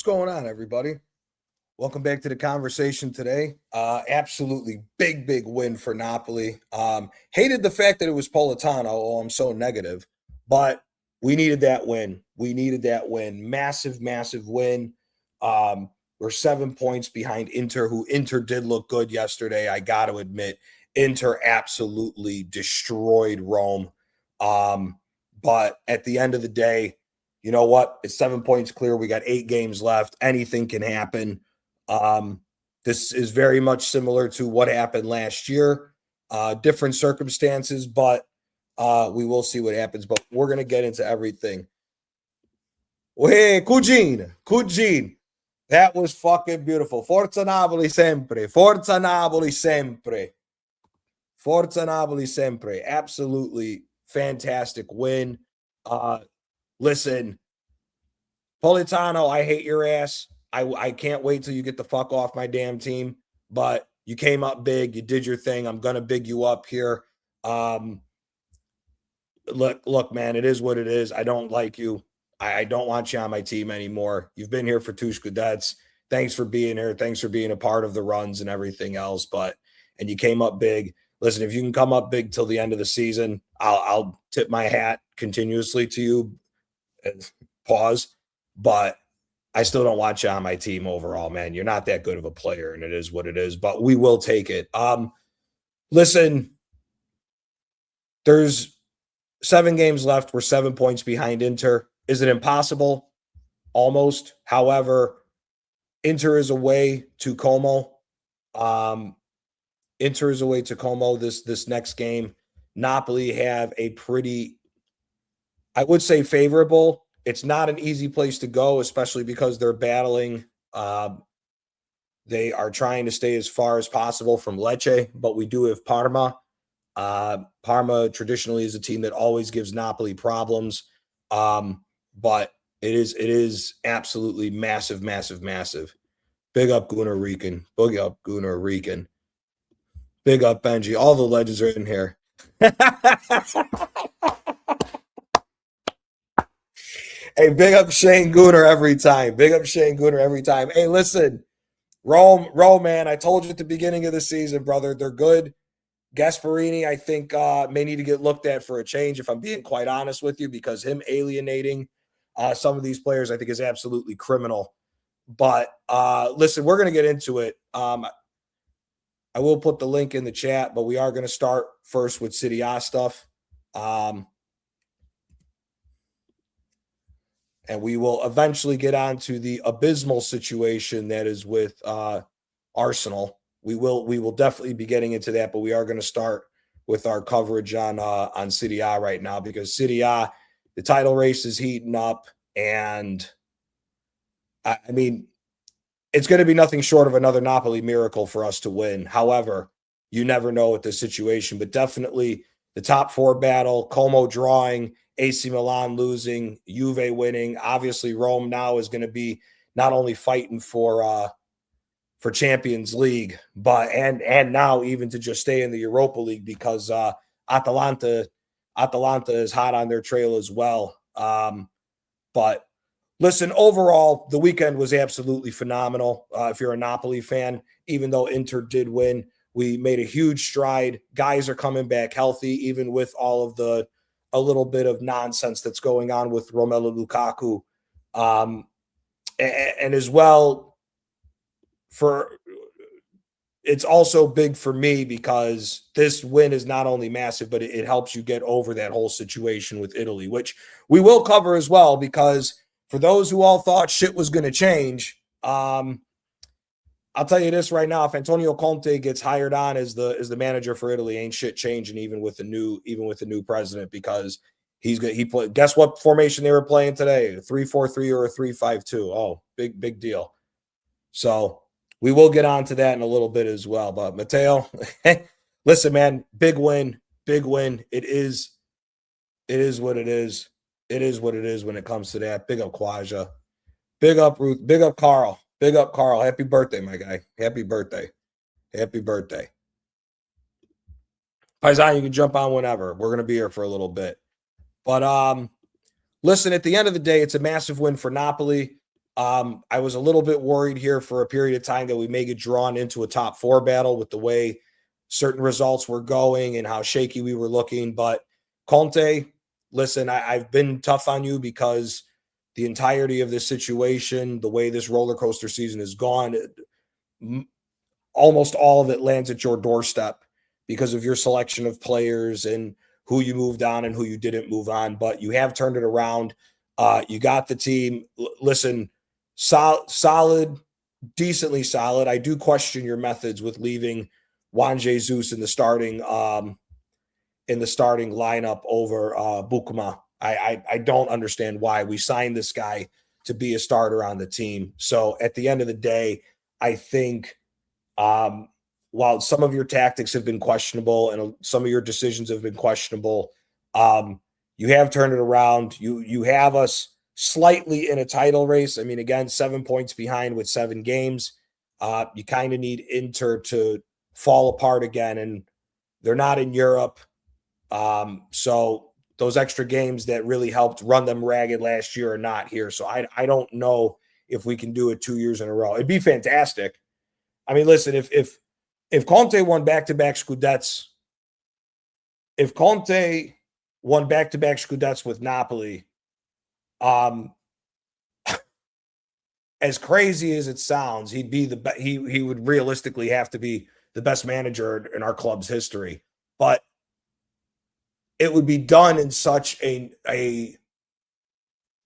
What's going on, everybody? Welcome back to the conversation today. Absolutely big win for Napoli. Hated the fact that it was Politano. Oh, I'm so negative, but we needed that win. We needed that win. Massive win. We're 7 points behind Inter, who Inter did look good yesterday. I got to admit, Inter absolutely destroyed Rome. But at the end of the day, you know what? It's 7 points clear. We got 8 games left. Anything can happen. This is very much similar to what happened last year. Different circumstances, but we will see what happens. But we're going to get into everything. Hey, Cugine. That was fucking beautiful. Forza Napoli sempre. Forza Napoli sempre. Forza Napoli sempre. Absolutely fantastic win. Listen, Politano, I hate your ass. I can't wait till you get the fuck off my damn team. But you came up big. You did your thing. I'm going to big you up here. Look, man, it is what it is. I don't like you. I don't want you on my team anymore. You've been here for 2 Scudettes. Thanks for being here. Thanks for being a part of the runs and everything else. And you came up big. Listen, if you can come up big till the end of the season, I'll tip my hat continuously to you. Pause. But I still don't want you on my team overall, man. You're not that good of a player, and it is what it is. But we will take it. Listen, there's 7 games left. We're 7 points behind Inter. Is it impossible? Almost. However, Inter is away to Como. Inter is away to Como this next game. Napoli have a pretty, I would say, favorable. It's not an easy place to go, especially because they're battling. They are trying to stay as far as possible from Lecce, but we do have Parma. Parma traditionally is a team that always gives Napoli problems. But it is absolutely massive. Big up Gunnar Rican. Big up Gunnar Rican. Big up Benji. All the legends are in here. Hey, big up Shane Gunnar every time. Big up Shane Gunnar every time. Hey, listen, Rome, man, I told you at the beginning of the season, brother, they're good. Gasparini, I think, may need to get looked at for a change, if I'm being quite honest with you, because him alienating some of these players, I think, is absolutely criminal. But listen, we're going to get into it. I will put the link in the chat, but we are going to start first with Serie A stuff. And we will eventually get on to the abysmal situation that is with Arsenal. We will definitely be getting into that, but we are going to start with our coverage on Serie A right now, because Serie A, the title race is heating up, and I mean, it's going to be nothing short of another Napoli miracle for us to win. However, you never know with this situation, but definitely the top 4 battle, Como drawing, AC Milan losing, Juve winning. Obviously, Rome now is going to be not only fighting for Champions League, but and now even to just stay in the Europa League, because Atalanta is hot on their trail as well. But listen, overall, the weekend was absolutely phenomenal. If you're a Napoli fan, even though Inter did win, we made a huge stride. Guys are coming back healthy, even with all of a little bit of nonsense that's going on with Romelu Lukaku. And as well, it's also big for me because this win is not only massive, but it helps you get over that whole situation with Italy, which we will cover as well, because for those who all thought shit was going to change, I'll tell you this right now: if Antonio Conte gets hired on as the manager for Italy, ain't shit changing even with the new president, because guess what formation they were playing today? A 3-4-3 or a 3-5-2. Oh, big deal. So we will get on to that in a little bit as well. But Matteo, listen, man, big win. It is what it is. It is what it is when it comes to that. Big up Quaja. Big up Ruth. Big up Carl. Big up Carl. Happy birthday, my guy. Happy birthday. Paisan, you can jump on whenever. We're going to be here for a little bit. But listen, at the end of the day, it's a massive win for Napoli. I was a little bit worried here for a period of time that we may get drawn into a top 4 battle with the way certain results were going and how shaky we were looking. But Conte, listen, I've been tough on you because the entirety of this situation, the way this roller coaster season has gone, almost all of it lands at your doorstep because of your selection of players and who you moved on and who you didn't move on. But you have turned it around. You got the team. Listen, solid, decently solid. I do question your methods with leaving Juan Jesus in the starting lineup over Bukuma. I don't understand why we signed this guy to be a starter on the team. So at the end of the day, I think while some of your tactics have been questionable and some of your decisions have been questionable, you have turned it around. You have us slightly in a title race. I mean, again, 7 points behind with 7 games. You kind of need Inter to fall apart again, and they're not in Europe. So those extra games that really helped run them ragged last year are not here. So I don't know if we can do it 2 years in a row. It'd be fantastic. I mean, listen, if Conte won back-to-back Scudettes, if Conte won back-to-back Scudettes with Napoli, as crazy as it sounds, he'd be he would realistically have to be the best manager in our club's history. But it would be done in such a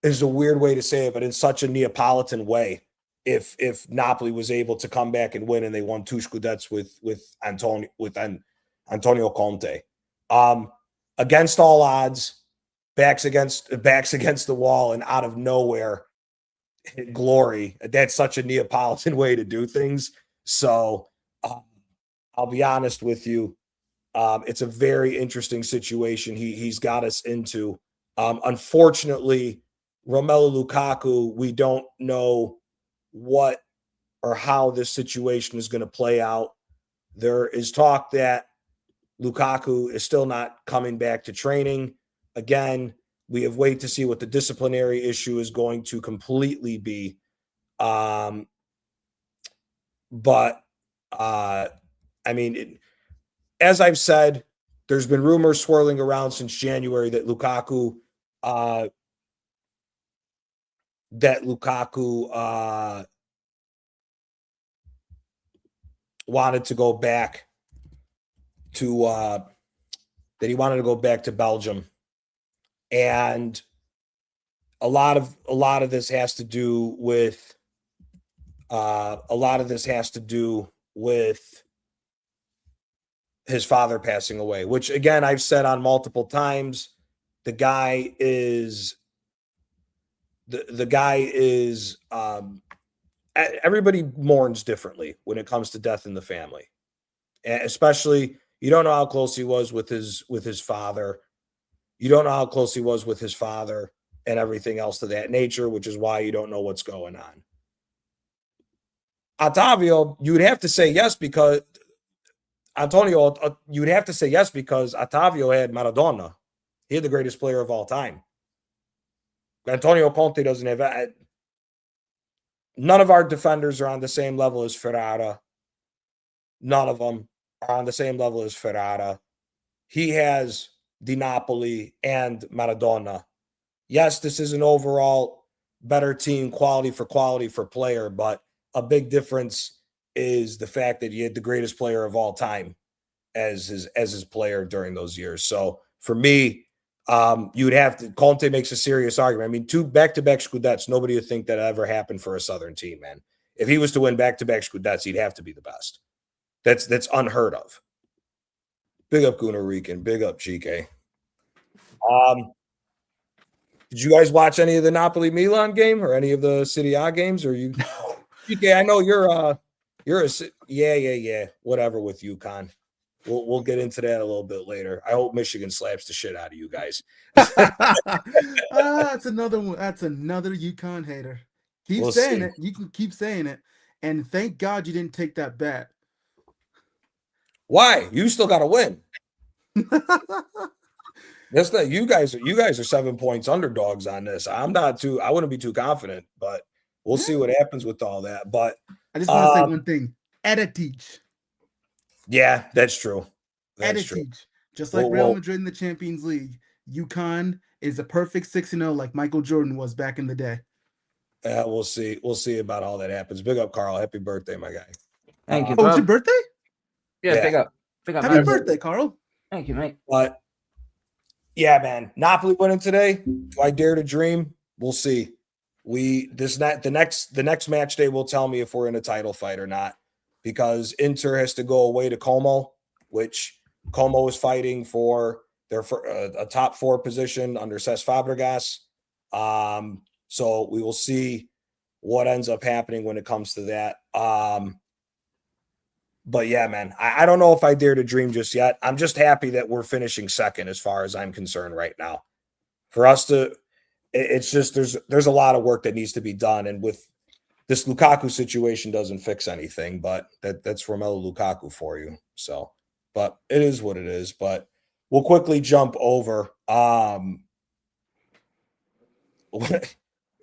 is a weird way to say it, but in such a Neapolitan way. If Napoli was able to come back and win, and they won 2 Scudettes with Antonio Conte, against all odds, backs against the wall, and out of nowhere, glory. That's such a Neapolitan way to do things. So I'll be honest with you. It's a very interesting situation he's got us into. Unfortunately, Romelu Lukaku, we don't know what or how this situation is going to play out. There is talk that Lukaku is still not coming back to training. Again, we have wait to see what the disciplinary issue is going to completely be. But I mean, as I've said, there's been rumors swirling around since January that Lukaku wanted to go back to that he wanted to go back to Belgium, and a lot of this has to do with his father passing away, which again I've said on multiple times. The guy is everybody mourns differently when it comes to death in the family, and especially you don't know how close he was with his father. You don't know how close he was with his father and everything else to that nature, which is why you don't know what's going on. Ottavio, you would have to say yes because Antonio, you would have to say yes because Ottavio had Maradona. He had the greatest player of all time. Antonio Conte doesn't have. None of our defenders are on the same level as Ferrara. None of them are on the same level as Ferrara. He has Di Napoli and Maradona. Yes, this is an overall better team, quality for player, but a big difference is the fact that he had the greatest player of all time as his player during those years. So for me, you would have to. Conte makes a serious argument. I mean, 2 back-to-back Scudettes. Nobody would think that ever happened for a Southern team, man. If he was to win back-to-back Scudettes, he'd have to be the best. That's unheard of. Big up Gunnar Rican. Big up GK. Did you guys watch any of the Napoli Milan game or any of the Serie A games? Or you? GK, I know you're a whatever with UConn. We'll get into that a little bit later. I hope Michigan slaps the shit out of you guys. That's another one. That's another UConn hater. Keep saying it. You can keep saying it. And thank God you didn't take that bet. Why? You still got to win. That's not you guys are 7 points underdogs on this. I wouldn't be too confident, but we'll see what happens with all that. But I just want to say one thing. Teach. Yeah, that's true. Teach. Just like Real Madrid in the Champions League, UConn is a perfect 6-0 like Michael Jordan was back in the day. We'll see. We'll see about all that happens. Big up, Carl. Happy birthday, my guy. Thank you, bro. Oh, it's your birthday? Yeah, big up. Happy birthday, Carl. Thank you, mate. But yeah, man, Napoli winning today. Do I dare to dream? We'll see. The next match day will tell me if we're in a title fight or not, because Inter has to go away to Como, which Como is fighting for a top 4 position under Cesc Fabregas. So we will see what ends up happening when it comes to that. But yeah, man, I don't know if I dare to dream just yet. I'm just happy that we're finishing second as far as I'm concerned right now. For us to, it's just there's a lot of work that needs to be done, and with this Lukaku situation doesn't fix anything. But that's Romelu Lukaku for you. So, but it is what it is. But we'll quickly jump over.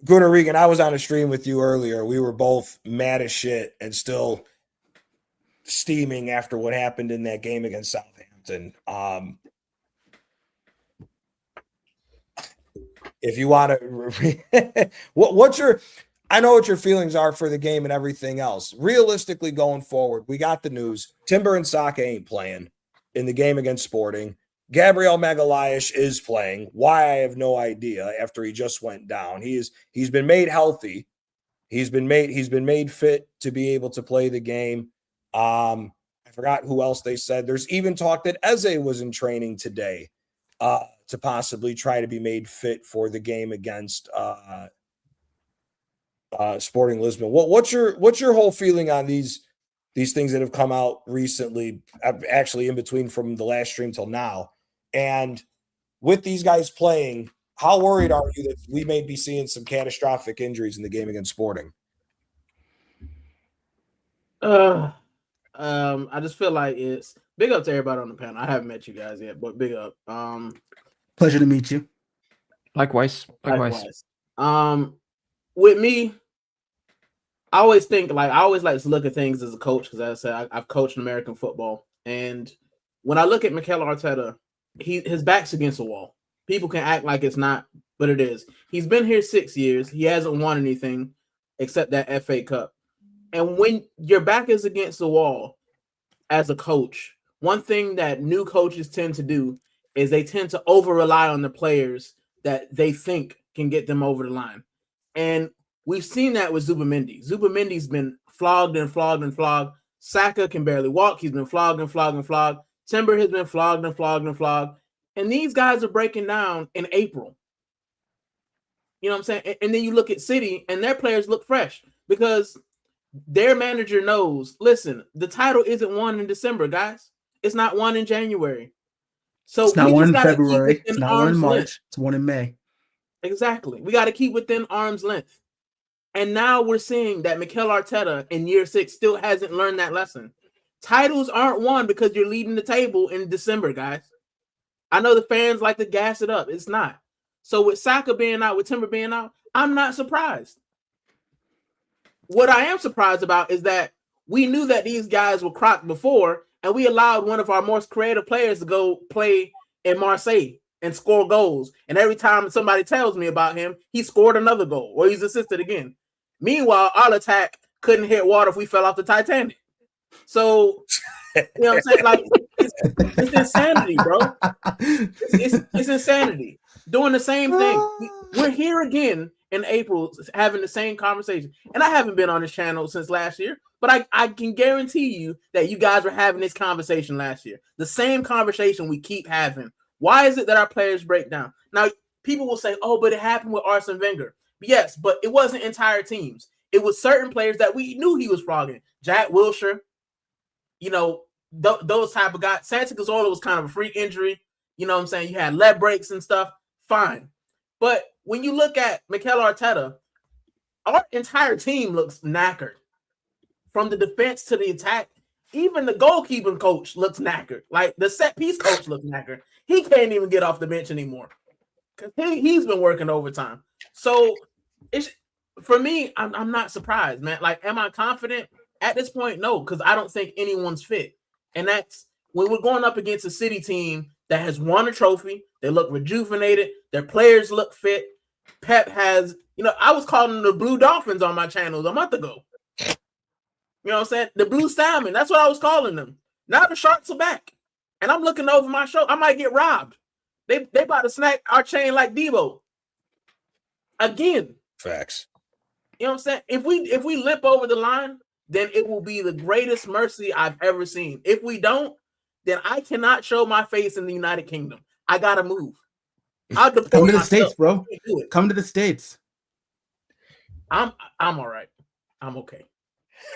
Gunnar Regan, I was on a stream with you earlier. We were both mad as shit and still steaming after what happened in that game against Southampton. If you want to, what's your? I know what your feelings are for the game and everything else. Realistically, going forward, we got the news: Timber and Saka ain't playing in the game against Sporting. Gabriel Magalhaes is playing. Why, I have no idea. After he just went down, he's been made healthy. He's been made fit to be able to play the game. I forgot who else they said. There's even talk that Eze was in training today to possibly try to be made fit for the game against Sporting Lisbon. What's your whole feeling on these things that have come out recently, actually in between from the last stream till now? And with these guys playing, how worried are you that we may be seeing some catastrophic injuries in the game against Sporting? I just feel like it's big up to everybody on the panel. I haven't met you guys yet, but big up. Pleasure to meet you. Likewise. With me, I always like to look at things as a coach, because as I said, I've coached American football, and when I look at Mikel Arteta, his back's against the wall. People can act like it's not, but it is. He's been here 6 years. He hasn't won anything except that FA Cup. And when your back is against the wall as a coach, one thing that new coaches tend to do is they tend to over-rely on the players that they think can get them over the line. And we've seen that with Zubamendi. Zubamendi's been flogged and flogged and flogged. Saka can barely walk. He's been flogged and flogged and flogged. Timber has been flogged and flogged and flogged. And these guys are breaking down in April. You know what I'm saying? And then you look at City, and their players look fresh because their manager knows, listen, the title isn't won in December, guys. It's not won in January. So it's not won in February. It's not won in March. It's won in May. Exactly. We got to keep within arm's length. And now we're seeing that Mikel Arteta in year 6 still hasn't learned that lesson. Titles aren't won because you're leading the table in December, guys. I know the fans like to gas it up. It's not. So with Saka being out, with Timber being out, I'm not surprised. What I am surprised about is that we knew that these guys were crocked before, and we allowed one of our most creative players to go play in Marseille and score goals. And every time somebody tells me about him, he scored another goal or he's assisted again. Meanwhile, our attack couldn't hit water if we fell off the Titanic. So, you know what I'm saying? Like, it's insanity, bro. It's insanity. Doing the same thing. We're here again in April having the same conversation. And I haven't been on this channel since last year, but I can guarantee you that you guys were having this conversation last year. The same conversation we keep having. Why is it that our players break down? Now, people will say, oh, but it happened with Arsene Wenger. Yes, but it wasn't entire teams. It was certain players that we knew he was flogging. Jack Wilshere, you know, those type of guys. Santi Cazorla was kind of a freak injury. You know what I'm saying? You had leg breaks and stuff. Fine. But when you look at Mikel Arteta, our entire team looks knackered. From the defense to the attack, even the goalkeeping coach looks knackered. Like the set piece coach looks knackered. He can't even get off the bench anymore because he's been working overtime. So for me, I'm not surprised, man. Like, am I confident at this point? No, because I don't think anyone's fit. And that's when we're going up against a City team that has won a trophy. They look rejuvenated. Their players look fit. Pep has, I was calling them the Blue Dolphins on my channels a month ago. You know what I'm saying? The Blue Salmon. That's what I was calling them. Now the Sharks are back. And I'm looking over my show. I might get robbed. They about to snack our chain like Debo. Again. Facts. You know what I'm saying? If we limp over the line, then it will be the greatest mercy I've ever seen. If we don't, then I cannot show my face in the United Kingdom. I gotta move. I'll deport Come to the myself. States, bro. Come to the States. I'm all right. I'm okay.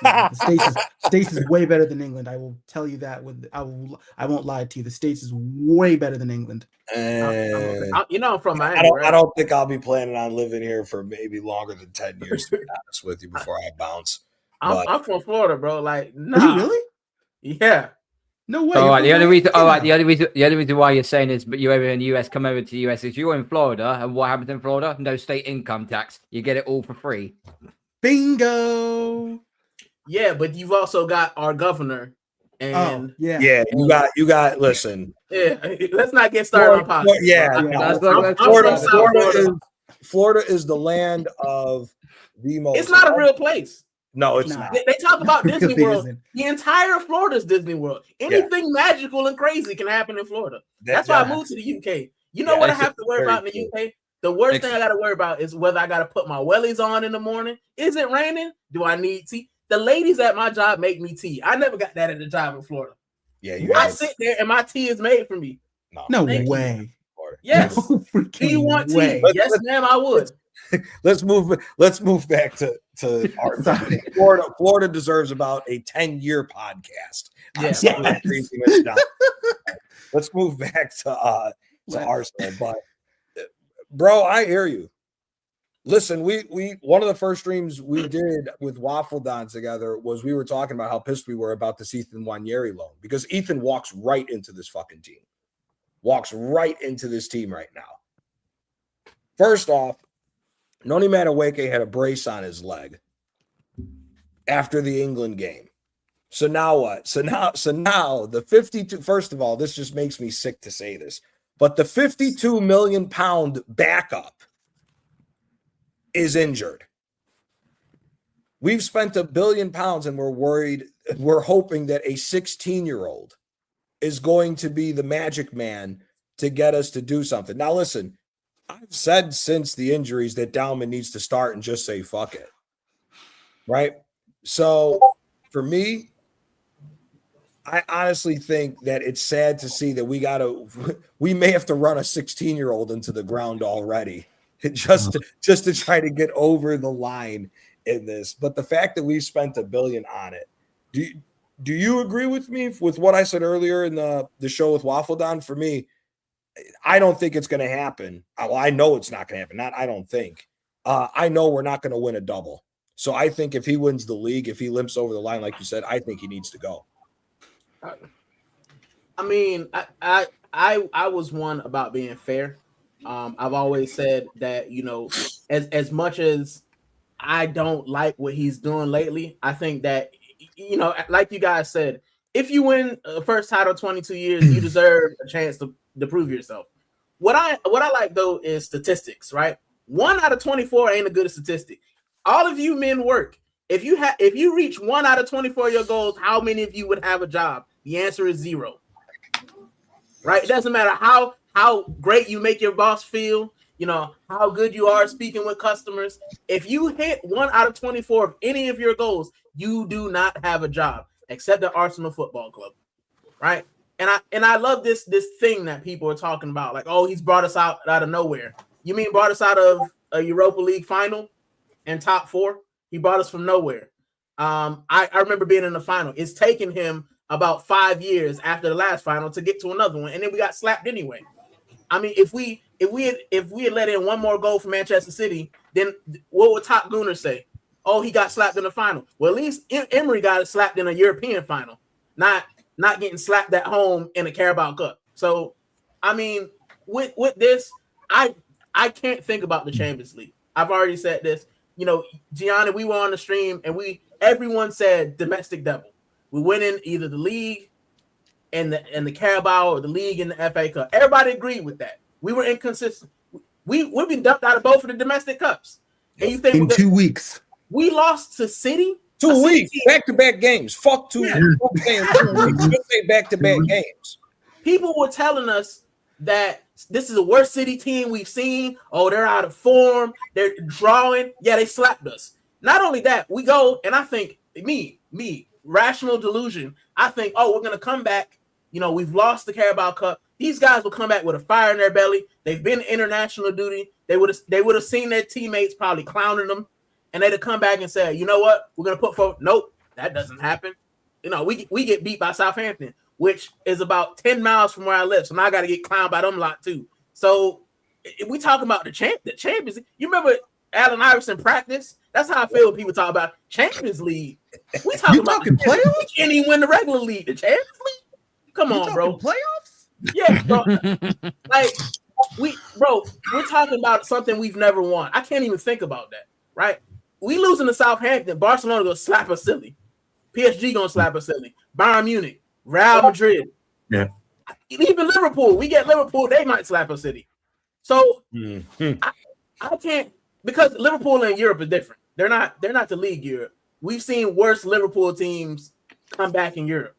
Yeah, the States is way better than England. I will tell you that. I won't lie to you. The States is way better than England. And I'm from Miami. I don't think I'll be planning on living here for maybe longer than 10 years, to be honest with you, before I bounce. I'm from Florida, bro. Like, nah. Are you really? Yeah. No way. All right. The only reason why you're saying is, but you're over in the US, come over to the US, is you're in Florida, and what happens in Florida? No state income tax. You get it all for free. Bingo. Yeah, but you've also got our governor, and yeah, you got. Listen, yeah, let's not get started on politics. Florida is the land of the most. It's not a real place. No, it's not. They talk about Disney really World. isn't. The entire Florida's Disney World. Anything magical and crazy can happen in Florida. That's why I moved to the UK. You know what I have to worry about in the UK? The worst thing I got to worry about is whether I got to put my wellies on in the morning. Is it raining? Do I need tea? The ladies at my job make me tea. I never got that at the job in Florida. Yeah, I sit there and my tea is made for me. No way. Yes. No Do you want tea? Yes, ma'am, I would. Let's move back to our Florida deserves about a 10-year podcast. Yeah. Let's move back to Arsenal. But bro, I hear you. Listen, we one of the first streams we did with Waffle Don together was we were talking about how pissed we were about this Ethan Nwaneri loan, because Ethan walks right into this fucking team. Walks right into this team right now. First off, Noni Madueke had a brace on his leg after the England game. So now what? So now the 52, first of all, this just makes me sick to say this, but the 52 million pound backup is injured. We've spent £1 billion and we're hoping that a 16-year-old is going to be the magic man to get us to do something. Now, listen, I've said since the injuries that Dauman needs to start and just say, fuck it. Right? So for me, I honestly think that it's sad to see that we may have to run a 16-year-old into the ground already just to try to get over the line in this. But the fact that we've spent $1 billion on it, do you agree with me with what I said earlier in the show with Waffle Don? For me, I don't think it's going to happen. Well, I know it's not going to happen. I don't think. I know we're not going to win a double. So I think if he wins the league, if he limps over the line, like you said, I think he needs to go. I mean, I was one about being fair. I've always said that, as much as I don't like what he's doing lately, I think that, like you guys said, if you win a first title 22 years, you deserve a chance to prove yourself. What I like though is statistics, right? 1 out of 24 ain't a good statistic. All of you men work. If you reach 1 out of 24 of your goals, how many of you would have a job? The answer is 0. Right? It doesn't matter how great you make your boss feel, how good you are speaking with customers. If you hit 1 out of 24 of any of your goals, you do not have a job, except the Arsenal Football Club. Right? And I love this thing that people are talking about, like, oh, he's brought us out of nowhere. You mean brought us out of a Europa League final and top 4? He brought us from nowhere. I remember being in the final. It's taken him about 5 years after the last final to get to another one, and then we got slapped anyway. I mean, if we had let in one more goal from Manchester City, then what would Top Gooner say? Oh, he got slapped in the final. Well, at least Emery got slapped in a European final, not getting slapped at home in a Carabao Cup. So, I mean, with this, I can't think about the Champions League. I've already said this. Gianni, we were on the stream and everyone said domestic devil. We went in either the league and the Carabao or the league and the FA Cup. Everybody agreed with that. We were inconsistent. We've been dumped out of both of the domestic cups. And you think in 2 weeks we lost to City? 2 weeks, back-to-back games. Fuck 2 weeks. Just say back-to-back games. People were telling us that this is the worst City team we've seen. Oh, they're out of form. They're drawing. Yeah, they slapped us. Not only that, we go and I think me, rational delusion. I think, oh, we're gonna come back. We've lost the Carabao Cup. These guys will come back with a fire in their belly. They've been international duty. They would have seen their teammates probably clowning them, and they'd have come back and said, you know what, we're gonna put forward. Nope, that doesn't happen. We get beat by Southampton, which is about 10 miles from where I live. So now I got to get clowned by them lot too. So if we talking about the Champions League, you remember Allen Iverson practice? That's how I feel when people talk about Champions League. We talking about playoffs? We can't even win the regular league. The Champions League? Come on, bro. Playoffs? Yeah, bro. We're talking about something we've never won. I can't even think about that, right? We losing to Southampton. Barcelona gonna slap us silly. PSG gonna slap us silly. Bayern Munich, Real Madrid. Yeah. Even Liverpool. We get Liverpool, they might slap us city. So I can't, because Liverpool in Europe is different. They're not the league Europe. We've seen worse Liverpool teams come back in Europe.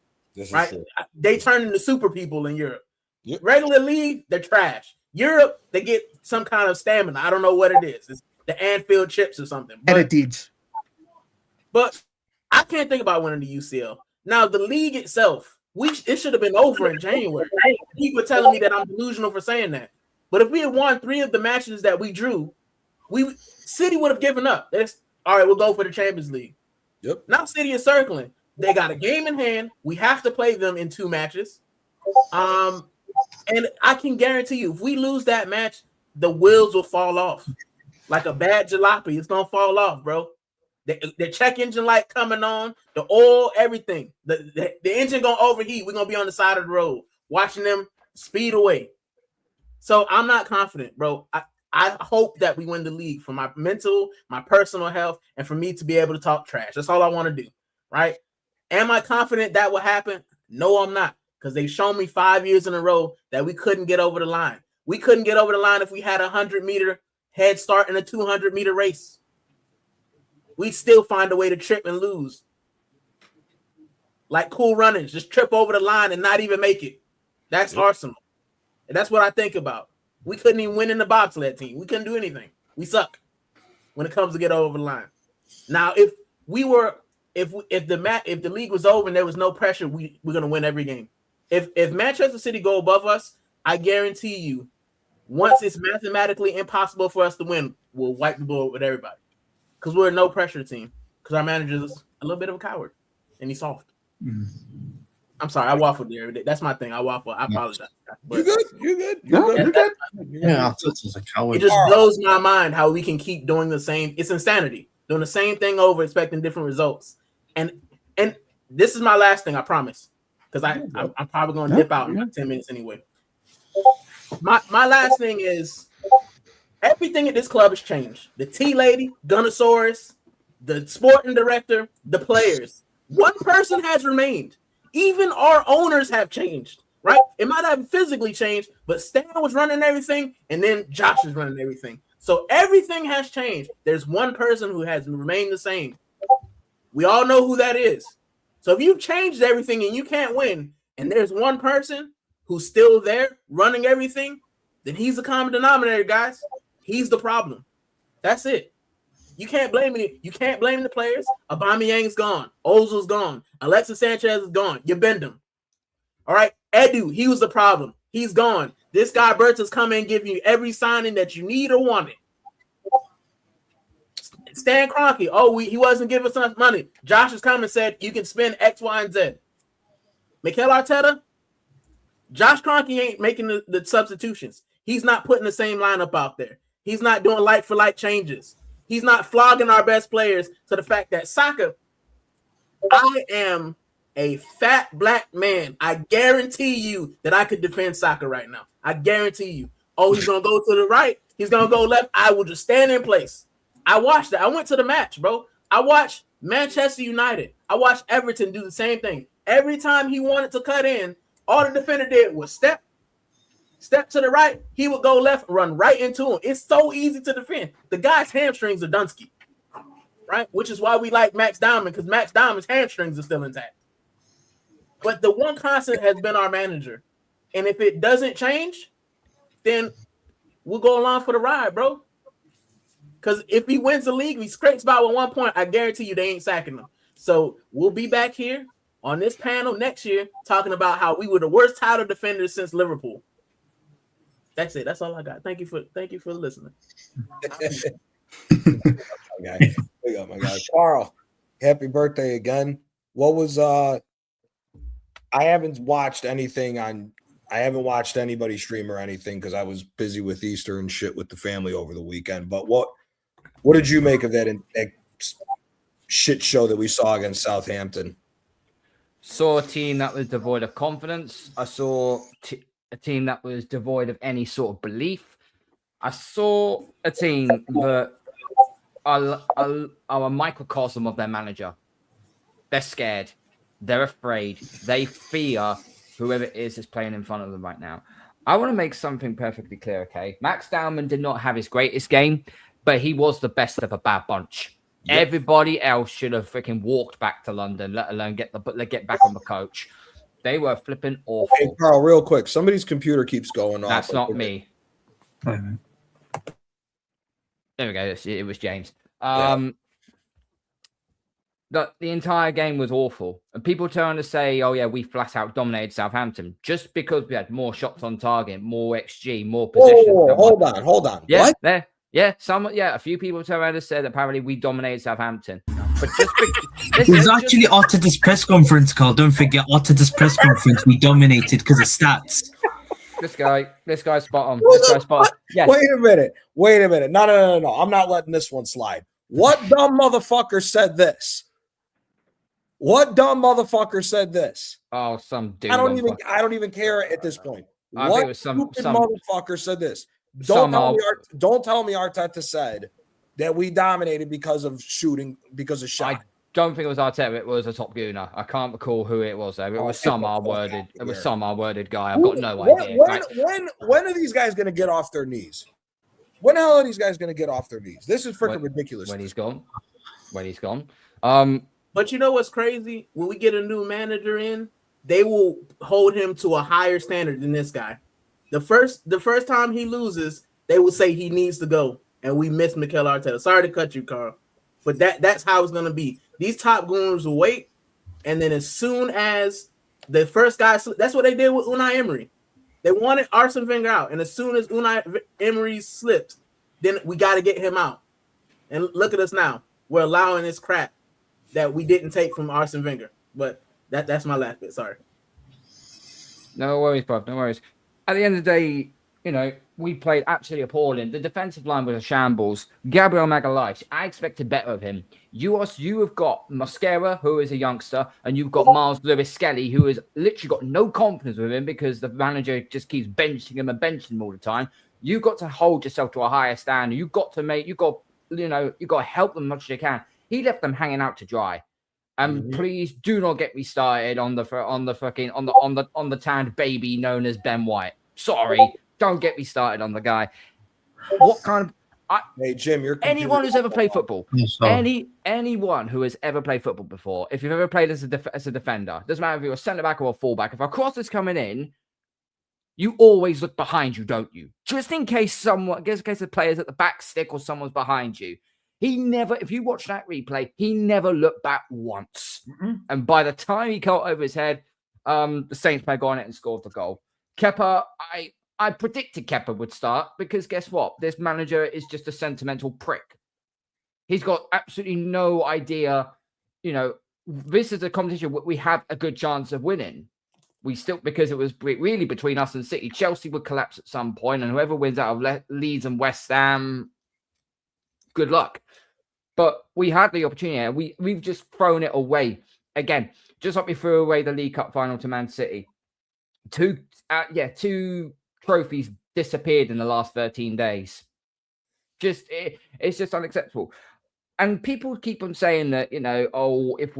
Right? They turn into super people in Europe. Yep. Regular league, they're trash. Europe, they get some kind of stamina. I don't know what it is. It's the Anfield chips or something. But I can't think about winning the UCL. Now, the league itself, it should have been over in January. People are telling me that I'm delusional for saying that. But if we had won 3 of the matches that we drew, City would have given up. All right, we'll go for the Champions League. Yep. Now City is circling. They got a game in hand. We have to play them in 2 matches. And I can guarantee you, if we lose that match, the wheels will fall off. Like a bad jalopy, it's going to fall off, bro. The check engine light coming on, the oil, everything. The engine going to overheat. We're going to be on the side of the road watching them speed away. So I'm not confident, bro. I hope that we win the league for my mental, my personal health, and for me to be able to talk trash. That's all I want to do, right? Am I confident that will happen? No, I'm not, because they've shown me 5 years in a row that we couldn't get over the line. We couldn't get over the line if we had a 100-meter head start in a 200-meter race. We'd still find a way to trip and lose. Like Cool Runnings, just trip over the line and not even make it. That's Arsenal. And that's what I think about. We couldn't even win in the bobsled team. We couldn't do anything. We suck when it comes to get over the line. Now, if the league was over and there was no pressure, we're gonna win every game. If Manchester City go above us, I guarantee you, once it's mathematically impossible for us to win, we'll wipe the board with everybody. Because we're a no pressure team. Because our manager is a little bit of a coward and he's soft. I'm sorry, I waffled there. That's my thing. I waffle. I apologize. But You're good. Yeah, it's a coward. it just blows my mind how we can keep doing the same. It's insanity. Doing the same thing over, expecting different results. And this is my last thing, I promise. Because I'm probably going to dip out in 10 minutes anyway. My last thing is everything at this club has changed. The tea lady, Gunnosaurus, the sporting director, the players. One person has remained. Even our owners have changed, right? It might have physically changed, but Stan was running everything, and then Josh is running everything. So everything has changed. There's one person who has remained the same. We all know who that is. So if you've changed everything and you can't win, and there's one person who's still there running everything, then he's the common denominator, guys. He's the problem. That's it. You can't blame me. You can't blame the players. Aubameyang's gone. Ozil's gone. Alexis Sanchez is gone. You bend him. All right. Edu, he was the problem. He's gone. This guy Berta's coming and giving you every signing that you need or want it. Stan Kroenke, he wasn't giving us enough money. Josh has come and said you can spend X, Y, and Z. Mikel Arteta, Josh Kroenke ain't making the substitutions. He's not putting the same lineup out there. He's not doing like-for-like changes. He's not flogging our best players to the fact that Saka, I am a fat black man. I guarantee you that I could defend Saka right now. I guarantee you. Oh, he's going to go to the right. He's going to go left. I will just stand in place. I watched it. I went to the match, bro. I watched Manchester United. I watched Everton do the same thing. Every time he wanted to cut in, all the defender did was step to the right. He would go left, run right into him. It's so easy to defend. The guy's hamstrings are Dunsky, right? Which is why we like Max Diamond, because Max Diamond's hamstrings are still intact. But the one constant has been our manager. And if it doesn't change, then we'll go along for the ride, bro. Because if he wins the league, he scrapes by with 1 point, I guarantee you they ain't sacking him. So we'll be back here on this panel next year talking about how we were the worst title defenders since Liverpool. That's it. That's all I got. Thank you for listening. Okay. There you go, my guy. Carl, happy birthday again. What was I haven't watched anything on I haven't watched anybody stream or anything because I was busy with Easter and shit with the family over the weekend. But what did you make of that shit show that we saw against Southampton? Saw a team that was devoid of confidence. I saw a team that was devoid of any sort of belief. I saw a team that are a microcosm of their manager. They're scared. They're afraid. They fear whoever it is playing in front of them right now. I want to make something perfectly clear, okay? Max Dowman did not have his greatest game, but he was the best of a bad bunch. Yep. Everybody else should have freaking walked back to London, let alone get back on the coach. They were flipping awful. Hey, Carl, real quick. Somebody's computer keeps going off. That's not me. There we go. It was James. The entire game was awful. And people turn to say, oh, yeah, we flat out dominated Southampton just because we had more shots on target, more XG, more possession. Hold on. Yeah, what? A few people turned around and said apparently we dominated Southampton. But just it was actually Arteta's press conference, Carl. Don't forget Arteta's press conference. We dominated because of stats. This guy's spot on. Yes. Wait a minute. No. I'm not letting this one slide. What dumb motherfucker said this? Oh, some dude. I don't even care at this point. What stupid motherfucker said this? Don't tell me Arteta said that we dominated because of shot. I don't think it was Arteta. It was a top gooner. I can't recall who it was. Though. It was some R-worded. It was some R-worded guy. I've got no idea. When are these guys going to get off their knees? When the hell are these guys going to get off their knees? This is freaking ridiculous. When he's gone. But you know what's crazy? When we get a new manager in, they will hold him to a higher standard than this guy. The first time he loses, they will say he needs to go, and we miss Mikel Arteta. Sorry to cut you, Carl, but that's how it's gonna be. These top gooners will wait, and then as soon as the first guy, that's what they did with Unai Emery. They wanted Arsene Wenger out, and as soon as Unai Emery slipped, then we got to get him out. And look at us now. We're allowing this crap that we didn't take from Arsene Wenger. But that's my last bit. Sorry. No worries, bro. No worries. At the end of the day, we played absolutely appalling. The defensive line was a shambles. Gabriel Magalhaes, I expected better of him. You have got Mosquera, who is a youngster, and you've got Miles Lewis-Skelly, who has literally got no confidence with him because the manager just keeps benching him all the time. You've got to hold yourself to a higher standard. You've got to help them as much as you can. He left them hanging out to dry. And please do not get me started on the tanned baby known as Ben White. Sorry, don't get me started on the guy. What kind of hey Jim, anyone who's ever played football, anyone who has ever played football before, if you've ever played as a defender, doesn't matter if you're a centre back or a fullback. If a cross is coming in, you always look behind you, don't you? Just in case the player's at the back stick or someone's behind you. If you watch that replay, he never looked back once. And by the time he caught over his head, the Saints player got on it and scored the goal. Kepa, I predicted Kepa would start because guess what? This manager is just a sentimental prick. He's got absolutely no idea. This is a competition we have a good chance of winning. Because it was really between us and City. Chelsea would collapse at some point, and whoever wins out of Leeds and West Ham, good luck. But we had the opportunity, and we've just thrown it away again. Just like we threw away the League Cup final to Man City. Two trophies disappeared in the last 13 days. it's just unacceptable. And people keep on saying that, if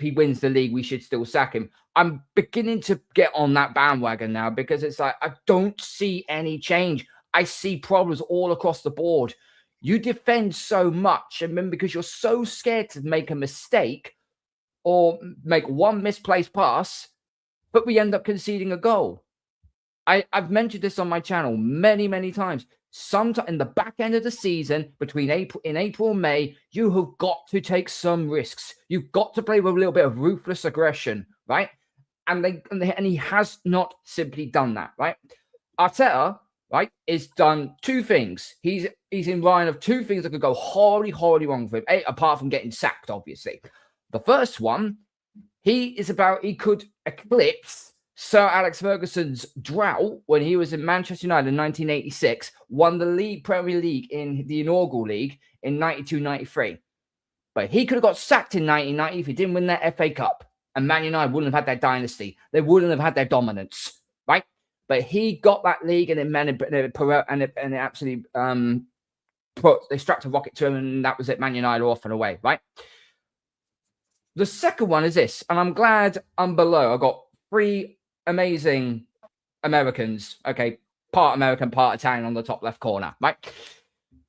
he wins the league, we should still sack him. I'm beginning to get on that bandwagon now because it's like I don't see any change. I see problems all across the board. You defend so much, and then because you're so scared to make a mistake or make one misplaced pass, but we end up conceding a goal. I've mentioned this on my channel many, many times. Sometime in the back end of the season, between April and May, you have got to take some risks. You've got to play with a little bit of ruthless aggression, right? And he has not simply done that, right? Arteta, right, is done two things. He's in line of two things that could go horribly, horribly wrong for him, apart from getting sacked, obviously. The first one, he could eclipse Sir Alex Ferguson's drought when he was in Manchester United in 1986, won the Premier League in the inaugural league in 92-93. But he could have got sacked in 1990 if he didn't win that FA Cup. And Man United wouldn't have had their dynasty. They wouldn't have had their dominance, right? But he got that league and it absolutely they strapped a rocket to him, and that was it. Man United off and away, right? The second one is this, and I'm glad I'm below. I got 3 amazing Americans, okay, part American, part Italian on the top left corner, right?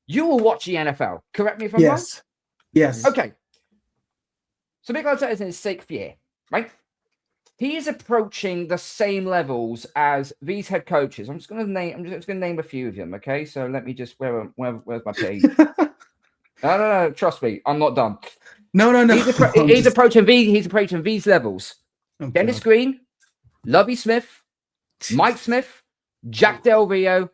You will watch the NFL, correct me if I'm wrong? Yes. Okay. So Mikel Arteta is in his 6th year, right? He is approaching the same levels as these head coaches. I'm just going to name a few of them, okay? So let me just where's my page? No, trust me, I'm not done. No. He's approaching these levels. Oh, Dennis God. Green, Lovie Smith, Mike Smith, Jack Del Rio,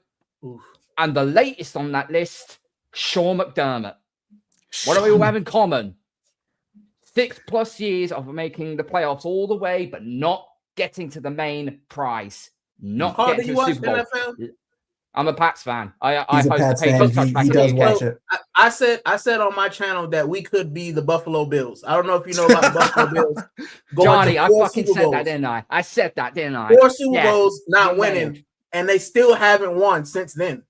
and the latest on that list, Sean McDermott. What do we all have in common? 6+ years of making the playoffs all the way, but not getting to the main prize. Not getting to the Super Bowl. NFL? I'm a Pats fan. He's a Pats fan. He does watch it. I said on my channel that we could be the Buffalo Bills. I don't know if you know about the Buffalo Bills. Johnny, I fucking said that, didn't I? I said that, didn't I? 4 Super Bowls not winning, and they still haven't won since then.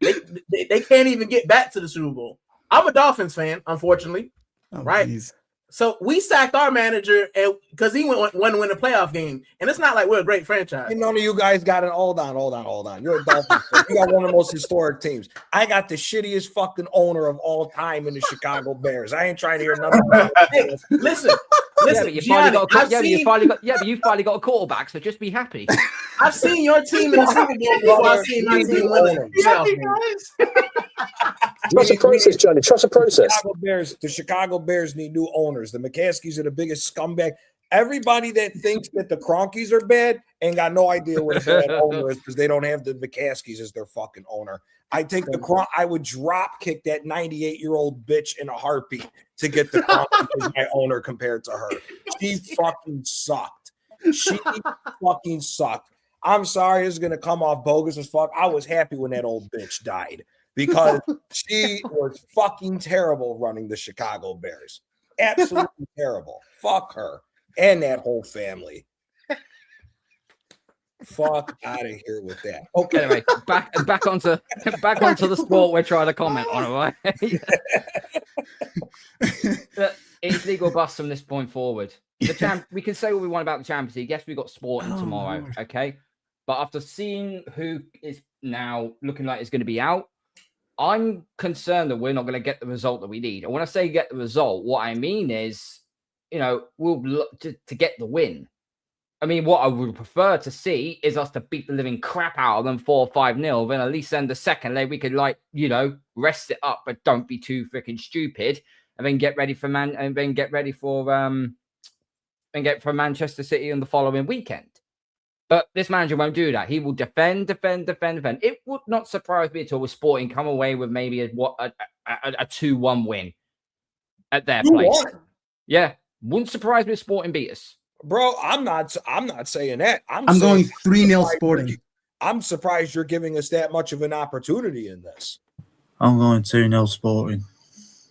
They can't even get back to the Super Bowl. I'm a Dolphins fan, unfortunately. Right? Geez. So we sacked our manager because he went to win a playoff game, and it's not like we're a great franchise. And none of you guys got it. Hold on. You're a Dolphins fan. You got one of the most historic teams. I got the shittiest fucking owner of all time in the Chicago Bears. I ain't trying to hear nothing. Hey, listen. Yeah, but you finally got a quarterback, so just be happy. I've seen your team in the Super Bowl before I've seen my team win. Trust the process, Johnny. Trust the process. The Chicago Bears need new owners. The McCaskies are the biggest scumbag. Everybody that thinks that the Cronkies are bad ain't got no idea what a bad owner is because they don't have the McCaskies as their fucking owner. I would drop kick that 98-year-old bitch in a heartbeat to get the Cronkies as my owner compared to her. She fucking sucked. I'm sorry, this is gonna come off bogus as fuck. I was happy when that old bitch died because she was fucking terrible running the Chicago Bears. Absolutely terrible. Fuck her and that whole family. Fuck out of here with that. Okay. Anyway, back onto the sport we're trying to comment on, all right? It's legal bust from this point forward. We can say what we want about the Champions League. Yes, we got Sporting tomorrow, okay? But after seeing who is now looking like it's going to be out, I'm concerned that we're not going to get the result that we need. And when I say get the result, what I mean is, we'll look to get the win. I mean, what I would prefer to see is us to beat the living crap out of them 4-5-0. Then at least send the second leg, we could rest it up, but don't be too freaking stupid. And then get ready for Manchester City on the following weekend. But this manager won't do that. He will defend. It would not surprise me at all with Sporting come away with maybe a 2-1 win at their place. Yeah, wouldn't surprise me if Sporting beat us. Bro, I'm not saying that. I'm going 3-0 Sporting. I'm surprised you're giving us that much of an opportunity in this. I'm going 2-0 Sporting.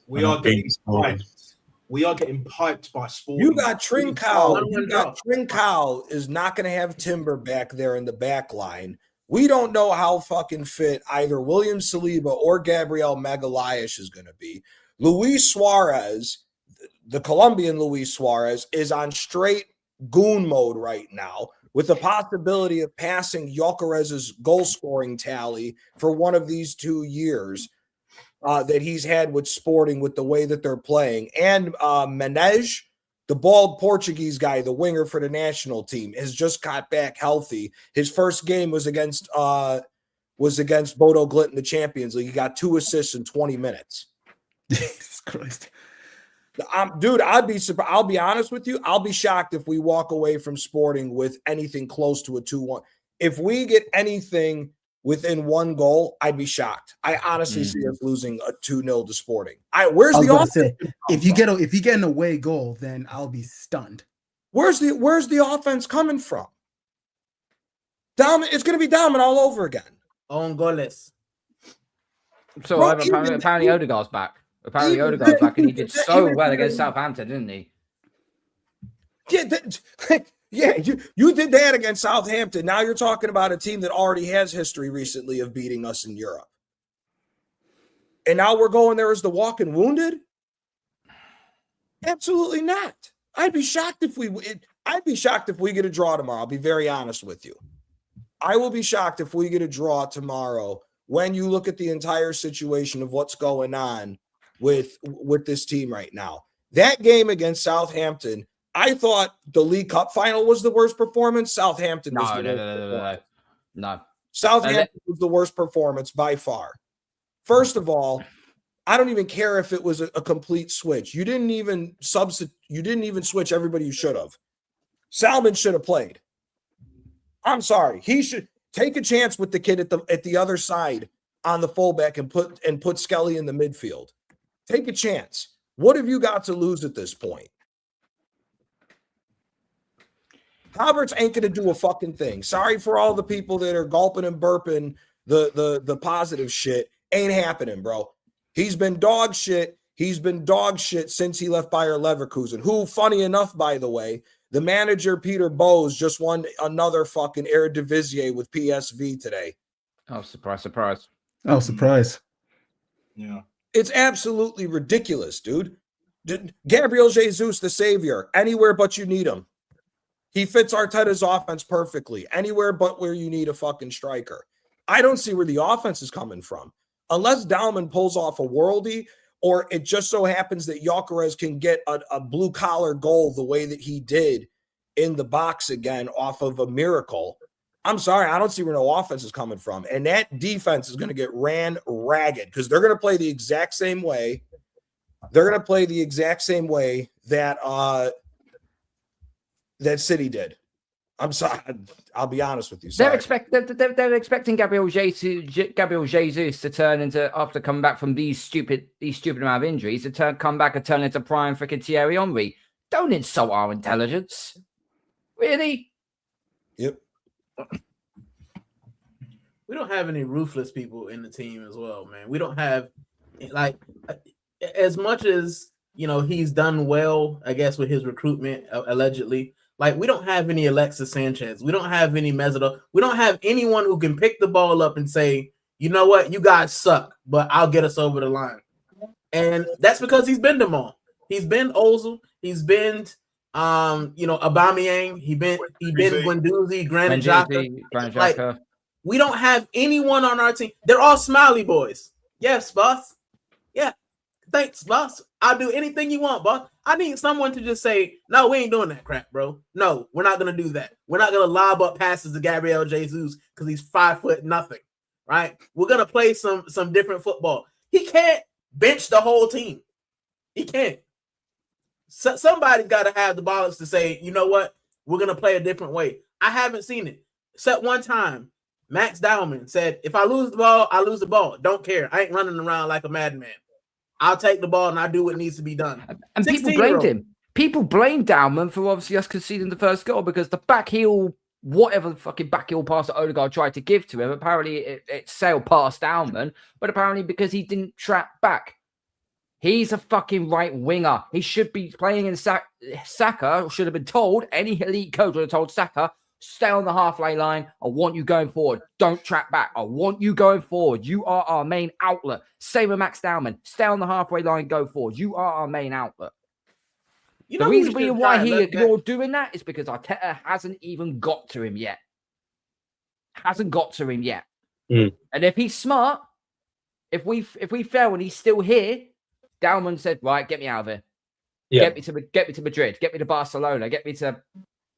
We are getting piped by Sporting. You got Trincao. Trincao is not going to have Timber back there in the back line. We don't know how fucking fit either William Saliba or Gabriel Magalhaes is going to be. Luis Suarez, the Colombian Luis Suarez, is on straight goon mode right now with the possibility of passing Gyökeres's goal-scoring tally for one of these 2 years that he's had with Sporting with the way that they're playing. And Menezes, the bald Portuguese guy, the winger for the national team, has just got back healthy. His first game was against Bodo Glimt in the Champions League. He got 2 assists in 20 minutes. Jesus Christ. Dude, I'd be surprised. I'll be honest with you. I'll be shocked if we walk away from Sporting with anything close to a 2-1. If we get anything within 1 goal, I'd be shocked. I honestly see us losing a 2-0 to Sporting. Where's the offense? If you get an away goal, then I'll be stunned. Where's the offense coming from? It's going to be Dalman all over again. On goalless. So apparently Odegaard's back. Apparently Odegaard's back, and he did so well against Southampton, didn't he? Yeah, you did that against Southampton. Now you're talking about a team that already has history recently of beating us in Europe. And now we're going there as the walking wounded? Absolutely not. I'd be shocked if we get a draw tomorrow. I'll be very honest with you. I will be shocked if we get a draw tomorrow when you look at the entire situation of what's going on with this team right now. That game against Southampton, I thought the League Cup final was the worst performance. Southampton was the worst performance. No. Southampton was the worst performance by far. First of all, I don't even care if it was a complete switch. You didn't even switch everybody you should have. Salmon should have played. I'm sorry. He should take a chance with the kid at the other side on the fullback and put Skelly in the midfield. Take a chance. What have you got to lose at this point? Havertz ain't going to do a fucking thing. Sorry for all the people that are gulping and burping the positive shit. Ain't happening, bro. He's been dog shit. He's been dog shit since he left Bayer Leverkusen, who, funny enough, by the way, the manager, Peter Bose, just won another fucking Eredivisie with PSV today. Oh, surprise. Oh, surprise. Yeah. It's absolutely ridiculous, dude. Gabriel Jesus, the savior, anywhere but you need him. He fits Arteta's offense perfectly, anywhere but where you need a fucking striker. I don't see where the offense is coming from. Unless Dalman pulls off a worldie, or it just so happens that Gyökeres can get a blue-collar goal the way that he did in the box again off of a miracle. I'm sorry, I don't see where no offense is coming from. And that defense is going to get ran ragged because they're going to play the exact same way. They're going to play the exact same way that that City did. I'm sorry. I'll be honest with you. Sorry. They're expecting Gabriel Jesus to turn into, after coming back from these stupid amount of injuries, to come back and turn into prime freaking Thierry Henry. Don't insult our intelligence. Really? Yep. We don't have any ruthless people in the team as well, man. We don't have, like, as much as, he's done well, I guess, with his recruitment, allegedly. Like, we don't have any Alexis Sanchez. We don't have any Mesut. We don't have anyone who can pick the ball up and say, you know what, you guys suck, but I'll get us over the line. And that's because he's been them all. He's been Ozil. He's been, Aubameyang. He's been Guendouzi, Granit Xhaka. Like, we don't have anyone on our team. They're all smiley boys. Yes, boss. Yeah. Thanks, boss. I'll do anything you want, boss. I need someone to just say, no, we ain't doing that crap, bro. No, we're not going to do that. We're not going to lob up passes to Gabriel Jesus because he's 5'0", right? We're going to play some different football. He can't bench the whole team. He can't. So somebody's got to have the balls to say, you know what? We're going to play a different way. I haven't seen it. Except one time, Max Dowman said, if I lose the ball, I lose the ball. Don't care. I ain't running around like a madman. I'll take the ball and I'll do what needs to be done. And people blamed him. People blamed Dalman for obviously us conceding the first goal because the back heel, whatever the fucking back heel pass that Odegaard tried to give to him, apparently it sailed past Dalman, but apparently because he didn't trap back. He's a fucking right winger. He should be playing in Saka, should have been told, any elite coach would have told Saka, Stay on the halfway line. I want you going forward. Don't track back. I want you going forward. You are our main outlet. Same with Max Dowman. Stay on the halfway line, go forward. You are our main outlet. You The know reason why he ignored ignored doing that is because Arteta hasn't even got to him yet. Hasn't got to him yet. Mm. And if he's smart, if we fail and he's still here, Dowman said, right, get me out of here. Yeah. Get me to Madrid. Get me to Barcelona. Get me to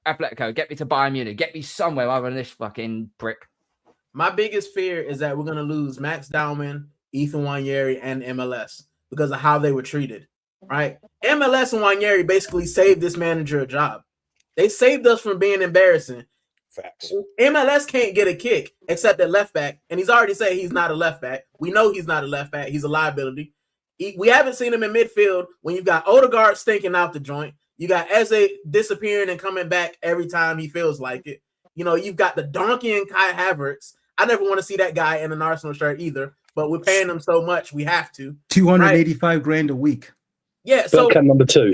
Atletico. Get me to Bayern Munich. Get me somewhere other than this fucking prick. My biggest fear is that we're going to lose Max Dowman, Ethan Nwaneri, and MLS because of how they were treated, right? MLS and Nwaneri basically saved this manager a job. They saved us from being embarrassing. Facts. MLS can't get a kick except at left back, and he's already said he's not a left back. We know he's not a left back. He's a liability. We haven't seen him in midfield when you've got Odegaard stinking out the joint. You got Eze disappearing and coming back every time he feels like it. You know, you've got the donkey and Kai Havertz. I never want to see that guy in an Arsenal shirt either, but we're paying him so much, we have to. 285 grand a week. Yeah, so number 2.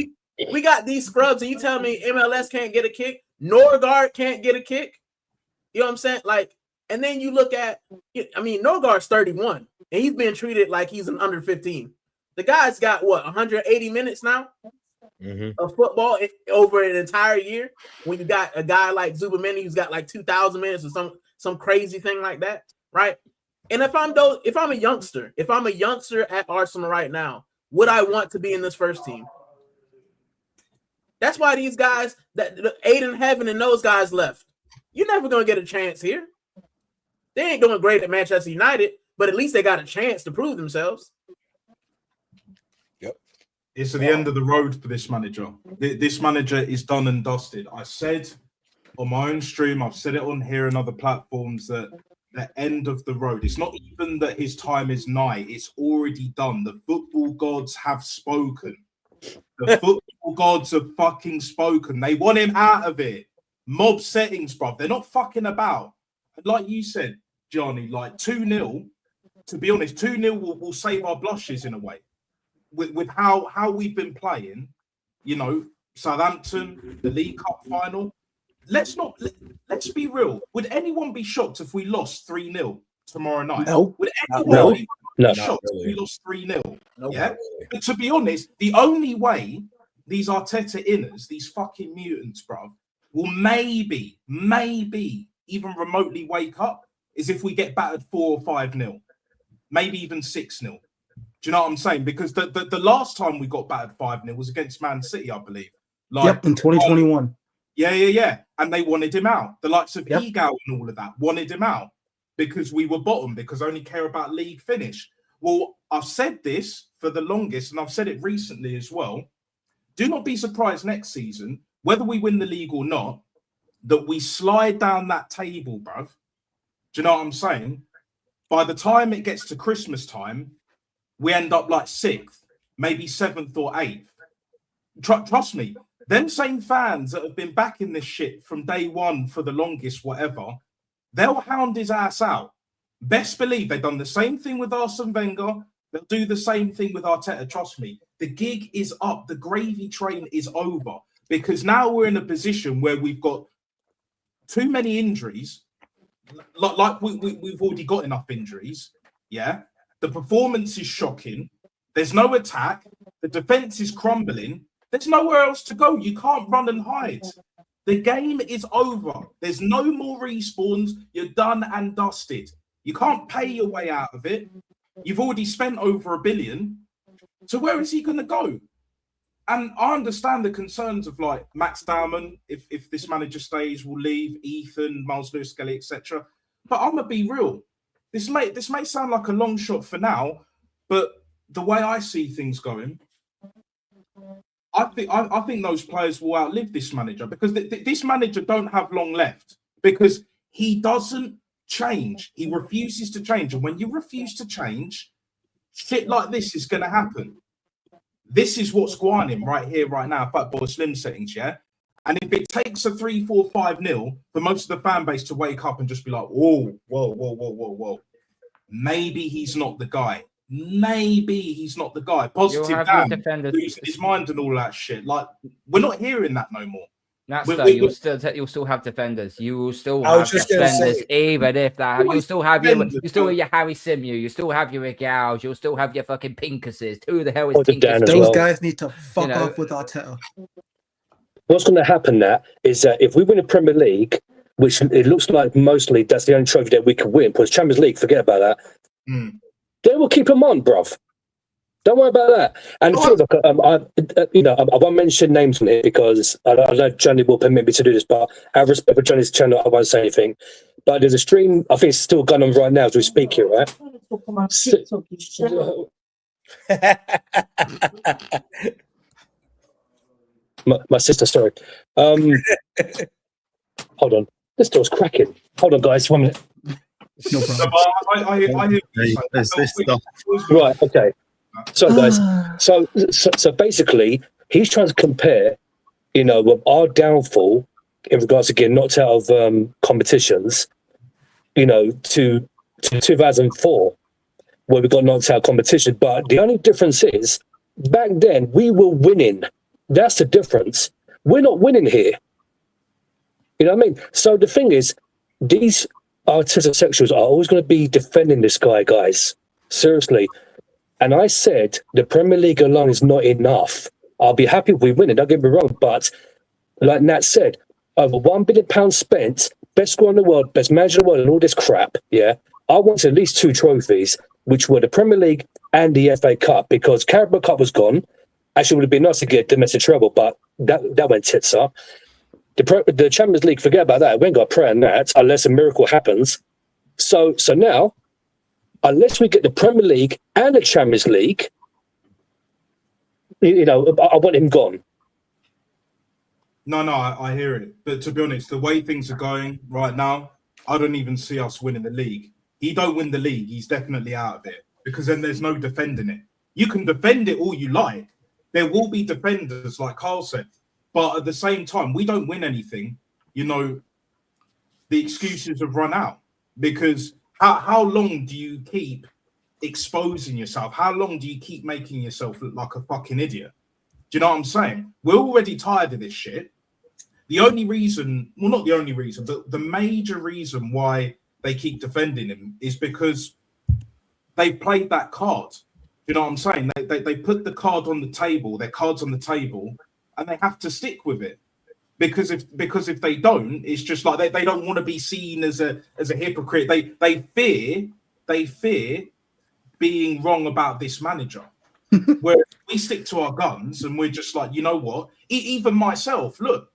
we got these scrubs, and you tell me MLS can't get a kick? Norgard can't get a kick? You know what I'm saying? Like, and then you look at, I mean, Norgard's 31, and he's being treated like he's an under 15. The guy's got, 180 minutes now of football over an entire year. When you got a guy like Zubameni who's got like 2,000 minutes or some crazy thing like that, right? And if I'm a youngster at Arsenal right now, would I want to be in this first team? That's why these guys, that Aiden Heaven and those guys left. You're never going to get a chance here. They ain't doing great at Manchester United, but at least they got a chance to prove themselves. It's at the end of the road for this manager. This manager is done and dusted. I said on my own stream, I've said it on here and other platforms, that the end of the road. It's not even that his time is nigh. It's already done. The football gods have spoken. The football gods have fucking spoken. They want him out of it. Mob settings, bruv. They're not fucking about. Like you said, Johnny, like 2-0, to be honest, 2-0 will save our blushes in a way. With how we've been playing, you know, Southampton, the League Cup final. Let's be real. Would anyone be shocked if we lost 3-0 tomorrow night? No. Would anyone be shocked really. if we lost 3-0? No, Yeah. really. But to be honest, the only way these Arteta inners, these fucking mutants, bruv, will maybe even remotely wake up is if we get battered 4 or 5-0, maybe even 6-0. Do you know what I'm saying? Because the last time we got battered 5-0 was against Man City, I believe. Like, in 2021. Yeah. And they wanted him out. The likes of Egal and all of that wanted him out because we were bottom, because I only care about league finish. Well, I've said this for the longest, and I've said it recently as well. Do not be surprised next season, whether we win the league or not, that we slide down that table, bruv. Do you know what I'm saying? By the time it gets to Christmas time, we end up like 6th, maybe 7th or 8th. Trust me, them same fans that have been backing this shit from day one for the longest, whatever, they'll hound his ass out. Best believe they've done the same thing with Arsene Wenger. They'll do the same thing with Arteta. Trust me, the gig is up. The gravy train is over, because now we're in a position where we've got too many injuries. Like we've already got enough injuries. Yeah. The performance is shocking. There's no attack. The defense is crumbling. There's nowhere else to go. You can't run and hide. The game is over. There's no more respawns. You're done and dusted. You can't pay your way out of it. You've already spent over $1 billion. So where is he going to go? And I understand the concerns of like Max Dowman, if this manager stays, will leave, Ethan, Miles Lewis Skelly, etc. But I'm gonna be real. This may sound like a long shot for now, but the way I see things going, I think those players will outlive this manager, because this manager don't have long left, because he doesn't change. He refuses to change, and when you refuse to change, shit like this is gonna happen. This is what's going on right here, right now, Fat Boy Slim settings, yeah? And if it takes a 3-4-5-0 for most of the fan base to wake up and just be like, whoa, maybe he's not the guy. Maybe he's not the guy. Positive Dan, losing his mind and all that shit. Like, we're not hearing that no more. You'll still have defenders. You will still I was have just gonna defenders, say- even if that. You'll still have your Harry Simu. You still have your Miguel's. You'll still have your fucking Pinkuses. Who the hell is Or the Dan Pinkus? as Those well. guys need to fuck know- off with Arteta. What's going to happen now is that if we win the Premier League, which it looks like mostly that's the only trophy that we can win, because Champions League, forget about that. Mm. Then we'll keep them on, bruv. Don't worry about that. And I won't mention names on here because I know Johnny will permit me to do this, but out of respect for Johnny's channel, I won't say anything. But there's a stream, I think it's still going on right now as we speak here, right? My sister, sorry. Hold on. This door's cracking. Hold on, guys. 1 minute. No problem. I hear There's this stuff. Right, okay. So, guys, so basically, he's trying to compare, with our downfall in regards to getting knocked out of competitions, to 2004, where we got knocked out of competition. But the only difference is, back then, we were winning. That's the difference. We're not winning here. You know what I mean? So the thing is, these artistic sexuals are always going to be defending this guy, guys. Seriously. And I said the Premier League alone is not enough. I'll be happy if we win it, don't get me wrong. But like Nat said, over £1 billion spent, best squad in the world, best manager in the world, and all this crap, yeah? I wanted at least 2 trophies, which were the Premier League and the FA Cup, because Carabao Cup was gone. Actually, it would have been nice to get domestic treble, but that went tits up. The Champions League, forget about that. We ain't got a prayer on that unless a miracle happens. So now, unless we get the Premier League and the Champions League, I want him gone. No, I hear it. But to be honest, the way things are going right now, I don't even see us winning the league. He don't win the league, he's definitely out of it, because then there's no defending it. You can defend it all you like. There will be defenders, like Carl said. But at the same time, we don't win anything. The excuses have run out. Because how long do you keep exposing yourself? How long do you keep making yourself look like a fucking idiot? Do you know what I'm saying? We're already tired of this shit. The only reason, well, not the only reason, but the major reason why they keep defending him is because they've played that card. You know what I'm saying? They put the card on the table, their cards on the table, and they have to stick with it. Because if they don't, it's just like they don't want to be seen as a hypocrite. They fear being wrong about this manager. Where we stick to our guns and we're just like, you know what? Even myself, look,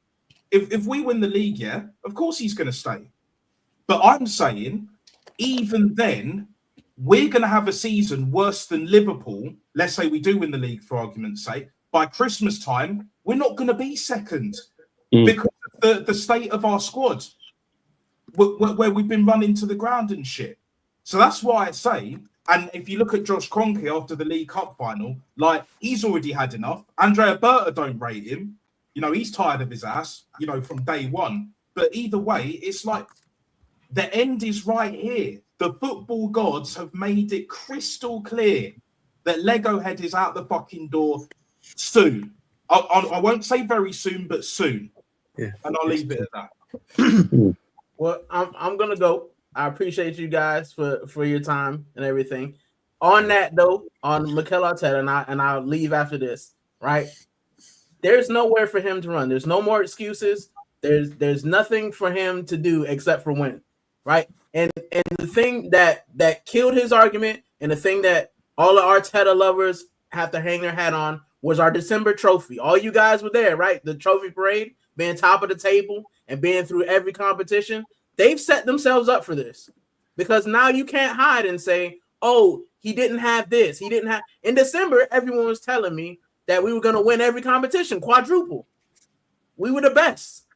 if we win the league, yeah, of course he's going to stay. But I'm saying, even then, we're going to have a season worse than Liverpool. Let's say we do win the league, for argument's sake. By Christmas time, we're not going to be second because of the state of our squad, where we've been running to the ground and shit. So that's why I say, and if you look at Josh Kroenke after the League Cup final, like, he's already had enough. Andrea Berta don't rate him. He's tired of his ass, from day one. But either way, it's like the end is right here. The football gods have made it crystal clear that Lego Head is out the fucking door soon. I won't say very soon, but soon. Yeah, and I'll leave it at that. Well, I'm gonna go. I appreciate you guys for your time and everything. On that though, on Mikel Arteta, and I'll leave after this. Right? There's nowhere for him to run. There's no more excuses. There's nothing for him to do except for win. Right? And the thing that killed his argument, and the thing that all the Arteta lovers have to hang their hat on, was our December trophy. All you guys were there, right? The trophy parade, being top of the table and being through every competition. They've set themselves up for this, because now you can't hide and say, oh, he didn't have this. He didn't have. In December, everyone was telling me that we were going to win every competition, quadruple. We were the best.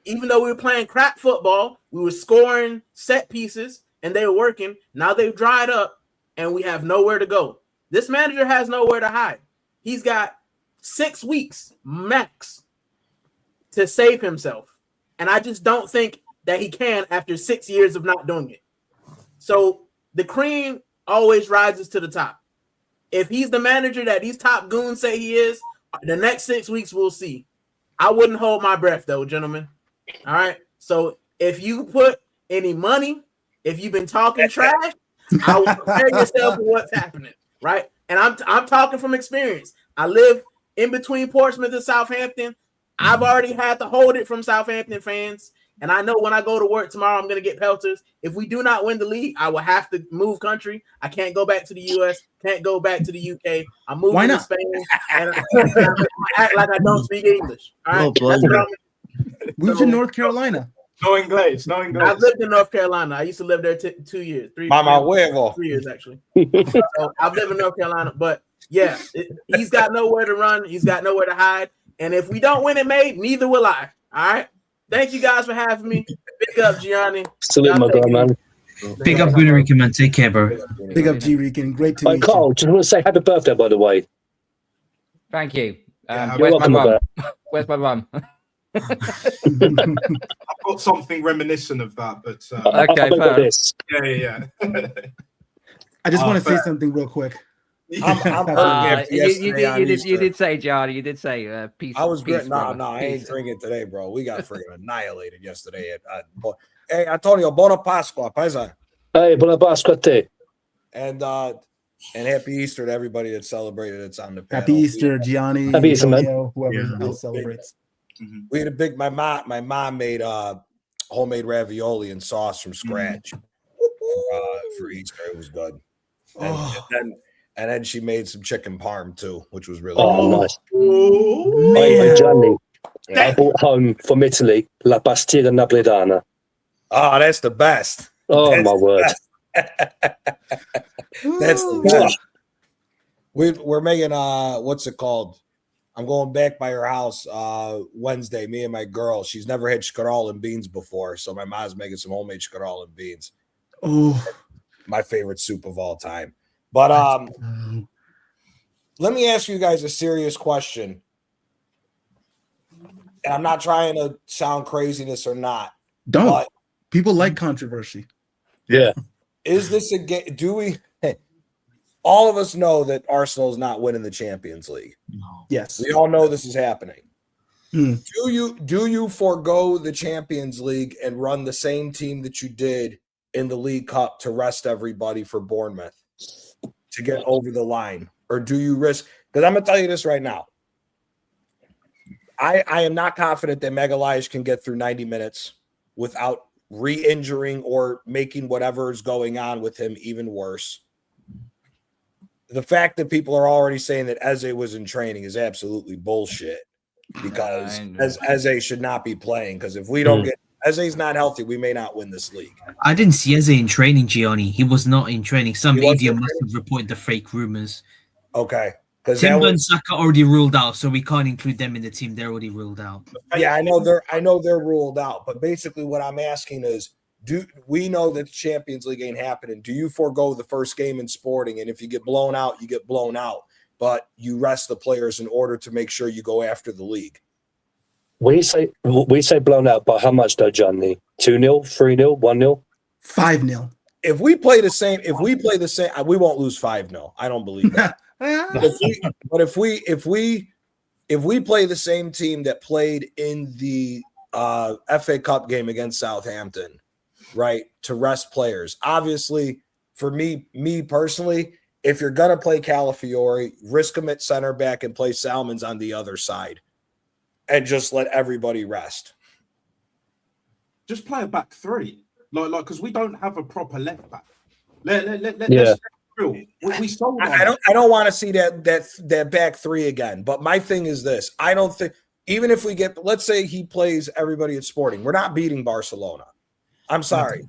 Even though we were playing crap football, we were scoring set pieces and they were working. Now they've dried up and we have nowhere to go. This manager has nowhere to hide. He's got 6 weeks max to save himself. And I just don't think that he can after 6 years of not doing it. So the cream always rises to the top. If he's the manager that these top goons say he is, the next 6 weeks we'll see. I wouldn't hold my breath though, gentlemen. All right. So if you put any money, if you've been talking trash, I will prepare yourself for what's happening, right? And I'm talking from experience. I live in between Portsmouth and Southampton. I've already had to hold it from Southampton fans. And I know when I go to work tomorrow, I'm going to get pelters. If we do not win the league, I will have to move country. I can't go back to the U.S., can't go back to the UK. I'm moving to Spain, and I act like I don't speak English. All right? Move to North Carolina. No English. I've lived in North Carolina. I used to live there 2 years. 3 years, actually. So I've lived in North Carolina. But, yeah, he's got nowhere to run. He's got nowhere to hide. And if we don't win it, mate, neither will I. All right? Thank you guys for having me. Big up, Gianni. Salute, my guy, man. Big up, Rican, man. Take care, bro. Big up, G Rican. Great to meet Carl, you. just want to say happy birthday, by the way. Thank you. You're welcome, mum? Where's my mum? I've got something reminiscent of that, but okay, this. Yeah. I just want to say something real quick. You did say, Johnny. You did say peace. I was great. Peace, No, I ain't drinking today, bro. We got freaking annihilated yesterday. Hey, Antonio, buona Pasqua, paisa. Hey, buona Pasqua a te. And happy Easter to everybody that celebrated. It's on the panel. Happy Easter, Gianni, Happy Easter, man. whoever else celebrates. We had a big. My mom made homemade ravioli and sauce from scratch for Easter. It was good. And then she made some chicken parm too, which was really good. Nice. Hey, Gianni, I brought home from Italy La Pastiera Napoletana. Oh, that's the best. Oh, that's my word. That's the best. We're making what's it called? I'm going back by her house Wednesday, me and my girl. She's never had scroll and beans before, so my mom's making some homemade scroll and beans. Oh, my favorite soup of all time. But let me ask you guys a serious question. And I'm not trying to sound craziness or not. Don't. People like controversy. Yeah. Is this a game? Do we? All of us know that Arsenal is not winning the Champions League. Yes. We all know this is happening. Mm. Do you forego the Champions League and run the same team that you did in the League Cup to rest everybody for Bournemouth to get over the line? Or do you risk? Because I'm going to tell you this right now. I am not confident that Magalhaes can get through 90 minutes without re-injuring or making whatever is going on with him even worse. The fact that people are already saying that Eze was in training is absolutely bullshit, because Eze should not be playing, because if we don't get Eze's not healthy, we may not win this league. I didn't see Eze in training, Gianni. He was not in training. Some media must have reported the fake rumors. Okay. Timber and Saka already ruled out, so we can't include them in the team. They're already ruled out. Yeah, I know they're ruled out. But basically what I'm asking is, do we know that the Champions League ain't happening? Do you forego the first game in Sporting? And if you get blown out, you get blown out. But you rest the players in order to make sure you go after the league. We say blown out, but how much though, Johnny? 2-0, 3-0, 1-0? 5-0. If we play the same, we won't lose 5-0. I don't believe that. But if we play the same team that played in the FA Cup game against Southampton, right, to rest players, obviously for me personally, if you're gonna play Calafiori, risk him at center back and play Salmons on the other side, and just let everybody rest. Just play a back three, like because we don't have a proper left back. Yeah. We sold. I don't want to see that back three again. But my thing is this: I don't think, even if we get, let's say he plays everybody at Sporting, we're not beating Barcelona. I'm sorry,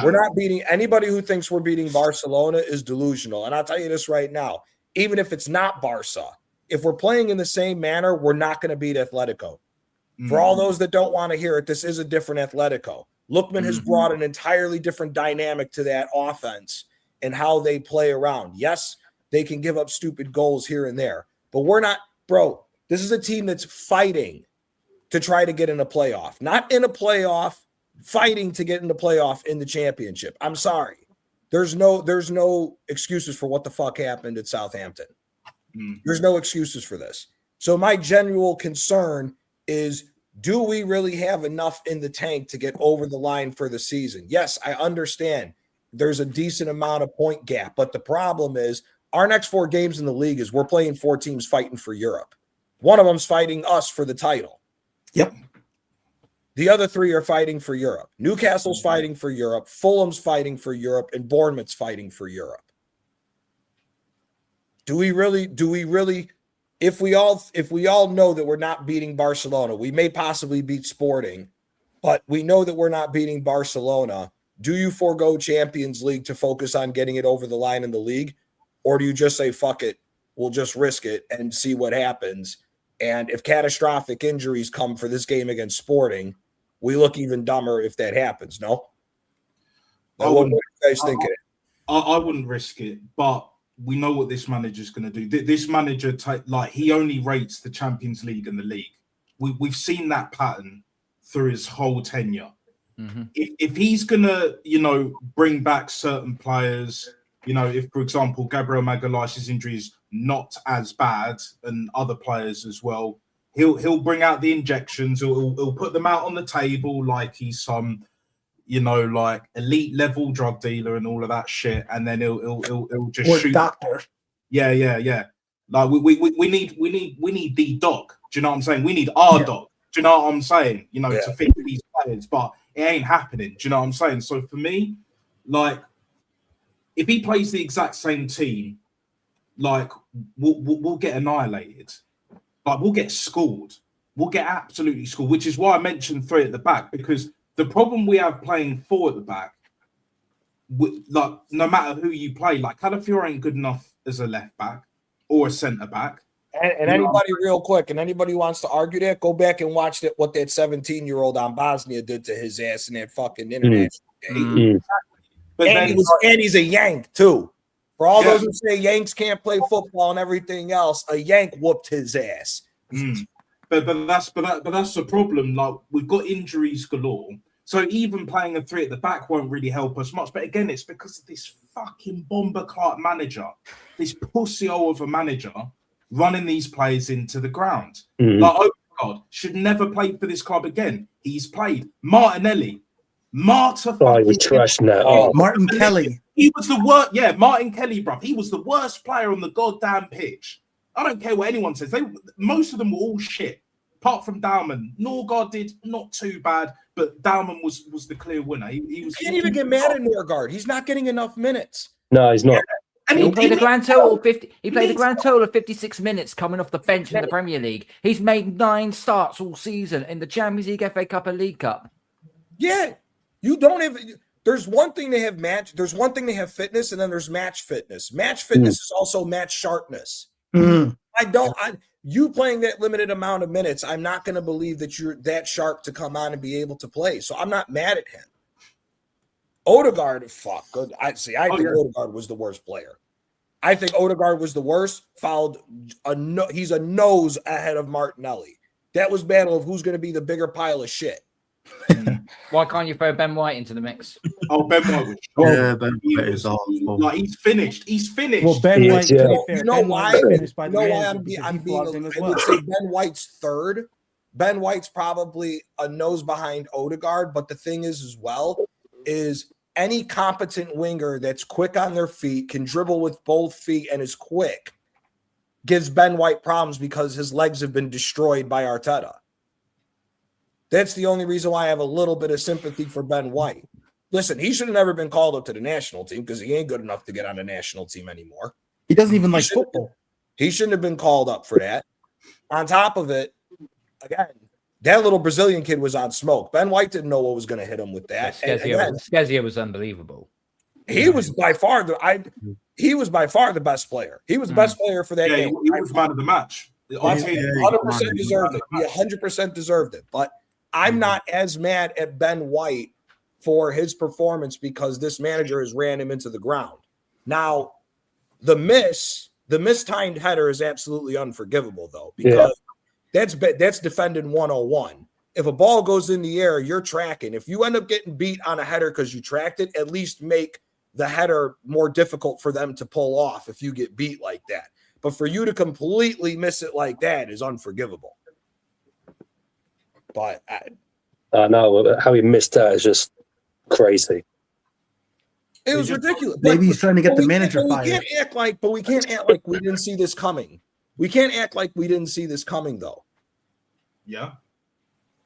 we're not beating anybody who thinks we're beating Barcelona is delusional. And I'll tell you this right now: even if it's not Barca, if we're playing in the same manner, we're not going to beat Atletico. For all those that don't want to hear it, this is a different Atletico. Lookman has brought an entirely different dynamic to that offense and how they play around. Yes, they can give up stupid goals here and there, but we're not, bro. This is a team that's fighting to try to get in a playoff, not in a playoff, fighting to get in the playoff in the championship. I'm sorry. There's no excuses for what the fuck happened at Southampton. There's no excuses for this. So my genuine concern is, do we really have enough in the tank to get over the line for the season? Yes, I understand there's a decent amount of point gap, but the problem is our next 4 games in the league is we're playing 4 teams fighting for Europe. One of them's fighting us for the title. Yep. The other 3 are fighting for Europe. Newcastle's fighting for Europe, Fulham's fighting for Europe, and Bournemouth's fighting for Europe. Do we really, if we all know that we're not beating Barcelona, we may possibly beat Sporting, but we know that we're not beating Barcelona. Do you forego Champions League to focus on getting it over the line in the league? Or do you just say, fuck it, we'll just risk it and see what happens? And if catastrophic injuries come for this game against Sporting, we look even dumber if that happens, no? What do you guys think? I wouldn't risk it, but we know what this manager's going to do. This manager, he only rates the Champions League and the league. We've seen that pattern through his whole tenure. Mm-hmm. If he's going to, bring back certain players, if, for example, Gabriel Magalhaes' injury is not as bad and other players as well, he'll bring out the injections. He'll put them out on the table like he's some, like elite level drug dealer and all of that shit, and then he'll just shoot. Doctor. Yeah. Like we need the doc. Do you know what I'm saying? We need our doc. Do you know what I'm saying? To fit these players, but it ain't happening. Do you know what I'm saying? So for me, like, if he plays the exact same team, like we'll get annihilated. Like, we'll get scored. We'll get absolutely scored, which is why I mentioned 3 at the back, because the problem we have playing 4 at the back, like, no matter who you play, like, Calafiore ain't good enough as a left back or a centre back. And anybody, real quick, and anybody who wants to argue that, go back and watch what that 17-year-old on Bosnia did to his ass in that fucking international game. But and he's a Yank too. For all those who say Yanks can't play football and everything else, a Yank whooped his ass. But that's the problem. Like, we've got injuries galore, so even playing a 3 at the back won't really help us much. But again, it's because of this fucking Bomber Clark manager, this pussy-hole of a manager, running these players into the ground. Like, oh God, should never play for this club again. He's played Martinelli. He was trash now. Martin Kelly. He was the worst. Yeah, Martin Kelly, bruv. He was the worst player on the goddamn pitch. I don't care what anyone says. Most of them were all shit, apart from Dalman. Norgard did not too bad, but Dalman was the clear winner. He can't even get mad at Norgard. He's not getting enough minutes. No, he's not. And he played a grand total of 50. He played a grand total of 56 minutes coming off the bench in the Premier League. He's made 9 starts all season in the Champions League, FA Cup, and League Cup. Yeah, you don't have. There's one thing they have match. There's one thing they have fitness, and then there's match fitness. Match fitness is also match sharpness. You playing that limited amount of minutes, I'm not going to believe that you're that sharp to come on and be able to play. So I'm not mad at him. Odegaard, fuck. Good. I think Odegaard was the worst player. I think Odegaard was the worst. He's a nose ahead of Martinelli. That was battle of who's going to be the bigger pile of shit. Why can't you throw Ben White into the mix? Oh, Ben White was Ben White is awful. Like, he's finished. He's finished. Well, Ben White, You know why? I would say Ben White's third. Ben White's probably a nose behind Odegaard, but the thing is, as well, is any competent winger that's quick on their feet, can dribble with both feet, and is quick, gives Ben White problems because his legs have been destroyed by Arteta. That's the only reason why I have a little bit of sympathy for Ben White. Listen, he should have never been called up to the national team because he ain't good enough to get on the national team anymore. He doesn't even like football. He shouldn't have been called up for that. On top of it, again, that little Brazilian kid was on smoke. Ben White didn't know what was going to hit him with that. Skezia was unbelievable. He was by far the best player. He was the best player for that game. He was man of the match. 100% deserved it. He 100% deserved it. But I'm not as mad at Ben White for his performance because this manager has ran him into the ground. Now, the mistimed header is absolutely unforgivable, though, because that's defending 101. If a ball goes in the air, you're tracking. If you end up getting beat on a header because you tracked it, at least make the header more difficult for them to pull off if you get beat like that. But for you to completely miss it like that is unforgivable. But I know how he missed that is just crazy. it was ridiculous. Maybe he's trying to get the manager we fired. can't act like we didn't see this coming. We can't act like we didn't see this coming, though. Yeah,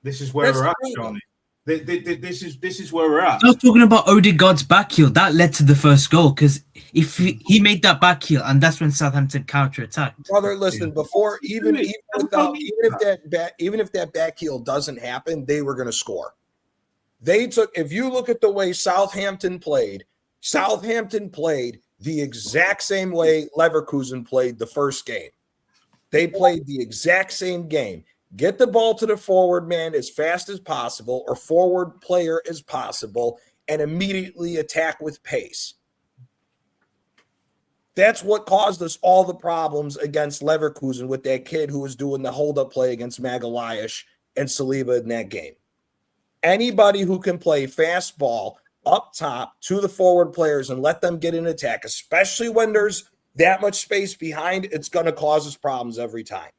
this is where we're at, Johnny. This is where we're at. I was talking about Odegaard's back heel. That led to the first goal because if he made that back heel, and that's when Southampton counter-attacked. Brother, listen. Before even if that back heel doesn't happen, they were going to score. If you look at the way Southampton played the exact same way Leverkusen played the first game. They played the exact same game. Get the ball to the forward man as fast as possible or forward player as possible and immediately attack with pace. That's what caused us all the problems against Leverkusen with that kid who was doing the hold-up play against Magalhaes and Saliba in that game. Anybody who can play fast ball up top to the forward players and let them get in attack, especially when there's that much space behind, it's going to cause us problems every time.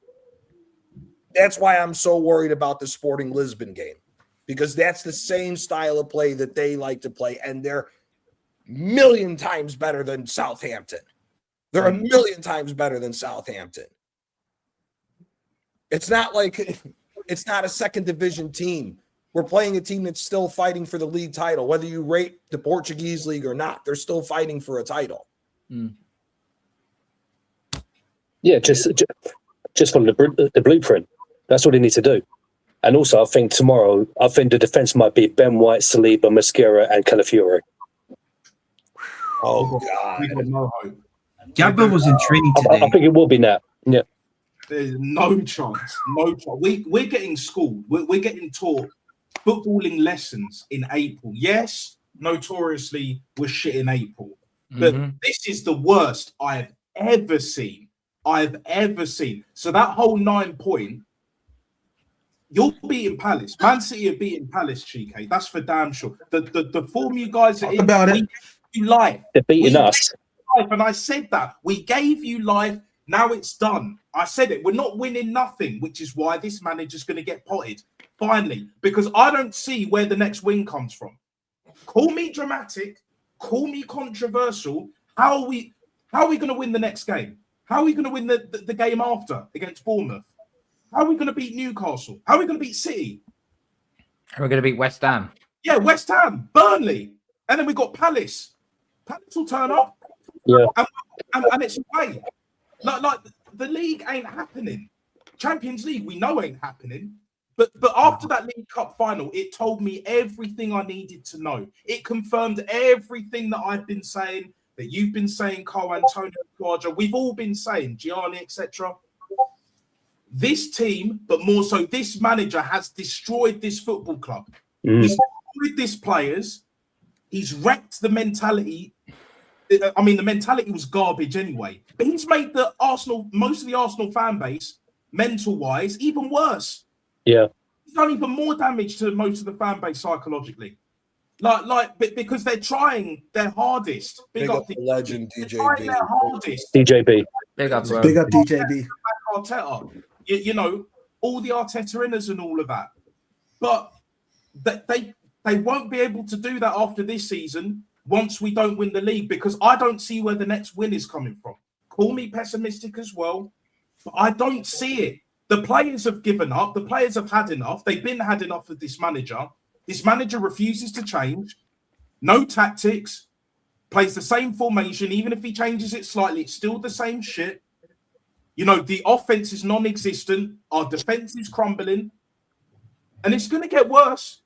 That's why I'm so worried about the Sporting Lisbon game, because that's the same style of play that they like to play, and they're a million times better than Southampton. They're a million times better than Southampton. It's not like it's not a second division team. We're playing a team that's still fighting for the league title. Whether you rate the Portuguese league or not, they're still fighting for a title. Yeah, just from the blueprint. That's what he needs to do. And also, I think tomorrow, the defense might be Ben White, Saliba, Mosquera, and Calafiore. Oh, God. We got no hope. Gabba was in training today. I think it will be now. Yeah. There's no chance. No chance. We're getting schooled. We're getting taught footballing lessons in April. Yes, notoriously, we're shit in April. But this is the worst I've ever seen. So that whole 9 point, you're beating Palace. Man City are beating Palace, Chike. That's for damn sure. The form you guys are in, about it. we gave you life. They're beating us. And I said that. We gave you life. Now it's done. I said it. We're not winning nothing, which is why this manager's going to get potted. Finally. Because I don't see where the next win comes from. Call me dramatic. Call me controversial. How are we going to win the next game? How are we going to win the game after against Bournemouth? How are we going to beat Newcastle? How are we going to beat City? We're going to beat West Ham. Yeah, West Ham, Burnley. And then we got Palace. Palace will turn up. Yeah. And it's away. Like the league ain't happening. Champions League, we know ain't happening. But after that League Cup final, it told me everything I needed to know. It confirmed everything that I've been saying, that you've been saying, Carl Antonio Quadra, we've all been saying, Gianni, etc. This team, but more so this manager, has destroyed this football club. He's destroyed these players. He's wrecked the mentality. I mean, the mentality was garbage anyway. But he's made most of the Arsenal fan base, mental-wise, even worse. Yeah. He's done even more damage to most of the fan base psychologically. Because they're trying their hardest. Big up the legend, DJB. Their hardest. DJB. Big up, bro. Big up, DJB. Arteta. You know, all the Arteta inners and all of that. But they won't be able to do that after this season once we don't win the league, because I don't see where the next win is coming from. Call me pessimistic as well, but I don't see it. The players have given up. The players have had enough. They've been had enough of this manager. This manager refuses to change. No tactics. Plays the same formation. Even if he changes it slightly, it's still the same shit. You know, the offense is non-existent. Our defense is crumbling. And it's going to get worse.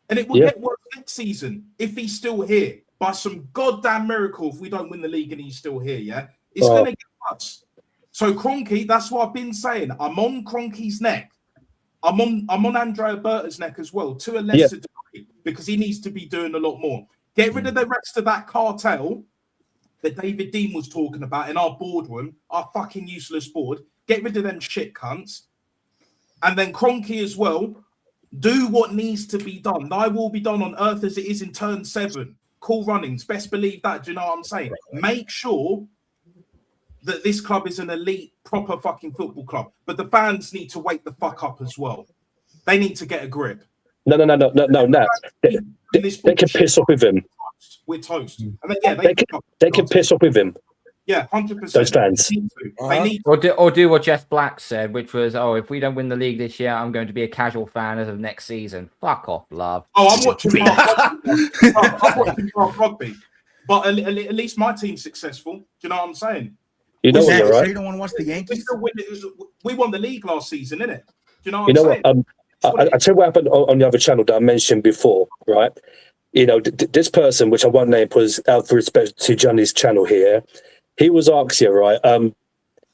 And it will get worse next season if he's still here. By some goddamn miracle, if we don't win the league and he's still here, yeah? It's going to get worse. So Kroenke, that's what I've been saying. I'm on Kroenke's neck. I'm on Andrea Berta's neck as well, to a lesser degree, because he needs to be doing a lot more. Get rid of the rest of that cartel that David Dean was talking about in our boardroom, our fucking useless board. Get rid of them shit cunts. And then Kroenke as well. Do what needs to be done. Thy will be done on earth as it is in turn 7. Cool runnings. Best believe that. Do you know what I'm saying? Make sure that this club is an elite, proper fucking football club. But the fans need to wake the fuck up as well. They need to get a grip. No, Nat. They can piss off with him. We're toast. And then, they can piss off with him. Yeah, 100%. Those fans. They need or do what Jess Black said, which was, if we don't win the league this year, I'm going to be a casual fan as of next season. Fuck off, love. Oh, I'm watching Park Rugby. But at least my team's successful. Do you know what I'm saying? You know what, you're right. You don't want to watch the Yankees? We won the league last season, innit? Do you know what You know I'm what? I tell you what happened on the other channel that I mentioned before, right? You know, this person, which I won't name, was out for respect to Johnny's channel here. He was asked here, right?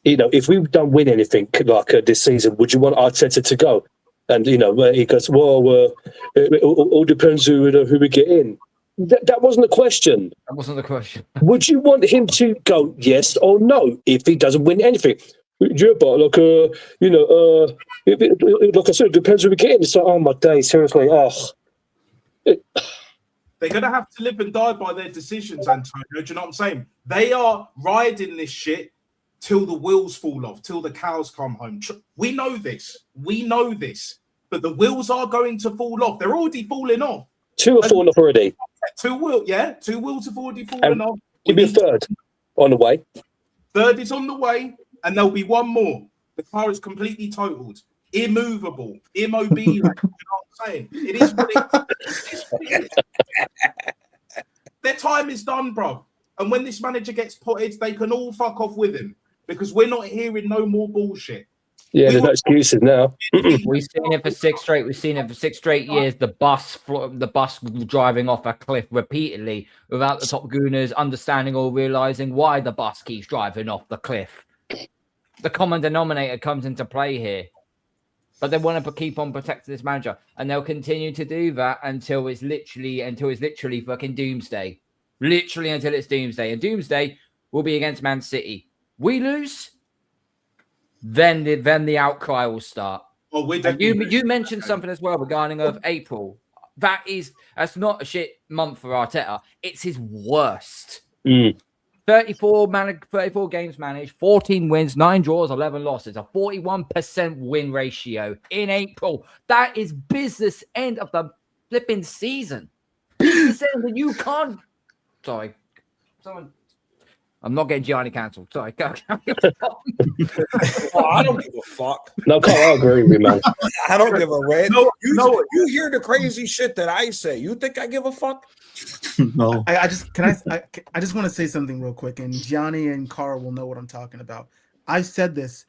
You know, if we don't win anything like this season, would you want Arteta to go? And you know, he goes, "Well, it all depends who we get in." That wasn't the question. That wasn't the question. Would you want him to go yes or no if he doesn't win anything? Yeah, but like like I said, it depends who we get in. It's like, oh my day, seriously, They're going to have to live and die by their decisions, Antonio. Do you know what I'm saying? They are riding this shit till the wheels fall off, till the cows come home. We know this. But the wheels are going to fall off. They're already falling off. 2 are falling off already. 2 wheels have already fallen off. Give me a third on the way. Third is on the way, and there'll be one more. The car is completely totaled. Immovable, immobile. You know what I'm saying? It is what it is. Their time is done, bro. And when this manager gets potted, they can all fuck off with him because we're not hearing no more bullshit. Yeah, there's no excuses now. We've seen it for 6 straight. We've seen it for 6 straight years. The bus driving off a cliff repeatedly without the top gooners understanding or realizing why the bus keeps driving off the cliff. The common denominator comes into play here. But they want to keep on protecting this manager, and they'll continue to do that until it's literally fucking doomsday. Literally until it's doomsday. And doomsday will be against Man City. We lose, then the outcry will start. Well, you mentioned something as well regarding of April. That's not a shit month for Arteta. It's his worst. 34 games managed, 14 wins, 9 draws, 11 losses, a 41% win ratio in April. That is business end of the flipping season. Business end, and you can't. Sorry, I'm not getting Gianni cancelled. Sorry, go. I don't give a fuck. No, Carl, I agree with you, man. I don't give a red. You hear the crazy shit that I say. You think I give a fuck? No. I just want to say something real quick, and Gianni and Carl will know what I'm talking about. I've said this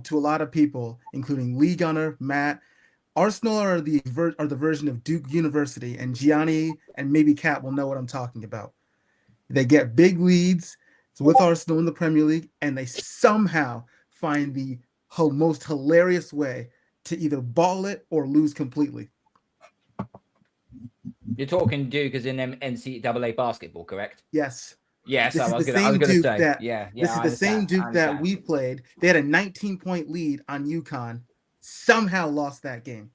to a lot of people, including Lee Gunner, Matt. Arsenal are the version of Duke University, and Gianni and maybe Kat will know what I'm talking about. They get big leads with Arsenal in the Premier League, and they somehow find the most hilarious way to either ball it or lose completely. You're talking Duke as in NCAA basketball, correct? Yes. Yes, This I was is the going same to Duke say. This is the same Duke that we played. They had a 19-point lead on UConn, somehow lost that game.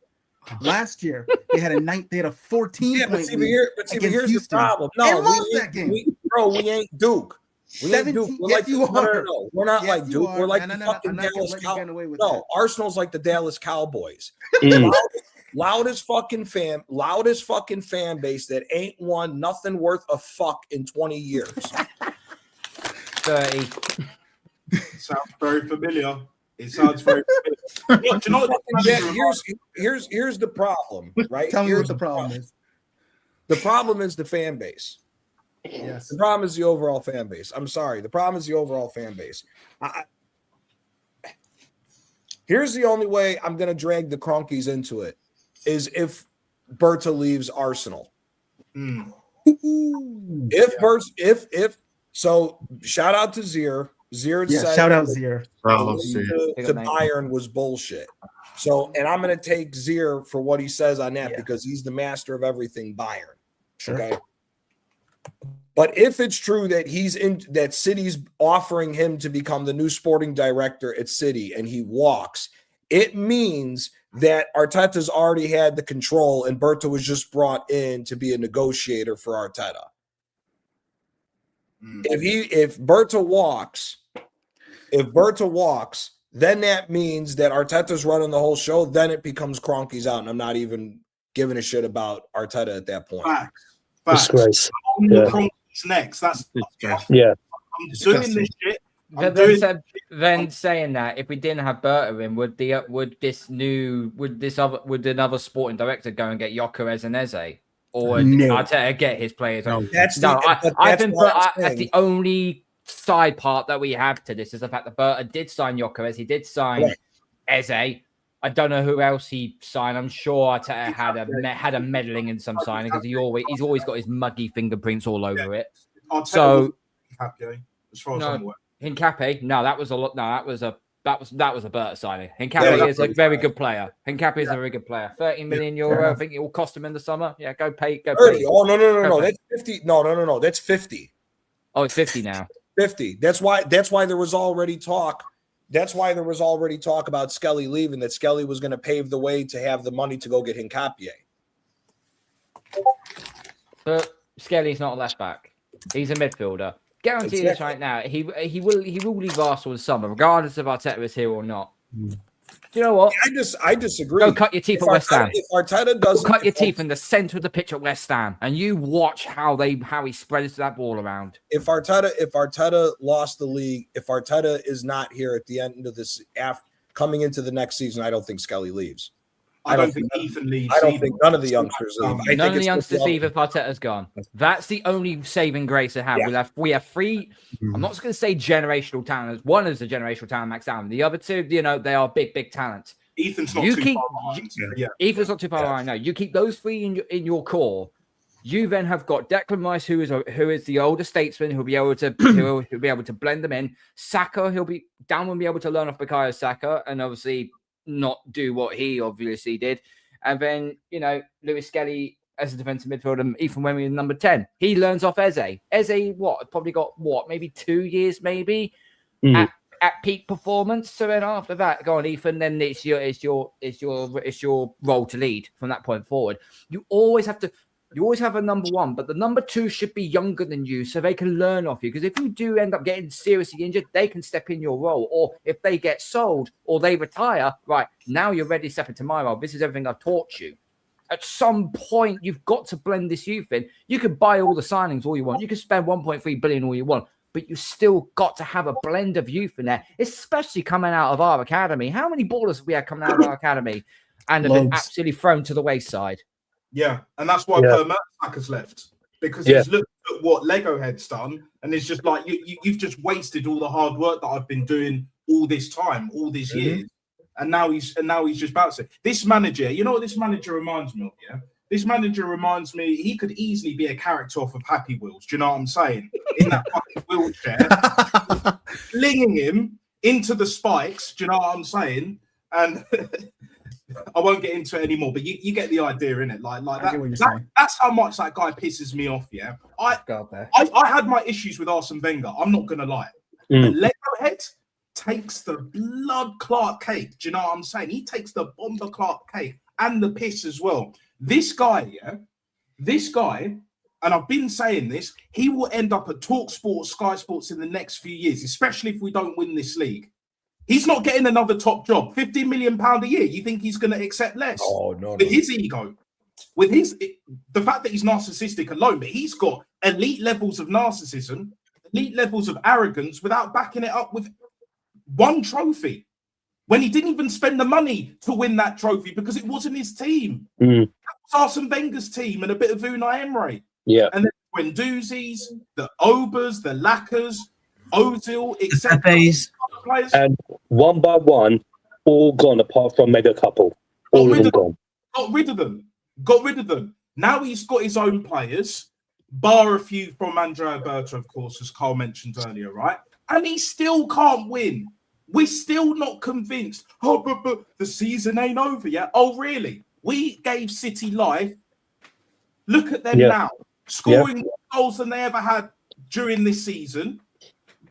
Last year, they had a 14-point lead against Houston. The problem. No, and lost that game. We ain't Duke. We ain't Duke. We're like, no. We're not like Duke. We're like the fucking Dallas Cowboys. No, Arsenal's like the Dallas Cowboys. Loudest fucking fan base that ain't won nothing worth a fuck in 20 years. 30. Sounds very familiar. It sounds very familiar. You know here's the problem, right? Tell me what the problem is. The problem is the fan base. Yes. The problem is the overall fan base. I'm sorry. The problem is the overall fan base. Here's the only way I'm going to drag the Cronkies into it is if Berta leaves Arsenal. So shout out to Zier. Zier said shout out Zier. To Bayern was bullshit. So, and I'm going to take Zier for what he says on that because he's the master of everything Bayern. Sure. Okay. But if it's true that that City's offering him to become the new sporting director at City and he walks, it means that Arteta's already had the control and Berta was just brought in to be a negotiator for Arteta. If Berta walks, then that means that Arteta's running the whole show. Then it becomes Kroenke's out, and I'm not even giving a shit about Arteta at that point. Facts. Disgrace. On Yeah. Kroenke's next. That's Yeah. I'm doing this shit. But then saying that, if we didn't have Berta in, would another sporting director go and get Gyökeres and Eze, or would Arteta get his players? No. I think that's the only side part that we have to this is the fact that Berta did sign Gyökeres, he did sign Eze. I don't know who else he signed. I'm sure Arteta had a meddling in some signing because he's always got his muggy fingerprints all over it. Arteta So, happy, as far as I'm aware. Hincapié, no, that was a Berta signing. Hincapié is a very good player. Hincapié is a very good player. 30 million euro, I think it will cost him in the summer. Yeah, go pay. 30. Oh no. That's 50. No. That's 50. Oh, it's 50 now. 50. That's why there was already talk. That's why there was already talk about Skelly leaving, that Skelly was going to pave the way to have the money to go get Hincapié. But Skelly's not a left back. He's a midfielder. Guarantee this right now. He will leave Arsenal this summer, regardless if Arteta is here or not. Do you know what? I disagree. Go cut your teeth at West Ham. If Arteta doesn't cut your teeth in the center of the pitch at West Ham, and you watch how he spreads that ball around. If Arteta lost the league, if Arteta is not here at the end of this, coming into the next season, I don't think Skelly leaves. I don't think Ethan leaves. I don't think none of the youngsters leave. None of the youngsters leave if Arteta's gone. That's the only saving grace I have. Yeah. We have three. I'm not just going to say generational talents. One is a generational talent, Max Allen. The other two, they are big talents. Ethan's not too far behind. Ethan's not too far behind. No, you keep those three in your core. You then have got Declan Rice, who is the older statesman, who'll be able to blend them in. Saka, Dan will be able to learn off Bukayo Saka, and obviously not do what he obviously did. And then, Lewis Skelly as a defensive midfielder, Ethan Wemmy number 10. He learns off Eze. Eze, probably got maybe 2 years, at peak performance. So then after that, go on, Ethan, then it's your role to lead from that point forward. You always have a number one, but the number two should be younger than you so they can learn off you. Because if you do end up getting seriously injured, they can step in your role. Or if they get sold or they retire, right, now you're ready to step into my role. This is everything I've taught you. At some point, you've got to blend this youth in. You can buy all the signings all you want. You can spend 1.3 billion all you want, but you still got to have a blend of youth in there, especially coming out of our academy. How many ballers have we had coming out of our academy and have been absolutely thrown to the wayside? Yeah, and that's why Per Mertesacker left, because he's looked at what Lego Head's done, and it's just like you've just wasted all the hard work that I've been doing all this time, all these years, and now he's just bouncing. This manager, you know what this manager reminds me of? Yeah, this manager reminds me. He could easily be a character off of Happy Wheels. Do you know what I'm saying? In that fucking wheelchair, flinging him into the spikes. Do you know what I'm saying? And I won't get into it anymore, but you get the idea, innit? Like that, that's how much that guy pisses me off, yeah? I had my issues with Arsene Wenger, I'm not going to lie. But Lego Head takes the blood Clark cake, do you know what I'm saying? He takes the bomber Clark cake and the piss as well. This guy, and I've been saying this, he will end up at TalkSport, Sky Sports in the next few years, especially if we don't win this league. He's not getting another top job. £15 million a year. You think he's going to accept less? Oh, no. With his ego, with the fact that he's narcissistic alone, but he's got elite levels of narcissism, elite levels of arrogance without backing it up with one trophy. When he didn't even spend the money to win that trophy because it wasn't his team. That was Arsene Wenger's team and a bit of Unai Emery. Yeah. And then Guendouzi's, the Obers, the Lackers, Ozil, etc. And one by one, all gone apart from Mega Couple. All of them gone. Got rid of them. Now he's got his own players, bar a few from Andrea Berta, of course, as Carl mentioned earlier, right? And he still can't win. We're still not convinced. Oh, but the season ain't over yet. Oh, really? We gave City life. Look at them now, scoring more goals than they ever had during this season,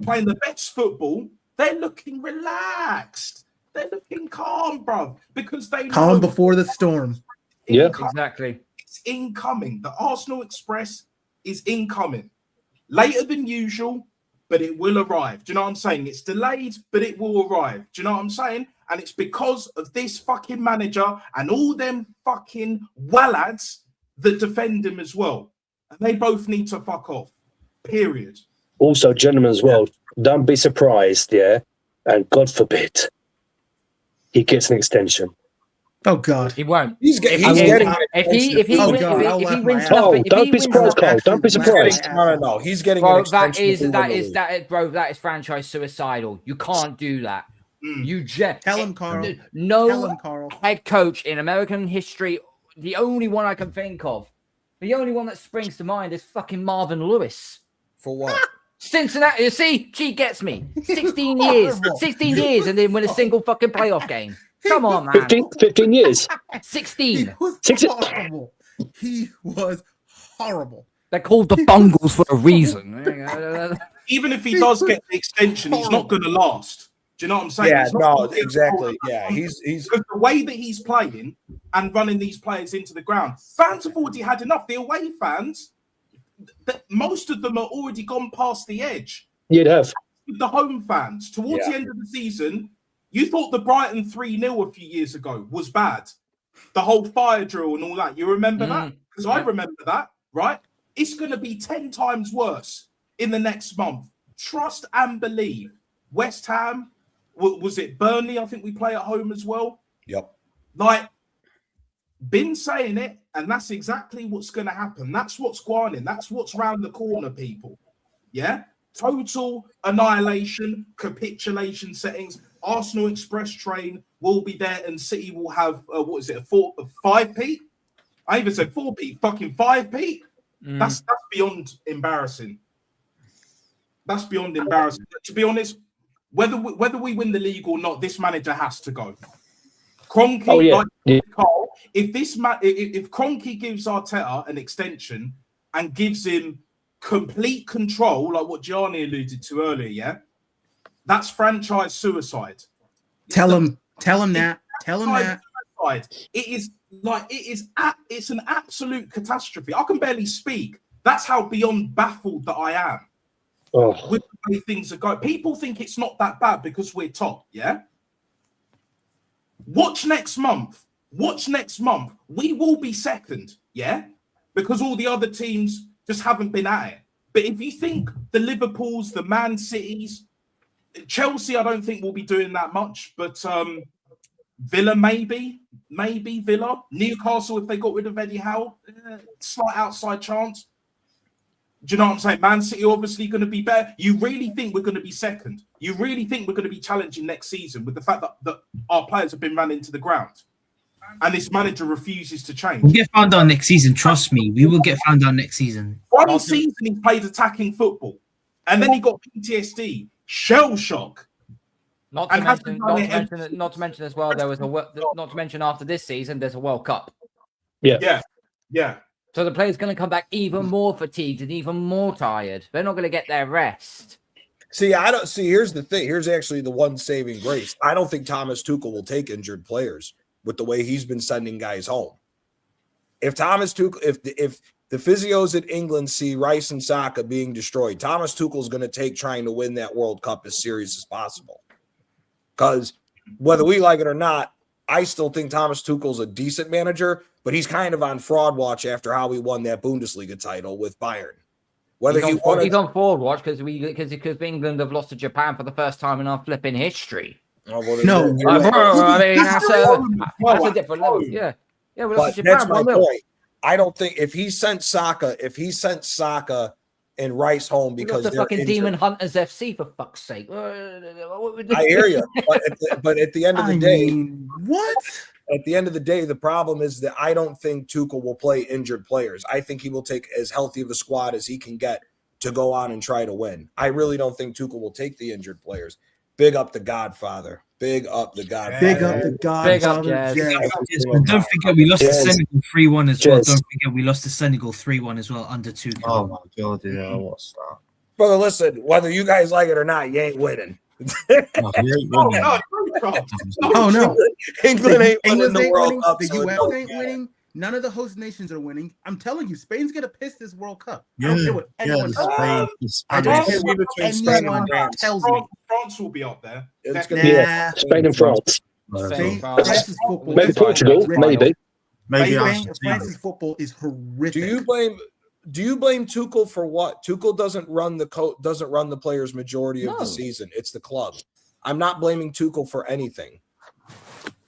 playing the best football. They're looking relaxed. They're looking calm, bruv, because they calm before the storm. Yeah, exactly. It's incoming. The Arsenal Express is incoming. Later than usual, but it will arrive. Do you know what I'm saying? It's delayed, but it will arrive. Do you know what I'm saying? And it's because of this fucking manager and all them fucking wallads that defend him as well. And they both need to fuck off. Period. Also, gentlemen, as well, don't be surprised, and God forbid he gets an extension. Oh God, He won't. He's getting. If he wins Oh, nothing, don't be surprised, Carl. Don't be surprised. No. He's getting. Bro, an extension that is franchise suicidal. You can't do that. You just tell him, Carl. No Tell him, Carl. head coach in American history. The only one I can think of, the only one that springs to mind is fucking Marvin Lewis. For what? Cincinnati. You see, she gets me. 16 years. 16 years, and then win a single fucking playoff game. Come on, man. 15 years. 16. He was 16. horrible. He was horrible. They're called the Bungles for a reason. Even if he does get the extension, he's not going to last. Do you know what I'm saying? Yeah, He's not gonna exactly. last. Yeah, he's because the way that he's playing and running these players into the ground, fans have already had enough. The away fans, most of them are already gone past the edge. You'd have. The home fans, towards the end of the season, you thought the Brighton 3-0 a few years ago was bad. The whole fire drill and all that. You remember that? Because I remember that, right? It's going to be 10 times worse in the next month. Trust and believe. West Ham, was it Burnley? I think we play at home as well. Yep. Like, been saying it, and that's exactly what's going to happen. That's what's going on. That's what's round the corner, people. Yeah? Total annihilation, capitulation settings. Arsenal Express train will be there, and City will have a 5p? I even said 4p, fucking 5p. That's beyond embarrassing. That's beyond embarrassing. To be honest, whether we win the league or not, this manager has to go. Kroenke, Carl, if Kroenke gives Arteta an extension and gives him complete control, like what Gianni alluded to earlier, that's franchise suicide. Tell him that. It's an absolute catastrophe. I can barely speak. That's how beyond baffled that I am with the way things are going. People think it's not that bad because we're top, yeah? Watch next month. We will be second, yeah? Because all the other teams just haven't been at it. But if you think the Liverpools, the Man Cities, Chelsea, I don't think will be doing that much, but Villa maybe Villa. Newcastle, if they got rid of Eddie Howe, slight outside chance. Do you know what I'm saying? Man City obviously going to be better. You really think we're going to be second? You really think we're going to be challenging next season with the fact that our players have been run into the ground and this manager refuses to change? We'll get found out next season. Trust me, we will get found out next season. One season he played attacking football, and then he got PTSD, shell shock. Not to mention as well, there was not to mention after this season, there's a World Cup. Yeah. So the player's going to come back even more fatigued and even more tired. They're not going to get their rest. Here's the thing. Here's actually the one saving grace. I don't think Thomas Tuchel will take injured players with the way he's been sending guys home. If Thomas Tuchel, if the physios in England see Rice and Saka being destroyed, Thomas Tuchel's going to take trying to win that World Cup as serious as possible. Because whether we like it or not, I still think Thomas Tuchel's a decent manager, but he's kind of on fraud watch after how he won that Bundesliga title with Bayern. He's on fraud watch because England have lost to Japan for the first time in our flipping history. Oh, well, No, I mean that's a different level. Yeah, we lost to Japan. That's my point. I don't think if he sent Saka and Rice home because they're fucking injured. Demon Hunters FC for fuck's sake. I hear you, but at the end of the day, what? At the end of the day, the problem is that I don't think Tuchel will play injured players. I think he will take as healthy of a squad as he can get to go on and try to win. I really don't think Tuchel will take the injured players. Big up the Godfather. Big up the Godfather. Big up the Godfather. Don't forget we lost to Senegal 3-1 as well. Don't forget we lost to Senegal 3-1 as well under Tuchel. Oh my god, yeah, what's that? Brother, listen, whether you guys like it or not, you ain't winning. Oh no! England ain't winning the World Cup. The US ain't winning. None of the host nations are winning. I'm telling you, Spain's gonna piss this World Cup. I Yeah, don't care what anyone the tells me. Spain, the I don't Spanish. care what Between Spain and anyone France. tells me. France will be up there. It's Definitely. gonna Nah, Spain and France. Spain, France. France's football. Maybe is Portugal, horrific. maybe. Maybe Spain, Argentina. France's football is horrific. Do you blame Tuchel for what? Tuchel doesn't run the players majority of the season. It's the club. I'm not blaming Tuchel for anything.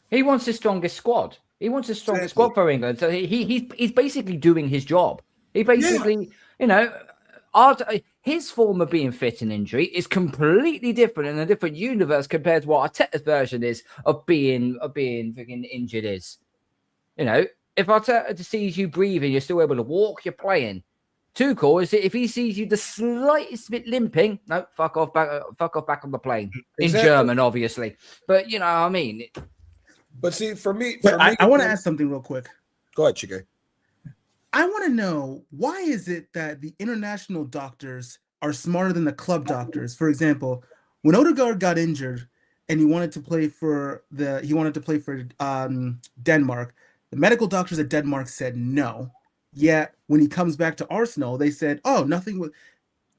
He wants the strongest squad. He wants the strongest squad for England. So he's basically doing his job. He basically, his form of being fit and injury is completely different in a different universe compared to what Arteta's version is of being freaking injured is. If Arteta sees you breathing, you're still able to walk, you're playing. Tuchel is if he sees you the slightest bit limping, no, fuck off back on the plane. Exactly. In German, obviously. But you know what I mean. But see, for me, I want to ask something real quick. Go ahead, Chike. I want to know, why is it that the international doctors are smarter than the club doctors? For example, when Odegaard got injured and he wanted to play for Denmark, the medical doctors at Denmark said no. Yet when he comes back to Arsenal, they said, "Oh, nothing was."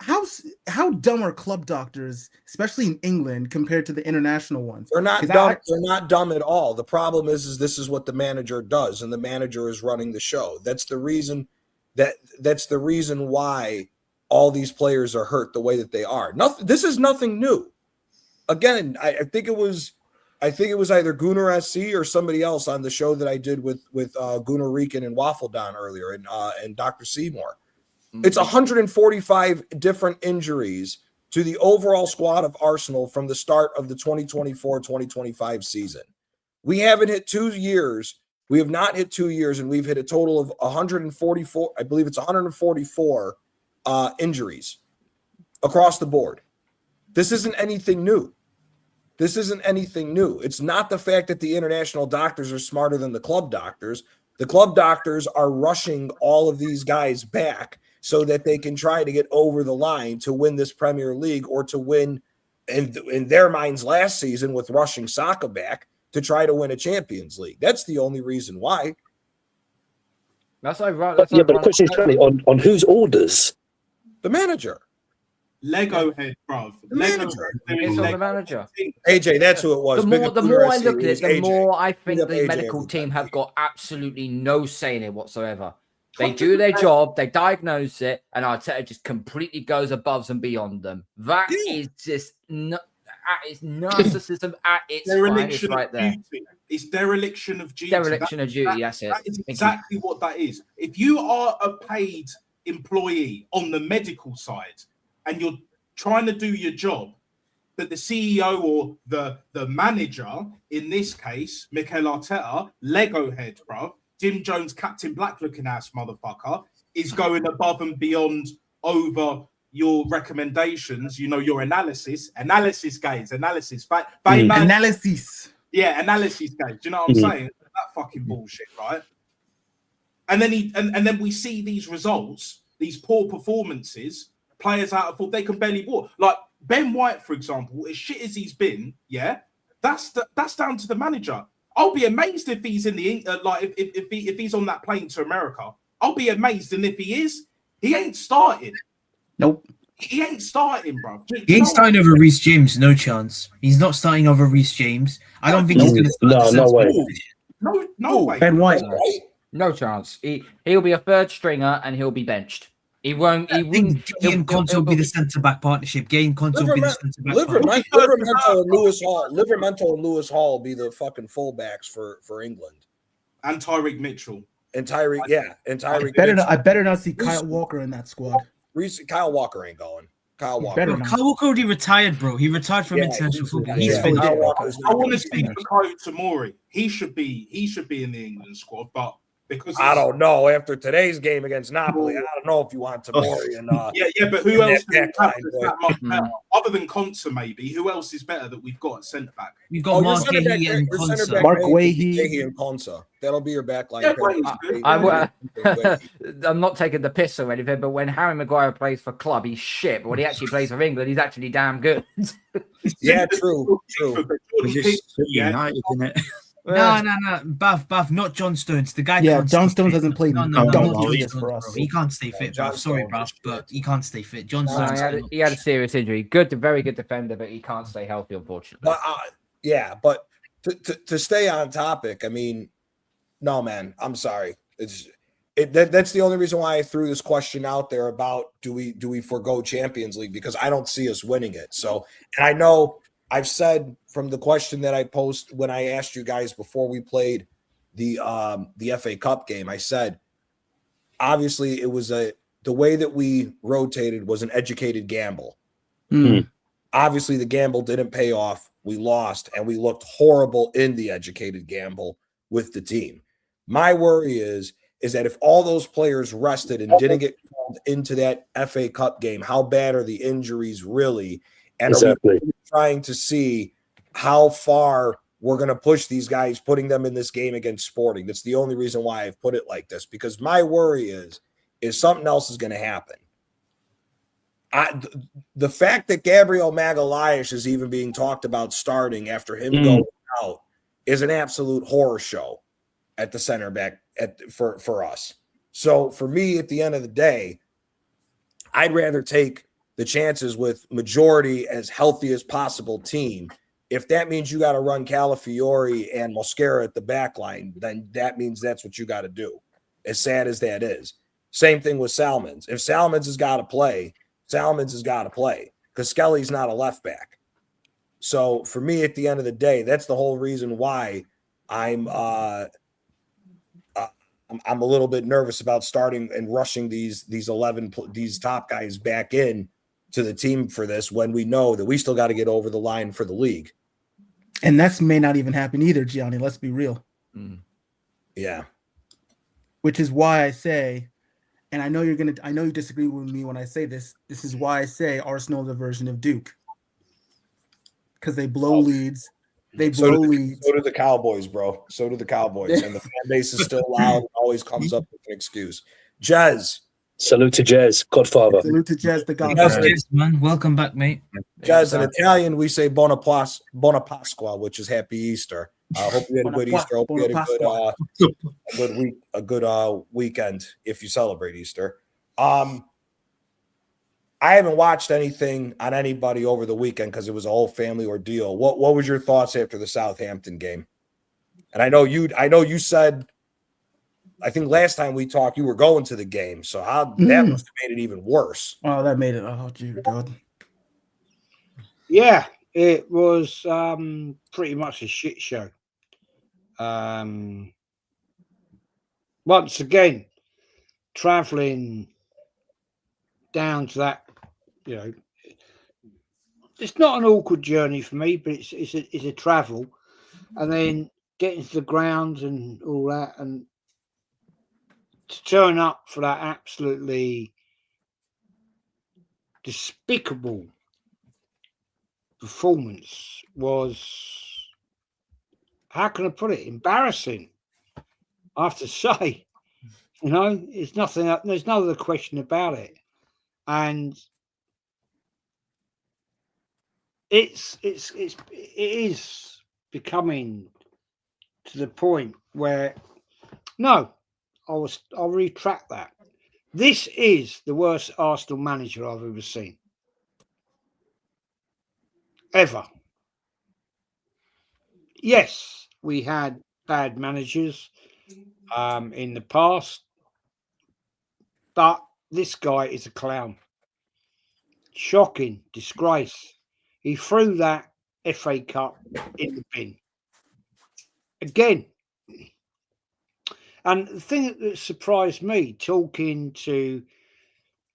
How dumb are club doctors, especially in England, compared to the international ones? They're not dumb. They're not dumb at all. The problem is this is what the manager does, and the manager is running the show. That's the reason why all these players are hurt the way that they are. This is nothing new. Again, I think it was either Gunnar SC or somebody else on the show that I did with Gunnar Rieken and Waffle Don earlier, and Dr. Seymour. It's 145 different injuries to the overall squad of Arsenal from the start of the 2024-2025 season. We haven't hit 2 years. We have not hit 2 years, and we've hit a total of 144. I believe it's 144 injuries across the board. This isn't anything new. It's not the fact that the international doctors are smarter than the club doctors. The club doctors are rushing all of these guys back so that they can try to get over the line to win this Premier League, or to win, in their minds last season with rushing Saka back, to try to win a Champions League. That's the only reason why. That's right. But the question is really on whose orders? The manager. Lego head, bruv. It's on the manager. AJ, that's who it was. The more I look at it, the AJ. more I think the AJ medical team have got absolutely no say in it whatsoever. They do their job, they diagnose it, and Arteta just completely goes above and beyond them. That is just it's narcissism at its finest right there. It's dereliction of duty. Dereliction of duty, that's it. That is exactly what that is. If you are a paid employee on the medical side and you're trying to do your job, that the CEO or the manager, in this case, Mikel Arteta, Lego head, bruv, Jim Jones, Captain Black looking ass motherfucker, is going above and beyond over your recommendations, your analysis, guys, analysis. Analysis. Yeah, analysis, guys. Do you know what I'm saying? That fucking bullshit, right? And then and then we see these results, these poor performances, players out of form, they can barely walk. Like Ben White, for example, as shit as he's been, that's down to the manager. I'll be amazed if he's in the if he's on that plane to America. I'll be amazed, and if he is, he ain't starting. Nope. He ain't starting, bro. He ain't starting over Reece James, no chance. He's not starting over Reece James. I don't think he's going to start. No way. No way. Ben White. No chance. He'll be a third stringer and he'll be benched. He won't. He wouldn't. Gay and Conte will be the centre back partnership. Gay and Conte will be the centre back. Livermento and Lewis Hall be the fucking fullbacks for England. And Tyreek Mitchell. And Tyreek. I better not see Kyle Walker in that squad. Kyle Walker ain't going. Kyle Walker already retired, bro. He retired from international football. He's finished. I want to speak for Kyle Tomori. He should be in the England squad, but because I don't know. After today's game against Napoli, I don't know if you want Tomori and but who else that much better? Other than Konsa, maybe. Who else is better that we've got at centre back? You've got Mark Guehi and Konsa. Mark Guehi and Konsa. That'll be your back line. I'm not taking the piss or anything, but when Harry Maguire plays for club, he's shit. But when he actually plays for England, he's actually damn good. Yeah, true. United, isn't it? No. Bath, not John Stones. The guy Yeah, can't John stay Stones fit. hasn't played. No, in no, no, not donkeys John years Stones, for bro. us. He can't stay No, fit, John bruv. Sorry, Stones bruv, is but shit. he can't stay fit. John No, Stones. he had a serious injury. Very good defender, but he can't stay healthy, unfortunately. But but to stay on topic, I mean, no, man, I'm sorry. That's the only reason why I threw this question out there about do we forego Champions League, because I don't see us winning it. So, and I know I've said from the question that I posed when I asked you guys before we played the FA Cup game, I said obviously it was the way that we rotated was an educated gamble. Obviously, the gamble didn't pay off. We lost, and we looked horrible in the educated gamble with the team. My worry is that if all those players rested and didn't get called into that FA Cup game, how bad are the injuries really? And Exactly. are we trying to see how far we're going to push these guys, putting them in this game against Sporting? That's the only reason why I've put it like this, because my worry is something else is going to happen. The fact that Gabriel Magalhaes is even being talked about starting after him going out is an absolute horror show at the center back for us. So for me, at the end of the day, I'd rather take the chances with majority as healthy as possible team. If that means you got to run Calafiori and Mosquera at the back line, then that means that's what you got to do. As sad as that is. Same thing with Salmons. If Salmons has got to play, Salmons has got to play because Skelly's not a left back. So for me, at the end of the day, that's the whole reason why I'm a little bit nervous about starting and rushing these top guys back in to the team for this, when we know that we still got to get over the line for the league. And that may not even happen either, Gianni. Let's be real. Yeah. Which is why I say, and I know you disagree with me when I say this. This is why I say Arsenal is a version of Duke. Because they blow leads. So do the Cowboys, bro. So do the Cowboys. And the fan base is still loud and always comes up with an excuse. Jez. Salute to Jez, Godfather. Salute to Jez, the Godfather. Yes, man. Welcome back, mate. Jez, in Italian, we say Buona Pasqua, which is Happy Easter. I hope you had a good Easter. Hope you had a good weekend if you celebrate Easter. I haven't watched anything on anybody over the weekend because it was a whole family ordeal. What was your thoughts after the Southampton game? And I know you said, I think last time we talked, you were going to the game. So that must have made it even worse. Oh, that made it. Oh, dear God. Yeah, it was pretty much a shit show. Once again, traveling down to that, it's not an awkward journey for me, but it's a travel, and then getting to the grounds and all that, and to turn up for that absolutely despicable performance was, how can I put it, embarrassing. I have to say, it's nothing. There's no other question about it, and it is becoming to the point where I'll retract that. This is the worst Arsenal manager I've ever seen. Ever. Yes, we had bad managers in the past, but this guy is a clown. Shocking, disgrace. He threw that FA Cup in the bin. Again. And the thing that surprised me, talking to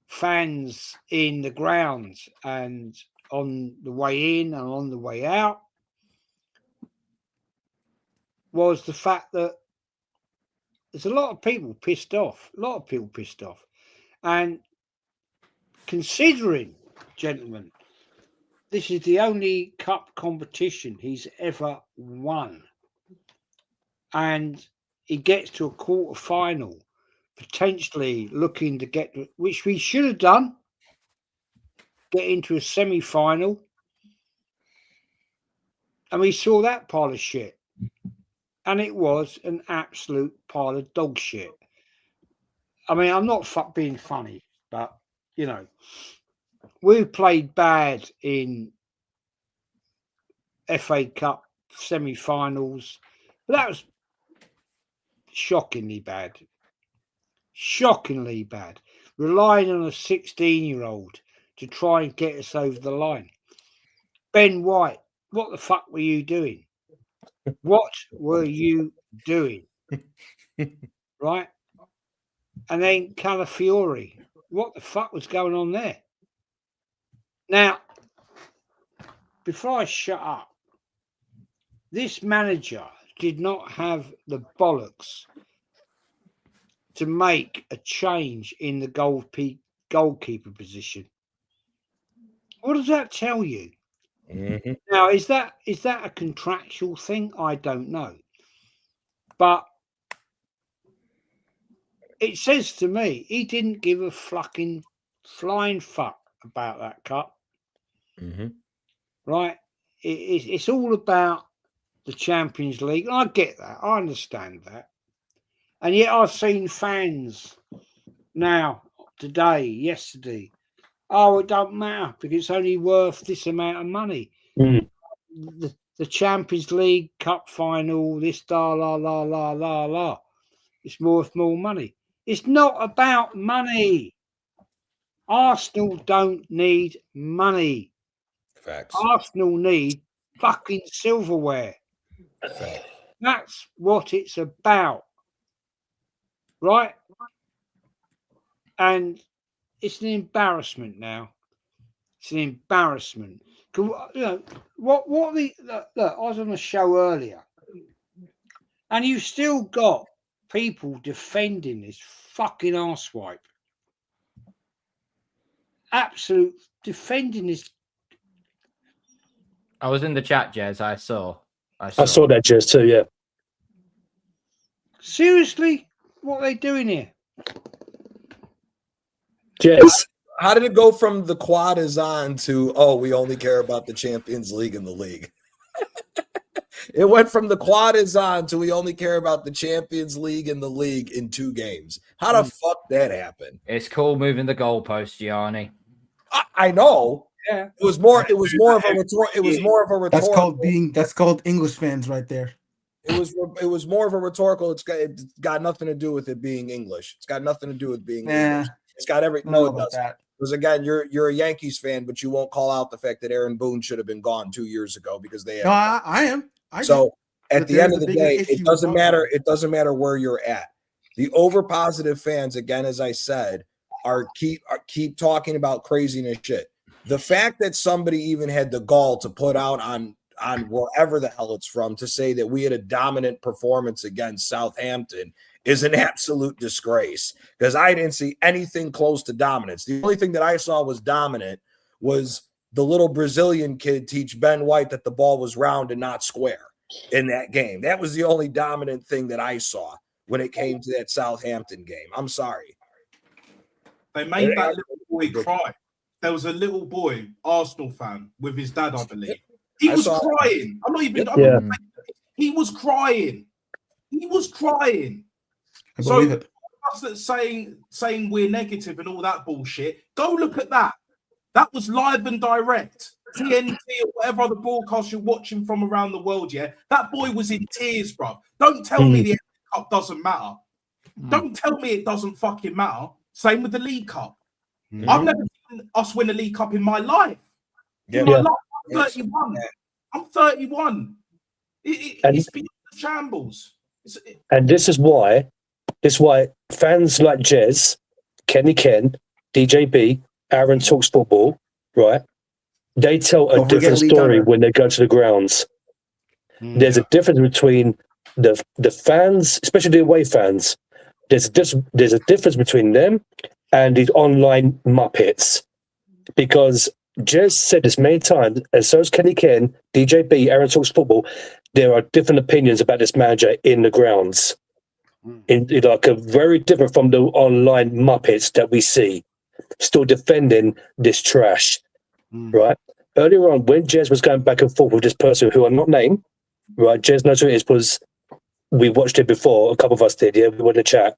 fans in the grounds and on the way in and on the way out, was the fact that there's a lot of people pissed off. And considering, gentlemen, this is the only cup competition he's ever won, and he gets to a quarter final, potentially looking to get, which we should have done, get into a semi-final, and we saw that pile of shit. and it was an absolute pile of dog shit. I mean, I'm not being funny, but you know, we played bad in FA Cup semi-finals, but that was shockingly bad. Shockingly bad. Relying on a 16-year-old to try and get us over the line. Ben White, what the fuck were you doing? What were you doing? Right? And then Calafiori, what the fuck was going on there? Now, before I shut up, this manager did not have the bollocks to make a change in the goalkeeper position. What does that tell you? Mm-hmm. Now, is that a contractual thing? I don't know. But it says to me he didn't give a fucking flying fuck about that cup. Mm-hmm. Right? It's all about the Champions League. I get that. I understand that. And yet I've seen fans now, today, yesterday. Oh, it don't matter because it's only worth this amount of money. Mm. The Champions League Cup final, this la la la la la la. It's worth more money. It's not about money. Arsenal don't need money. Facts. Arsenal need fucking silverware. Facts. That's what it's about. Right? And it's an embarrassment now. It's an embarrassment. You know, look, I was on a show earlier, and you've still got people defending this fucking arsewipe. Absolute defending this. I was in the chat, Jez. I saw that, Jez, too, yeah. Seriously? What are they doing here? Jez. How did it go from the quad is on to, oh, we only care about the Champions League and the league? It went from the quad is on to we only care about the Champions League and the league in 2 games. How the fuck that happened? It's called moving the goalpost, Gianni. I know. Yeah. It was more of a rhetorical. That's called English fans right there. It was more of a rhetorical. It's got nothing to do with it being English. It's got nothing to do with being English. It's got no, it doesn't. Because again, you're a Yankees fan, but you won't call out the fact that Aaron Boone should have been gone 2 years ago because they have. No, I am. At the end of the day, it doesn't matter. It doesn't matter where you're at. The over-positive fans, again, as I said, keep talking about craziness shit. The fact that somebody even had the gall to put out on wherever the hell it's from to say that we had a dominant performance against Southampton is an absolute disgrace because I didn't see anything close to dominance. The only thing that I saw was dominant was the little Brazilian kid teach Ben White that the ball was round and not square in that game. That was the only dominant thing that I saw when it came to that Southampton game. I'm sorry. They made that little boy cry. There was a little boy, Arsenal fan, with his dad, I believe. He was crying. I'm not even. He was crying. He was crying. So us that saying we're negative and all that bullshit, go look at that. That was live and direct. TNT or whatever other broadcast you're watching from around the world, yeah. That boy was in tears, bro. Don't tell me the FA Cup doesn't matter. Don't tell me it doesn't fucking matter. Same with the League Cup. I've never seen us win a League Cup in my life. In my life, I'm 31. I'm 31. It's been shambles. And this is why fans like Jez, Kenny Ken, DJB, Aaron Talks Football, right? They tell a different story when they go to the grounds. There's a difference between the fans, especially the away fans. There's a difference between them and these online muppets. Because Jez said this many times, and so has Kenny Ken, DJB, Aaron Talks Football, there are different opinions about this manager in the grounds. In like a very different from the online muppets that we see, still defending this trash. Right? Earlier on, when Jez was going back and forth with this person who I'm not named, right? Jez knows who it is, was we watched it before. A couple of us did. Yeah, we were in the chat.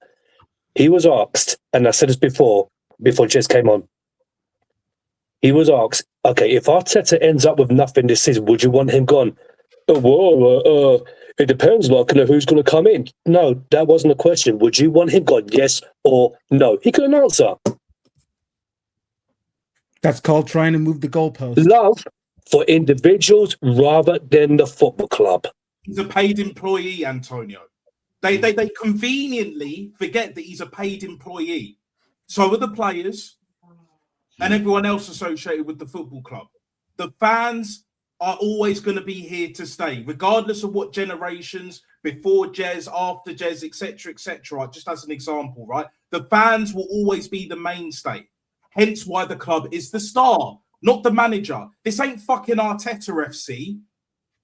He was asked, and I said this before Jez came on. He was asked, okay, if Arteta ends up with nothing this season, would you want him gone? It depends, like, who's going to come in. No, that wasn't a question. Would you want him gone? Yes or no? He couldn't answer. That's called trying to move the goalpost. Love for individuals rather than the football club. He's a paid employee, Antonio. They conveniently forget that he's a paid employee. So are the players and everyone else associated with the football club. The fans are always going to be here to stay, regardless of what generations, before Jez, after Jez, etc., just as an example, right? The fans will always be the mainstay. Hence why the club is the star, not the manager. This ain't fucking Arteta FC.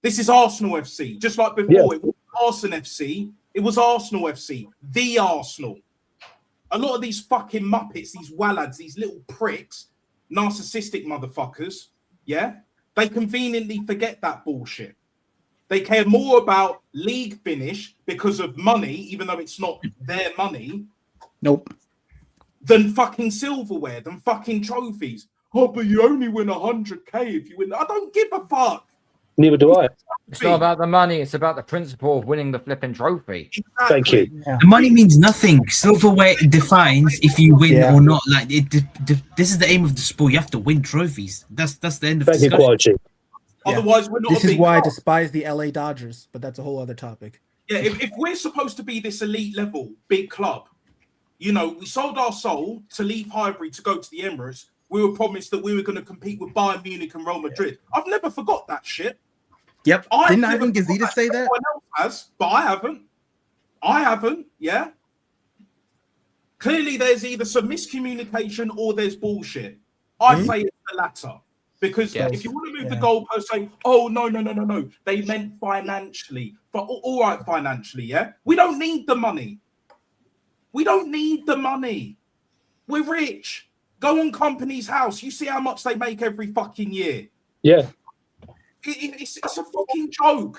This is Arsenal FC. Just like before, It was Arsenal FC. It was Arsenal FC. The Arsenal. A lot of these fucking muppets, these wallads, these little pricks, narcissistic motherfuckers, yeah? They conveniently forget that bullshit. They care more about league finish because of money, even though it's not their money. Nope. Than fucking silverware, than fucking trophies. Oh, but you only win 100k if you win. I don't give a fuck. Neither do I. It's not about the money. It's about the principle of winning the flipping trophy. Exactly. Thank you. Yeah. The money means nothing. Silverware defines if you win or not. Like this is the aim of the sport. You have to win trophies. That's the end of the discussion. Thank you, Kwaji. Otherwise, we're not. This a is big why I club. despise the LA Dodgers, but that's a whole other topic. Yeah, if we're supposed to be this elite level big club, we sold our soul to leave Highbury to go to the Emirates. We were promised that we were going to compete with Bayern Munich and Real Madrid. I've never forgot that shit. Yep. Didn't never Ivan forgot Gazidis say that? Everyone else has, but I haven't. Yeah. Clearly, there's either some miscommunication or there's bullshit. I say it's the latter. Because if you want to move the goalpost, saying, oh, no, they meant financially. But all right, financially, yeah? We don't need the money. We're rich. Go on Company's House. You see how much they make every fucking year. Yeah. It's a fucking joke.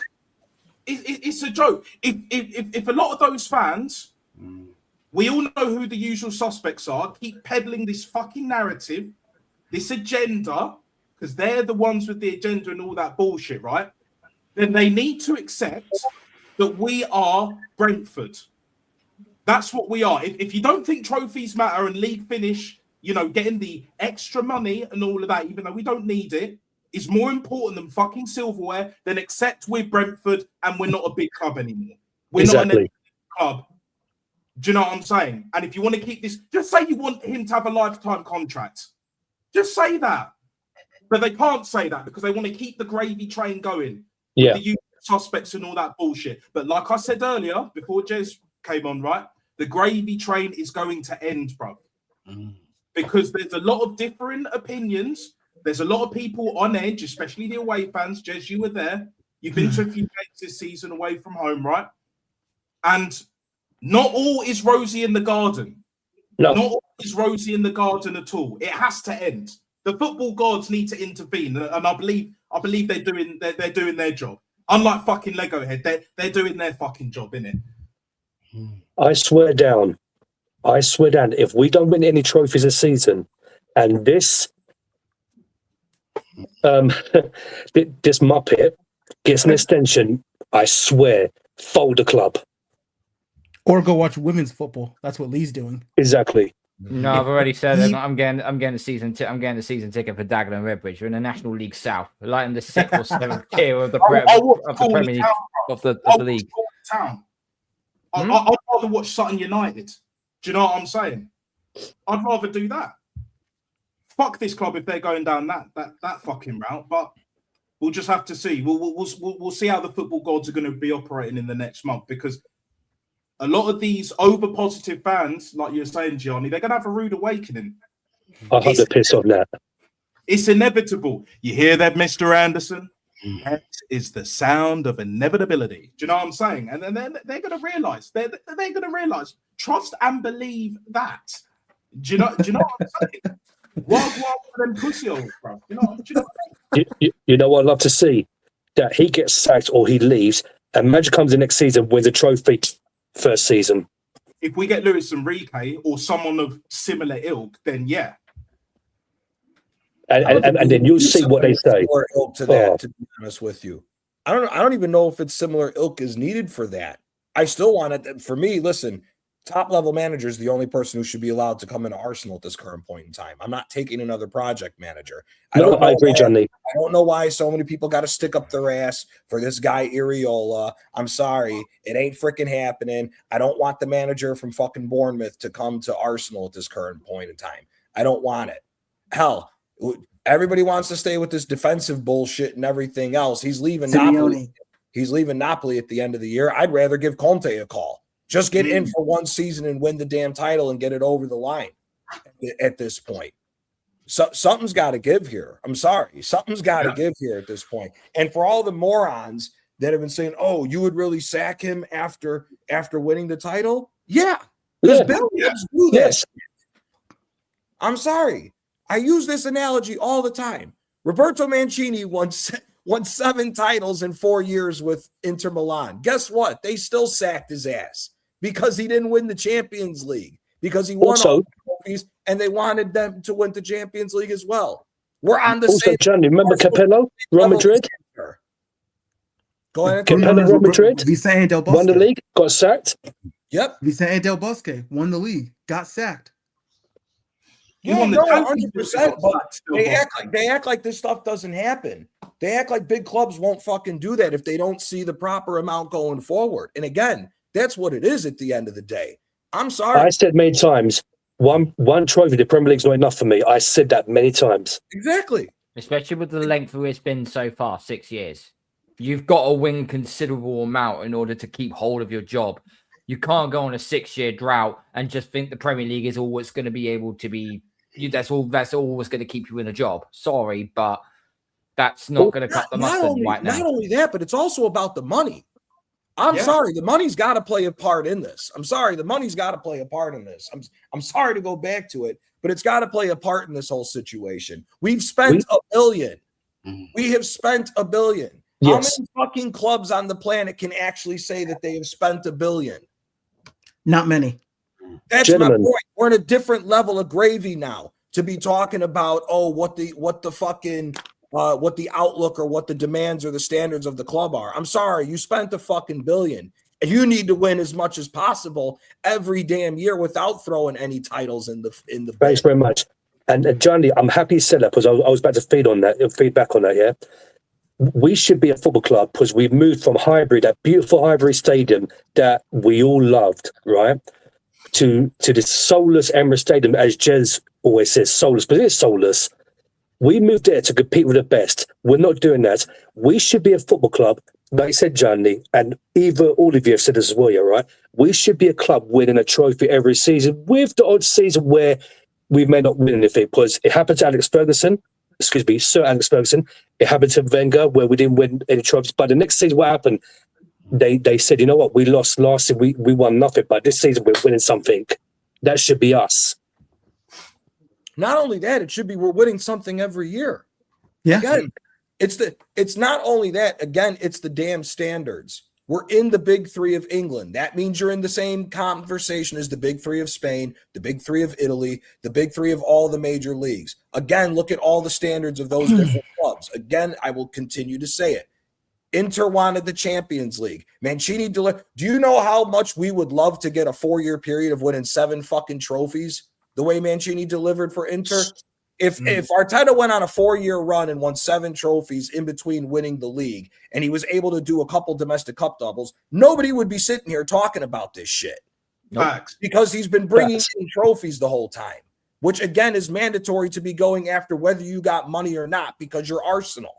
It's a joke. If a lot of those fans, we all know who the usual suspects are, keep peddling this fucking narrative, this agenda, because they're the ones with the agenda and all that bullshit, right? Then they need to accept that we are Brentford. That's what we are. If you don't think trophies matter and league finish, getting the extra money and all of that, even though we don't need it, is more important than fucking silverware, then accept we're Brentford and we're not a big club anymore. We're not an elite club. Do you know what I'm saying? And if you want to keep this, just say you want him to have a lifetime contract. Just say that. But they can't say that because they want to keep the gravy train going. Yeah. The usual suspects and all that bullshit. But like I said earlier, before Jez came on, right? The gravy train is going to end, bro. Because there's a lot of different opinions. There's a lot of people on edge, especially the away fans. Jez, you were there. You've been to a few games this season away from home, right? And not all is rosy in the garden. No. Not all is rosy in the garden at all. It has to end. The football gods need to intervene, and I believe they're doing their job. Unlike fucking Lego Head, they're doing their fucking job, innit? I swear down, if we don't win any trophies this season, and this this Muppet gets an extension, I swear, fold the club. Or go watch women's football. That's what Lee's doing. Exactly. No, I've already said it. I'm getting a season ticket for Dagenham and Redbridge. We're in the National League South, like in the 6th or 7th tier of the Premier League of the league. Town. I'd rather watch Sutton United. Do you know what I'm saying? I'd rather do that. Fuck this club if they're going down that fucking route. But we'll just have to see. We'll see how the football gods are going to be operating in the next month, because a lot of these over-positive fans, like you're saying, Gianni, they're going to have a rude awakening. I hope they piss on that. It's inevitable. You hear that, Mr. Anderson? That is the sound of inevitability. Do you know what I'm saying? And then they're going to realize. They're going to realize. Trust and believe that. Do you know what I'm saying? What for them pussy holes, bro? You know what I mean? You know what I'd love to see? That he gets sacked or he leaves, and manager comes in next season, wins a trophy first season. If we get Luis Enrique or someone of similar ilk, then yeah. And then you'll see what they say. Similar ilk to that, to be honest with you. I don't even know if it's similar ilk is needed for that. I still want it. For me, listen, top level manager is the only person who should be allowed to come into Arsenal at this current point in time. I'm not taking another project manager. I agree, Johnny. I don't know why so many people got to stick up their ass for this guy Iriola. I'm sorry, it ain't freaking happening. I don't want the manager from fucking Bournemouth to come to Arsenal at this current point in time. I don't want it. Hell, everybody wants to stay with this defensive bullshit and everything else. He's leaving Napoli. He's leaving Napoli at the end of the year. I'd rather give Conte a call. Just get in for one season and win the damn title and get it over the line at this point. So something's got to give here. I'm sorry. Something's got to give here at this point. And for all the morons that have been saying, oh, you would really sack him after winning the title? Yeah. Because Bill Gibbs do this. I'm sorry. I use this analogy all the time. Roberto Mancini won 7 titles in 4 years with Inter Milan. Guess what? They still sacked his ass because he didn't win the Champions League, because he won all the trophies, and they wanted them to win the Champions League as well. We're on the same. Johnny, remember Capello, Real Madrid? Go ahead. Capello, Real Madrid, Vicente Del Bosque won the league, got sacked. Yep. Vicente Del Bosque won the league, got sacked. Yeah, no, 100%. But they act like this stuff doesn't happen. They act like big clubs won't fucking do that if they don't see the proper amount going forward. And again, that's what it is at the end of the day. I'm sorry. I said many times, one trophy, the Premier League's not enough for me. I said that many times. Exactly. Especially with the length of it's been so far, 6 years. You've got to win considerable amount in order to keep hold of your job. You can't go on a 6-year drought and just think the Premier League is always going to be able to be. That's always going to keep you in a job. Sorry, but that's not going to cut the mustard right now. Not only that, but it's also about the money. I'm sorry, the money's got to play a part in this. I'm sorry, the money's got to play a part in this. I'm sorry to go back to it, but it's got to play a part in this whole situation. We've spent $1 billion. We have spent $1 billion. Yes. How many fucking clubs on the planet can actually say that they have spent $1 billion? Not many. That's my point. We're in a different level of gravy now to be talking about, what the outlook or what the demands or the standards of the club are. I'm sorry, you spent $1 fucking billion. You need to win as much as possible every damn year without throwing any titles in the. Thanks very much. And Johnny, I'm happy you said that because I was about to feed back on that. Yeah, we should be a football club because we've moved from Highbury, that beautiful Highbury Stadium that we all loved, right, to this soulless Emirates Stadium, as Jez always says, soulless, but it is soulless. We moved there to compete with the best. We're not doing that. We should be a football club, like you said, Johnny, and all of you have said this as well, yeah, right? We should be a club winning a trophy every season, with the odd season where we may not win anything, because it happened to Sir Alex Ferguson. It happened to Wenger, where we didn't win any trophies. But the next season, what happened? They said, you know what, we lost last season, we won nothing, but this season we're winning something. That should be us. Not only that, it should be we're winning something every year. Yeah. Again, it's not only that, again, it's the damn standards. We're in the big 3 of England. That means you're in the same conversation as the big 3 of Spain, the big 3 of Italy, the big 3 of all the major leagues. Again, look at all the standards of those different clubs. Again, I will continue to say it. Inter wanted the Champions League. Mancini delivered. Do you know how much we would love to get a 4-year period of winning 7 fucking trophies the way Mancini delivered for Inter? If Arteta went on a 4-year run and won 7 trophies in between winning the league, and he was able to do a couple domestic cup doubles, nobody would be sitting here talking about this shit. Facts. Because he's been bringing in trophies the whole time, which again is mandatory to be going after whether you got money or not, because you're Arsenal.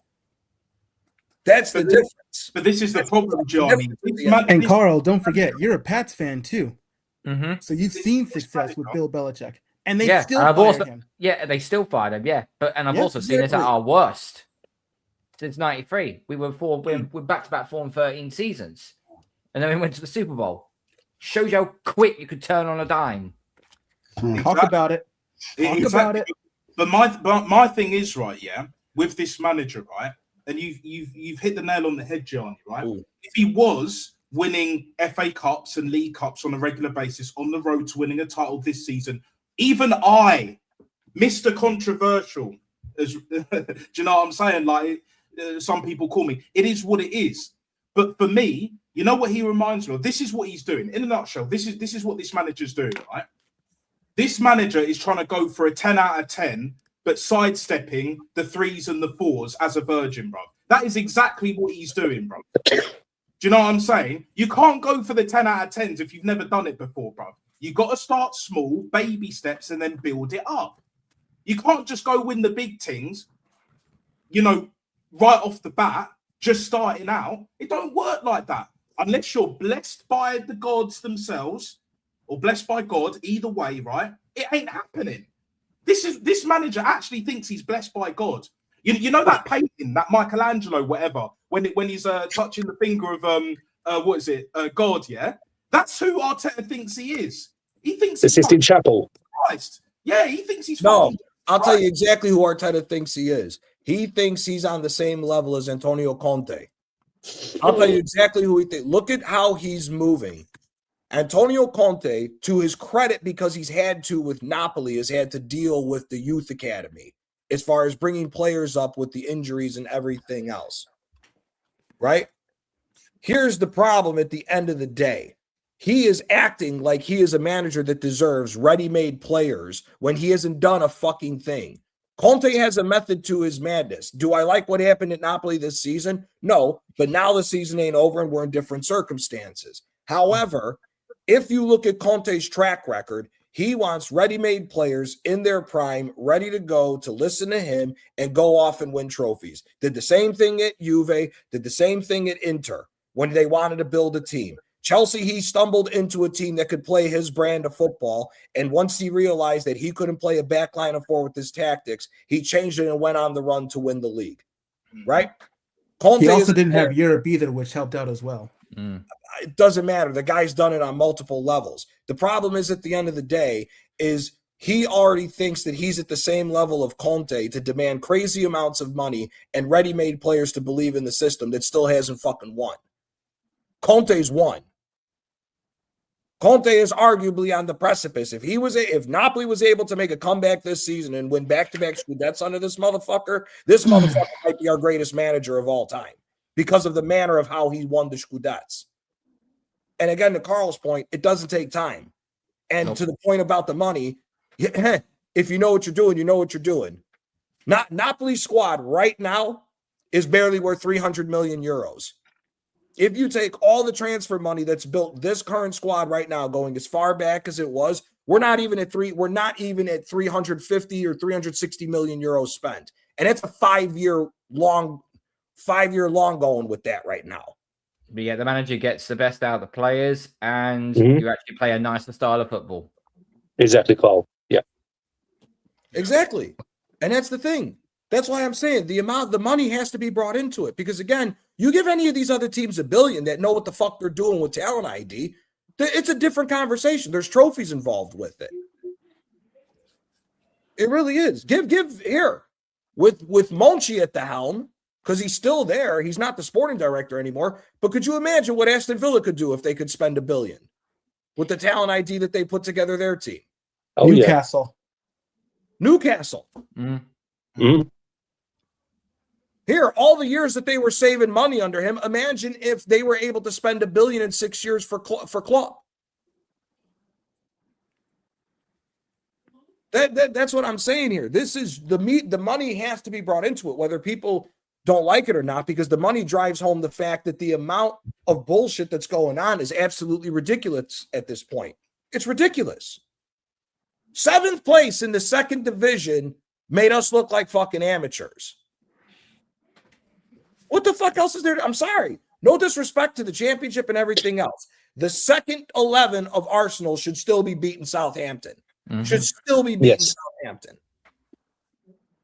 That's the difference. But this is the problem, Johnny. And Carl, don't forget, you're a Pats fan too. Mm-hmm. So you've seen success with Bill Belichick. And they still fired him. Yeah, they still fired him, yeah. And I've also seen this at our worst since 93. We're back-to-back 4-13 seasons. And then we went to the Super Bowl. Shows you how quick you could turn on a dime. Talk about it. But my thing is, right, yeah, with this manager, right, and you've hit the nail on the head, Gianni, right? Ooh. If he was winning FA Cups and League Cups on a regular basis on the road to winning a title this season, even I, Mr. Controversial, as do you know what I'm saying? Like some people call me, it is what it is. But for me, you know what he reminds me of? This is what he's doing. In a nutshell, this is what this manager's doing, right? This manager is trying to go for a 10 out of 10, but sidestepping the 3s and the 4s as a virgin, bro. That is exactly what he's doing, bro. Do you know what I'm saying? You can't go for the 10 out of 10s if you've never done it before, bro. You got to start small, baby steps, and then build it up. You can't just go win the big things, you know, right off the bat, just starting out. It don't work like that. Unless you're blessed by the gods themselves or blessed by God, either way, right? It ain't happening. This manager actually thinks he's blessed by God. You know that painting, that Michelangelo, whatever, when he's touching the finger of what is it, God? Yeah, that's who Arteta thinks he is. He thinks the Sistine Chapel. Christ. Yeah, he thinks he's no. I'll tell you exactly who Arteta thinks he is. He thinks he's on the same level as Antonio Conte. I'll tell you exactly who he thinks. Look at how he's moving. Antonio Conte, to his credit, because he's had to with Napoli, has had to deal with the youth academy as far as bringing players up with the injuries and everything else. Right? Here's the problem at the end of the day. He is acting like he is a manager that deserves ready-made players when he hasn't done a fucking thing. Conte has a method to his madness. Do I like what happened at Napoli this season? No, but now the season ain't over and we're in different circumstances. However, if you look at Conte's track record, he wants ready-made players in their prime, ready to go, to listen to him and go off and win trophies. Did the same thing at Juve, did the same thing at Inter when they wanted to build a team. Chelsea, he stumbled into a team that could play his brand of football, and once he realized that he couldn't play a back line of 4 with his tactics, he changed it and went on the run to win the league. Right? Conte he also didn't have Europe either, which helped out as well. It doesn't matter. The guy's done it on multiple levels. The problem is, at the end of the day, is he already thinks that he's at the same level of Conte to demand crazy amounts of money and ready-made players to believe in the system that still hasn't fucking won. Conte's won. Conte is arguably on the precipice. If Napoli was able to make a comeback this season and win back-to-back Scudettes under this motherfucker might be our greatest manager of all time because of the manner of how he won the Scudettes. And again, to Carl's point, it doesn't take time. And to the point about the money, if you know what you're doing, you know what you're doing. Napoli's squad right now is barely worth 300 million euros. If you take all the transfer money that's built this current squad right now, going as far back as it was, we're not even at 350 or 360 million euros spent. And it's a 5-year long going with that right now. But yeah, the manager gets the best out of the players, and you actually play a nicer style of football. Exactly, Carl. Yeah. Exactly. And that's the thing. That's why I'm saying the money has to be brought into it. Because again, you give any of these other teams $1 billion that know what the fuck they're doing with talent ID, it's a different conversation. There's trophies involved with it. It really is. Give here with Monchi at the helm, because he's still there. He's not the sporting director anymore. But could you imagine what Aston Villa could do if they could spend $1 billion with the talent ID that they put together their team? Oh, Newcastle. Here, all the years that they were saving money under him, imagine if they were able to spend $1 billion in 6 years for Klopp. That's what I'm saying here. This is the money has to be brought into it, whether people don't like it or not, because the money drives home the fact that the amount of bullshit that's going on is absolutely ridiculous at this point. It's ridiculous. 7th place in the 2nd division made us look like fucking amateurs. What the fuck else is there? I'm sorry. No disrespect to the championship and everything else. The second 11 of Arsenal should still be beating Southampton. Should still be beating Southampton.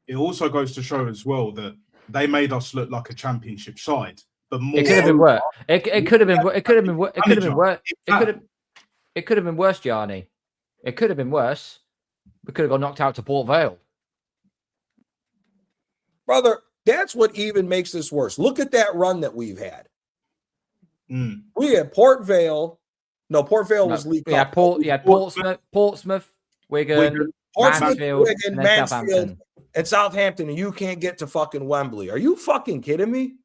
It also goes to show as well that they made us look like a championship side. But more it could have been worse. It could have been. It could have been. It could have been worse. It could have been worse, Gianni. It could have been worse. We could have got knocked out to Port Vale. Brother, That's what even makes this worse. Look at that run that we've had. Mm. We had Port Vale. No, Port Vale was League Cup. Portsmouth, Wigan, Portsmouth, Mansfield, Wigan, and then Mansfield, Southampton. and Southampton, and you can't get to fucking Wembley. Are you fucking kidding me?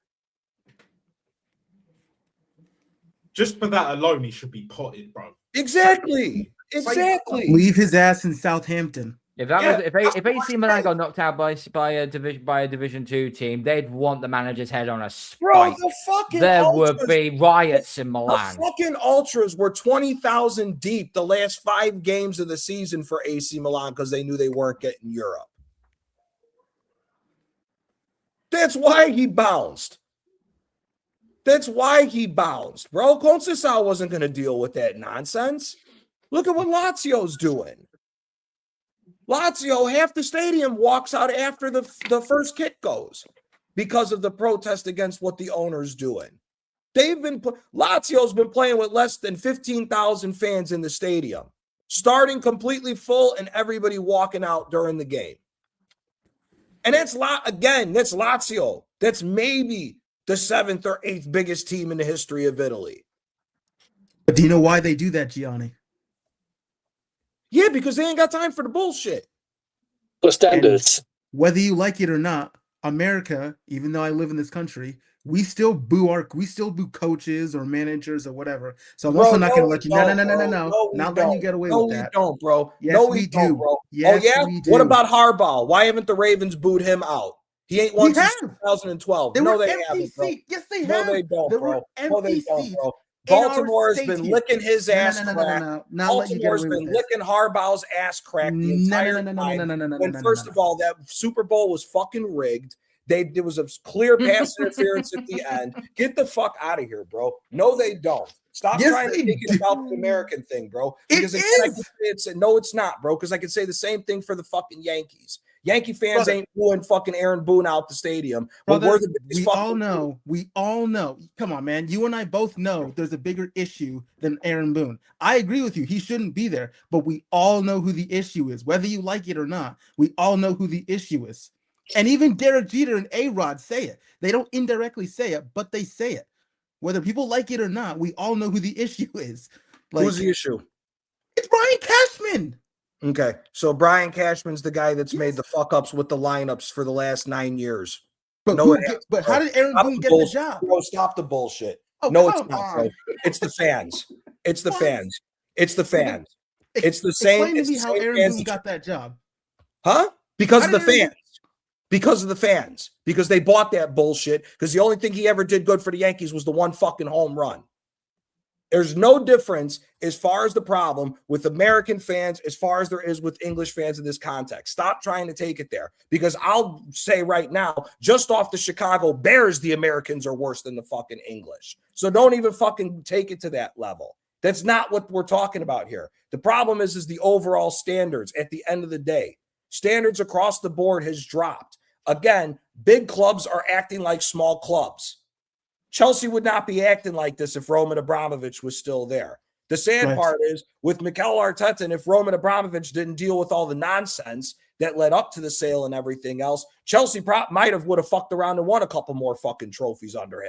Just for that alone, he should be potted, bro. Exactly. Leave his ass in Southampton. If AC Milan got knocked out by a Division 2 team, they'd want the manager's head on a spike. Bro, the fucking there ultras, would be riots in Milan. The fucking ultras were 20,000 deep the last 5 games of the season for AC Milan because they knew they weren't getting Europe. That's why he bounced. Bro. Conceição wasn't going to deal with that nonsense. Look at what Lazio's doing. Lazio, half the stadium walks out after the first kick goes because of the protest against what the owner's doing. Lazio's been playing with less than 15,000 fans in the stadium, starting completely full and everybody walking out during the game. And that's Lazio. That's maybe the 7th or 8th biggest team in the history of Italy. But do you know why they do that, Gianni? Yeah, because they ain't got time for the bullshit. The standards. And whether you like it or not, America, even though I live in this country, we still boo coaches or managers or whatever. So I'm also not going to let you. No. Not letting you get away with that. No, we don't, bro. Yes, no, we don't, do. bro. Yes, oh yeah. We do. What about Harbaugh? Why haven't the Ravens booed him out? He ain't won since 2012. No, they haven't, bro. Yes, they have. No, they don't, bro. No, they don't, bro. Baltimore Baltimore's been licking his ass crack. Baltimore's been licking Harbaugh's ass crack the entire time. When first of all, that Super Bowl was fucking rigged. There was a clear pass interference at the end. Get the fuck out of here, bro. No, they don't. Stop trying to make it about the American thing, bro. Because no, it's not, bro. Because I could say the same thing for the fucking Yankees. Yankee fans ain't booing fucking Aaron Boone out the stadium. Brother, we all know. Come on, man. You and I both know there's a bigger issue than Aaron Boone. I agree with you. He shouldn't be there. But we all know who the issue is. Whether you like it or not, we all know who the issue is. And even Derek Jeter and A-Rod say it. They don't indirectly say it, but they say it. Whether people like it or not, we all know who the issue is. Who's the issue? It's Brian Cashman. Okay, so Brian Cashman's the guy that's made the fuck ups with the lineups for the last 9 years. But, how did Aaron Boone get the job? Bro, stop the bullshit. Oh, no, it's not, bro. It's the fans. It's the fans. It's the fans. It's the same. Explain to me how Aaron Boone got that job. Huh? Because of the fans. Because of the fans. Because they bought that bullshit. Because the only thing he ever did good for the Yankees was the one fucking home run. There's no difference as far as the problem with American fans as far as there is with English fans in this context. Stop trying to take it there, because I'll say right now, just off the Chicago Bears, the Americans are worse than the fucking English. So don't even fucking take it to that level. That's not what we're talking about here. The problem is the overall standards at the end of the day. Standards across the board has dropped. Again, big clubs are acting like small clubs. Chelsea would not be acting like this if Roman Abramovich was still there. The sad part is with Mikel Arteta, and if Roman Abramovich didn't deal with all the nonsense that led up to the sale and everything else, Chelsea would have fucked around and won a couple more fucking trophies under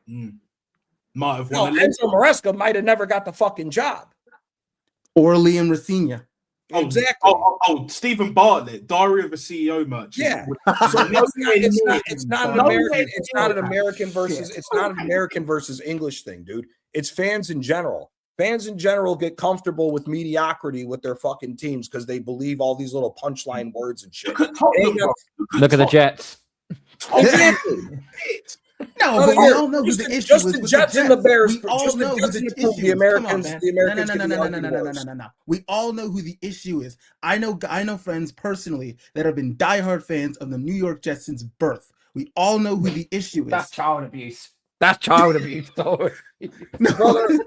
him. Might have won. Enzo Maresca might have never got the fucking job. Or Liam Rafinha. Exactly. Stephen Bartlett, Diary of a CEO merchant. Yeah. So it's not an American. It's not an American versus. It's not an American versus English thing, dude. It's fans in general. Fans in general get comfortable with mediocrity with their fucking teams because they believe all these little punchline words and shit. Look at the Jets. Exactly. No, but we all know who the issue is with the Jets and the Bears. We all know who the issue is. The Americans. No. We all know who the issue is. I know friends personally that have been diehard fans of the New York Jets since birth. We all know who the issue is. That's child abuse. That's child abuse. No, brother.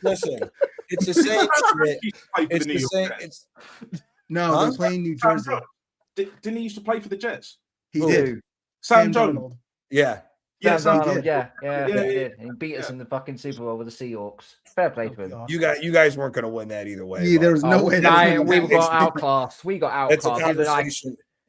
Listen, it's the same shit. It's the same. No, they're playing New Jersey. Didn't he used to play for the Jets? He did. Sam Jones. Yeah. Yeah, he did. He beat us in the fucking Super Bowl with the Seahawks. Fair play to him. You guys weren't going to win that either way. Yeah, there was no way. We got outclassed. We got outclassed.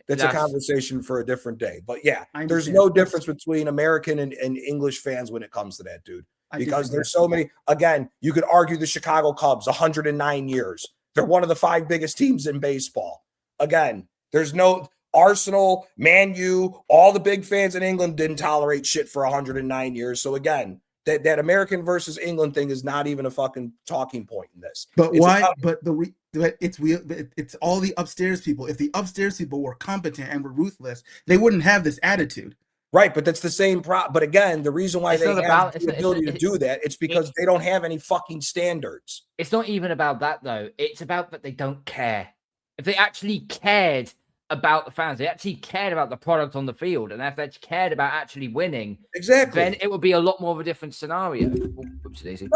that's a conversation for a different day. But yeah, there's understand. no difference between American and English fans when it comes to that, dude. Because there's so many. Again, you could argue the Chicago Cubs, 109 years. They're one of the 5 biggest teams in baseball. Again, there's no Arsenal, Man U, all the big fans in England didn't tolerate shit for 109 years. So again, that American versus England thing is not even a fucking talking point in this. But why? But it's all the upstairs people. If the upstairs people were competent and were ruthless, they wouldn't have this attitude. Right, but that's the same problem. But again, the reason why they have the ability to do that, it's because they don't have any fucking standards. It's not even about that, though. It's about that they don't care. If they actually cared about the fans, they actually cared about the product on the field, and if they cared about actually winning, exactly, then it would be a lot more of a different scenario. Oops, Daisy.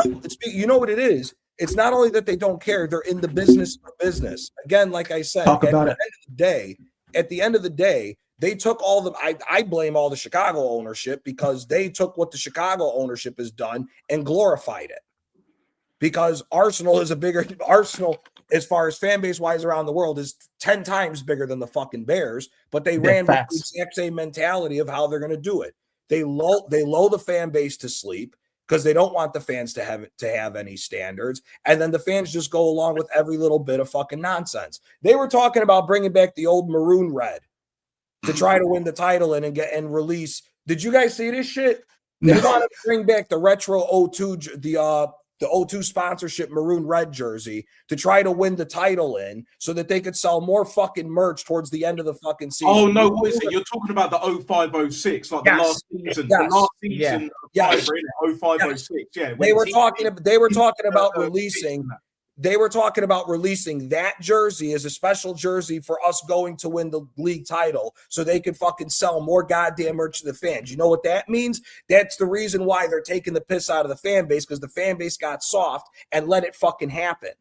You know what it is? It's not only that they don't care; they're in the business of business. Again, like I said, at the end of the day, they took all the. I blame all the Chicago ownership because they took what the Chicago ownership has done and glorified it. Because Arsenal is a bigger Arsenal as far as fan base wise around the world is 10 times bigger than the fucking Bears, but they ran with the exact same mentality of how they're going to do it. They lull the fan base to sleep because they don't want the fans to have any standards, and then the fans just go along with every little bit of fucking nonsense. They were talking about bringing back the old maroon red to try to win the title and release. Did you guys see this shit? They wanted to bring back the retro 02 the O2 sponsorship maroon red jersey to try to win the title in so that they could sell more fucking merch towards the end of the fucking season. Oh, no, what is it? You're talking about the 0506, like the last season. The last season of Fiverr, innit? 0506, yeah. They were talking about releasing that jersey as a special jersey for us going to win the league title so they could fucking sell more goddamn merch to the fans. You know what that means? That's the reason why they're taking the piss out of the fan base, because the fan base got soft and let it fucking happen.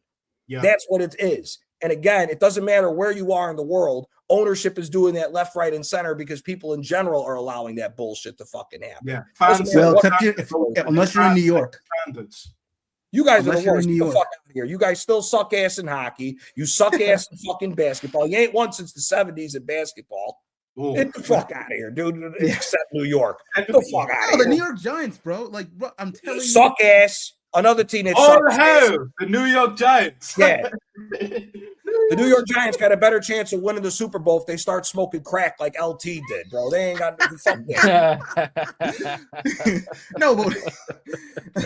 Yeah. That's what it is. And again, it doesn't matter where you are in the world. Ownership is doing that left, right, and center because people in general are allowing that bullshit to fucking happen. Yeah. Unless you're in New York. You guys are the worst. Get the fuck out of here. You guys still suck ass in hockey. You suck ass in fucking basketball. You ain't won since the 70s in basketball. Ooh. Get the fuck out of here, dude. Except New York. Get the fuck out of here. The New York Giants, bro. Like, bro, I'm telling you. Suck ass. Another team that sucks ass. The New York Giants. Yeah. The New York Giants got a better chance of winning the Super Bowl if they start smoking crack like LT did, bro. They ain't got no fuck that. No, but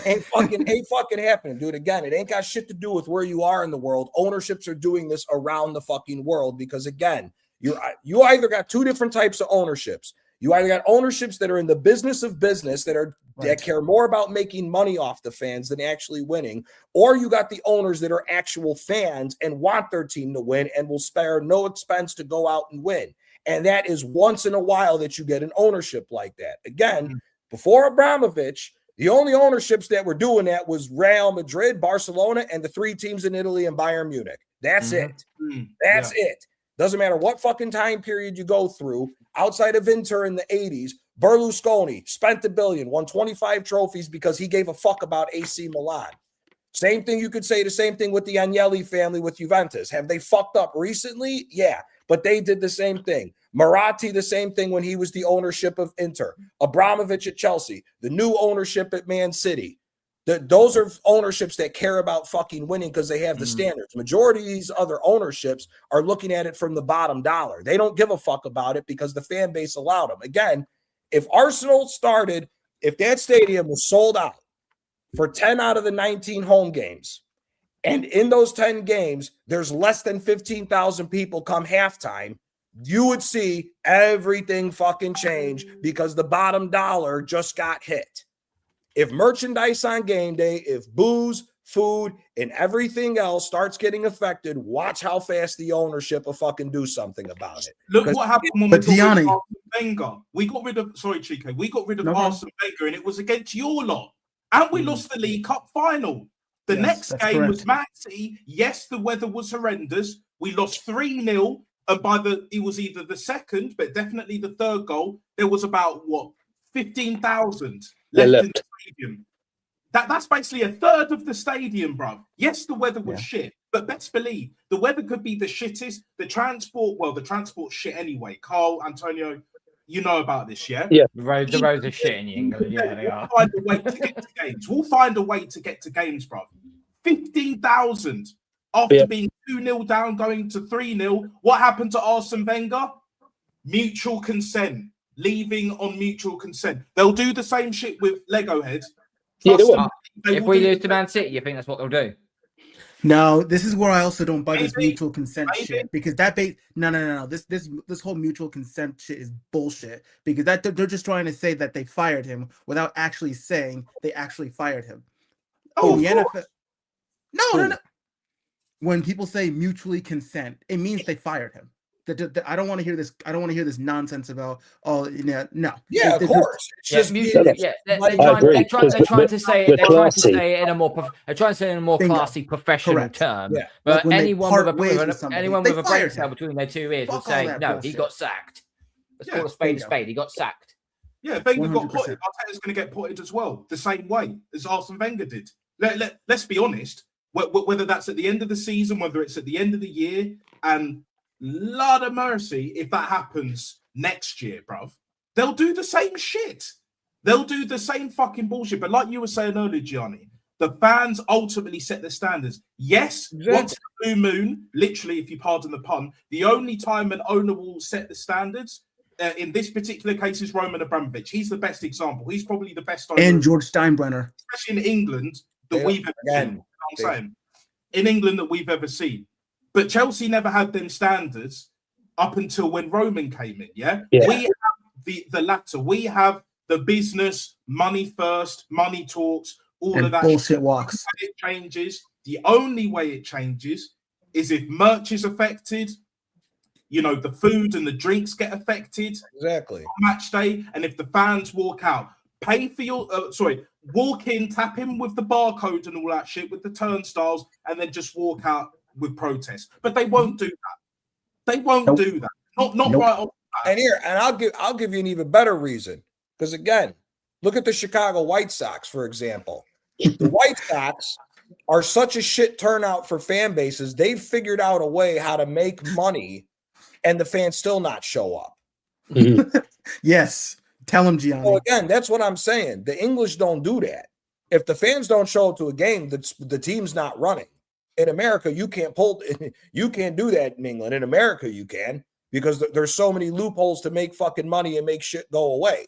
ain't fucking happening, dude. Again, it ain't got shit to do with where you are in the world. Ownerships are doing this around the fucking world because, again, you either got two different types of ownerships. You either got ownerships that are in the business of business that care more about making money off the fans than actually winning, or you got the owners that are actual fans and want their team to win and will spare no expense to go out and win. And that is once in a while that you get an ownership like that. Again, before Abramovich, the only ownerships that were doing that was Real Madrid, Barcelona, and the 3 teams in Italy and Bayern Munich. That's it. That's it. Doesn't matter what fucking time period you go through. Outside of Inter in the 80s, Berlusconi spent $1 billion, won 25 trophies because he gave a fuck about AC Milan. Same thing, you could say the same thing with the Agnelli family with Juventus. Have they fucked up recently? Yeah, but they did the same thing. Maratti, the same thing when he was the ownership of Inter. Abramovich at Chelsea, the new ownership at Man City. Those are ownerships that care about fucking winning because they have the standards. Majority of these other ownerships are looking at it from the bottom dollar. They don't give a fuck about it because the fan base allowed them. Again, if Arsenal started, if that stadium was sold out for 10 out of the 19 home games, and in those 10 games, there's less than 15,000 people come halftime, you would see everything fucking change because the bottom dollar just got hit. If merchandise on game day, if booze, food, and everything else starts getting affected, watch how fast the ownership will fucking do something about it. Look what happened when we got rid of Arsene Wenger. We got rid of, sorry, Chico, we got rid of Arsene Wenger, and it was against your lot. And we lost the League Cup final. The next game was Man City. Yes, the weather was horrendous. We lost 3-0. And it was either the second, but definitely the third goal, there was about, 15,000 left in the stadium. That's basically a third of the stadium, bro. Yes, the weather was shit, But best believe the weather could be the shittest. The transport shit anyway. Carl, Antonio, you know about this, yeah? Yeah. The roads are shit in England. Yeah, they are. We'll find a way to get to games. We'll find a way to get to games, bro. 15,000 after being 2-0 down, going to 3-0. What happened to Arsene Wenger? Mutual consent. Leaving on mutual consent. They'll do the same shit with Lego heads. Yeah, they will. If we lose to Man City, you think that's what they'll do? No, this is where I also don't buy this Maybe. mutual consent shit, because that no. This whole mutual consent shit is bullshit, because that they're just trying to say that they fired him without actually saying they actually fired him. Oh, In the of NFL, no. When people say mutually consent, it means they fired him. I don't want to hear this. I don't want to hear this nonsense about no. Yeah, of course. It's just they're trying to say it in a more classy, professional Correct. term. Yeah. But Like when they anyone part with ways with somebody, anyone they with a fired brain cell him. between their two ears would Fuck all say, that no, he bullshit. got sacked. Let's Yeah, call a spade a bingo. spade. He got sacked. Yeah, Wenger got 100%. potted. Arteta's going to get potted as well, the same way as Arsene Wenger did. Let's be honest. Whether that's at the end of the season, whether it's at the end of the year, and Lord of mercy, if that happens next year, bruv, they'll do the same shit. They'll do the same fucking bullshit. But like you were saying earlier, Gianni, the fans ultimately set the standards. Yes, once in a blue moon, literally, if you pardon the pun, the only time an owner will set the standards in this particular case is Roman Abramovich. He's the best example. He's probably the best owner. And George Steinbrenner. Especially in England that we've ever seen. You know what I'm saying? In England that we've ever seen. But Chelsea never had them standards up until when Roman came in, yeah? We have the latter. We have the business, money first, money talks, all And of that. bullshit walks. It changes. The only way it changes is if merch is affected, you know, the food and the drinks get affected. Exactly. On match day, and if the fans walk out, pay for your walk in, tap in with the barcode and all that shit with the turnstiles, and then just walk out with protest. But they won't do that. They won't do that. Not right off the bat. And I'll give you an even better reason. Because again, look at the Chicago White Sox, for example. The White Sox are such a shit turnout for fan bases. They've figured out a way how to make money and the fans still not show up. Yes. Tell him, Gianni. So again, that's what I'm saying. The English don't do that. If the fans don't show up to a game, the team's not running. In America, you can't do that in England. In America, you can, because there's so many loopholes to make fucking money and make shit go away.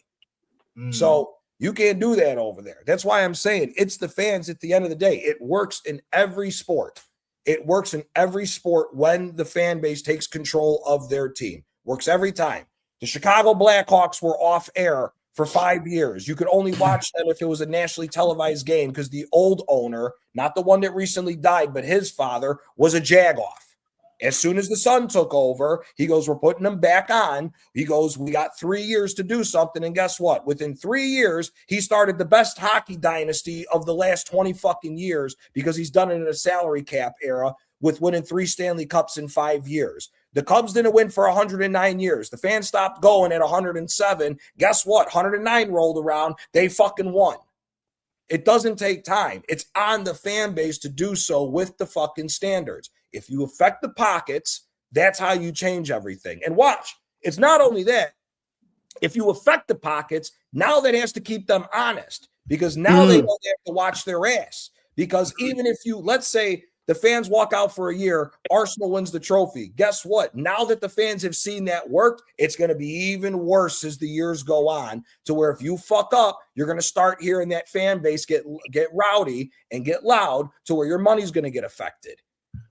So you can't do that over there. That's why I'm saying it's the fans at the end of the day. It works in every sport. It works in every sport when the fan base takes control of their team. Works every time. The Chicago Blackhawks were off air for 5 years. You could only watch them if it was a nationally televised game because the old owner, not the one that recently died, but his father, was a jagoff. As soon as the son took over, he goes, we're putting them back on. He goes, we got 3 years to do something. And guess what? Within 3 years, he started the best hockey dynasty of the last 20 fucking years because he's done it in a salary cap era with winning 3 Stanley Cups in 5 years. The Cubs didn't win for 109 years. The fans stopped going at 107. Guess what? 109 rolled around. They fucking won. It doesn't take time. It's on the fan base to do so with the fucking standards. If you affect the pockets, that's how you change everything. And watch, it's not only that. If you affect the pockets, now that has to keep them honest because now they know they have to watch their ass. Because even if you, let's say, the fans walk out for a year, Arsenal wins the trophy. Guess what? Now that the fans have seen that work, it's going to be even worse as the years go on to where if you fuck up, you're going to start hearing that fan base get rowdy and get loud to where your money's going to get affected.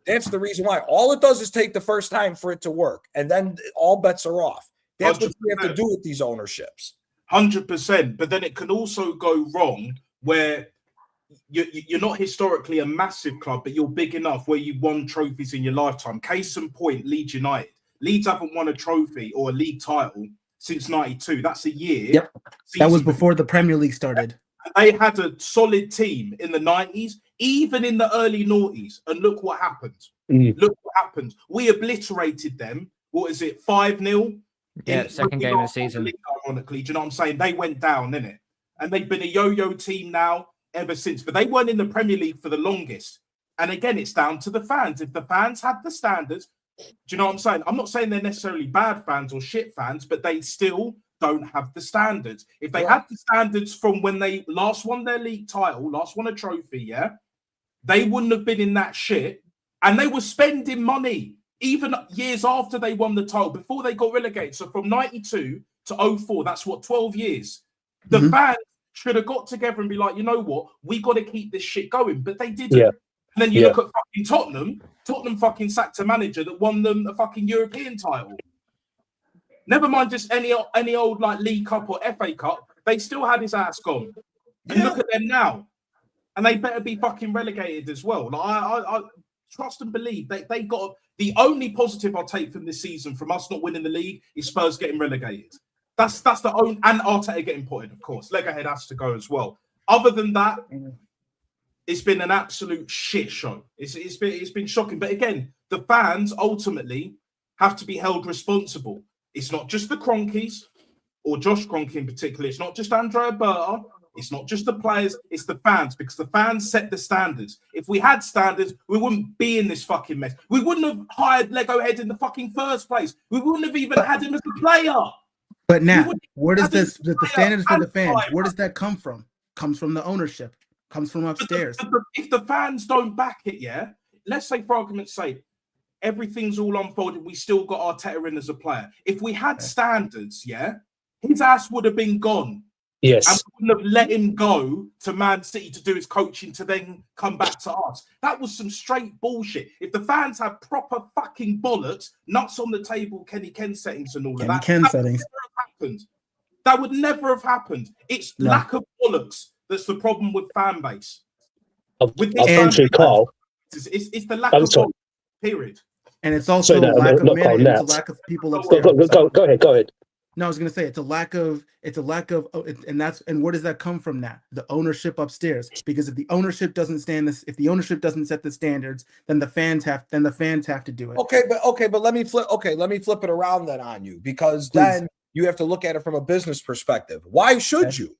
That's the reason why. All it does is take the first time for it to work, and then all bets are off. That's 100%. What you have to do with these ownerships. 100%. But then it can also go wrong where you're not historically a massive club, but you're big enough where you won trophies in your lifetime. Case in point, Leeds United. Leeds haven't won a trophy or a league title since 92. That's a year. Yep. That was before the Premier League started. They had a solid team in the 90s, even in the early noughties. And look what happened. Look what happened. We obliterated them. What is it, 5-0? Yeah, second game of the season. Ironically, do you know what I'm saying? They went down, innit? And they've been a yo-yo team now ever since. But they weren't in the Premier League for the longest. And again, it's down to the fans. If the fans had the standards, do you know what I'm saying? I'm not saying they're necessarily bad fans or shit fans, but they still don't have the standards. If they had the standards from when they last won their league title, last won a trophy, yeah, they wouldn't have been in that shit. And they were spending money even years after they won the title, before they got relegated. So from 92 to 04, that's what, 12 years. The fans should have got together and be like, you know what, we got to keep this shit going. But they didn't. Yeah. And then you look at fucking Tottenham. Tottenham fucking sacked a manager that won them a fucking European title. Never mind just any old like League Cup or FA Cup. They still had his ass gone. And look at them now. And they better be fucking relegated as well. Like I trust and believe they got the only positive I'll take from this season from us not winning the league is Spurs getting relegated. That's the only, and Arteta getting put in, of course. Legahead has to go as well. Other than that, it's been an absolute shit show. It's been shocking. But again, the fans ultimately have to be held responsible. It's not just the Cronkies or Josh Kroenke in particular. It's not just Andrea Berta. It's not just the players. It's the fans, because the fans set the standards. If we had standards, we wouldn't be in this fucking mess. We wouldn't have hired Lego Head in the fucking first place. We wouldn't have even had him as a player. But now, where does the standards for the fans? Where does that come from? Comes from the ownership. Comes from upstairs. If the fans don't back it, yeah, let's say for argument's sake, everything's all unfolded. We still got Arteta in as a player. If we had standards, yeah, his ass would have been gone. Yes. And we wouldn't have let him go to Man City to do his coaching to then come back to us. That was some straight bullshit. If the fans had proper fucking bollocks, nuts on the table, Kenny Ken settings and all of that, that would never have happened. It's lack of bollocks that's the problem with fan base. With this fan base, Carl, it's the lack of bollocks, period. And it's also lack of management. It's a lack of people upstairs. Go ahead. No, I was going to say it's a lack of, and where does that come from now? The ownership upstairs. Because if the ownership doesn't if the ownership doesn't set the standards, then the fans have to do it. Okay, but let me flip it around then on you, because then you have to look at it from a business perspective. Why should you?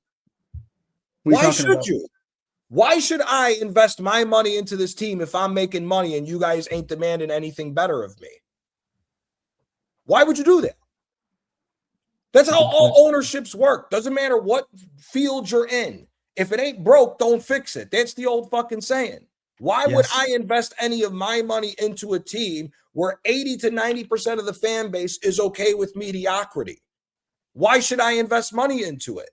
Why should you? Why should I invest my money into this team if I'm making money and you guys ain't demanding anything better of me? Why would you do that? That's how all ownerships work. Doesn't matter what field you're in. If it ain't broke, don't fix it. That's the old fucking saying. Why would I invest any of my money into a team where 80 to 90% of the fan base is okay with mediocrity? Why should I invest money into it?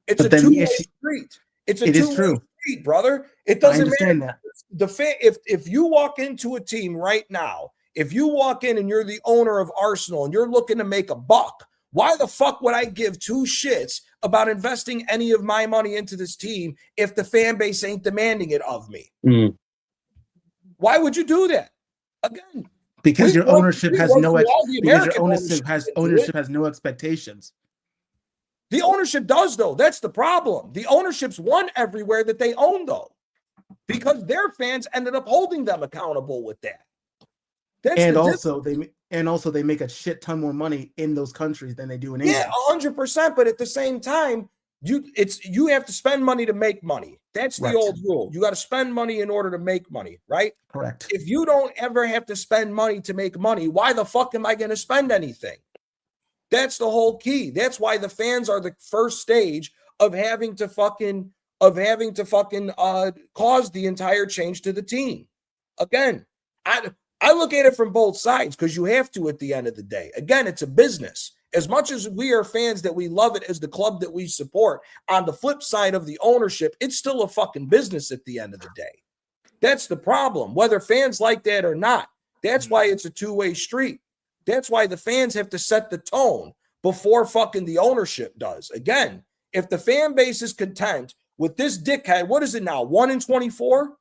It's a two-way street. It's a two-way street, brother. It doesn't matter. The fan, if you walk into a team right now, if you walk in and you're the owner of Arsenal and you're looking to make a buck, why the fuck would I give two shits about investing any of my money into this team if the fan base ain't demanding it of me? Why would you do that? Again, because your ownership has no expectations. The ownership does, though. That's the problem. The ownership's won everywhere that they own, though, because their fans ended up holding them accountable with that. And also they make a shit ton more money in those countries than they do in England. Yeah, 100%. But at the same time, you have to spend money to make money. That's the old rule. You got to spend money in order to make money, right? Correct. If you don't ever have to spend money to make money, why the fuck am I going to spend anything? That's the whole key. That's why the fans are the first stage of having to fucking cause the entire change to the team. Again, I look at it from both sides because you have to at the end of the day. Again, it's a business. As much as we are fans that we love it as the club that we support, on the flip side of the ownership, it's still a fucking business at the end of the day. That's the problem, whether fans like that or not. That's why it's a two-way street. That's why the fans have to set the tone before fucking the ownership does. Again, if the fan base is content with this dickhead, what is it now? 1 in 24?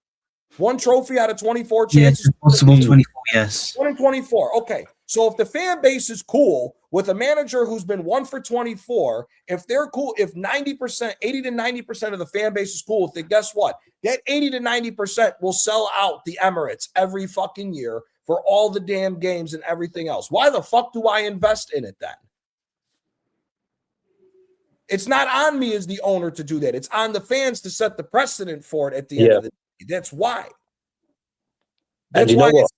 One trophy out of 24 chances? Yes, possible 24, yes. 1 in 24. Okay. So if the fan base is cool with a manager who's been 1 for 24, if they're cool, if 90%, 80 to 90% of the fan base is cool with it, guess what? That 80 to 90% will sell out the Emirates every fucking year for all the damn games and everything else. Why the fuck do I invest in it then? It's not on me as the owner to do that. It's on the fans to set the precedent for it at the end of the day. That's why. And you know what?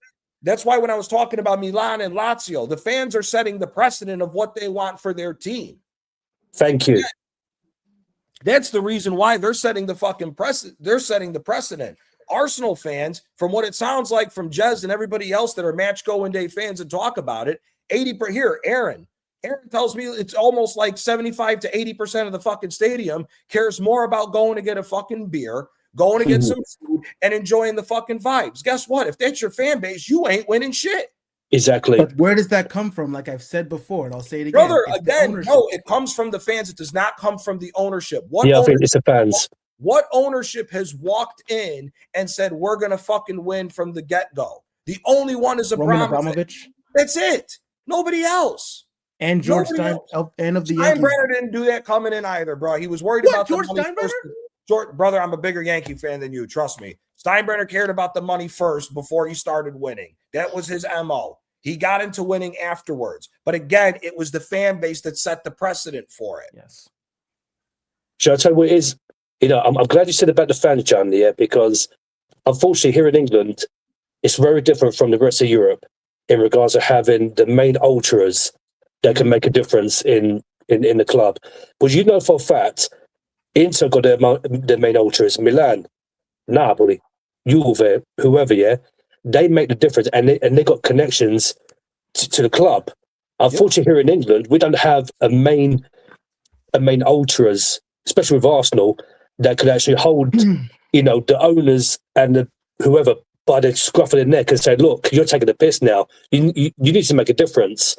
That's why when I was talking about Milan and Lazio, the fans are setting the precedent of what they want for their team. Thank you. That's the reason why they're setting the fucking precedent. They're setting the precedent. Arsenal fans, from what it sounds like from Jez and everybody else that are match going day fans and talk about it, 80 per here, Aaron tells me it's almost like 75 to 80% of the fucking stadium cares more about going to get a fucking beer, going to get some food, and enjoying the fucking vibes. Guess what? If that's your fan base, you ain't winning shit. Exactly. But where does that come from? Like I've said before, and I'll say it again. Brother, It's again, no, it comes from the fans. It does not come from the ownership. I think it's the fans. What ownership has walked in and said, we're going to fucking win from the get-go? The only one is Abramovich. That's it. Nobody else. And George Stein, and of the Yankees. Steinbrenner didn't do that coming in either, bro. He was worried about George the money Steinbrenner? first. Brother, I'm a bigger Yankee fan than you. Trust me. Steinbrenner cared about the money first before he started winning. That was his MO. He got into winning afterwards. But again, it was the fan base that set the precedent for it. Yes. Shall I tell you what it is? You know, I'm glad you said about the fans, John, because unfortunately here in England, it's very different from the rest of Europe in regards to having the main ultras that can make a difference in the club. But you know for a fact, Inter got their main ultras, Milan, Napoli, Juve, whoever, yeah, they make the difference, and they got connections to the club. Unfortunately, here in England, we don't have a main ultras, especially with Arsenal, that could actually hold, the owners and the whoever by the scruff of the neck and say, "Look, you're taking the piss now. You need to make a difference."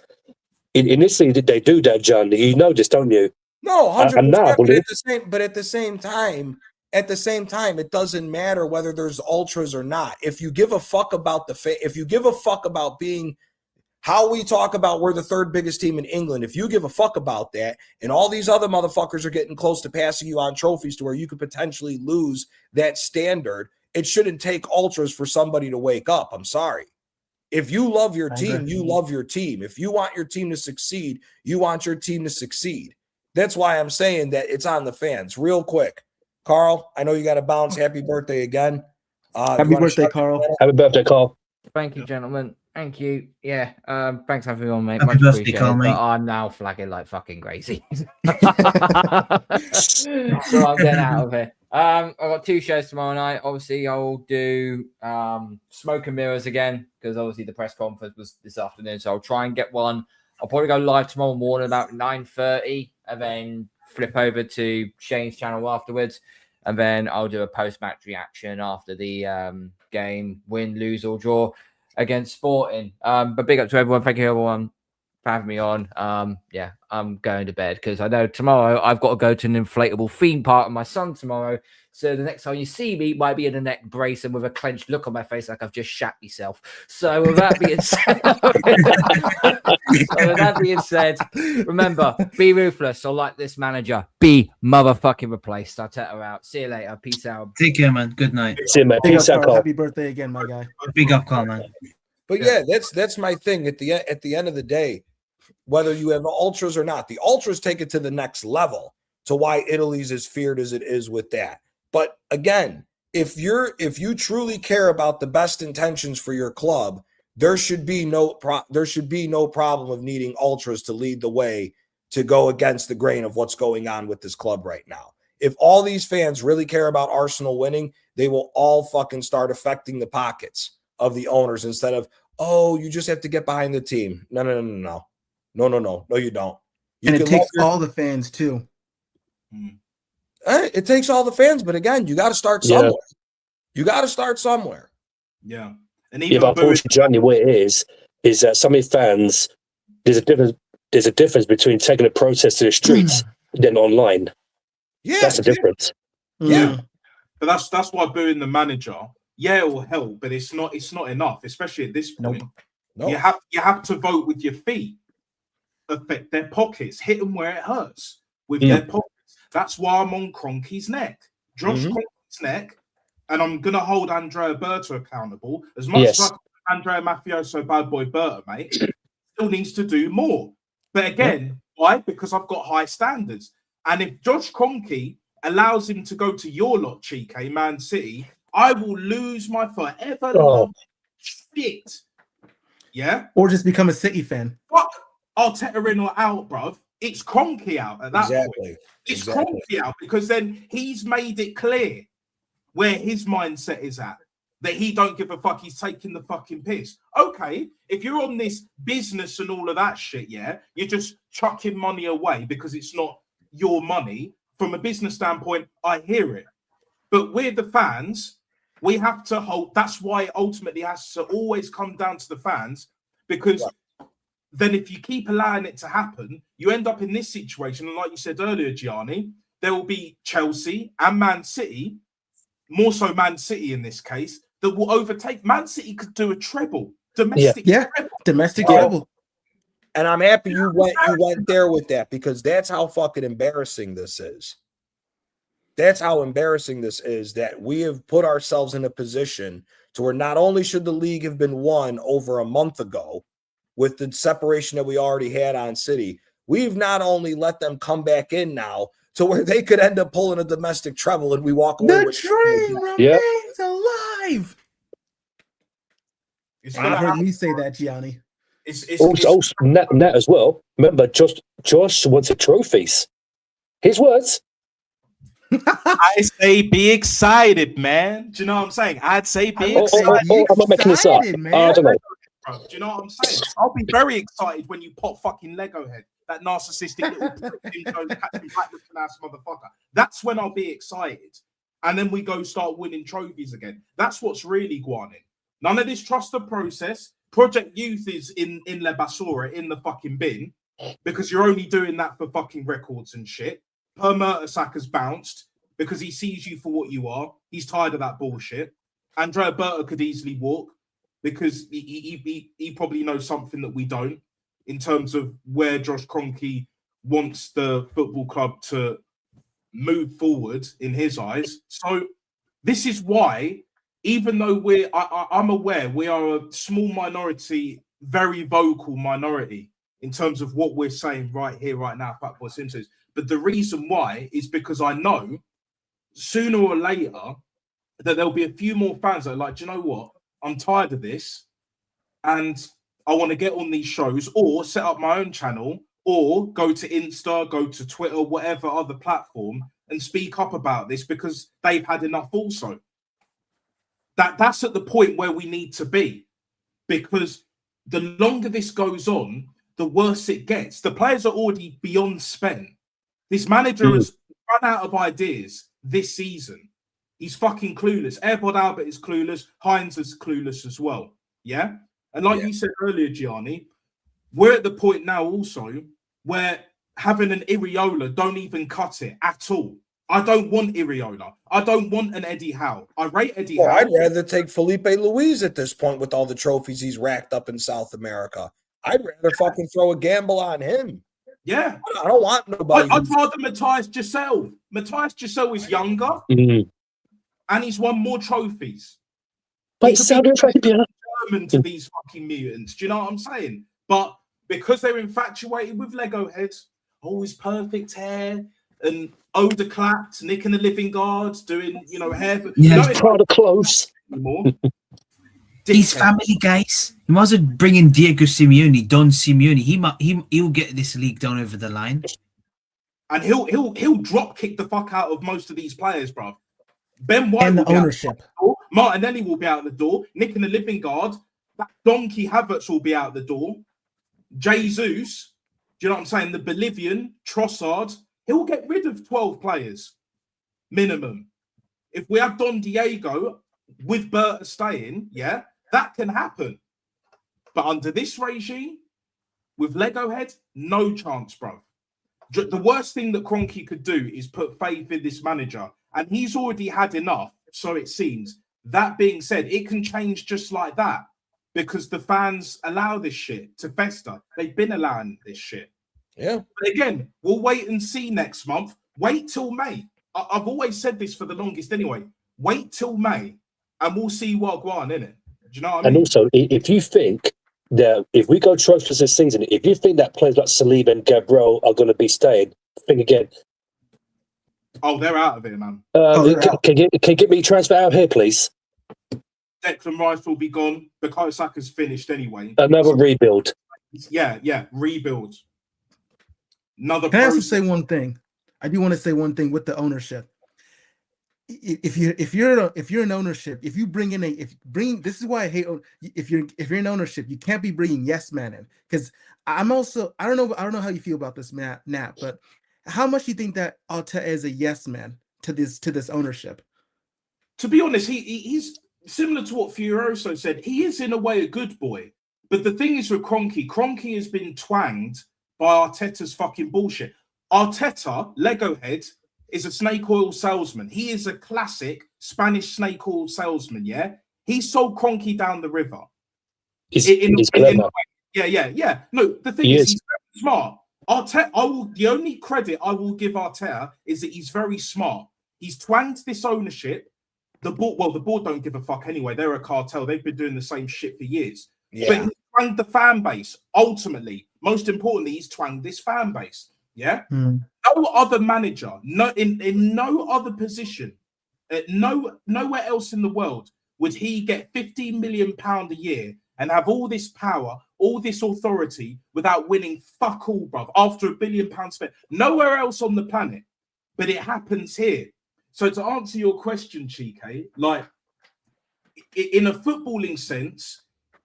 In Italy, they do that, John. You know this, don't you? No, 100%. And now, but at the same time, it doesn't matter whether there's ultras or not. If you give a fuck about if you give a fuck about being how we talk about we're the third biggest team in England, if you give a fuck about that, and all these other motherfuckers are getting close to passing you on trophies to where you could potentially lose that standard, it shouldn't take ultras for somebody to wake up. I'm sorry. If you love your team, you love your team. If you want your team to succeed, you want your team to succeed. That's why I'm saying that it's on the fans. Real quick, Carl, I know you got to bounce. Happy birthday again. Happy birthday, Carl. Happy birthday, Carl. Thank you, gentlemen. Thank you. Yeah. Thanks for having me on, mate. Happy Much birthday, appreciated. Carl, mate. But I'm now flagging like fucking crazy. So I'm getting out of here. I've got 2 shows tomorrow night. Obviously, I'll do Smoke and Mirrors again because obviously the press conference was this afternoon. So I'll try and get one. I'll probably go live tomorrow morning about 9:30 and then flip over to Shane's channel afterwards. And then I'll do a post-match reaction after the game, win, lose, or draw against Sporting. But big up to everyone. Thank you, everyone, for having me on. Yeah, I'm going to bed because I know tomorrow I've got to go to an inflatable theme park with my son tomorrow. So the next time you see me, might be in a neck brace and with a clenched look on my face like I've just shat myself. So with that being said, remember, be ruthless. Or like this manager, be motherfucking replaced. Arteta out. See you later. Peace out. Take care, man. Good night. See you, man. Peace out, Carl. Happy birthday again, my guy. Big up, Carl, man. But yeah, that's my thing. At the end of the day, whether you have ultras or not, the ultras take it to the next level to why Italy's as feared as it is with that. But again, if you truly care about the best intentions for your club, there should be no problem of needing ultras to lead the way to go against the grain of what's going on with this club right now. If all these fans really care about Arsenal winning, they will all fucking start affecting the pockets of the owners instead of, oh, you just have to get behind the team. No, you don't. And it takes all the fans too. It takes all the fans, but again, you got to start somewhere. You got to start somewhere. Yeah, and even but unfortunately, Johnny, what it is that some of the fans, there's a difference between taking a protest to the streets than online. Yeah, that's the difference. Yeah, but that's why booing the manager. Yeah, it will help, but it's not enough, especially at this point. Nope. You have to vote with your feet, affect their pockets, hit them where it hurts with their pockets. That's why I'm on Kroenke's neck, Josh Kroenke's neck, and I'm gonna hold Andrea Berta accountable as much as I call Andrea Mafioso bad boy Berta, mate. Still needs to do more, but again, why? Because I've got high standards, and if Josh Kroenke allows him to go to your lot, Chike, Man City, I will lose my forever love shit. Yeah. Or just become a City fan. Fuck Arteta in or out, bruv. It's Kroenke out at that point. It's Exactly. Kroenke out because then he's made it clear where his mindset is at. That he don't give a fuck. He's taking the fucking piss. Okay, if you're on this business and all of that shit, yeah, you're just chucking money away because it's not your money. From a business standpoint, I hear it. But we're the fans. We have to hold. That's why it ultimately has to always come down to the fans, because then if you keep allowing it to happen, you end up in this situation. And like you said earlier, Gianni, there will be Chelsea and Man City, more so Man City in this case, that will overtake. Man City could do a treble, domestic treble. Domestic treble. And I'm happy you went there with that, because that's how fucking embarrassing this is. That's how embarrassing this is, that we have put ourselves in a position to where not only should the league have been won over a month ago with the separation that we already had on City, we've not only let them come back in now to where they could end up pulling a domestic treble and we walk away with dream remains alive. I heard me say that, Gianni. Also, Nat as well. Remember, Josh wanted trophies. His words. I say be excited, man. Do you know what I'm saying? I'd say be excited. I'm not making this up. Man. I don't know. Do you know what I'm saying? I'll be very excited when you pop fucking Lego head, that narcissistic little looking ass motherfucker. That's when I'll be excited. And then we go start winning trophies again. That's what's really going on. None of this trust the process. Project Youth is in La Basura, in the fucking bin, because you're only doing that for fucking records and shit. Per Mertesacker has bounced because he sees you for what you are. He's tired of that bullshit. Andrea Berta could easily walk because he probably knows something that we don't in terms of where Josh Kroenke wants the football club to move forward in his eyes. So this is why, even though I'm aware we are a small minority, very vocal minority in terms of what we're saying right here, right now, Fatboy Simpsons. But the reason why is because I know sooner or later that there'll be a few more fans that are like, do you know what? I'm tired of this and I want to get on these shows or set up my own channel or go to Insta, go to Twitter, whatever other platform and speak up about this because they've had enough also. That's at the point where we need to be, because the longer this goes on, the worse it gets. The players are already beyond spent. This manager has run out of ideas this season. He's fucking clueless. Airpod Albert is clueless. Hines is clueless as well. Yeah? And like you said earlier, Gianni, we're at the point now also where having an Iriola don't even cut it at all. I don't want Iriola. I don't want an Eddie Howe. I rate Eddie Howe. I'd rather take Felipe Luis at this point with all the trophies he's racked up in South America. I'd rather fucking throw a gamble on him. Yeah. I don't want nobody. I'd rather Matthias Giselle. Matthias Giselle is younger and he's won more trophies. But Saudi Arabia. German to these fucking mutants. Do you know what I'm saying? But because they're infatuated with Lego heads, always perfect hair, and Oda clapped, Nick and the Living Guards doing, hair. Yeah, proud of clothes. He's family, guys. You might as well bring in Diego Simeone, Don Simeone. He'll get this league done over the line. And he'll drop kick the fuck out of most of these players, bro. Ben White and the ownership. Martinelli will be out the door. Nick and the Living Guard. That donkey Havertz will be out the door. Jesus, do you know what I'm saying? The Bolivian, Trossard. He'll get rid of 12 players, minimum. If we have Don Diego with Berta staying, that can happen. But under this regime, with Lego head, no chance, bro. The worst thing that Kroenke could do is put faith in this manager. And he's already had enough, so it seems. That being said, it can change just like that because the fans allow this shit to fester. They've been allowing this shit. Yeah. But again, we'll wait and see next month. Wait till May. I've always said this for the longest anyway. Wait till May and we'll see what goes on, innit? Do you know what I mean? And also, if you think that if we go trophies this season, if you think that players like Saliba and Gabriel are going to be staying, think again. Oh, they're out of here, man. Can you get me transfer out here, please? Declan Rice will be gone. Bukayo Saka's finished anyway. Another rebuild. Yeah, rebuild. Another Can I also process. say one thing? I do want to say one thing with the ownership. If you're in ownership, if you bring in this is why I hate if you're in ownership, you can't be bringing yes man in, because I don't know how you feel about this, Nat, but how much do you think that Arteta is a yes man to this ownership? To be honest, he's similar to what Furioso said. He is in a way a good boy, but the thing is with Kroenke has been twanged by Arteta's fucking bullshit. Arteta, Lego head, is a snake oil salesman. He is a classic Spanish snake oil salesman, yeah? He sold Kroenke down the river. He's clever. Yeah. No, the thing is, he's very smart. Arteta, the only credit I will give Arteta is that he's very smart. He's twanged this ownership. The board don't give a fuck anyway. They're a cartel. They've been doing the same shit for years. Yeah. But he's twanged the fan base. Ultimately, most importantly, he's twanged this fan base. Yeah. No other manager, in no other position, nowhere else in the world would he get £15 million a year and have all this power, all this authority without winning fuck all, bruv. After £1 billion spent, nowhere else on the planet, but it happens here. So to answer your question, Chike, like in a footballing sense,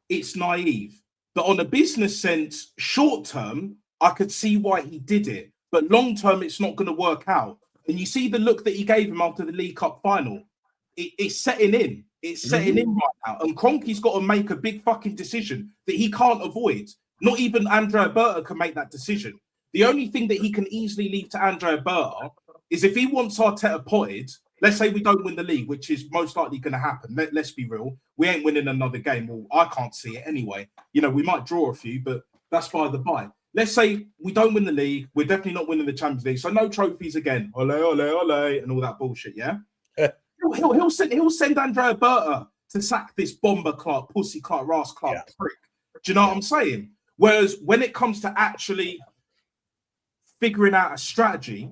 it's naive, but on a business sense, short term, I could see why he did it. But long term, it's not going to work out. And you see the look that he gave him after the League Cup final. It's setting in. It's setting in right now. And Kroenke's got to make a big fucking decision that he can't avoid. Not even Andrea Berta can make that decision. The only thing that he can easily leave to Andrea Berta is if he wants Arteta potted, let's say we don't win the league, which is most likely going to happen. Let's be real. We ain't winning another game. Well, I can't see it anyway. You know, we might draw a few, but that's by the by. Let's say we don't win the league. We're definitely not winning the Champions League. So no trophies again. Ole, ole, ole, and all that bullshit, yeah? he'll send Andrea Berta to sack this bomber Clark, pussy Clark, Ras Clark prick. Do you know what I'm saying? Whereas when it comes to actually figuring out a strategy,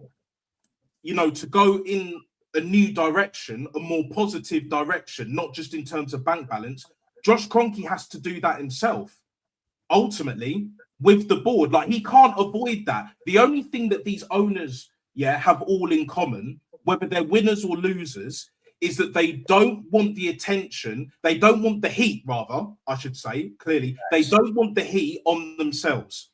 you know, to go in a new direction, a more positive direction, not just in terms of bank balance, Josh Kroenke has to do that himself. Ultimately, with the board, like he can't avoid that. The only thing that these owners, have all in common, whether they're winners or losers, is that they don't want the attention. They don't want the heat, rather, I should say, clearly. They don't want the heat on themselves.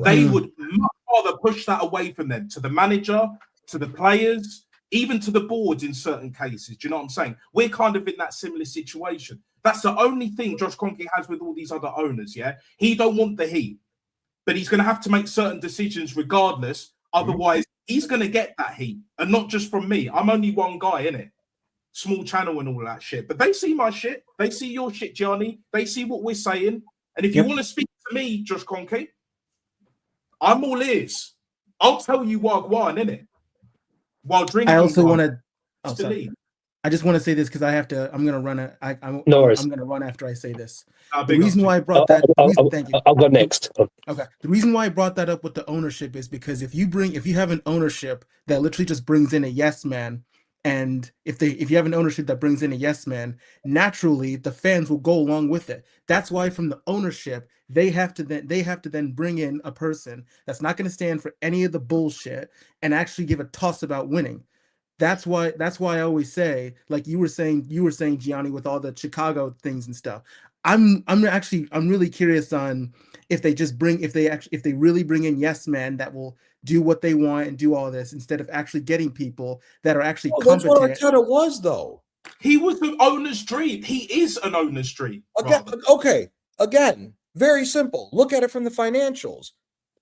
They would much rather push that away from them, to the manager, to the players, even to the boards in certain cases. Do you know what I'm saying? We're kind of in that similar situation. That's the only thing Josh Kroenke has with all these other owners, He don't want the heat, but he's going to have to make certain decisions regardless. Otherwise, he's going to get that heat, and not just from me. I'm only one guy, innit? Small channel and all that shit. But they see my shit. They see your shit, Gianni. They see what we're saying. And if you want to speak to me, Josh Kroenke, I'm all ears. I'll tell you Wagwan, innit? While drinking. I also want to. Oh, sorry. I just want to say this because I have to. I'm going to run. I'm going to run after I say this. The reason why I brought that. Thank you. I'll go next. Okay. The reason why I brought that up with the ownership is because if you have an ownership that literally just brings in a yes man, and if you have an ownership that brings in a yes man, naturally the fans will go along with it. That's why from the ownership they have to then bring in a person that's not going to stand for any of the bullshit and actually give a toss about winning. That's why I always say, like you were saying, Gianni, with all the Chicago things and stuff. I'm really curious on if they really bring in yes men that will do what they want and do all this instead of actually getting people that are actually competent. That's what Arteta was, though. He was the owner's dream. He is an owner's dream. Again, very simple. Look at it from the financials.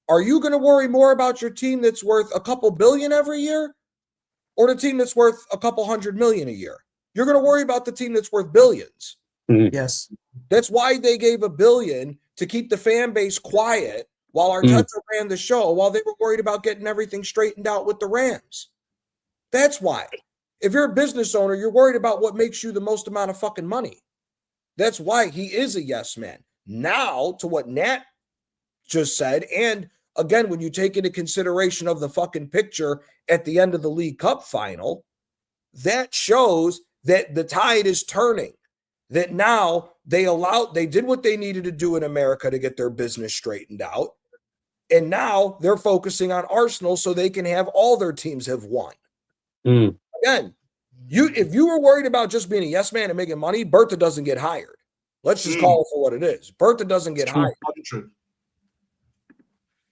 Are you going to worry more about your team that's worth a couple billion every year, or the team that's worth a couple $100 million a year? You're going to worry about the team that's worth billions. Yes. That's why they gave $1 billion to keep the fan base quiet while Arteta ran the show, while they were worried about getting everything straightened out with the Rams. That's why. If you're a business owner, you're worried about what makes you the most amount of fucking money. That's why he is a yes man. Now, to what Nat just said, and again, when you take into consideration of the fucking picture at the end of the League Cup final, that shows that the tide is turning. that now they did what they needed to do in America to get their business straightened out. And now they're focusing on Arsenal so they can have all their teams have won. Again, if you were worried about just being a yes man and making money, Bertha doesn't get hired. Let's just call it for what it is. Bertha doesn't get hired.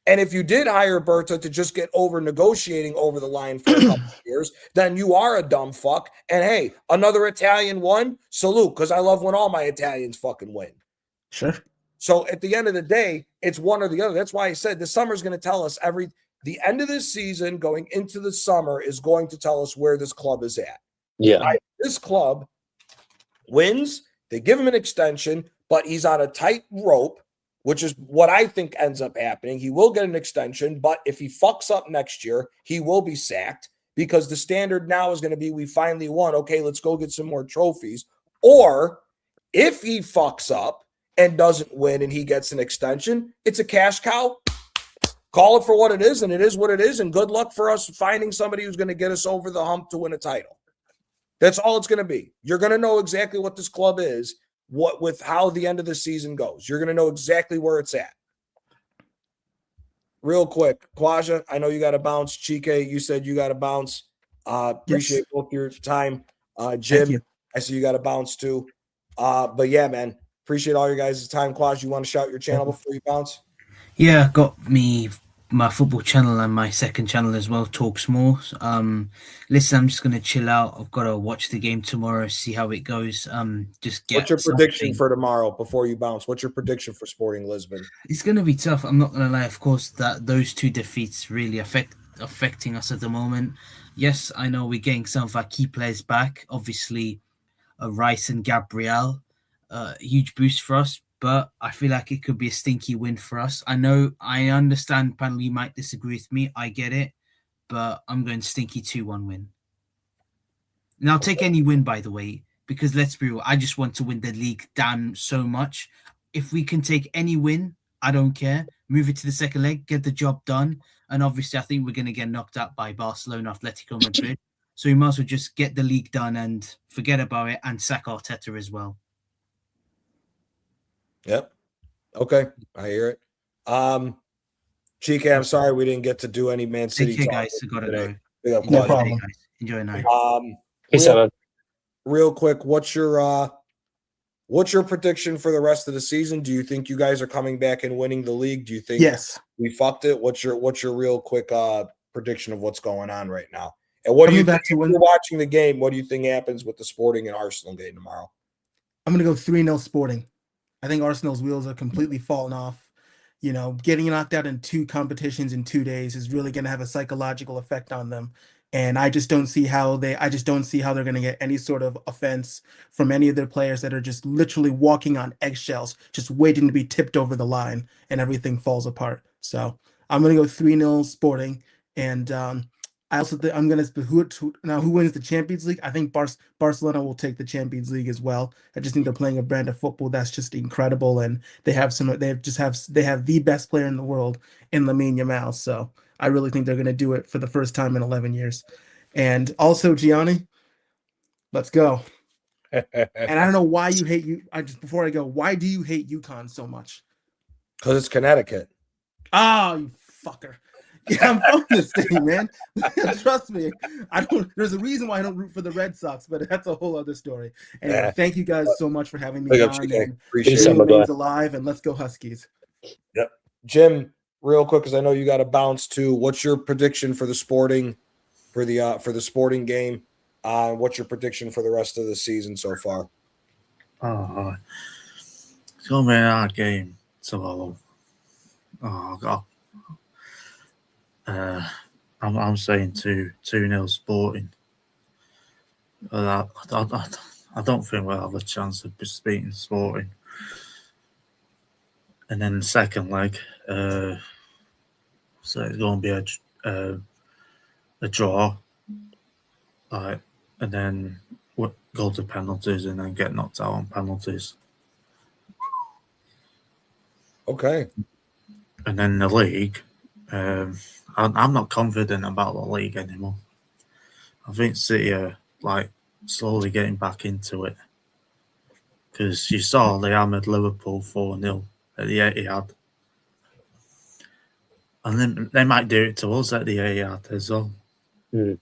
And if you did hire Bertha to just get over negotiating over the line for a couple of years, then you are a dumb fuck. And hey, another Italian won, salute, because I love when all my Italians fucking win. Sure. So at the end of the day, it's one or the other. That's why I said the summer's going to tell us the end of this season going into the summer is going to tell us where this club is at. Yeah. This club wins, they give him an extension, but he's on a tight rope, which is what I think ends up happening. He will get an extension, but if he fucks up next year, he will be sacked because the standard now is going to be we finally won. Okay, let's go get some more trophies. Or if he fucks up and doesn't win and he gets an extension, it's a cash cow. Call it for what it is, and it is what it is, and good luck for us finding somebody who's going to get us over the hump to win a title. That's all it's going to be. You're going to know exactly what this club is, with how the end of the season goes. You're going to know exactly where it's at. Real quick, Kwaja, I know you got to bounce. Chike, you said you got to bounce. Appreciate both your time. Jim, I see you got to bounce too. But yeah, man, appreciate all your guys' time. Kwaja, you want to shout your channel before you bounce? Yeah, got my football channel and my second channel as well, Talks More. Listen, I'm just gonna chill out. I've got to watch the game tomorrow, see how it goes. Just get. What's your prediction for tomorrow before you bounce? What's your prediction for Sporting Lisbon? It's gonna be tough. I'm not gonna lie. Of course, that those two defeats really affecting us at the moment. Yes, I know we're getting some of our key players back. Obviously, Rice and Gabriel, huge boost for us. But I feel like it could be a stinky win for us. I understand, panel, you might disagree with me. I get it. But I'm going stinky 2-1 win. And I'll take any win, by the way, because let's be real, I just want to win the league down so much. If we can take any win, I don't care. Move it to the second leg, get the job done. And obviously, I think we're going to get knocked out by Barcelona, Atletico Madrid. So we might as well just get the league done and forget about it and sack Arteta as well. Yep. Okay. I hear it. Chike, I'm sorry we didn't get to do any Man City talk guys. I gotta today. Go. No problem. Guys. Enjoy a night. Real quick, what's your prediction for the rest of the season? Do you think you guys are coming back and winning the league? Do you think we fucked it? What's your real quick prediction of what's going on right now? And what do you think? When you're watching the game, what do you think happens with the Sporting and Arsenal game tomorrow? I'm gonna go 3-0 Sporting. I think Arsenal's wheels are completely falling off. You know, getting knocked out in 2 competitions in 2 days is really going to have a psychological effect on them. And I just don't see how they're going to get any sort of offense from any of their players that are just literally walking on eggshells, just waiting to be tipped over the line, and everything falls apart. So I'm going to go 3-0 Sporting. And I also think I'm going to who wins the Champions League? I think Barcelona will take the Champions League as well. I just think they're playing a brand of football that's just incredible, and they have the best player in the world in Lamine Yamal. So I really think they're going to do it for the first time in 11 years. And also, Gianni, let's go. And I don't know why you hate before I go, why do you hate UConn so much? Because it's Connecticut. Oh, you fucker. Yeah, I'm from this thing, man. Trust me. There's a reason why I don't root for the Red Sox, but that's a whole other story. Anyway, thank you guys so much for having me on. Appreciate it. Remains alive, and let's go Huskies. Yep. Jim, real quick, because I know you got to bounce too. What's your prediction for the Sporting for the Sporting game? What's your prediction for the rest of the season so far? It's gonna be an hard game tomorrow. Oh God. I'm saying 2-0 Sporting. I don't think we'll have a chance of beating Sporting. And then the second leg, so it's going to be a draw, and then go to penalties and then get knocked out on penalties. Okay. And then the league. I'm not confident about the league anymore. I think City are slowly getting back into it. because you saw they hammered Liverpool 4-0 at the Etihad. And then they might do it to us at the Etihad as well. Mm.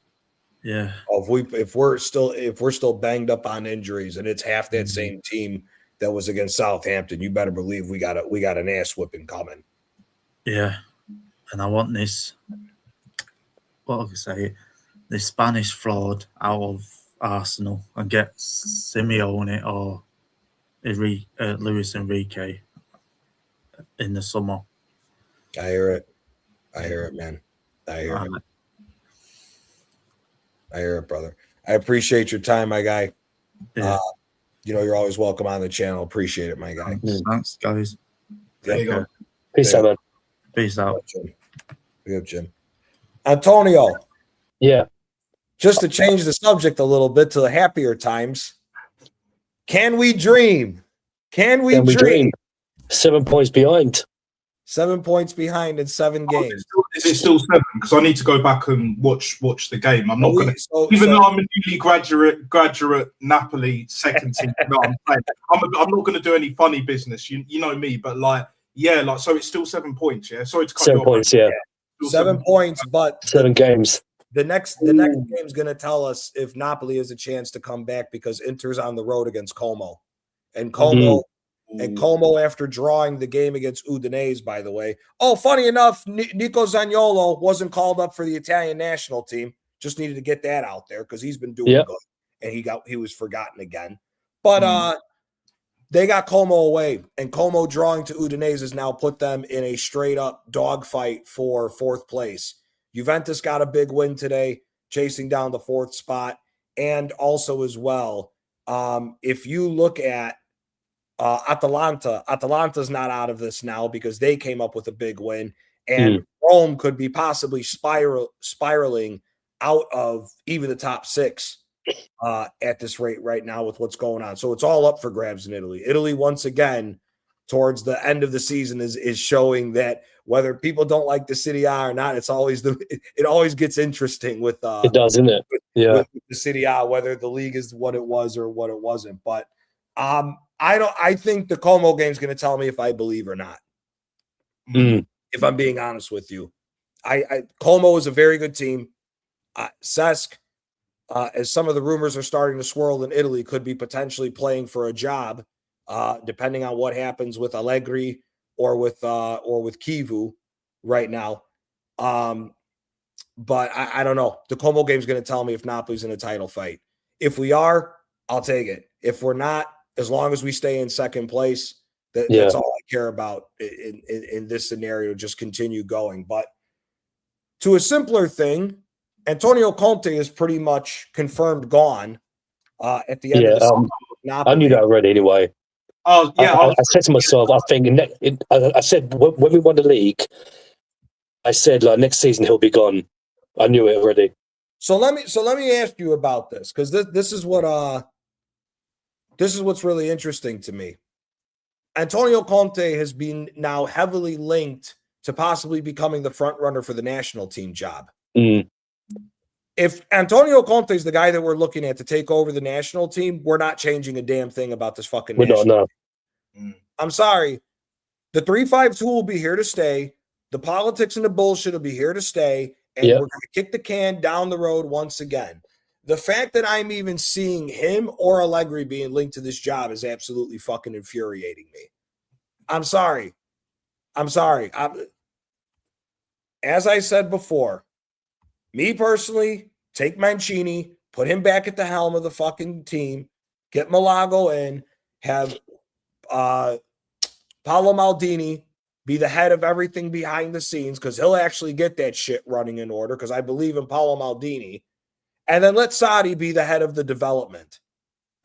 Yeah. If we're still banged up on injuries and it's half that same team that was against Southampton, you better believe we got an ass whipping coming. Yeah. And I want this, what can I say, this Spanish fraud out of Arsenal and get Simeone or Luis Enrique in the summer. I hear it, man. I hear it. I hear it, brother. I appreciate your time, my guy. Yeah. You're always welcome on the channel. Appreciate it, my guy. Thanks, guys. There you go. Peace out, man. Peace out. Jim. Antonio. Yeah. Just to change the subject a little bit to the happier times. Can we dream? Can we dream? 7 points behind. 7 points behind in 7 games. Is it still 7? Because I need to go back and watch the game. I'm not going to, even though I'm a newly graduate Napoli second team. No, I'm not going to do any funny business. You know me, but so it's still 7 points. Yeah, sorry to cut you off. 7 points. Yeah, 7 points, but 7 games. The next game is going to tell us if Napoli has a chance to come back because Inter's on the road against Como, and Como. And Como, after drawing the game against Udinese, by the way. Oh, funny enough, Nico Zaniolo wasn't called up for the Italian national team. Just needed to get that out there because he's been doing good, and he was forgotten again. But they got Como away, and Como drawing to Udinese has now put them in a straight-up dogfight for 4th place. Juventus got a big win today, chasing down the 4th spot, and also as well, if you look at Atalanta's not out of this now because they came up with a big win, and Rome could be possibly spiraling out of even the top 6 at this rate right now with what's going on. So it's all up for grabs in Italy. Italy, once again, towards the end of the season is showing that whether people don't like the Serie A or not, it always gets interesting with it does, isn't it? Yeah, with the Serie A, whether the league is what it was or what it wasn't. But I think the Como game is going to tell me if I believe or not. If I'm being honest with you, Como is a very good team. Cesc, as some of the rumors are starting to swirl in Italy, could be potentially playing for a job, depending on what happens with Allegri or with Kivu right now. But I don't know. The Como game is going to tell me if Napoli's in a title fight. If we are, I'll take it. If we're not, as long as we stay in 2nd place, that's all I care about in this scenario. Just continue going. But to a simpler thing, Antonio Conte is pretty much confirmed gone at the end of the season. I knew that already anyway. Oh, yeah. I said to myself, I think I said when we won the league, I said next season he'll be gone. I knew it already. So let me ask you about this, because this is what's really interesting to me. Antonio Conte has been now heavily linked to possibly becoming the front runner for the national team job. If Antonio Conte is the guy that we're looking at to take over the national team, we're not changing a damn thing about this fucking national team. I'm sorry. The 3-5-2 will be here to stay. The politics and the bullshit will be here to stay. And we're going to kick the can down the road once again. The fact that I'm even seeing him or Allegri being linked to this job is absolutely fucking infuriating me. I'm sorry. As I said before, me personally, take Mancini, put him back at the helm of the fucking team, get Malago in, have Paolo Maldini be the head of everything behind the scenes, because he'll actually get that shit running in order, because I believe in Paolo Maldini. And then let Sadi be the head of the development.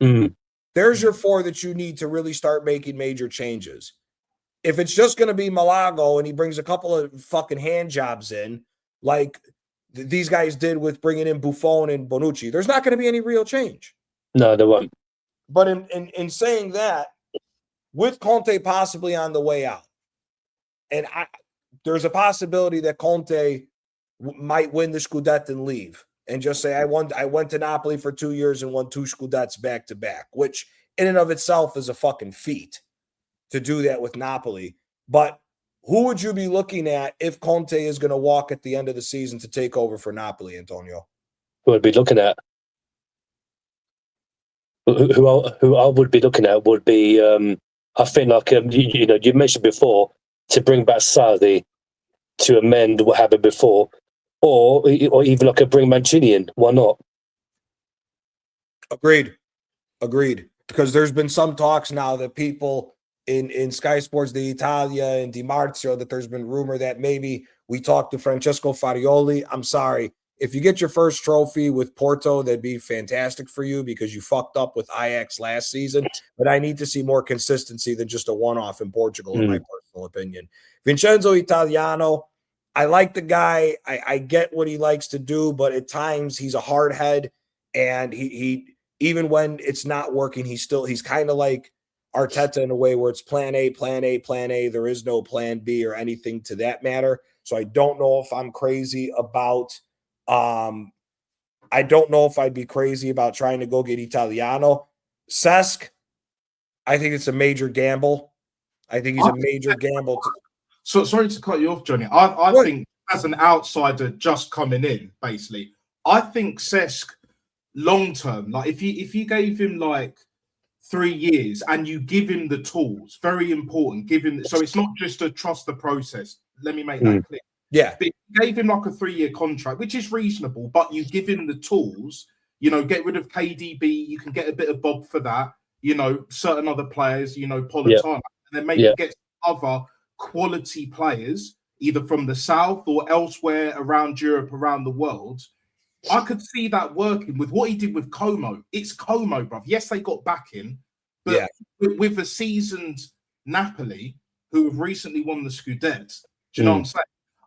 There's your 4 that you need to really start making major changes. If it's just going to be Malago and he brings a couple of fucking hand jobs in, like these guys did with bringing in Buffon and Bonucci, there's not going to be any real change. No, there won't. But in saying that, with Conte possibly on the way out, and there's a possibility that Conte might win the Scudetto and leave and just say, I went to Napoli for 2 years and won 2 Scudettes back to back, which in and of itself is a fucking feat to do that with Napoli. But who would you be looking at if Conte is going to walk at the end of the season to take over for Napoli, Antonio? Who I'd be looking at? Who I would be looking at would be, I think, like you mentioned before, to bring back Sarri to amend what happened before, or even like bring Mancini in. Why not? Agreed. Because there's been some talks now that people in Sky Sports d'Italia and Di Marzio, that there's been rumor that maybe we talked to Francesco Farioli. I'm sorry. If you get your first trophy with Porto, that'd be fantastic for you because you fucked up with Ajax last season. But I need to see more consistency than just a one-off in Portugal, in my personal opinion. Vincenzo Italiano, I like the guy. I get what he likes to do, but at times he's a hard head, and he even when it's not working, he's kind of like Arteta in a way where it's plan A, plan A, plan A. There is no plan B or anything to that matter. So I don't know if I'm crazy about I don't know if I'd be crazy about trying to go get Italiano. Cesc, I think it's a major gamble. I think he's a major gamble. So sorry to cut you off, Johnny. I think as an outsider just coming in, basically, I think Cesc long term, like if you gave him like 3 years and you give him the tools, very important, give him, so it's not just a trust the process. Let me make that clear. Yeah. But you gave him like a 3-year contract, which is reasonable, but you give him the tools, get rid of KDB, you can get a bit of Bob for that, certain other players, Politano, and then maybe get other quality players, either from the South or elsewhere around Europe, around the world. I could see that working with what he did with Como. It's Como, bruv. Yes, they got backing, but with a seasoned Napoli who have recently won the Scudetto, do you know what I'm saying?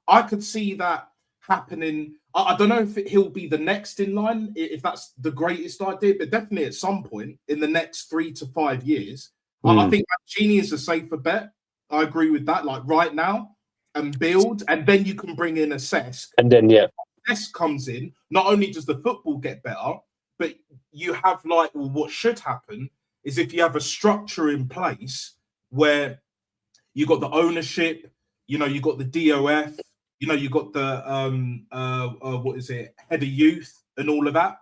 I could see that happening. I don't know if he'll be the next in line, if that's the greatest idea, but definitely at some point in the next 3 to 5 years. I think Mancini is a safer bet. I agree with that. Like right now, and build, and then you can bring in a Cesc. And then Cesc comes in. Not only does the football get better, but you have what should happen is if you have a structure in place where you got the ownership, you got the DOF. You got the head of youth and all of that,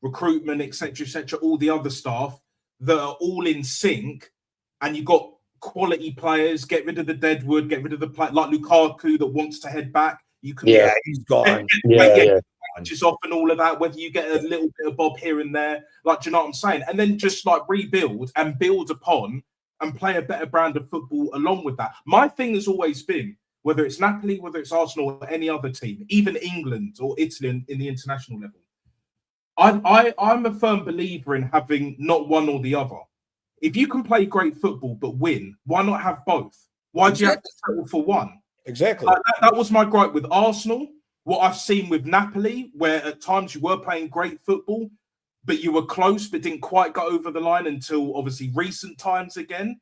recruitment, etc., all the other staff that are all in sync, and you got quality players. Get rid of the deadwood, get rid of the like Lukaku that wants to head back. You can he's gone. Just off and all of that. Whether you get a little bit of Bob here and there, do you know what I'm saying? And then just rebuild and build upon and play a better brand of football along with that. My thing has always been, whether it's Napoli, whether it's Arsenal or any other team, even England or Italy in the international level, I'm a firm believer in having not one or the other. If you can play great football but win, why not have both? Why do you have to settle for one? Exactly. That was my gripe with Arsenal. What I've seen with Napoli, where at times you were playing great football, but you were close but didn't quite go over the line until obviously recent times again.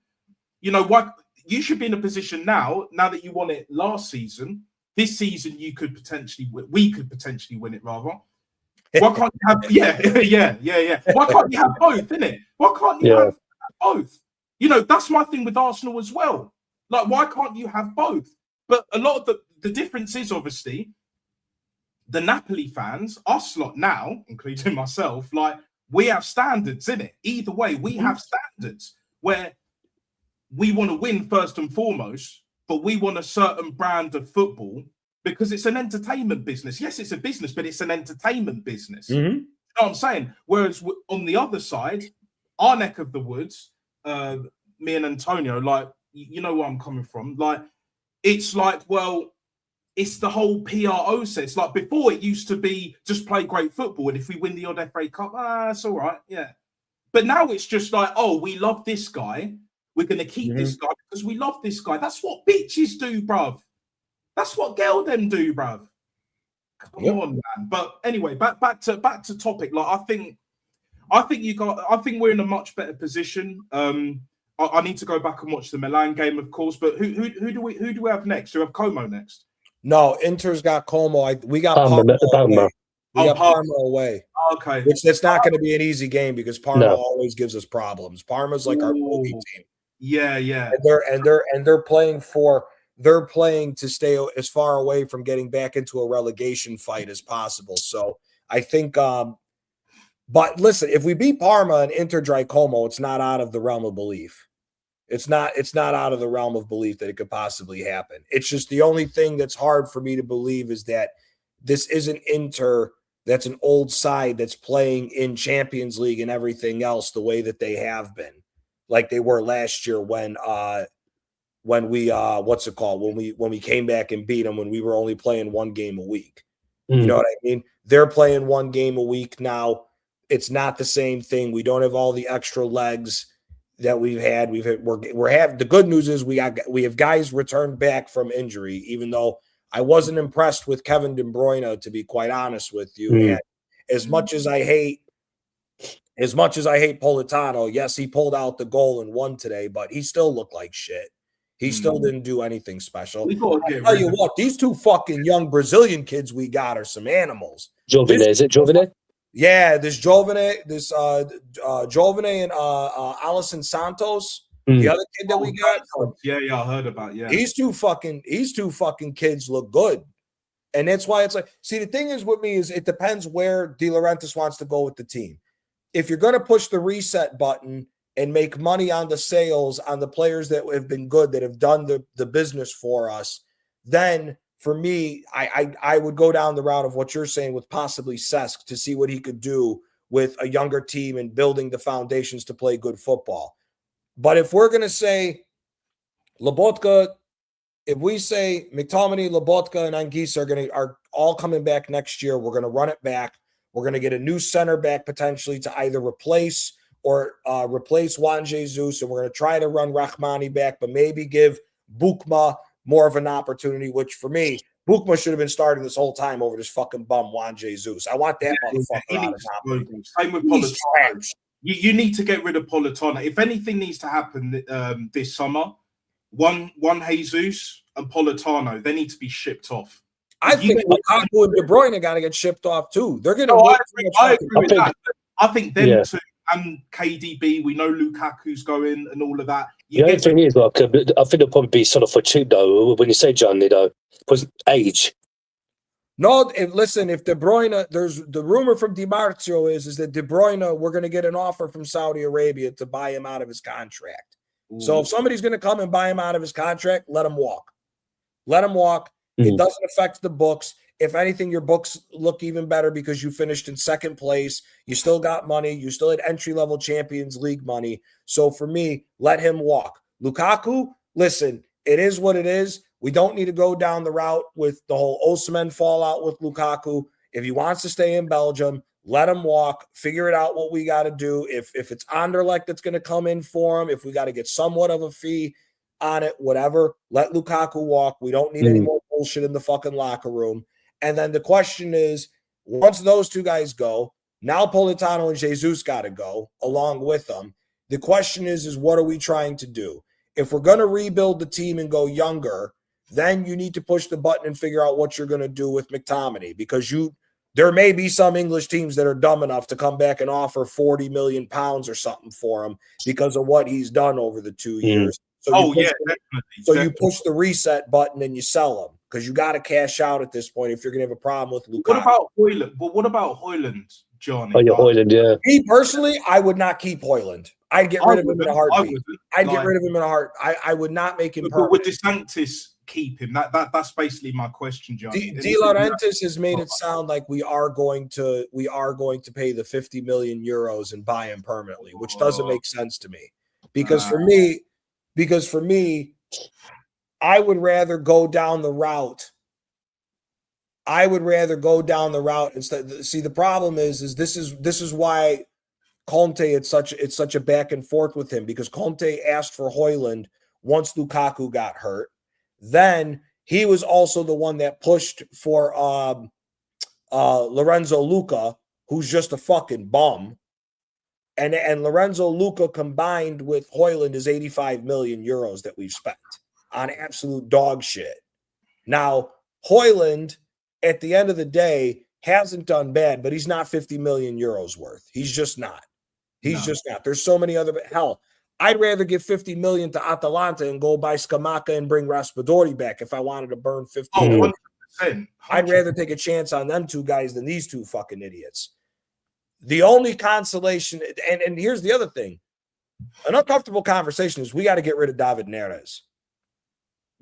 What? You should be in a position now that you won it last season. This season, we could potentially win it, rather. Why can't you have? Yeah. Why can't you have both? Innit? Why can't you have both? That's my thing with Arsenal as well. Why can't you have both? But a lot of the difference is obviously the Napoli fans, us lot now, including myself, we have standards in it. Either way, we have standards where we want to win first and foremost, but we want a certain brand of football because it's an entertainment business. Yes, it's a business, but it's an entertainment business. You know what I'm saying? Whereas on the other side, our neck of the woods, me and Antonio, you know where I'm coming from. It's it's the whole PRO sense. Before, it used to be just play great football, and if we win the odd FA Cup, it's all right, yeah. But now it's just we love this guy. We're going to keep this guy because we love this guy. That's what bitches do, bruv. That's what girl them do, bruv. Come on, man. But anyway, back to topic. I think we're in a much better position. I need to go back and watch the Milan game, of course. But who do we have next? Do we have Como next? No, Inter's got Como. We got Parma. We got Parma away. Okay. Which that's not going to be an easy game because Parma No. always gives us problems. Parma's like our bogey team. Yeah. And they're playing to stay as far away from getting back into a relegation fight as possible. So I think but listen, if we beat Parma and Inter Dry Como, it's not out of the realm of belief. It's not out of the realm of belief that it could possibly happen. It's just the only thing that's hard for me to believe is that this isn't Inter. That's an old side that's playing in Champions League and everything else the way that they have been, like they were last year when we when we came back and beat them when we were only playing one game a week. You know what I mean? They're playing one game a week now. It's not the same thing. We don't have all the extra legs that we've had. The good news is we have guys returned back from injury, even though I wasn't impressed with Kevin De Bruyne, to be quite honest with you. And as much as I hate Politano, yes, he pulled out the goal and won today, but he still looked like shit. He still didn't do anything special. I tell you what, these two fucking young Brazilian kids we got are some animals. Is it Jovine? Yeah, this Jovine and Alisson Santos, the other kid that we got. Yeah, I heard about. Yeah, these two fucking kids look good, and that's why it's like. See, the thing is with me is it depends where De Laurentiis wants to go with the team. If you're going to push the reset button and make money on the sales on the players that have been good, that have done the business for us, then. For me, I would go down the route of what you're saying with possibly Cesc to see what he could do with a younger team and building the foundations to play good football. But if we're going to say Lobotka, if we say McTominay, Lobotka, and Anguissa are all coming back next year, we're going to run it back. We're going to get a new center back potentially to either replace Juan Jesus, and we're going to try to run Rahmani back, but maybe give Bukma more of an opportunity, which for me, Bukma should have been starting this whole time over this fucking bum Juan Jesus. I want that motherfucker out of Napoli. Same with Politano. You need to get rid of Politano. If anything needs to happen this summer, one Jesus and Politano, they need to be shipped off. I think Lukaku and De Bruyne got to get shipped off too. They're going to. I agree with that. I think them two and KDB. We know Lukaku's going and all of that. The only thing is, like, I think it'll probably be sort of for cheap though. When you say Johnny, though, was age. No, listen. If De Bruyne, there's the rumor from Di Marzio is that De Bruyne, we're going to get an offer from Saudi Arabia to buy him out of his contract. Ooh. So if somebody's going to come and buy him out of his contract, let him walk. Let him walk. It doesn't affect the books. If anything, your books look even better because you finished in second place. You still got money. You still had entry-level Champions League money. So for me, let him walk. Lukaku, listen, it is what it is. We don't need to go down the route with the whole Osimhen fallout with Lukaku. If he wants to stay in Belgium, let him walk. Figure it out what we got to do. If it's Anderlecht that's going to come in for him, if we got to get somewhat of a fee on it, whatever, let Lukaku walk. We don't need any more bullshit in the fucking locker room. And then the question is, once those two guys go, now Politano and Jesus got to go along with them. The question is what are we trying to do? If we're going to rebuild the team and go younger, then you need to push the button and figure out what you're going to do with McTominay, because there may be some English teams that are dumb enough to come back and offer 40 million pounds or something for him because of what he's done over the 2 years. So you push the reset button and you sell him because you got to cash out at this point if you're going to have a problem with Lukaku. What about Højlund? But what about Højlund, Johnny? Oh, yeah, Højlund, yeah. Me personally, I would not keep Højlund. I'd get rid of him in a heartbeat. Get rid of him in a heart. I would not make him permanent. Would DeSantis keep him? That's basically my question, Johnny. De Laurentiis has made it sound like we are going to pay the 50 million euros and buy him permanently, which doesn't make sense to me. Because for me, I would rather go down the route. Instead. See, the problem is this is why Conte, it's such a back and forth with him, because Conte asked for Højlund once Lukaku got hurt. Then he was also the one that pushed for Lorenzo Luca, who's just a fucking bum. And Lorenzo Luca combined with Højlund is 85 million euros that we've spent on absolute dog shit. Now, Højlund, at the end of the day, hasn't done bad, but he's not 50 million euros worth. He's just not. He's just not. There's so many other hell. I'd rather give 50 million to Atalanta and go buy Scamacca and bring Raspadori back if I wanted to burn 50 million. 100%. I'd rather take a chance on them two guys than these two fucking idiots. The only consolation, and here's the other thing. An uncomfortable conversation is we got to get rid of David Neres.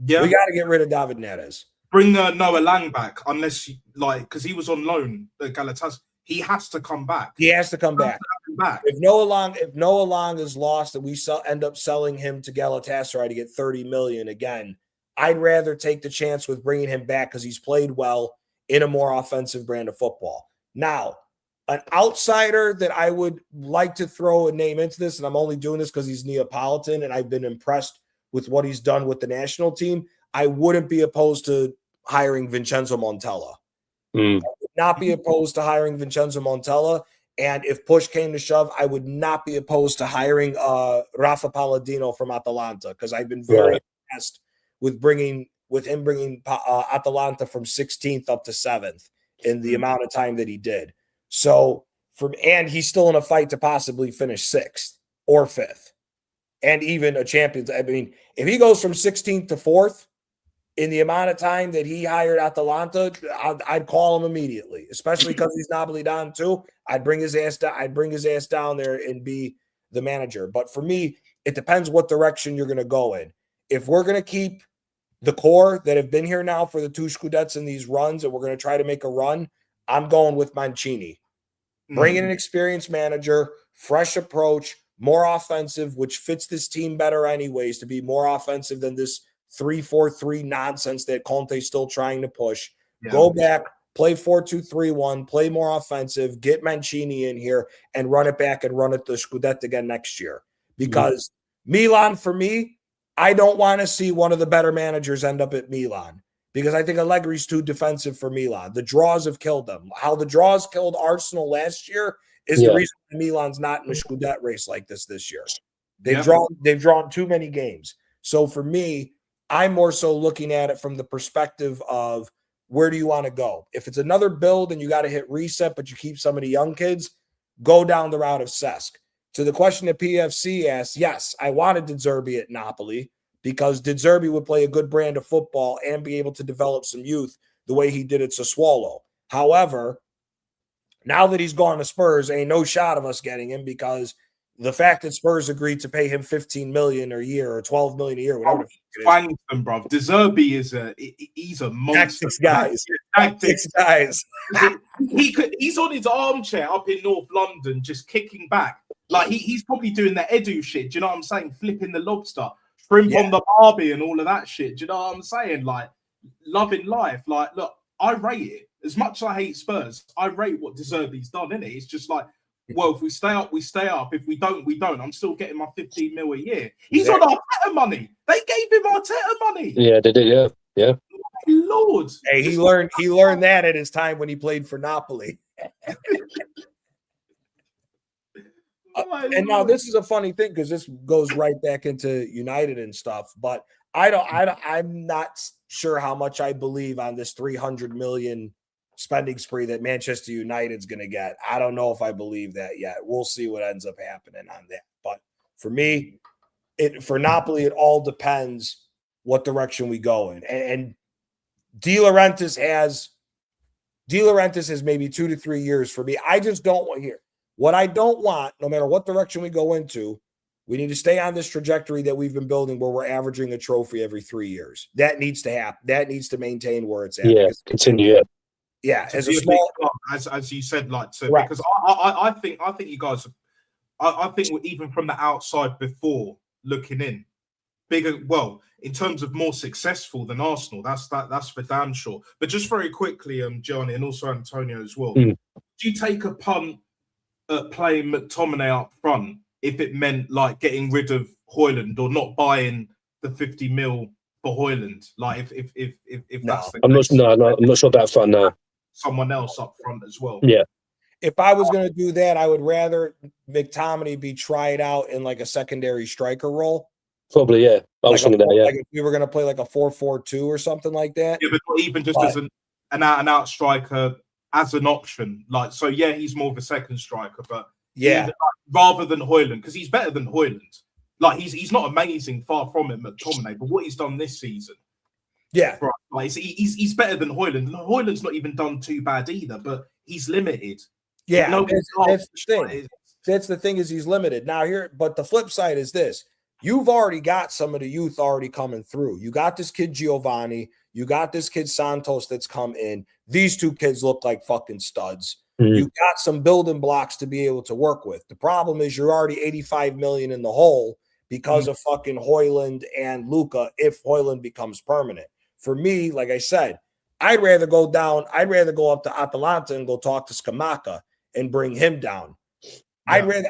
Yeah. We got to get rid of David Neres. Bring Noah Lang back, unless because he was on loan at Galatasaray. He has to come back. He has to come back. If Noah Lang is lost and we end up selling him to Galatasaray to get 30 million again, I'd rather take the chance with bringing him back because he's played well in a more offensive brand of football. Now, an outsider that I would like to throw a name into this, and I'm only doing this because he's Neapolitan and I've been impressed with what he's done with the national team, I wouldn't be opposed to hiring Vincenzo Montella. I would not be opposed to hiring Vincenzo Montella. And if push came to shove, I would not be opposed to hiring Rafa Palladino from Atalanta because I've been very impressed with him bringing Atalanta from 16th up to 7th in the amount of time that he did. So and he's still in a fight to possibly finish 6th or 5th, and even a champions. I mean, if he goes from 16th to 4th in the amount of time that he hired Atalanta, I'd call him immediately, especially because he's Napolitan too. I'd bring his ass down there and be the manager. But for me, it depends what direction you're going to go in. If we're going to keep the core that have been here now for the 2 Scudettes in these runs, and we're going to try to make a run, I'm going with Mancini. Bring in an experienced manager, fresh approach, more offensive, which fits this team better anyways, to be more offensive than this 3-4-3 nonsense that Conte's still trying to push. Yeah. Go back, play 4-2-3-1, play more offensive, get Mancini in here and run it back and run it to Scudetto again next year. Because Milan, for me, I don't want to see one of the better managers end up at Milan because I think Allegri's too defensive for Milan. The draws have killed them. How the draws killed Arsenal last year is the reason Milan's not in a Scudetto race like this year. They've drawn too many games. So for me, I'm more so looking at it from the perspective of where do you want to go? If it's another build and you got to hit reset, but you keep some of the young kids, go down the route of Cesc. To the question that PFC asked, yes, I wanted De Zerbi at Napoli because De Zerbi would play a good brand of football and be able to develop some youth the way he did at Sassuolo. However, now that he's gone to Spurs, ain't no shot of us getting him because the fact that Spurs agreed to pay him 15 million a year or 12 million a year, whatever. Fang them, bro. De Zerbi he's a monster. Tactics guys. He's on his armchair up in North London, just kicking back. Like he's probably doing the Edu shit. Do you know what I'm saying? Flipping the lobster, shrimp on the barbie, and all of that shit. Do you know what I'm saying? Like loving life. Like, look, I rate it as much as I hate Spurs. I rate what De Zerbi's done, innit? It's just like, well, if we stay up, we stay up. If we don't, we don't. I'm still getting my 15 mil a year. He's on Arteta money. They gave him Arteta money. Yeah, they did. Yeah. Lord. Hey, he learned that at his time when he played for Napoli. And now this is a funny thing because this goes right back into United and stuff. But I'm not sure how much I believe on this 300 million spending spree that Manchester United's going to get. I don't know if I believe that yet. We'll see what ends up happening on that. But for me, for Napoli, it all depends what direction we go in. And De Laurentiis has maybe 2 to 3 years for me. I just don't want here. What I don't want, no matter what direction we go into, we need to stay on this trajectory that we've been building where we're averaging a trophy every 3 years. That needs to happen. That needs to maintain where it's at. Yeah, continue. Yeah, as a small, as you said, like so, right. Because I think you guys, I think even from the outside before looking in, bigger. Well, in terms of more successful than Arsenal, that's for damn sure. But just very quickly, Johnny, and also Antonio as well. Do you take a punt at playing McTominay up front if it meant like getting rid of Højlund or not buying the 50 mil for Højlund? Like if that's the case, I'm not sure about front now. Someone else up front as well. Yeah. If I was going to do that, I would rather McTominay be tried out in like a secondary striker role. Probably, yeah. I was thinking that, yeah. Like if we were going to play like a 4-4-2 or something like that. Yeah, but not even just as an out-and-out striker as an option. Like, so yeah, he's more of a second striker, but Yeah, rather than Højlund, because he's better than Højlund. Like, he's not amazing, far from it, McTominay, but what he's done this season, yeah, like, he's better than Højlund. And Højlund's not even done too bad either, but he's limited. yeah. No, That's the thing. That's the thing, is he's limited. Now here, but the flip side is this. You've already got some of the youth already coming through. You got this kid Giovanni. You got this kid Santos that's come in. These two kids look like fucking studs. You got some building blocks to be able to work with. The problem is you're already 85 million in the hole because of fucking Højlund and Luka if Højlund becomes permanent. For me, like I said, I'd rather go up to Atalanta and go talk to Scamacca and bring him down. Yeah.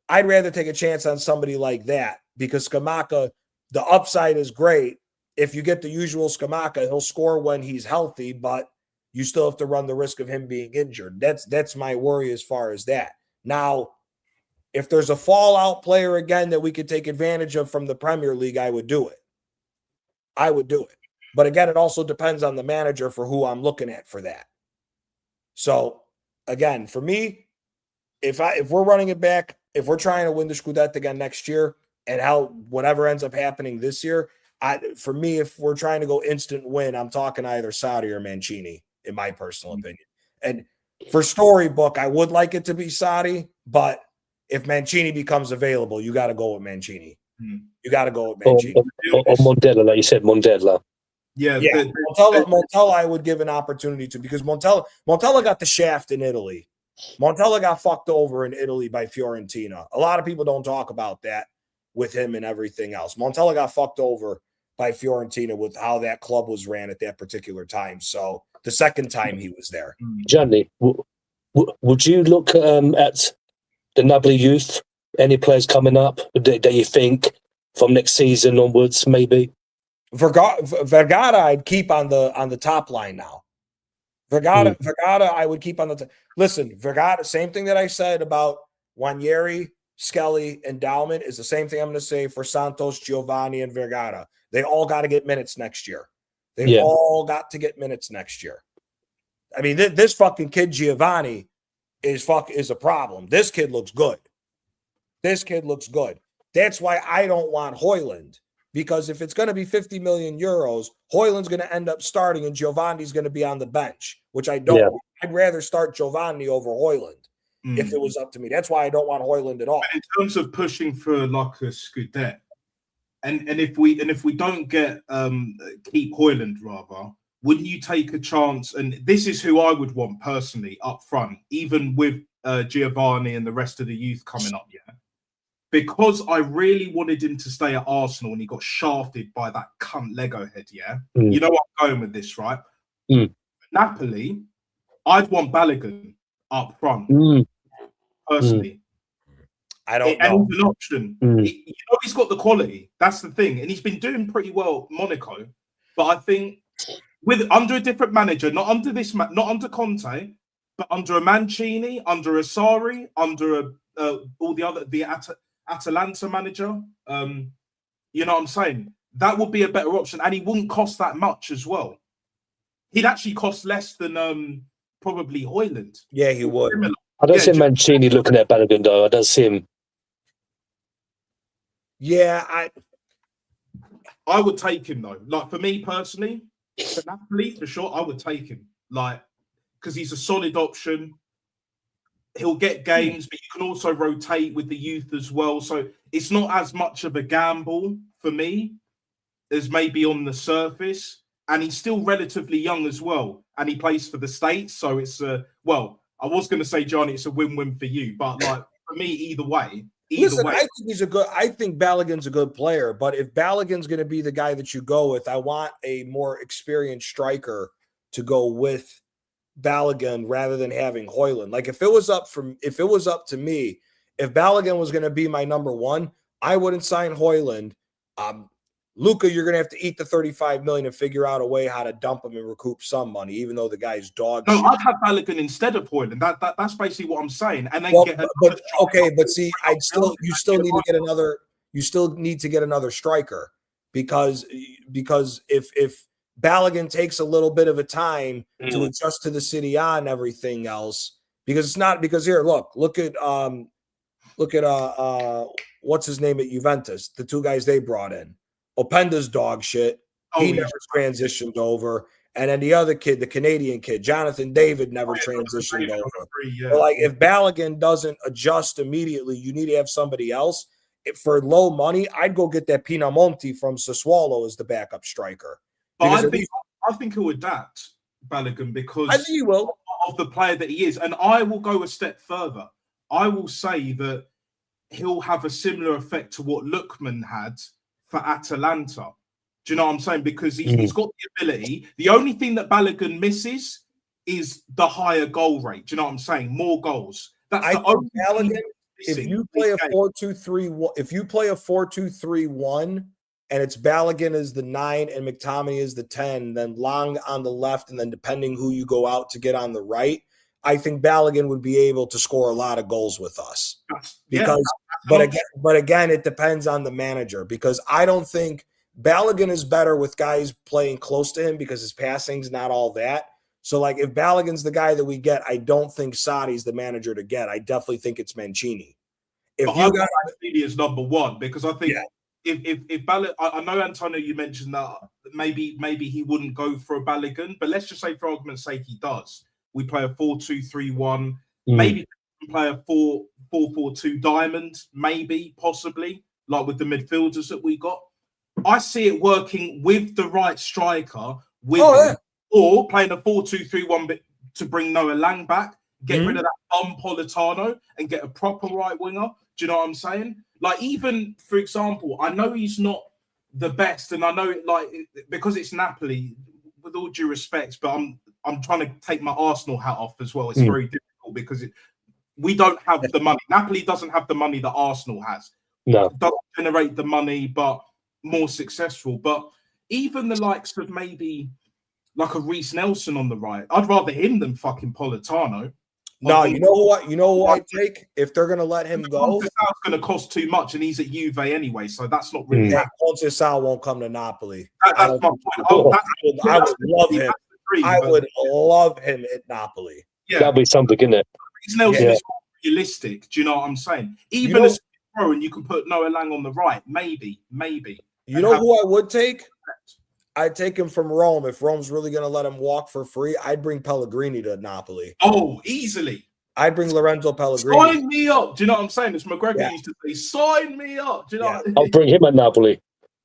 I'd rather take a chance on somebody like that, because Scamacca, the upside is great. If you get the usual Scamacca, he'll score when he's healthy, but you still have to run the risk of him being injured. That's my worry as far as that. Now, if there's a fallout player again that we could take advantage of from the Premier League, I would do it. But again, it also depends on the manager for who I'm looking at for that. So again, for me, if we're running it back, if we're trying to win the Scudetto again next year, and whatever ends up happening this year, for me, if we're trying to go instant win, I'm talking either Sarri or Mancini, in my personal opinion. And for storybook, I would like it to be Sarri, but if Mancini becomes available, you got to go with Mancini. You got to go with Mancini. Or Montella, like you said, Montella. Yeah. Montella, I would give an opportunity to, because Montella got the shaft in Italy. Montella got fucked over in Italy by Fiorentina. A lot of people don't talk about that with him and everything else. Montella got fucked over by Fiorentina with how that club was ran at that particular time. So the second time he was there. Gianni, would you look at the Napoli youth? Any players coming up that you think from next season onwards, maybe? Vergara, I'd keep on the top line now. Vergara, I would keep on the listen, Vergara, same thing that I said about Ranieri, Skelly, and Dalman is the same thing I'm going to say for Santos, Giovanni, and Vergara. They all got to get minutes next year. All got to get minutes next year. I mean, this fucking kid Giovanni is a problem. This kid looks good. That's why I don't want Højlund. Because if it's going to be 50 million euros, Højlund's going to end up starting and Giovanni's going to be on the bench, which I don't. Yeah. I'd rather start Giovanni over Højlund if it was up to me. That's why I don't want Højlund at all. But in terms of pushing for like a Scudetto, and if we don't get keep Højlund rather, wouldn't you take a chance? And this is who I would want personally up front, even with Giovanni and the rest of the youth coming up. Yeah. Because I really wanted him to stay at Arsenal and he got shafted by that cunt Lego head, yeah? You know where I'm going with this, right? Napoli, I'd want Balogun up front, personally. I don't know. And he's an option. He's got the quality. That's the thing. And he's been doing pretty well at Monaco. But I think under a different manager, not under Conte, but under a Mancini, under a Sarri, under all the Atalanta manager, you know what I'm saying? That would be a better option, and he wouldn't cost that much as well. He'd actually cost less than probably Højlund. Yeah, he would. I don't see Mancini looking at Balogun though. I don't see him. Yeah, I would take him though. Like for me personally, for Napoli for sure, I would take him. Like because he's a solid option. He'll get games, but you can also rotate with the youth as well. So it's not as much of a gamble for me as maybe on the surface. And he's still relatively young as well. And he plays for the States. So it's I was going to say, Johnny, it's a win-win for you. But like for me, either way. I think Balogun's a good player. But if Balogun's going to be the guy that you go with, I want a more experienced striker to go with Balogun rather than having Højlund. Like if it was up to me, if Balogun was going to be my number one, I wouldn't sign Højlund. Luka, you're going to have to eat the 35 million and figure out a way how to dump him and recoup some money, even though the guy's dog. No, I'd have Balogun instead of Højlund. That's basically what I'm saying. And then you still need to get another striker because if Balogun takes a little bit of a time to adjust to the City A and everything else, because it's not because here, look at what's his name at Juventus, the two guys they brought in. Openda's dog shit. He never transitioned over. And then the other kid, the Canadian kid, Jonathan David, never transitioned over. But like, if Balogun doesn't adjust immediately, you need to have somebody else. For low money, I'd go get that Pinamonti from Sassuolo as the backup striker. But I think he'll adapt, Balogun, because I think he will. Of the player that he is. And I will go a step further. I will say that he'll have a similar effect to what Lookman had for Atalanta. Do you know what I'm saying? Because he's got the ability. The only thing that Balogun misses is the higher goal rate. Do you know what I'm saying? More goals. That's the only Balogun, if you play a 4-2-3-1, if you play a 4-2-3-1 and it's Balogun as the 9 and McTominay as the 10, then Long on the left, and then depending who you go out to get on the right, I think Balogun would be able to score a lot of goals with us. But again, it depends on the manager, because I don't think Balogun is better with guys playing close to him because his passing's not all that. So, like, if Balogun's the guy that we get, I don't think Sadi's the manager to get. I definitely think it's Mancini. If you got Mancini as number one, because I think if Balogun, I know Antonio, you mentioned that maybe he wouldn't go for a Balogun, but let's just say for argument's sake he does. We play a 4-2-3-1, maybe play a 4-4-2 diamond, maybe, possibly, like with the midfielders that we got. I see it working with the right striker, him, or playing a 4-2-3-1 to bring Noah Lang back, get rid of that bum Politano and get a proper right winger. Do you know what I'm saying? Like, even, for example, I know he's not the best, and I know, like, because it's Napoli, with all due respect, but I'm trying to take my Arsenal hat off as well. It's very difficult because we don't have the money. Napoli doesn't have the money that Arsenal has. No. Doesn't generate the money, but more successful. But even the likes of maybe like a Reece Nelson on the right, I'd rather him than fucking Politano. No, you know what I'd take if they're gonna let him go. It's going to cost too much, and he's at Juve anyway, so that's not really. Conceição won't come to Napoli. That's my point. I would love him. I would love him at Napoli. Yeah, that'd be something, isn't it? Reece Nelson is realistic. Do you know what I'm saying? Even as pro, and you can put Noah Lang on the right, maybe. You know who I would take? I'd take him from Rome. If Rome's really going to let him walk for free, I'd bring Pellegrini to Napoli. Oh, easily. I'd bring Lorenzo Pellegrini. Sign me up. Do you know what I'm saying? It's McGregor used to say, sign me up. Do you know I'll bring him at Napoli.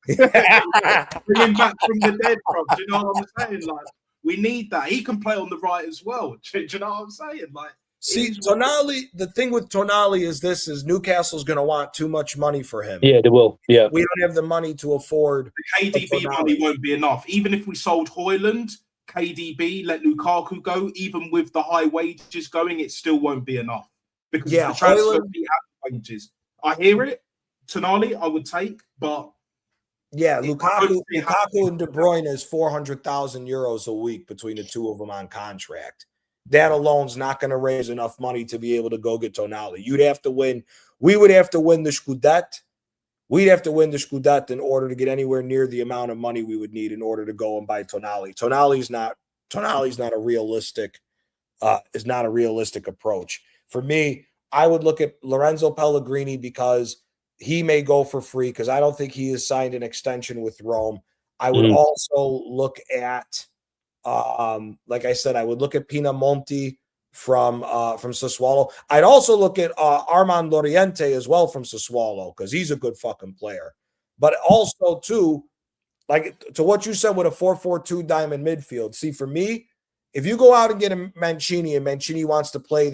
Bring him back from the dead, bro. Do you know what I'm saying? Like, we need that. He can play on the right as well. Do you know what I'm saying? Like, see, Tonali, the thing with Tonali is Newcastle's going to want too much money for him. Yeah, they will. Yeah. We don't have the money to afford. The KDB money won't be enough. Even if we sold Højlund, KDB, let Lukaku go, even with the high wages going, it still won't be enough. Because the transfer fee and wages. I hear it. Tonali, I would take, but Lukaku and De Bruyne is 400,000 euros a week between the two of them on contract. That alone's not going to raise enough money to be able to go get Tonali. You'd have to win. We would have to win the Scudetto. We'd have to win the Scudetto in order to get anywhere near the amount of money we would need in order to go and buy Tonali. Tonali's not a realistic. Is not a realistic approach for me. I would look at Lorenzo Pellegrini because he may go for free because I don't think he has signed an extension with Rome. I would also look at. Like I said, I would look at Pinamonti from Sassuolo. I'd also look at Armand Loriente as well from Sassuolo because he's a good fucking player. But also, too, like to what you said with a 4-4-2 diamond midfield. See, for me, if you go out and get a Mancini and Mancini wants to play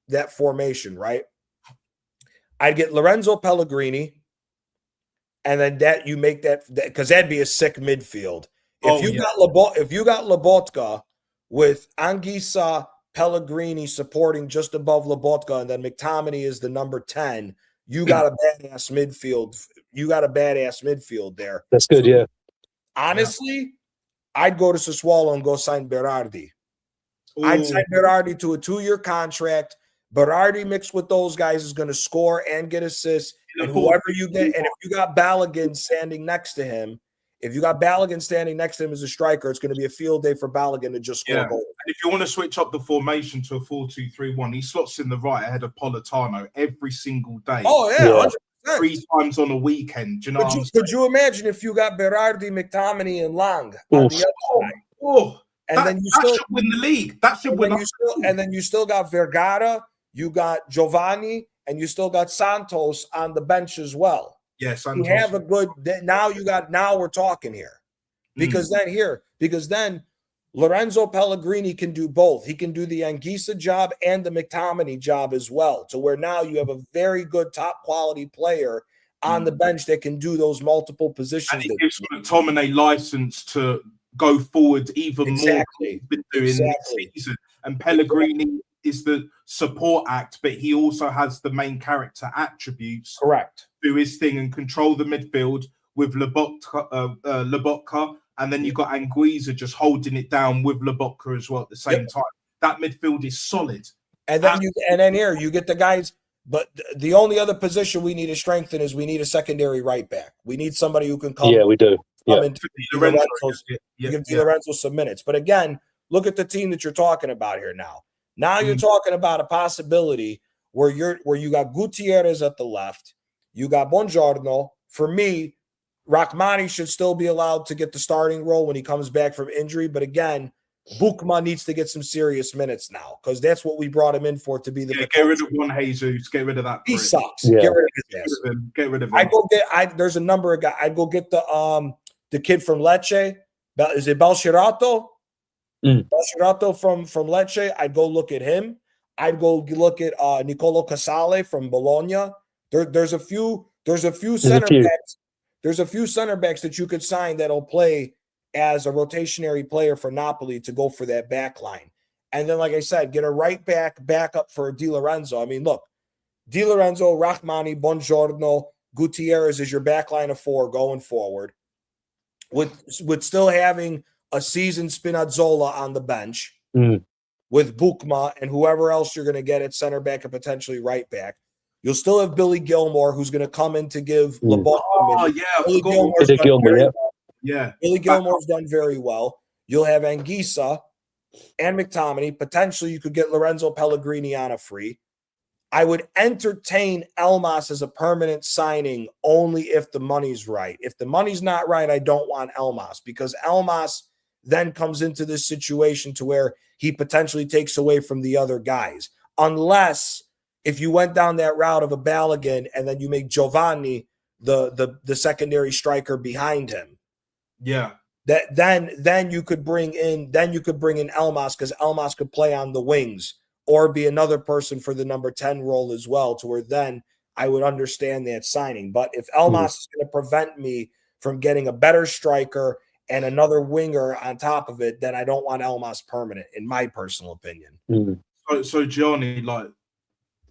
that formation, right? I'd get Lorenzo Pellegrini, and then you make that because that'd be a sick midfield. If you got Lobotka with Anguissa, Pellegrini supporting just above Lobotka, and then McTominay is the number 10, you got a badass midfield. You got a badass midfield there. That's good, yeah. Honestly, I'd go to Sassuolo and go sign Berardi. I'd sign Berardi to a 2-year contract. Berardi mixed with those guys is going to score and get assists. And whoever you get, and if you got Balogun standing next to him, If you got Balogun standing next to him as a striker, it's going to be a field day for Balogun to just score a goal. And if you want to switch up the formation to a 4-2-3-1, he slots in the right ahead of Politano every single day. Oh, yeah. 100%. 3 times on a weekend. Do you know what I'm saying? Could you imagine if you got Berardi, McTominay, and Lang on the other side? And then you still should win the league. That should win. And then you still got Vergara, you got Giovanni, and you still got Santos on the bench as well. Yes, you have a good. Now we're talking here, because then Lorenzo Pellegrini can do both. He can do the Anguissa job and the McTominay job as well. To where now you have a very good top quality player on the bench that can do those multiple positions. And it gives McTominay license to go forward even more than he's been doing this season. And Pellegrini is the support act, but he also has the main character attributes. Correct. Do his thing and control the midfield with Lobotka, and then you've got Anguissa just holding it down with Lobotka as well at the same time. That midfield is solid. And then you get the guys. But the only other position we need to strengthen is we need a secondary right back. We need somebody who can come. Yeah, we do. Come into give Di Lorenzo some minutes. But again, look at the team that you're talking about here now. Now you're talking about a possibility where you got Gutierrez at the left, you got Buongiorno. For me, Rahmani should still be allowed to get the starting role when he comes back from injury. But again, Bukma needs to get some serious minutes now, because that's what we brought him in for, to be the get rid of one Jesus, get rid of that. He sucks. Yeah. Get rid of his ass. Get rid of him. There's a number of guys. I'd go get the kid from Lecce. Is it Belshirato? Belshirato from Lecce. I'd go look at him. I'd go look at Nicolo Casale from Bologna. There's a few center backs. There's a few center backs that you could sign that'll play as a rotationary player for Napoli to go for that back line. And then, like I said, get a right backup for Di Lorenzo. I mean, look, Di Lorenzo, Rahmani, Buongiorno, Gutierrez is your back line of 4 going forward, with still having a seasoned Spinazzola on the bench, with Bukma and whoever else you're going to get at center back and potentially right back. You'll still have Billy Gilmore, who's going to come in to give LeBron. Billy Gilmore's done very well. You'll have Anguissa and McTominay. Potentially, you could get Lorenzo Pellegrini on a free. I would entertain Elmas as a permanent signing only if the money's right. If the money's not right, I don't want Elmas, because Elmas then comes into this situation to where he potentially takes away from the other guys. Unless if you went down that route of a Balogun and then you make Giovanni the secondary striker behind him. Yeah. Then you could bring in Elmas, because Elmas could play on the wings or be another person for the number 10 role as well, to where then I would understand that signing. But if Elmas is going to prevent me from getting a better striker and another winger on top of it, then I don't want Elmas permanent, in my personal opinion. So Gianni, like,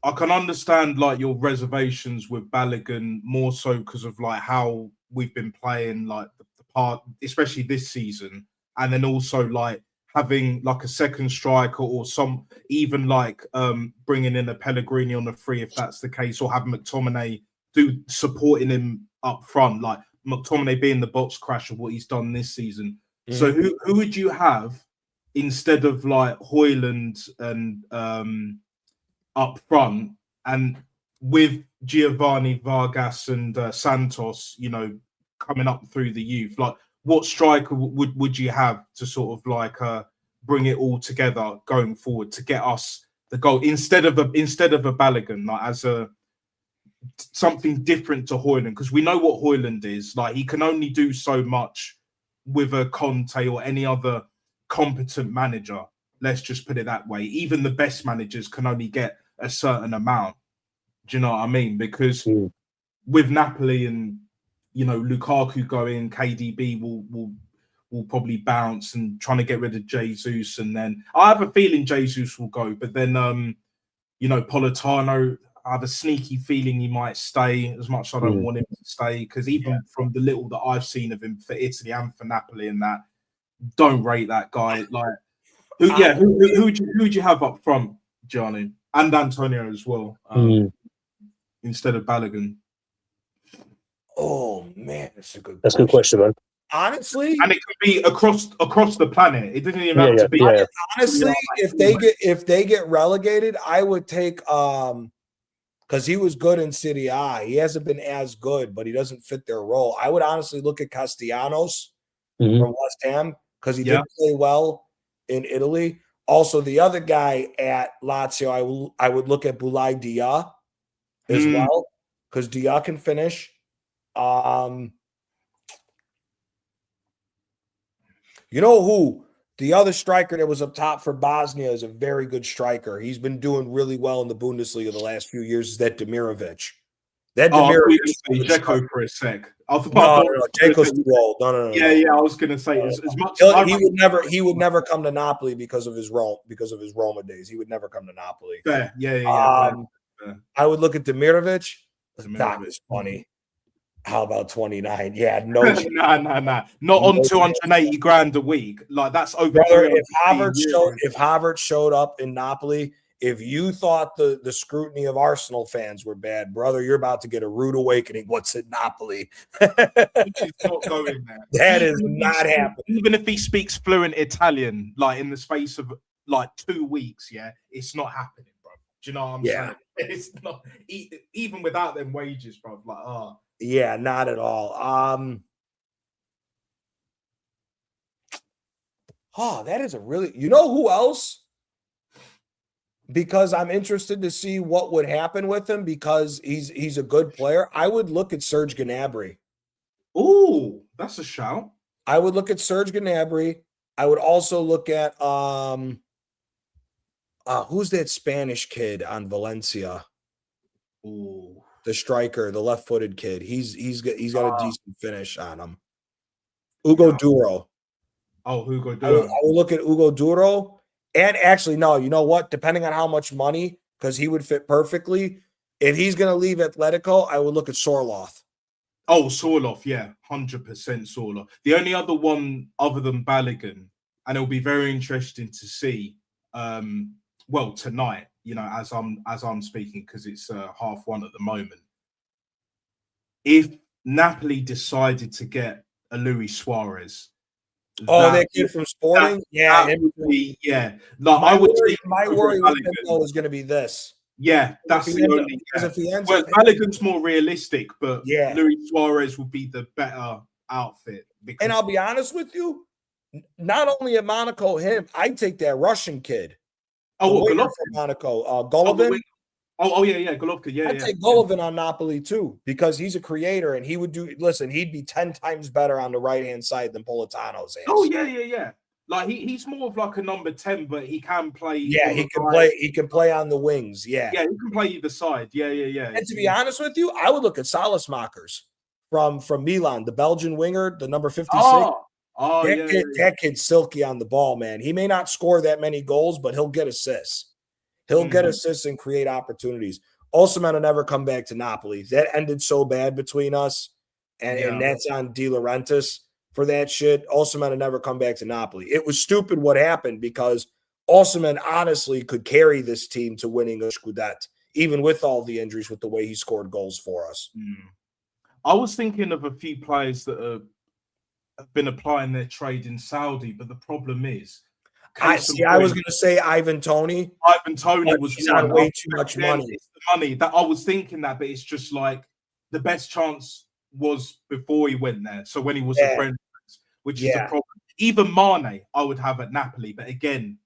I can understand like your reservations with Balogun more so because of like how we've been playing like the part, especially this season, and then also like having like a second striker or some even like bringing in a Pellegrini on the free if that's the case, or having McTominay supporting him up front, like McTominay being the box crasher, what he's done this season. So who would you have instead of like Højlund and up front, and with Giovanni, Vargas and Santos, you know, coming up through the youth? Like, what striker would you have to sort of like bring it all together going forward to get us the goal instead of a Balogun, like as a something different to Højlund? Because we know what Højlund is. Like, he can only do so much with a Conte or any other competent manager. Let's just put it that way. Even the best managers can only get a certain amount. Do you know what I mean? Because with Napoli and, you know, Lukaku going, KDB will probably bounce, and trying to get rid of Jesus. And then I have a feeling Jesus will go, but then you know, Politano, I have a sneaky feeling he might stay, as much as I don't want him to stay, because even from the little that I've seen of him for Italy and for Napoli and that, don't rate that guy. Like, who would you have up front, Gianni? And Antonio as well, instead of Balogun. Oh man, that's a good. That's a good question, man. honestly, and it could be across the planet. It doesn't even have to be. Honestly, if they get relegated, I would take because he was good in Serie A. He hasn't been as good, but he doesn't fit their role. I would honestly look at Castellanos from West Ham because he did play well in Italy. Also, the other guy at Lazio, I would look at Boulaye Dia as well because Dia can finish. You know who? The other striker that was up top for Bosnia is a very good striker. He's been doing really well in the Bundesliga the last few years. Is that Demirovic? That Demirovic. Dzeko for a sec. No, Dzeko's too old. No. Yeah. I was gonna say as much. He would never come to Napoli because of his Roma days. He would never come to Napoli. Yeah. I would look at Demirovic. That was funny. How about 29? Yeah, no. Nah. Not on 280 grand a week. Like that's over. Brother, if Havertz showed up in Napoli, if you thought the scrutiny of Arsenal fans were bad, brother, you're about to get a rude awakening. What's in Napoli? He's not going there. That is not happening. Even if he speaks fluent Italian, like in the space of like 2 weeks, it's not happening, bro. Do you know what I'm saying? It's not even without them wages, bro. Like, yeah, not at all. That is a really. You know who else? Because I'm interested to see what would happen with him because he's a good player. I would look at Serge Gnabry. Ooh, that's a shout. I would look at Serge Gnabry. I would also look at who's that Spanish kid on Valencia? Ooh. The striker, the left-footed kid. He's got a decent finish on him. Hugo Duro. Oh, Hugo Duro. I would look at Hugo Duro. And actually, no, you know what? Depending on how much money, because he would fit perfectly. If he's going to leave Atletico, I would look at Sorloth. Oh, Sorloth, yeah, 100% Sorloth. The only other one other than Balogun, and it'll be very interesting to see. Tonight, as I'm speaking, because it's 1:30 at the moment. If Napoli decided to get a Luis Suarez. That kid from Sporting? Like my worry with him though is going to be this. Yeah, that's the only. If he ends up, Balogun's more realistic, but yeah, Luis Suarez would be the better outfit. And I'll be honest with you, not only at Monaco, I'd take that Russian kid. Golovin from Monaco, Golovin. Golovin. Yeah, I'd take Golovin on Napoli too because he's a creator and he would do. Listen, he'd be 10 times better on the right hand side than Politano's. Oh yeah. Like he's more of like a number 10, but he can play. Yeah, he can play. He can play on the wings. Yeah, he can play either side. Yeah. And to be honest with you, I would look at Salasmakers from Milan, the Belgian winger, the number 56. That kid's silky on the ball, man. He may not score that many goals, but he'll get assists. He'll get assists and create opportunities. Osimhen will never come back to Napoli. That ended so bad between us, and that's on De Laurentiis for that shit. Osimhen will never come back to Napoli. It was stupid what happened because Osimhen honestly could carry this team to winning a Scudetto, even with all the injuries, with the way he scored goals for us. I was thinking of a few players that have been applying their trade in Saudi, but the problem is, I was going to say Ivan Toney. Ivan Toney was on way too much money. It's the money that I was thinking that, but it's just like the best chance was before he went there. So when he was a friend, which is the problem. Even Mane, I would have at Napoli, but again,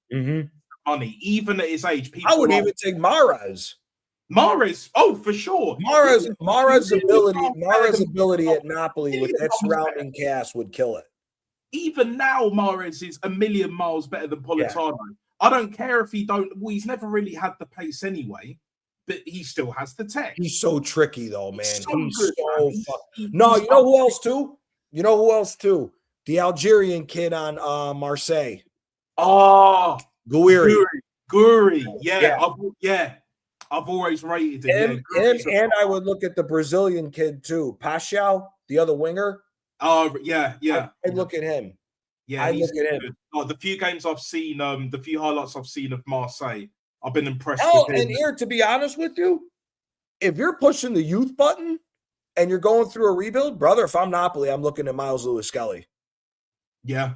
money. Even at his age, people. I would even take Mahrez. For sure. Mahrez's ability at Napoli with that surrounding cast would kill it. Even now, Mahrez is a million miles better than Politano. Yeah. I don't care if he's never really had the pace anyway, but he still has the tech. He's so tricky though, man. No, you know who else too? The Algerian kid on Marseille. Oh, Gouiri. Yeah. I've always rated him. And I would look at the Brazilian kid too, Paschal, the other winger. Oh, yeah. I'd look at him. Yeah, I look at him. Like the few games I've seen, the few highlights I've seen of Marseille, I've been impressed with him. And here, to be honest with you, if you're pushing the youth button and you're going through a rebuild, brother, if I'm Napoli, I'm looking at Miles Lewis-Skelly. Yeah.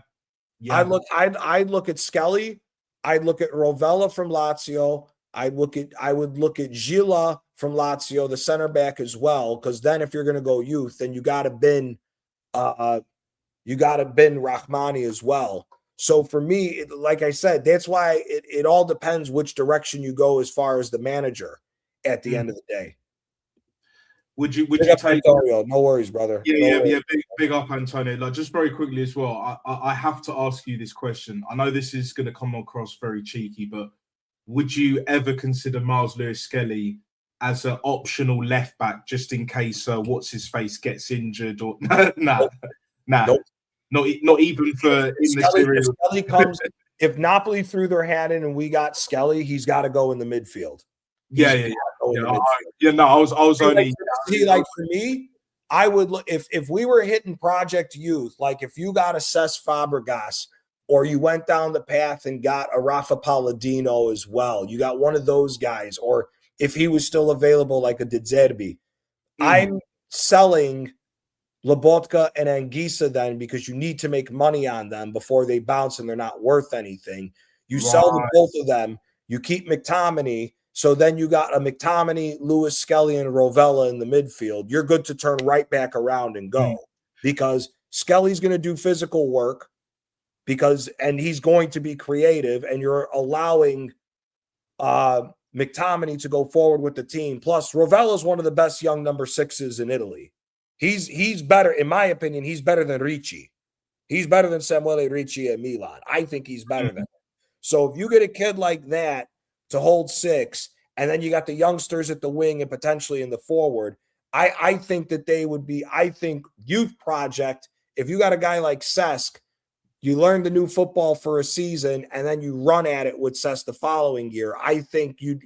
Yeah. I'd look at Skelly. I'd look at Rovella from Lazio. I would look at Gila from Lazio, the center back as well. Because then, if you're going to go youth, then you got to bin Rahmani as well. So for me, like I said, that's why it all depends which direction you go as far as the manager at the end of the day. Would you Big up take Antonio? No worries, brother. Yeah. Big up, Antonio. Like, just very quickly as well, I have to ask you this question. I know this is going to come across very cheeky, but would you ever consider Miles Lewis-Skelly as an optional left back just in case what's his face gets injured? Or nah. Nope. Not even for in the series. Skelly comes. If Napoli threw their hat in and we got Skelly, he's got to go in the midfield. Yeah. No, I was only like for me. I would look if we were hitting Project Youth, like if you got a Cesc Fabregas or you went down the path and got a Rafa Palladino as well. You got one of those guys, or if he was still available, like a De Zerbi. I'm selling Lobotka and Anguissa then because you need to make money on them before they bounce and they're not worth anything. You sell the both of them. You keep McTominay. So then you got a McTominay, Lewis, Skelly, and Rovella in the midfield. You're good to turn right back around and go because Skelly's going to do physical work and he's going to be creative, and you're allowing McTominay to go forward with the team. Plus, Rovella is one of the best young number 6s in Italy. He's better, in my opinion, he's better than Ricci. He's better than Samuele Ricci at Milan. I think he's better than him. So if you get a kid like that to hold 6, and then you got the youngsters at the wing and potentially in the forward, I think that they would be, youth project, if you got a guy like Cesc, you learn the new football for a season, and then you run at it with Cesc the following year, I think you'd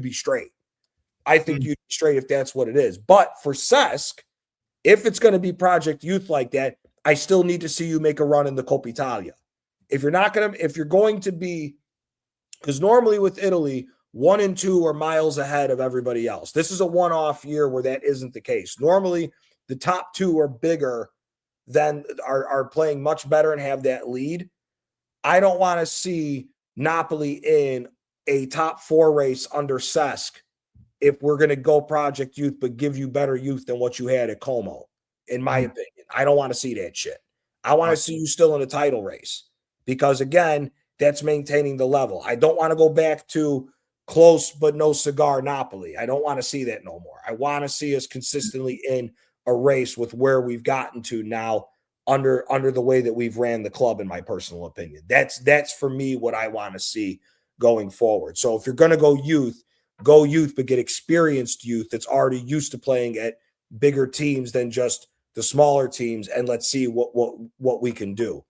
be straight. I think you'd be straight if that's what it is. But for Cesc, if it's going to be Project Youth like that, I still need to see you make a run in the Coppa Italia. If you're going to be, because normally with Italy, 1 and 2 are miles ahead of everybody else. This is a one-off year where that isn't the case. Normally, the top 2 are bigger than are playing much better and have that lead. I don't want to see Napoli in a top 4 race under Cesc if we're going to go Project Youth, but give you better youth than what you had at Como, in my opinion. I don't want to see that shit. I want to see you still in a title race because, again, that's maintaining the level. I don't want to go back to close but no cigar Napoli. I don't want to see that no more. I want to see us consistently in a race with where we've gotten to now under the way that we've ran the club, in my personal opinion. That's for me what I want to see going forward. So if you're going to go youth, but get experienced youth that's already used to playing at bigger teams than just the smaller teams, and let's see what we can do.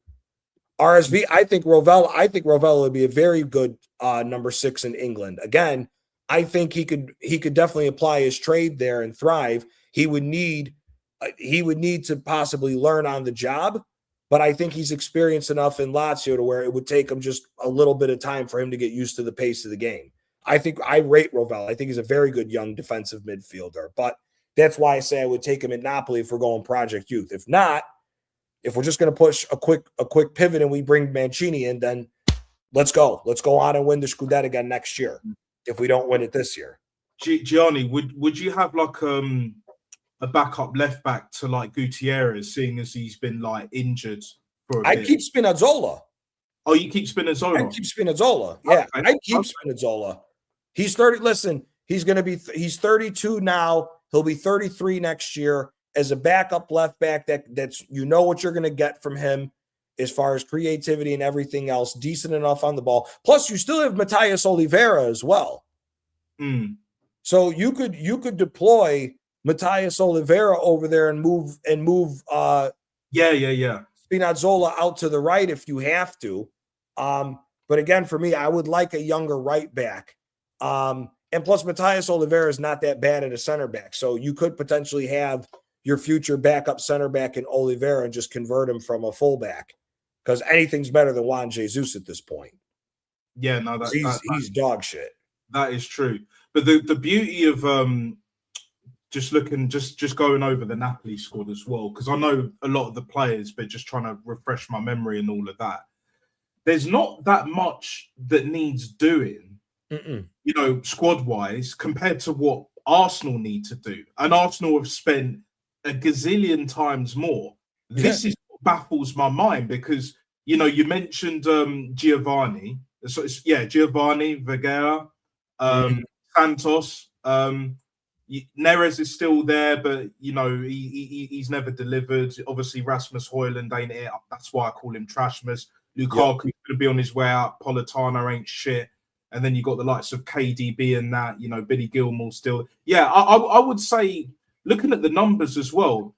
RSV, I think Rovella would be a very good number 6 in England. Again, I think he could definitely apply his trade there and thrive. He would need to possibly learn on the job, but I think he's experienced enough in Lazio to where it would take him just a little bit of time for him to get used to the pace of the game. I think I rate Rovella. I think he's a very good young defensive midfielder, but that's why I say I would take him at Napoli if we're going Project Youth. If not, if we're just going to push a quick pivot and we bring Mancini in, then let's go. Let's go on and win the Scudetto again next year if we don't win it this year. Gianni, would you have like a backup left back to like Gutierrez, seeing as he's been like injured for a bit? I keep Spinazzola. Oh, you keep Spinazzola? I keep Spinazzola. Yeah, I keep Spinazzola. He's 30. Listen, he's 32 now. He'll be 33 next year as a backup left back. That's what you're going to get from him as far as creativity and everything else. Decent enough on the ball. Plus, you still have Matias Oliveira as well. So you could deploy Matias Oliveira over there and move. Spinazzola out to the right if you have to. But again, for me, I would like a younger right back. And plus, Matias Oliveira is not that bad at a center back. So you could potentially have your future backup center back in Oliveira and just convert him from a fullback, because anything's better than Juan Jesus at this point. Yeah, no, he's dog shit. That is true. But the beauty of just going over the Napoli squad as well, because I know a lot of the players, but just trying to refresh my memory and all of that. There's not that much that needs doing, you know, squad-wise, compared to what Arsenal need to do. And Arsenal have spent a gazillion times more. This is what baffles my mind, because, you know, you mentioned Giovanni. So Giovanni, Vergara, Santos. Neres is still there, but, you know, he's never delivered. Obviously, Rasmus Højlund ain't it. That's why I call him Trashmas. Lukaku's going to be on his way out. Politano ain't shit. And then you got the likes of KDB and that, you know, Billy Gilmore still. Yeah, I would say, looking at the numbers as well,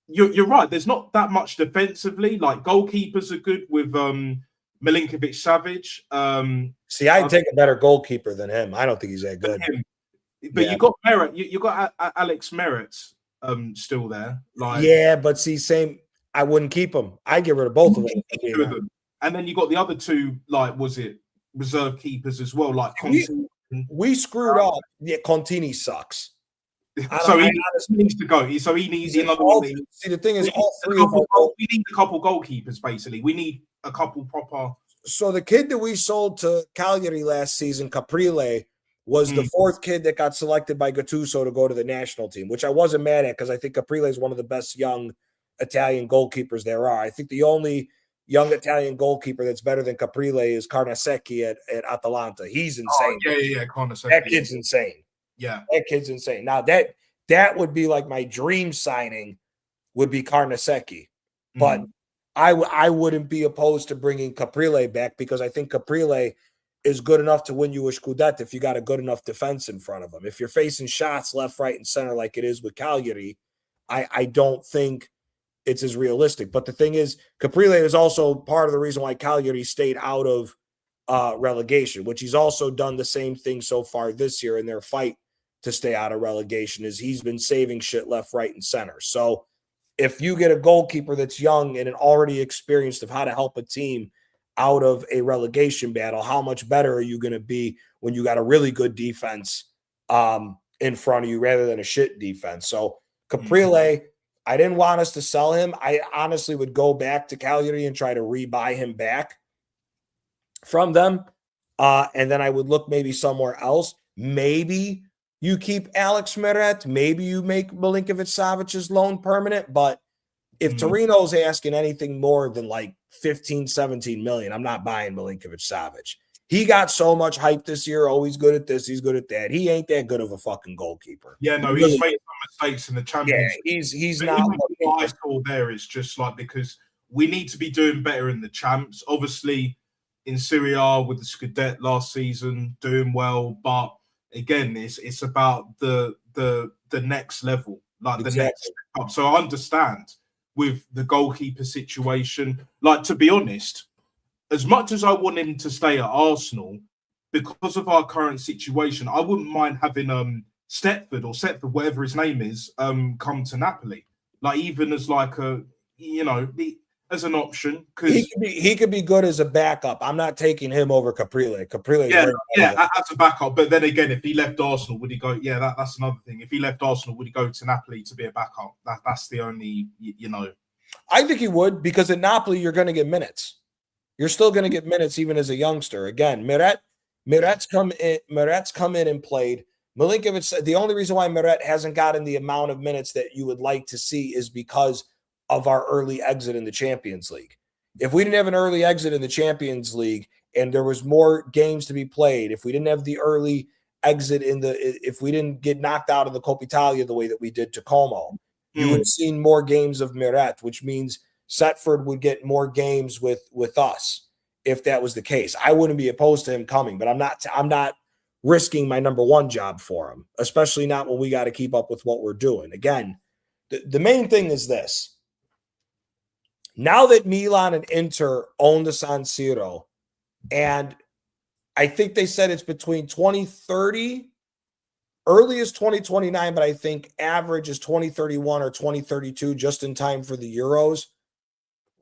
you're right. There's not that much defensively. Like, goalkeepers are good with Milinkovic-Savic. See, I'd take a better goalkeeper than him. I don't think he's that good. But you got Merritt. You got Alex Merritt still there. Like, yeah, but see, same. I wouldn't keep him. I'd get rid of both of them. And then you got the other two, like, was it reserve keepers as well? Like, we screwed up. Yeah, Contini sucks. So he needs to go. So he needs another one. See, the thing is, we need a couple goalkeepers, basically. We need a couple proper. So the kid that we sold to Cagliari last season, Caprile, was the fourth kid that got selected by Gattuso to go to the national team, which I wasn't mad at, because I think Caprile is one of the best young Italian goalkeepers there are. I think the only young Italian goalkeeper that's better than Caprile is Carnesecchi at Atalanta. He's insane. Oh, yeah, Carnesecchi. That kid's insane. Yeah. That kid's insane. Now, that would be like my dream signing would be Carnesecchi. But I wouldn't be opposed to bringing Caprile back, because I think Caprile is good enough to win you a Scudetto if you got a good enough defense in front of him. If you're facing shots left, right, and center like it is with Cagliari, I don't think it's as realistic. But the thing is, Caprile is also part of the reason why Cagliari stayed out of relegation, which he's also done the same thing so far this year in their fight to stay out of relegation, is he's been saving shit left, right, and center. So if you get a goalkeeper that's young and already experienced of how to help a team out of a relegation battle, how much better are you going to be when you got a really good defense in front of you rather than a shit defense? So Caprile, I didn't want us to sell him. I honestly would go back to Cagliari and try to rebuy him back from them. And then I would look maybe somewhere else. Maybe you keep Alex Meret. Maybe you make Milinkovic-Savic's loan permanent. But if Torino's asking anything more than like 15, 17 million, I'm not buying Milinkovic-Savic. He got so much hype this year. Oh, he's good at this. He's good at that. He ain't that good of a fucking goalkeeper. Yeah, no, he's made some mistakes in the Championship. Yeah, he's not. What I saw there is just like, because we need to be doing better in the champs. Obviously, in Serie A with the Scudetto last season, doing well, but again, it's about the next level, like the next step up. So I understand with the goalkeeper situation. Like, to be honest, as much as I want him to stay at Arsenal, because of our current situation, I wouldn't mind having Setford, whatever his name is, come to Napoli. Like, even as like a, you know, as an option, because he could be good as a backup. I'm not taking him over Caprile. Caprile, as a backup. But then again, if he left Arsenal, would he go? Yeah, that's another thing. If he left Arsenal, would he go to Napoli to be a backup? That's the only, you know. I think he would, because at Napoli you're going to get minutes. You're still going to get minutes even as a youngster. Again, Meret's come in and played. Milinkovic, the only reason why Meret hasn't gotten the amount of minutes that you would like to see is because of our early exit in the Champions League. If we didn't have an early exit in the Champions League and there was more games to be played, if we didn't have the early exit if we didn't get knocked out of the Coppa Italia the way that we did to Como, you would have seen more games of Meret, which means Setford would get more games with us if that was the case. I wouldn't be opposed to him coming, but I'm not risking my number one job for him, especially not when we got to keep up with what we're doing. Again, the main thing is this. Now that Milan and Inter own the San Siro, and I think they said it's between 2030, early is 2029, but I think average is 2031 or 2032, just in time for the Euros.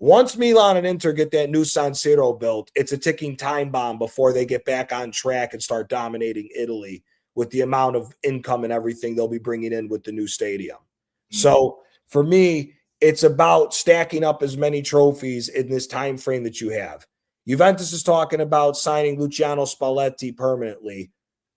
Once Milan and Inter get that new San Siro built, it's a ticking time bomb before they get back on track and start dominating Italy with the amount of income and everything they'll be bringing in with the new stadium. So for me, it's about stacking up as many trophies in this time frame that you have. Juventus is talking about signing Luciano Spalletti permanently.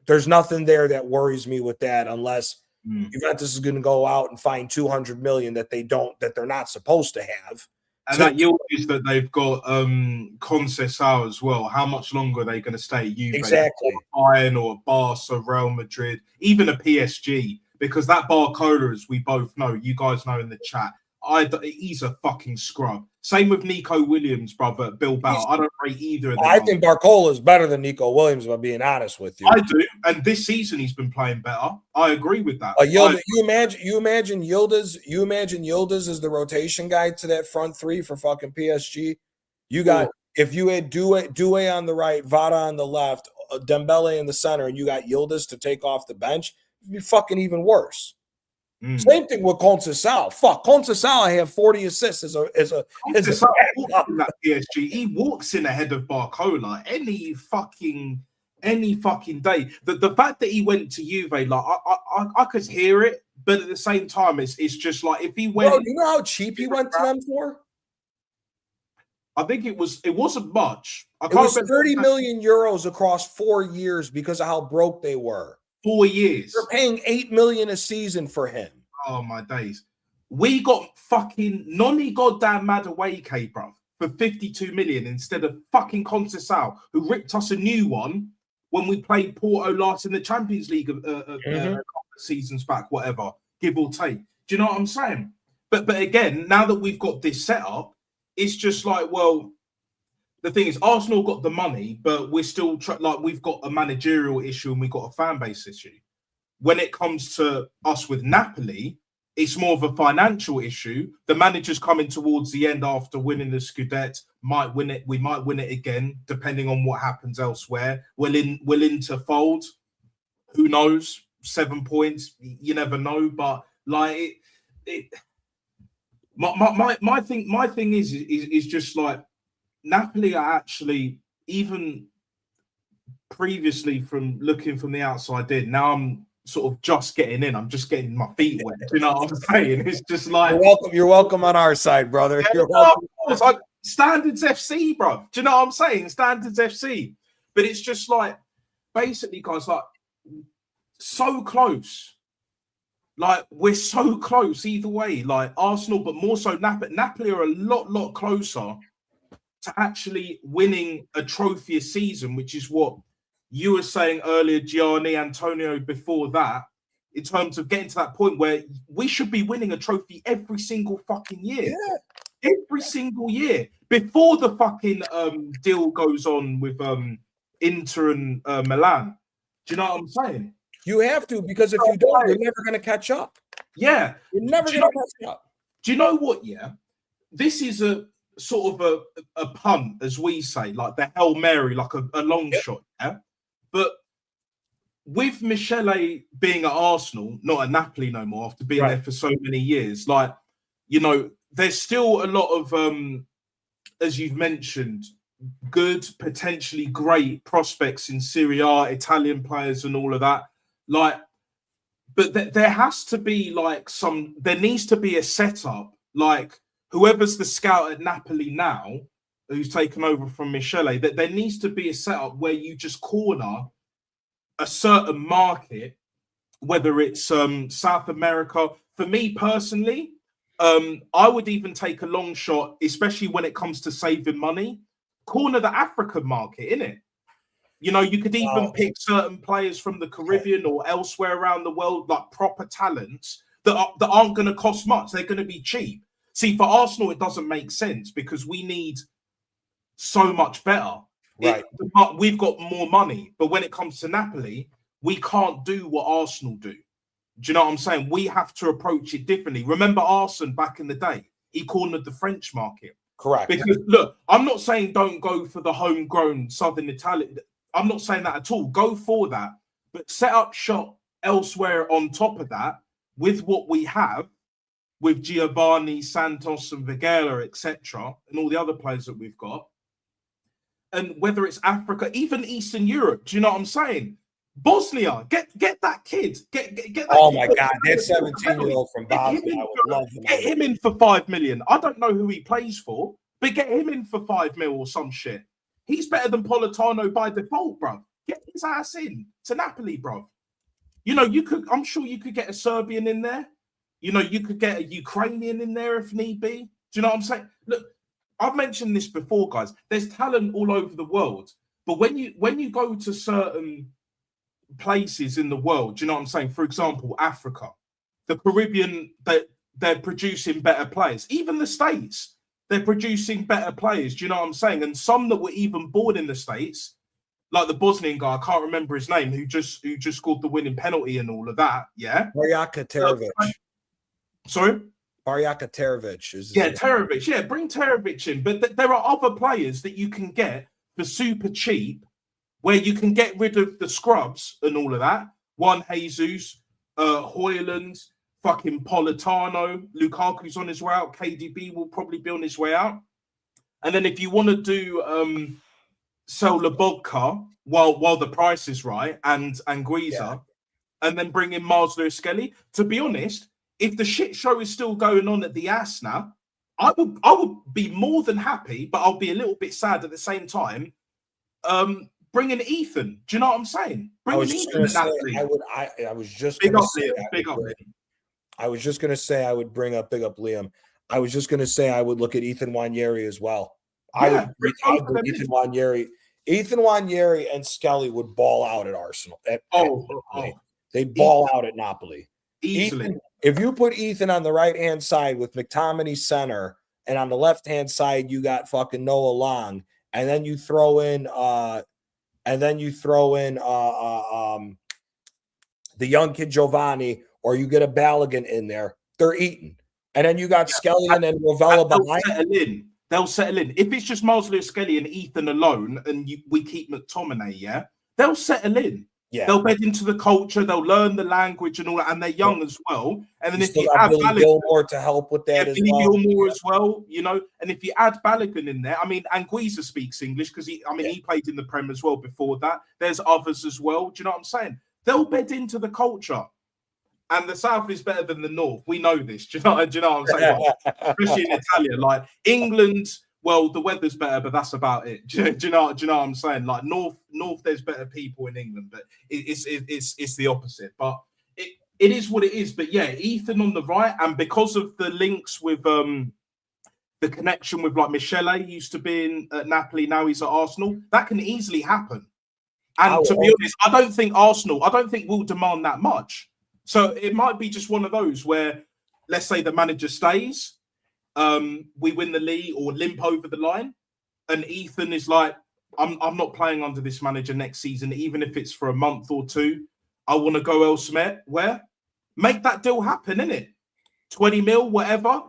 There's nothing there that worries me with that unless Juventus is going to go out and find 200 million that they're not supposed to have. And that yield is that they've got Conceição as well. How much longer are they going to stay at Juve? Exactly. Bayern or Barca, Real Madrid, even a PSG, because that Barcola, as we both know, you guys know in the chat, he's a fucking scrub. Same with Nico Williams, brother, at Bilbao. I don't rate either of them. I think Barcola is better than Nico Williams, if I'm being honest with you. I do, and this season he's been playing better. I agree with that. You imagine Yildiz as the rotation guy to that front three for fucking PSG. You got if you had Doué on the right, Vada on the left, Dembele in the center, and you got Yildiz to take off the bench, it'd be fucking even worse. Same thing with Conceição. Fuck, Conceição, I have 40 assists as a that PSG. He walks in ahead of Barcola any fucking day. The fact that he went to Juve, like I could hear it, but at the same time, it's just like if he went. Bro, you know how cheap he went to them for? I think it wasn't much. It was 30 million euros across 4 years because of how broke they were. 4 years. They're paying 8 million a season for him. Oh my days. We got fucking Noni goddamn Madueke, bro, for 52 million instead of fucking Conceição, who ripped us a new one when we played Porto last in the Champions League a couple of seasons back, whatever, give or take. Do you know what I'm saying? But again, now that we've got this set up, it's just like, well, the thing is, Arsenal got the money, but we're still we've got a managerial issue and we've got a fan base issue. When it comes to us with Napoli, it's more of a financial issue. The manager's coming towards the end after winning the Scudetto, might win it. We might win it again, depending on what happens elsewhere. Will Inter fold? Who knows? 7 points, you never know. But like my thing is just like, Napoli are actually, even previously from looking from the outside in, now I'm sort of just getting in. I'm just getting my feet wet. Do you know what I'm saying? It's just like you're welcome on our side, brother. You're welcome. Like Standards FC, bro. Do you know what I'm saying? Standards FC. But it's just like, basically, guys, like so close. Like we're so close either way. Like Arsenal, but more so Napoli are a lot closer to actually winning a trophy a season, which is what you were saying earlier, Gianni, Antonio, before that, in terms of getting to that point where we should be winning a trophy every single fucking year. Yeah. Every single year. Before the fucking deal goes on with Inter and Milan. Do you know what I'm saying? You have to, because if you don't, you're never going to catch up. Yeah. You're never going to catch up. Do you know what, yeah? This is a sort of a punt, as we say, like the Hail Mary, like a long shot, yeah? But with Michele being at Arsenal, not at Napoli no more, after being there for so many years, like, you know, there's still a lot of, as you've mentioned, good, potentially great prospects in Serie A, Italian players and all of that. Like, but there has to be like there needs to be a setup, like whoever's the scout at Napoli now, who's taken over from Michele, that there needs to be a setup where you just corner a certain market, whether it's South America. For me personally, I would even take a long shot, especially when it comes to saving money, corner the African market, innit? You know, you could even pick certain players from the Caribbean or elsewhere around the world, like proper talents that aren't going to cost much. They're going to be cheap. See, for Arsenal, it doesn't make sense because we need so much better. Right. But we've got more money. But when it comes to Napoli, we can't do what Arsenal do. Do you know what I'm saying? We have to approach it differently. Remember Arsene back in the day? He cornered the French market. Correct. Because, look, I'm not saying don't go for the homegrown Southern Italian. I'm not saying that at all. Go for that. But set up shop elsewhere on top of that with what we have, with Giovanni, Santos and Vigela, etc., and all the other players that we've got. And whether it's Africa, even Eastern Europe, do you know what I'm saying? Bosnia, get that kid. Get that Oh kid. my God, that 17-year-old from Bosnia, I would love him. Get him in for 5 million. I don't know who he plays for, but get him in for 5 mil or some shit. He's better than Politano by default, bro. Get his ass in to Napoli, bro. You know, I'm sure you could get a Serbian in there. You know, you could get a Ukrainian in there if need be. Do you know what I'm saying? Look, I've mentioned this before, guys. There's talent all over the world. But when you go to certain places in the world, do you know what I'm saying? For example, Africa, the Caribbean, they're producing better players. Even the States, they're producing better players. Do you know what I'm saying? And some that were even born in the States, like the Bosnian guy, I can't remember his name, who just scored the winning penalty and all of that. Yeah, Barjaka Terovic. Sorry, Barjaka Terovic is Terovic. Yeah, bring Terovic in. But there are other players that you can get for super cheap, where you can get rid of the scrubs and all of that. Juan Jesus, Hoyland, fucking Politano, Lukaku's on his way out. KDB will probably be on his way out. And then if you want to do sell Lobotka while the price is right and Guiza, and then bring in Mars Lewis Skelly. To be honest, if the shit show is still going on at the Asna, I would be more than happy, but I'll be a little bit sad at the same time. Bring in Ethan. Do you know what I'm saying? I was just going to say I would bring up big up Liam. I was just going to say I would look at Ethan Wanyeri as well. I would Ethan Wanyeri. Ethan Wanyeri and Skelly would ball out at Arsenal. They'd ball out at Napoli. Easily. Ethan, if you put Ethan on the right-hand side with McTominay center, and on the left-hand side you got fucking Noah Long, and then you throw in the young kid Giovanni, or you get a Balogun in there, they're eating. And then you got Skelly and Rovella behind. They'll settle in. If it's just Mars Lewis Skelly and Ethan alone, and we keep McTominay, they'll settle in. Yeah. They'll bed into the culture, they'll learn the language and all that, and they're young as well. And then if you add Billy Gilmore to help with that as well. Gilmore as well, you know, and if you add Balogun in there, I mean, Anguissa speaks English because he played in the Prem as well before that. There's others as well. Do you know what I'm saying? They'll bed into the culture. And the South is better than the North. We know this. Do you know what I'm saying? Especially in Italia. Like England, well, the weather's better, but that's about it. Do you know what I'm saying? Like North, there's better people in England, but it's the opposite. But it is what it is. But yeah, Ethan on the right, and because of the links with the connection with like Michele used to be at Napoli, now he's at Arsenal. That can easily happen. And to be honest, I don't think will demand that much. So it might be just one of those where, let's say the manager stays, we win the league or limp over the line, and Ethan is like, I'm not playing under this manager next season, even if it's for a month or two. I want to go elsewhere. Where? Make that deal happen, innit? 20 mil, whatever.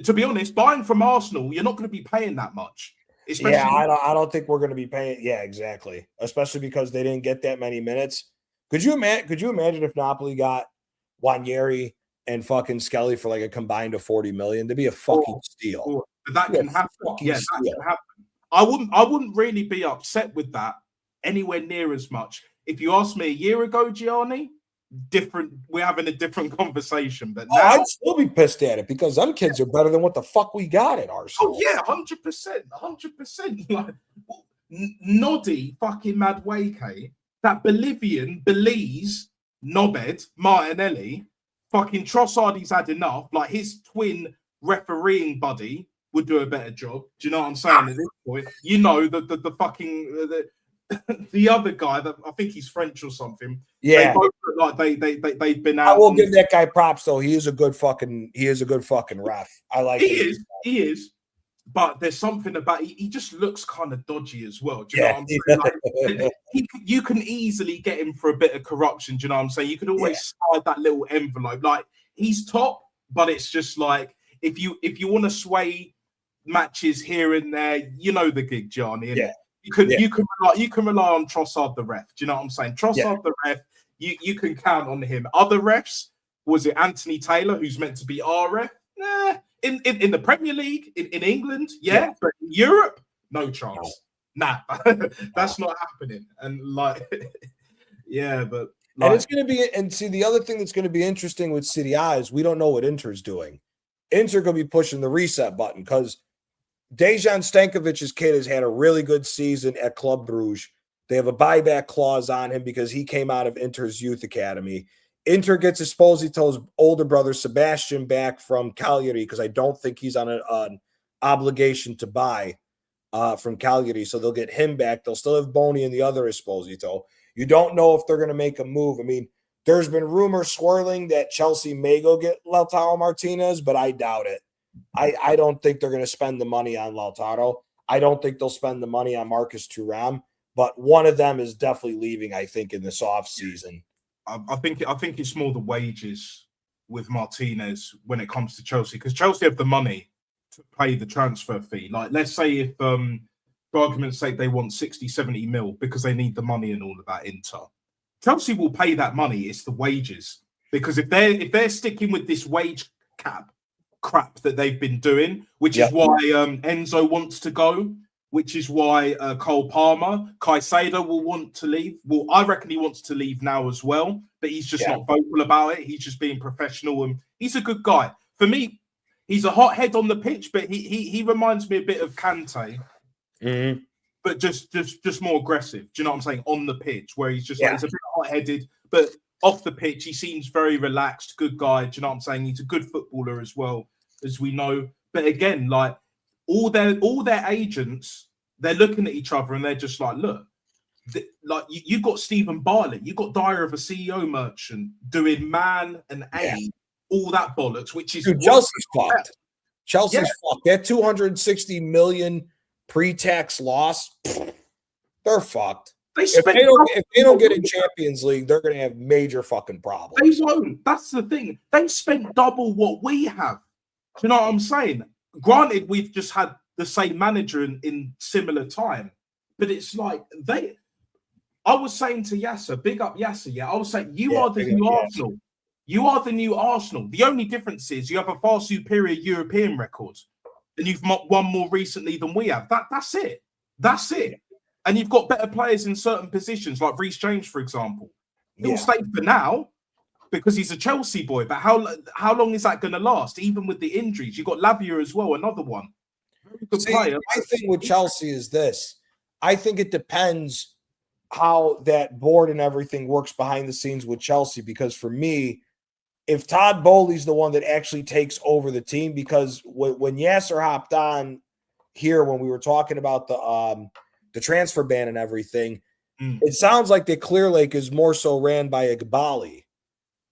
To be honest, buying from Arsenal, you're not going to be paying that much. I don't think we're going to be paying. Yeah, exactly. Especially because they didn't get that many minutes. Could you imagine if Napoli got Wanyeri and fucking Skelly for like a combined of 40 million? To be a fucking steal. That can happen. Yeah, that can happen. I wouldn't really be upset with that anywhere near as much. If you asked me a year ago, Gianni, we're having a different conversation. But now I'd still be pissed at it because them kids are better than what the fuck we got at Arsenal. Oh yeah, 100%. Like Noddy fucking Madueke. That Belize, Nobed, Martinelli, fucking Trossard, had enough. Like his twin refereeing buddy would do a better job. Do you know what I'm saying at this point? You know, the fucking the other guy that I think he's French or something. Yeah, they both look like they've been out. I will give that guy props though. He is a good fucking ref. I like. He is. But there's something about he just looks kind of dodgy as well. Do you know what I'm saying? Like, you can easily get him for a bit of corruption. Do you know what I'm saying? You can always slide that little envelope. Like he's top, but it's just like if you want to sway matches here and there, you know the gig, Johnny. Yeah. You can rely on Trossard the ref. Do you know what I'm saying? Trossard the ref, you can count on him. Other refs, was it Anthony Taylor, who's meant to be our ref? Nah. In the Premier League, in England, but in Europe, no chance. Nah, that's not happening. And like, Yeah, but and it's going to be, and see, the other thing that's going to be interesting with City A is we don't know what Inter's doing. Inter going to be pushing the reset button because Dejan Stankovic's kid has had a really good season at Club Brugge. They have a buyback clause on him because he came out of Inter's youth academy. Inter gets Esposito's older brother Sebastian back from Cagliari because I don't think he's on an obligation to buy from Cagliari, so they'll get him back. They'll still have Boni and the other Esposito. You don't know if they're going to make a move. I mean, there's been rumors swirling that Chelsea may go get Lautaro Martinez, but I doubt it. I don't think they're going to spend the money on Lautaro. I don't think they'll spend the money on Marcus Thuram, but one of them is definitely leaving, I think, in this offseason. I think it's more the wages with Martinez when it comes to Chelsea, because Chelsea have the money to pay the transfer fee. Like, let's say if, for argument's sake, they want 60, 70 mil because they need the money and all of that. Inter, Chelsea will pay that money. It's the wages, because if they're sticking with this wage cap crap that they've been doing, which is why Enzo wants to go, which is why Cole Palmer, Caicedo will want to leave. Well, I reckon he wants to leave now as well, but he's just not vocal about it. He's just being professional, and he's a good guy. For me, he's a hothead on the pitch, but he reminds me a bit of Kante, but just more aggressive. Do you know what I'm saying? On the pitch, where he's just like, he's a bit hot-headed, but off the pitch, he seems very relaxed, good guy. Do you know what I'm saying? He's a good footballer as well, as we know. But again, like, all their agents, they're looking at each other and they're just like, look, like you got Stephen Bartlett, you got Dyer of a CEO merchant doing Man and A, all that bollocks, which is Chelsea's fucked. Chelsea's fucked. That 260 million pre-tax loss, they're fucked. If they don't get in Champions League, they're going to have major fucking problems. They won't. That's the thing. They spent double what we have. Do you know what I'm saying? Granted, we've just had the same manager in similar time, but it's like I was saying to Yasser, big up Yasser, I was saying, you are the new Arsenal. You are the new Arsenal. The only difference is you have a far superior European record, and you've won more recently than we have. That's it. That's it. And you've got better players in certain positions, like Reece James, for example. He'll stay for now because he's a Chelsea boy. But how long is that going to last? Even with the injuries, you've got Lavia as well, another one. Very good player. My thing with Chelsea is this. I think it depends how that board and everything works behind the scenes with Chelsea. Because for me, if Todd Bowley's the one that actually takes over the team, because when Yasser hopped on here when we were talking about the transfer ban and everything, it sounds like the Clear Lake is more so ran by Igbali.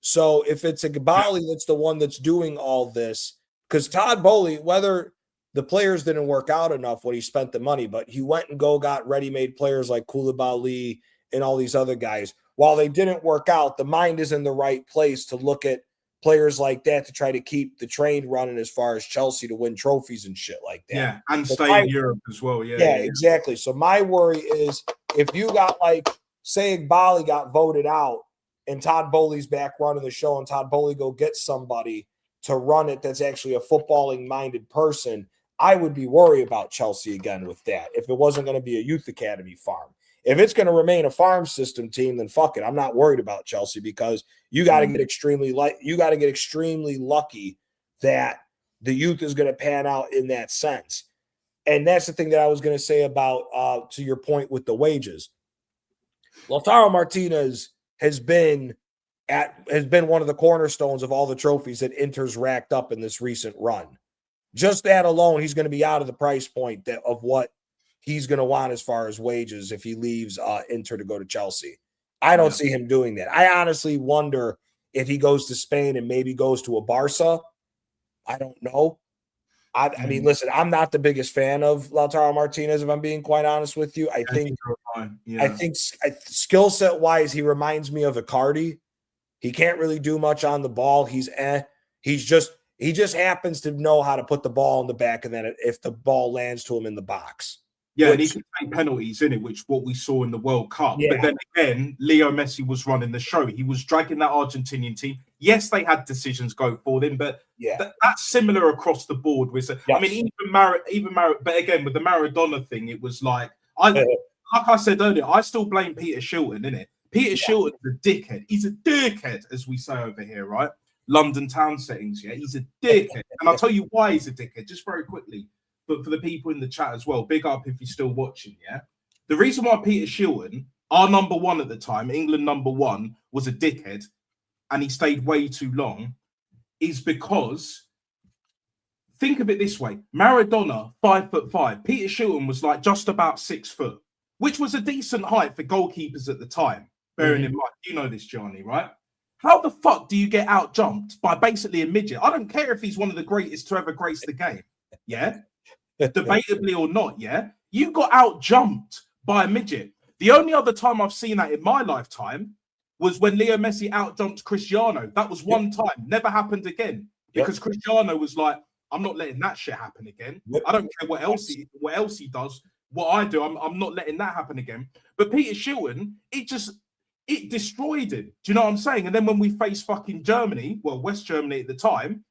So if it's Igbali that's the one that's doing all this, because Todd Bowley, whether the players didn't work out enough when he spent the money, but he went and got ready-made players like Koulibaly and all these other guys. While they didn't work out, the mind is in the right place to look at players like that to try to keep the train running as far as Chelsea to win trophies and shit like that. Yeah, and stay in Europe as well. Yeah, exactly. So my worry is if you got, like, say Igbali got voted out and Todd Bowley's back running the show and Todd Bowley go get somebody to run it that's actually a footballing-minded person, I would be worried about Chelsea again with that if it wasn't going to be a youth academy farm. If it's going to remain a farm system team, then fuck it. I'm not worried about Chelsea because you got to get extremely lucky that the youth is going to pan out in that sense. And that's the thing that I was going to say about to your point with the wages. Lautaro Martinez has been one of the cornerstones of all the trophies that Inter's racked up in this recent run. Just that alone, he's going to be out of the price point of what he's going to want as far as wages if he leaves Inter to go to Chelsea. I don't see him doing that. I honestly wonder if he goes to Spain and maybe goes to a Barca. I don't know. I mean, listen, I'm not the biggest fan of Lautaro Martinez, if I'm being quite honest with you. I think skill set wise, he reminds me of Icardi. He can't really do much on the ball. He just happens to know how to put the ball in the back of that if the ball lands to him in the box. Yeah, and he can take penalties in it, which what we saw in the World Cup. Yeah. But then again, Leo Messi was running the show. He was dragging that Argentinian team. Yes, they had decisions go for them, but that's similar across the board. I mean, even but again, with the Maradona thing, it was like I said earlier, I still blame Peter Shilton, innit? Peter Shilton's a dickhead. He's a dickhead, as we say over here, right? London town settings, yeah. He's a dickhead. And I'll tell you why he's a dickhead, just very quickly. But for the people in the chat as well, big up if you're still watching, yeah. The reason why Peter Shilton, our number one at the time, England number one, was a dickhead, and he stayed way too long, is because, think of it this way: Maradona, 5'5", Peter Shilton was like just about 6 foot, which was a decent height for goalkeepers at the time. Bearing in mind, you know this, Johnny, right? How the fuck do you get out jumped by basically a midget? I don't care if he's one of the greatest to ever grace the game, yeah, debatably or not, yeah. You got out jumped by a midget. The only other time I've seen that in my lifetime was when Leo Messi out jumped Cristiano. That was one time, never happened again, because Cristiano was like, I'm not letting that shit happen again. I don't care what else he does. What I do, I'm not letting that happen again. But Peter Shilton, it destroyed him. Do you know what I'm saying? And then when we faced fucking Germany, well, West Germany at the time,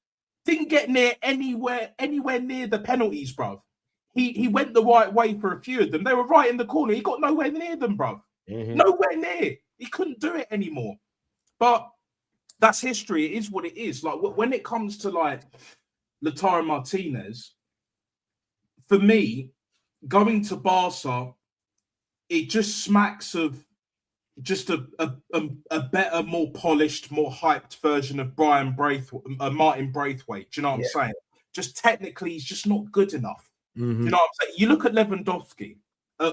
didn't get anywhere near the penalties, bruv. He went the right way for a few of them. They were right in the corner. He got nowhere near them, bruv. Nowhere near. He couldn't do it anymore. But that's history. It is what it is. Like when it comes to like Lautaro Martinez, for me, going to Barca, it just smacks of just a better, more polished, more hyped version of Martin Braithwaite. Do you know what I'm saying? Just technically, he's just not good enough. Do you know what I'm saying? You look at Lewandowski.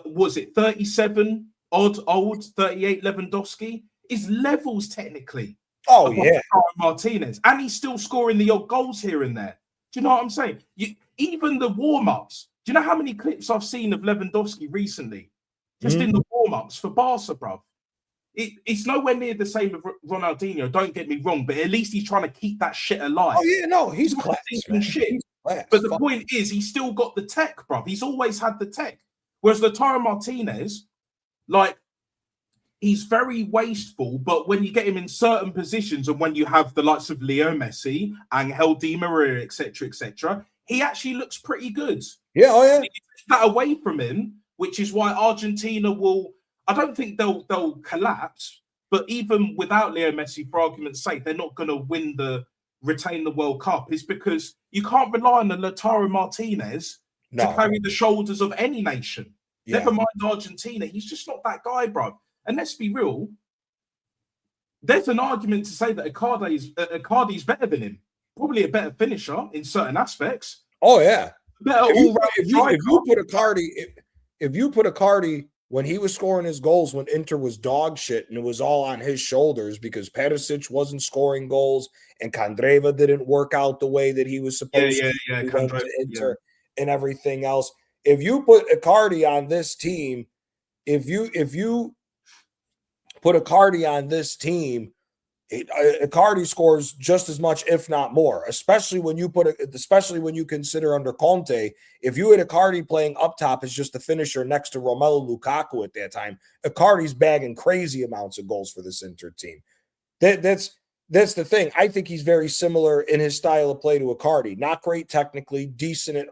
Was it 37 old 38 Lewandowski? His levels technically. Oh yeah, Martinez, and he's still scoring the odd goals here and there. Do you know what I'm saying? Even the warm-ups. Do you know how many clips I've seen of Lewandowski recently? Just in the warm-ups for Barca, bruv. It's nowhere near the same with Ronaldinho, don't get me wrong, but at least he's trying to keep that shit alive. Oh, yeah, no, he's class, shit. But the point is, he's still got the tech, bruv. He's always had the tech. Whereas Lautaro Martinez, like, he's very wasteful, but when you get him in certain positions and when you have the likes of Leo Messi, Angel Di Maria, etc., he actually looks pretty good. Yeah, oh yeah. You take that away from him, which is why Argentina will... I don't think they'll collapse, but even without Leo Messi, for argument's sake, they're not going to retain the World Cup. Is because you can't rely on the Lautaro Martinez to carry the shoulders of any nation. Yeah. Never mind Argentina. He's just not that guy, bro. And let's be real, there's an argument to say that Icardi's better than him. Probably a better finisher in certain aspects. Oh yeah. If you put Icardi when he was scoring his goals when Inter was dog shit and it was all on his shoulders because Perisic wasn't scoring goals and Candreva didn't work out the way that he was supposed to Inter and everything else. If you put Icardi on this team, if you put Icardi on this team, Icardi scores just as much, if not more. Especially when you consider under Conte, if you had Icardi playing up top as just the finisher next to Romelu Lukaku at that time, Icardi's bagging crazy amounts of goals for this Inter team. That's the thing. I think he's very similar in his style of play to Icardi. Not great technically, decent and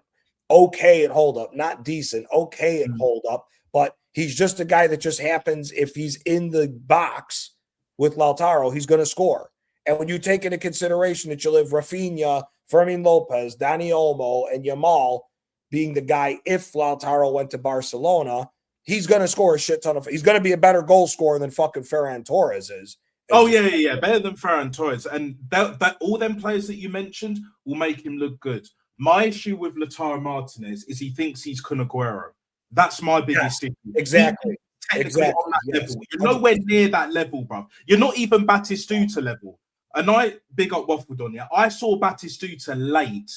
okay at hold up. Not decent, okay at hold up. But he's just a guy that just happens, if he's in the box with Lautaro, he's going to score. And when you take into consideration that you'll have Rafinha, Fermin Lopez, Dani Olmo, and Yamal being the guy if Lautaro went to Barcelona, he's going to score a shit ton of... He's going to be a better goal scorer than fucking Ferran Torres is. Oh, yeah. Better than Ferran Torres. And that all them players that you mentioned will make him look good. My issue with Lautaro Martinez is he thinks he's Kun Aguero. That's my biggest issue. Exactly. Exactly. On that level. You're nowhere near that level, bro. You're not even Batistuta level. And I big up Waffled on you. I saw Batistuta late,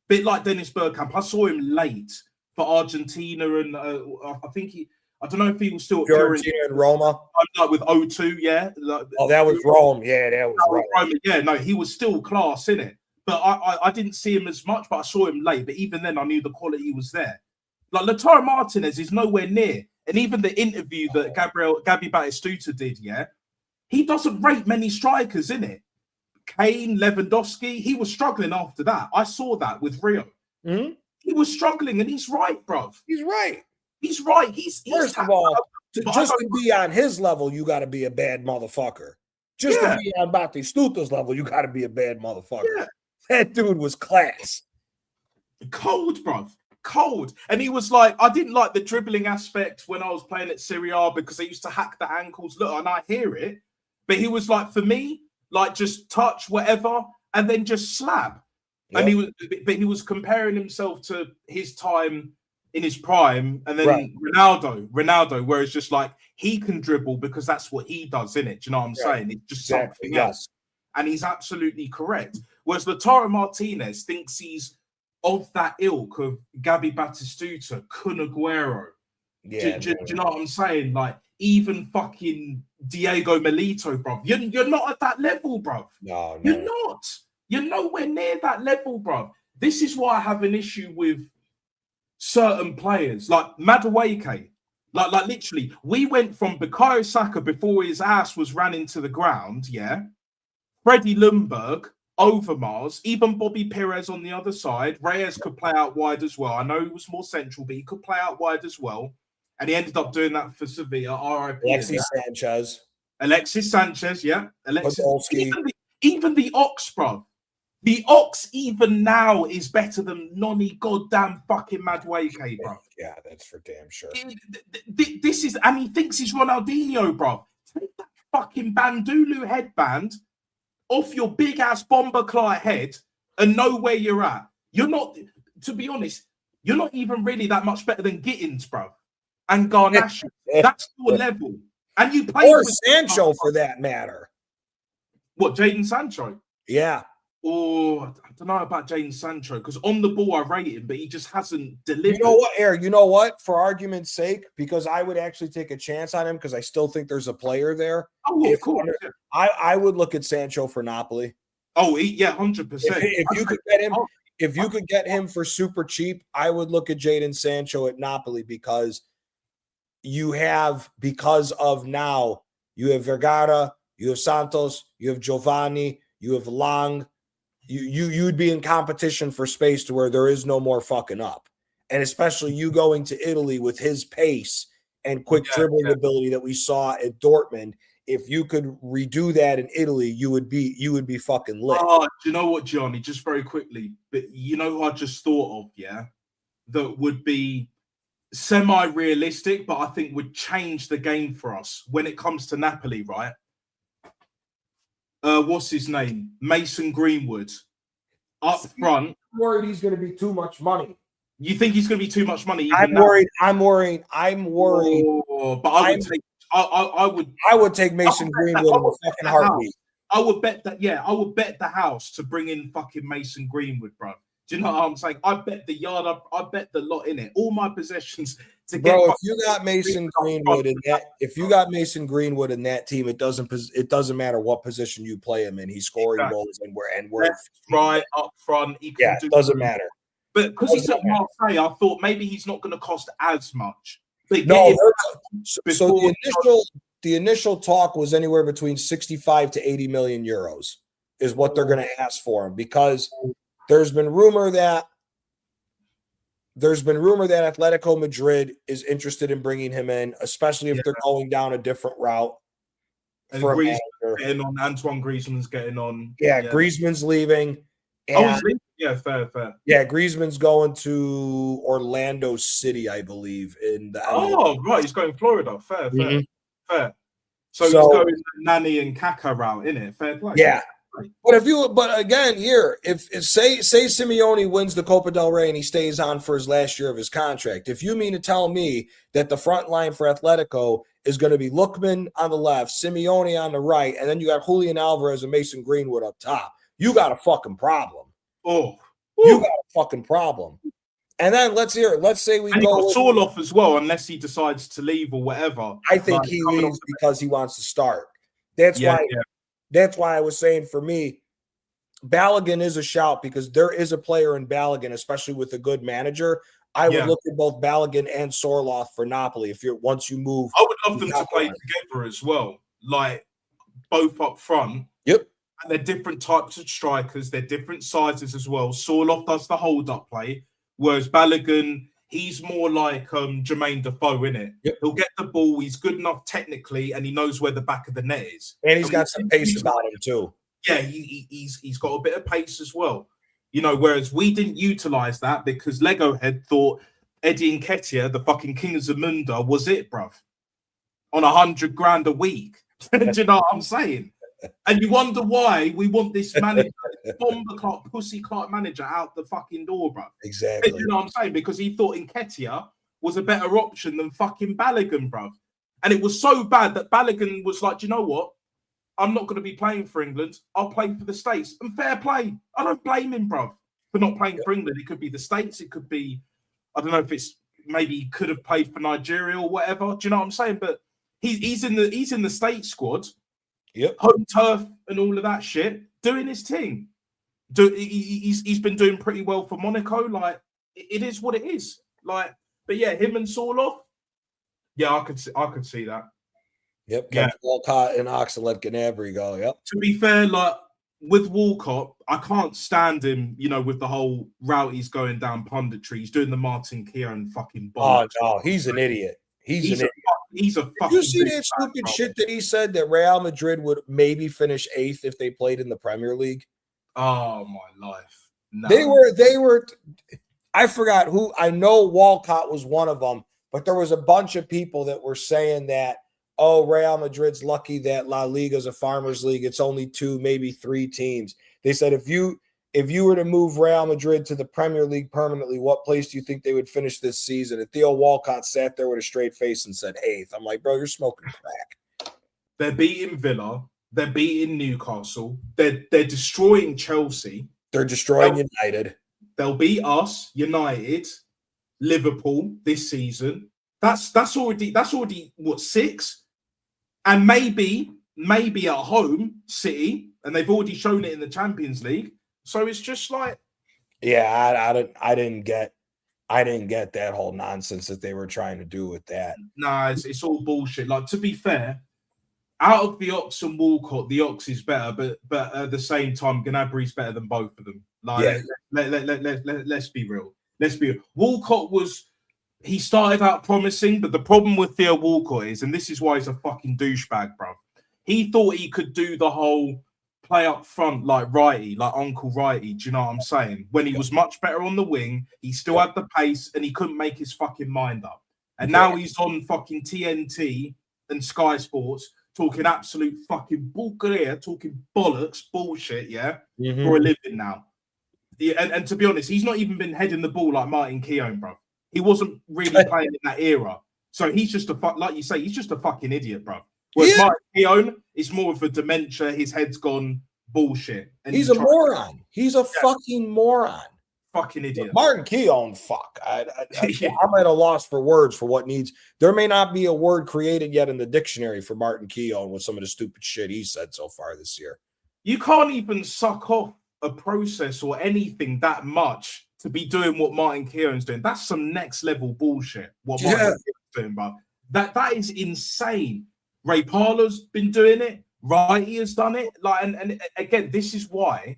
bit like Dennis Bergkamp. I saw him late for Argentina, and I don't know if he was still at Fiorentina and Roma. Like with O2, yeah. Like, that was Rome. Yeah, that was Rome. Yeah, no, he was still class in it. But I didn't see him as much, but I saw him late. But even then, I knew the quality was there. Like Lautaro Martinez is nowhere near. And even the interview that Gabby Batistuta did, yeah, he doesn't rate many strikers in it. Kane, Lewandowski, he was struggling after that. I saw that with Rio. Mm-hmm. He was struggling, and he's right, bruv. He's right. He's right. He's First of all, Just to be on his level, you got to be a bad motherfucker. Just to be on Batistuta's level, you got to be a bad motherfucker. Yeah. That dude was class. Cold, bruv. Cold. And he was like, I didn't like the dribbling aspect when I was playing at Serie A because they used to hack the ankles. Look, and I hear it. But he was like, for me, like just touch whatever and then just slap. Yep. And he was comparing himself to his time in his prime, and then Ronaldo, where it's just like he can dribble because that's what he does, in it. Do you know what I'm saying? It's just something else. And he's absolutely correct. Whereas Lautaro Martinez thinks he's of that ilk of Gabby Batistuta, Kun Aguero. Yeah, do you know what I'm saying? Like even fucking Diego Milito, bro. You're not at that level, bro. No, you're not. You're nowhere near that level, bro. This is why I have an issue with certain players like Madueke. Like literally, we went from Bukayo Saka before his ass was ran into the ground, Freddie Ljungberg, Overmars, even Bobby Perez on the other side. Reyes could play out wide as well. I know he was more central, but he could play out wide as well. And he ended up doing that for Sevilla. RIP. Alexis Sanchez, even the Ox, bro. The Ox, even now, is better than Noni goddamn fucking Madueke, bro. Yeah, that's for damn sure. This is, and he thinks he's Ronaldinho, bro. Take that fucking Bandulu headband off your big ass bomber claw head and know where you're at. You're not, to be honest, you're not even really that much better than Gittins, bro. And Garnacho. That's your level. And you play or Sancho for that matter. What, Jadon Sancho? Yeah. Oh, I don't know about Jadon Sancho because on the ball I rate him, but he just hasn't delivered. You know what, Eric? You know what? For argument's sake, because I would actually take a chance on him because I still think there's a player there. Oh, of course. I would look at Sancho for Napoli. Oh, 100%. If you could get him, if you could get him for super cheap, I would look at Jadon Sancho at Napoli because now you have Vergara, you have Santos, you have Giovanni, you have Lang. You'd be in competition for space to where there is no more fucking up. And especially you going to Italy with his pace and quick dribbling ability that we saw at Dortmund. If you could redo that in Italy, you would be fucking lit. Oh, do you know what, Johnny? Just very quickly, but you know who I just thought of, that would be semi-realistic, but I think would change the game for us when it comes to Napoli, right? What's his name? Mason Greenwood. Up front. I'm worried he's going to be too much money. You think he's going to be too much money? I'm worried. Oh, but I would take Mason Greenwood in a fucking heartbeat. I would bet the house to bring in fucking Mason Greenwood, bro. Do you know what I'm saying? I bet the yard. I bet the lot in it. All my possessions to get. Bro, if you got Mason Greenwood in that team, it doesn't matter what position you play him in. He's scoring goals and we're right up front. It doesn't matter. But because he's at Marseille, I thought maybe he's not going to cost as much. No, so the initial talk was anywhere between 65 to 80 million euros is what they're going to ask for him because there's been rumor that Atletico Madrid is interested in bringing him in, especially if they're going down a different route. And Antoine Griezmann's getting on. Yeah, Griezmann's leaving. He's leaving? Yeah, fair. Yeah, Griezmann's going to Orlando City, I believe. Right, he's going Florida. Fair. So he's going Nani and Kaka route, innit? Fair play. Yeah. But again, if say Simeone wins the Copa del Rey and he stays on for his last year of his contract, if you mean to tell me that the front line for Atletico is going to be Lookman on the left, Simeone on the right, and then you got Julian Alvarez and Mason Greenwood up top, you got a fucking problem. You got a fucking problem. And then let's say we go Sorloth as well, unless he decides to leave or whatever. I think he leaves because he wants to start. That's why I was saying for me, Balogun is a shout because there is a player in Balogun, especially with a good manager. I would look at both Balogun and Sorloth for Napoli. Once you move, I would love them to play together as well, like both up front. Yep. And they're different types of strikers. They're different sizes as well. Sorloth does the hold-up play, whereas Balogun, he's more like Jermaine Defoe, innit? Yep. He'll get the ball, he's good enough technically, and he knows where the back of the net is. And he's got some pace about him too. Yeah, he's got a bit of pace as well. You know, whereas we didn't utilize that because Lego Head thought Eddie Nketiah, the fucking King of Zamunda, was it, bruv. On $100,000 a week. Do you know what I'm saying? And you wonder why we want this manager, bomber clock, pussy clock manager out the fucking door, bro. Exactly. You know what I'm saying? Because he thought Nketiah was a better option than fucking Balogun, bro. And it was so bad that Balogun was like, do you know what? I'm not going to be playing for England. I'll play for the States. And fair play. I don't blame him, bro, for not playing for England. It could be the States. It could be, I don't know if it's maybe he could have played for Nigeria or whatever. Do you know what I'm saying? But he's in the state squad. Yep. Home turf and all of that shit, doing his thing. He's been doing pretty well for Monaco. Like, it is what it is. Like, but yeah, him and Sorloth, yeah, I could see that. Yep. Yeah. Walcott and Ox and let Gnabry go. Yep. To be fair, like with Walcott, I can't stand him, you know, with the whole route he's going down punditry. He's doing the Martin Keown fucking bomb. Oh, no, he's an idiot. He's an idiot. He's a fucking. Did you see that stupid shit that he said that Real Madrid would maybe finish 8th if they played in the Premier League? Oh my life! No. They were. I forgot who. I know Walcott was one of them, but there was a bunch of people that were saying that, oh, Real Madrid's lucky that La Liga is a farmers league. It's only 2, maybe 3 teams. They said if you were to move Real Madrid to the Premier League permanently, what place do you think they would finish this season? And Theo Walcott sat there with a straight face and said 8th. I'm like, bro, you're smoking crack. They're beating Villa. They're beating Newcastle. They're destroying Chelsea. They're destroying United. They'll beat us, United, Liverpool this season. That's already what, 6? And maybe at home, City, and they've already shown it in the Champions League. So it's just like, yeah, I didn't get that whole nonsense that they were trying to do with that. Nah, it's all bullshit. Like, to be fair, out of the Ox and Walcott, the Ox is better, but at the same time, Gnabry's better than both of them. Like, yeah. Let's be real. Walcott he started out promising, but the problem with Theo Walcott is, and this is why he's a fucking douchebag, bro. He thought he could do the whole play up front like righty, like Uncle Righty. Do you know what I'm saying? When he was much better on the wing, he still had the pace and he couldn't make his fucking mind up. And now he's on fucking TNT and Sky Sports talking absolute fucking bullshit, talking bollocks, bullshit, yeah, for a living now. Yeah, and to be honest, he's not even been heading the ball like Martin Keown, bro. He wasn't really playing in that era. So he's just like you say, he's just a fucking idiot, bro. Whereas Martin Keown is more of a dementia, his head's gone bullshit. And he's a moron. He's a fucking moron. Fucking idiot. Martin Keown, fuck. I'm at a loss for words for what needs. There may not be a word created yet in the dictionary for Martin Keown with some of the stupid shit he said so far this year. You can't even suck off a process or anything that much to be doing what Martin Keown's doing. That's some next level bullshit. What Martin Keown's doing, bro. That is insane. Ray Parler's been doing it. Righty has done it. Like, and again, this is why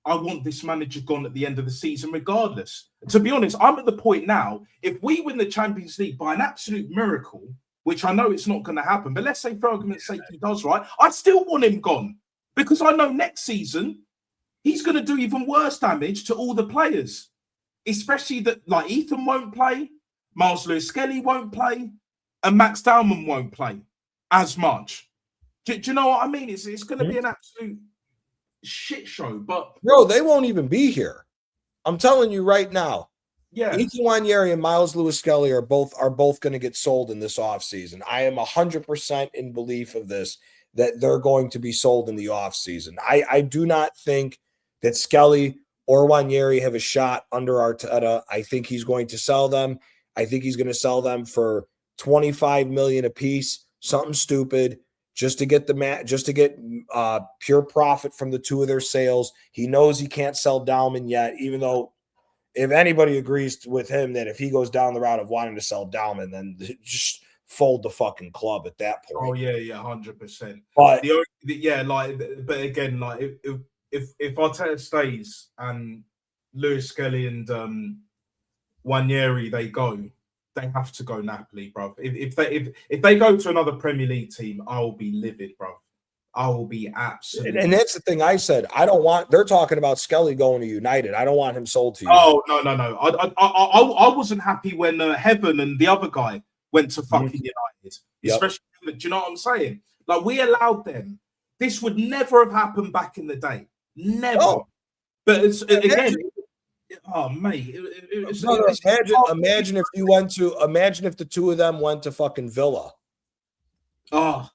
I want this manager gone at the end of the season, regardless. To be honest, I'm at the point now, if we win the Champions League by an absolute miracle, which I know it's not going to happen, but let's say for argument's sake he does, right? I'd still want him gone because I know next season he's going to do even worse damage to all the players, especially that like Ethan won't play, Miles Lewis-Skelly won't play, and Max Dowman won't play as much. Do you know what I mean? It's going to be an absolute shit show. But bro, they won't even be here. I'm telling you right now. Yeah, Ethan Nwaneri and Miles Lewis-Skelly are both going to get sold in this offseason. I am 100% in belief of this, that they're going to be sold in the offseason. I do not think that Skelly or Nwaneri have a shot under Arteta. I think he's going to sell them. I think he's going to sell them for $25 million a piece, something stupid, just to get pure profit from the two of their sales. He knows he can't sell Dowman yet, even though if anybody agrees with him that if he goes down the route of wanting to sell Dowman, then just fold the fucking club at that point. Oh yeah, 100%. But but again, like if Arteta stays and Lewis-Skelly and Ranieri they go, they have to go Napoli, bro. If they go to another Premier League team, I will be livid, bro. I will be absolutely. And that's the thing I said. I don't want. They're talking about Skelly going to United. I don't want him sold to you. Oh no. I wasn't happy when Heaven and the other guy went to fucking United. Yep. Especially, do you know what I'm saying? Like, we allowed them. This would never have happened back in the day. Never. Oh. But it's again. Oh mate, imagine if you went to. Imagine if the two of them went to fucking Villa. Oh.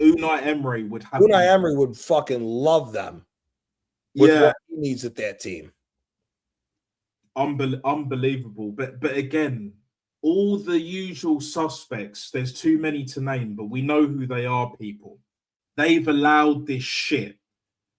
Unai Emery would have. Unai Emery would fucking love them. With what he needs at that team. Unbelievable. But again, all the usual suspects. There's too many to name, but we know who they are. People, they've allowed this shit.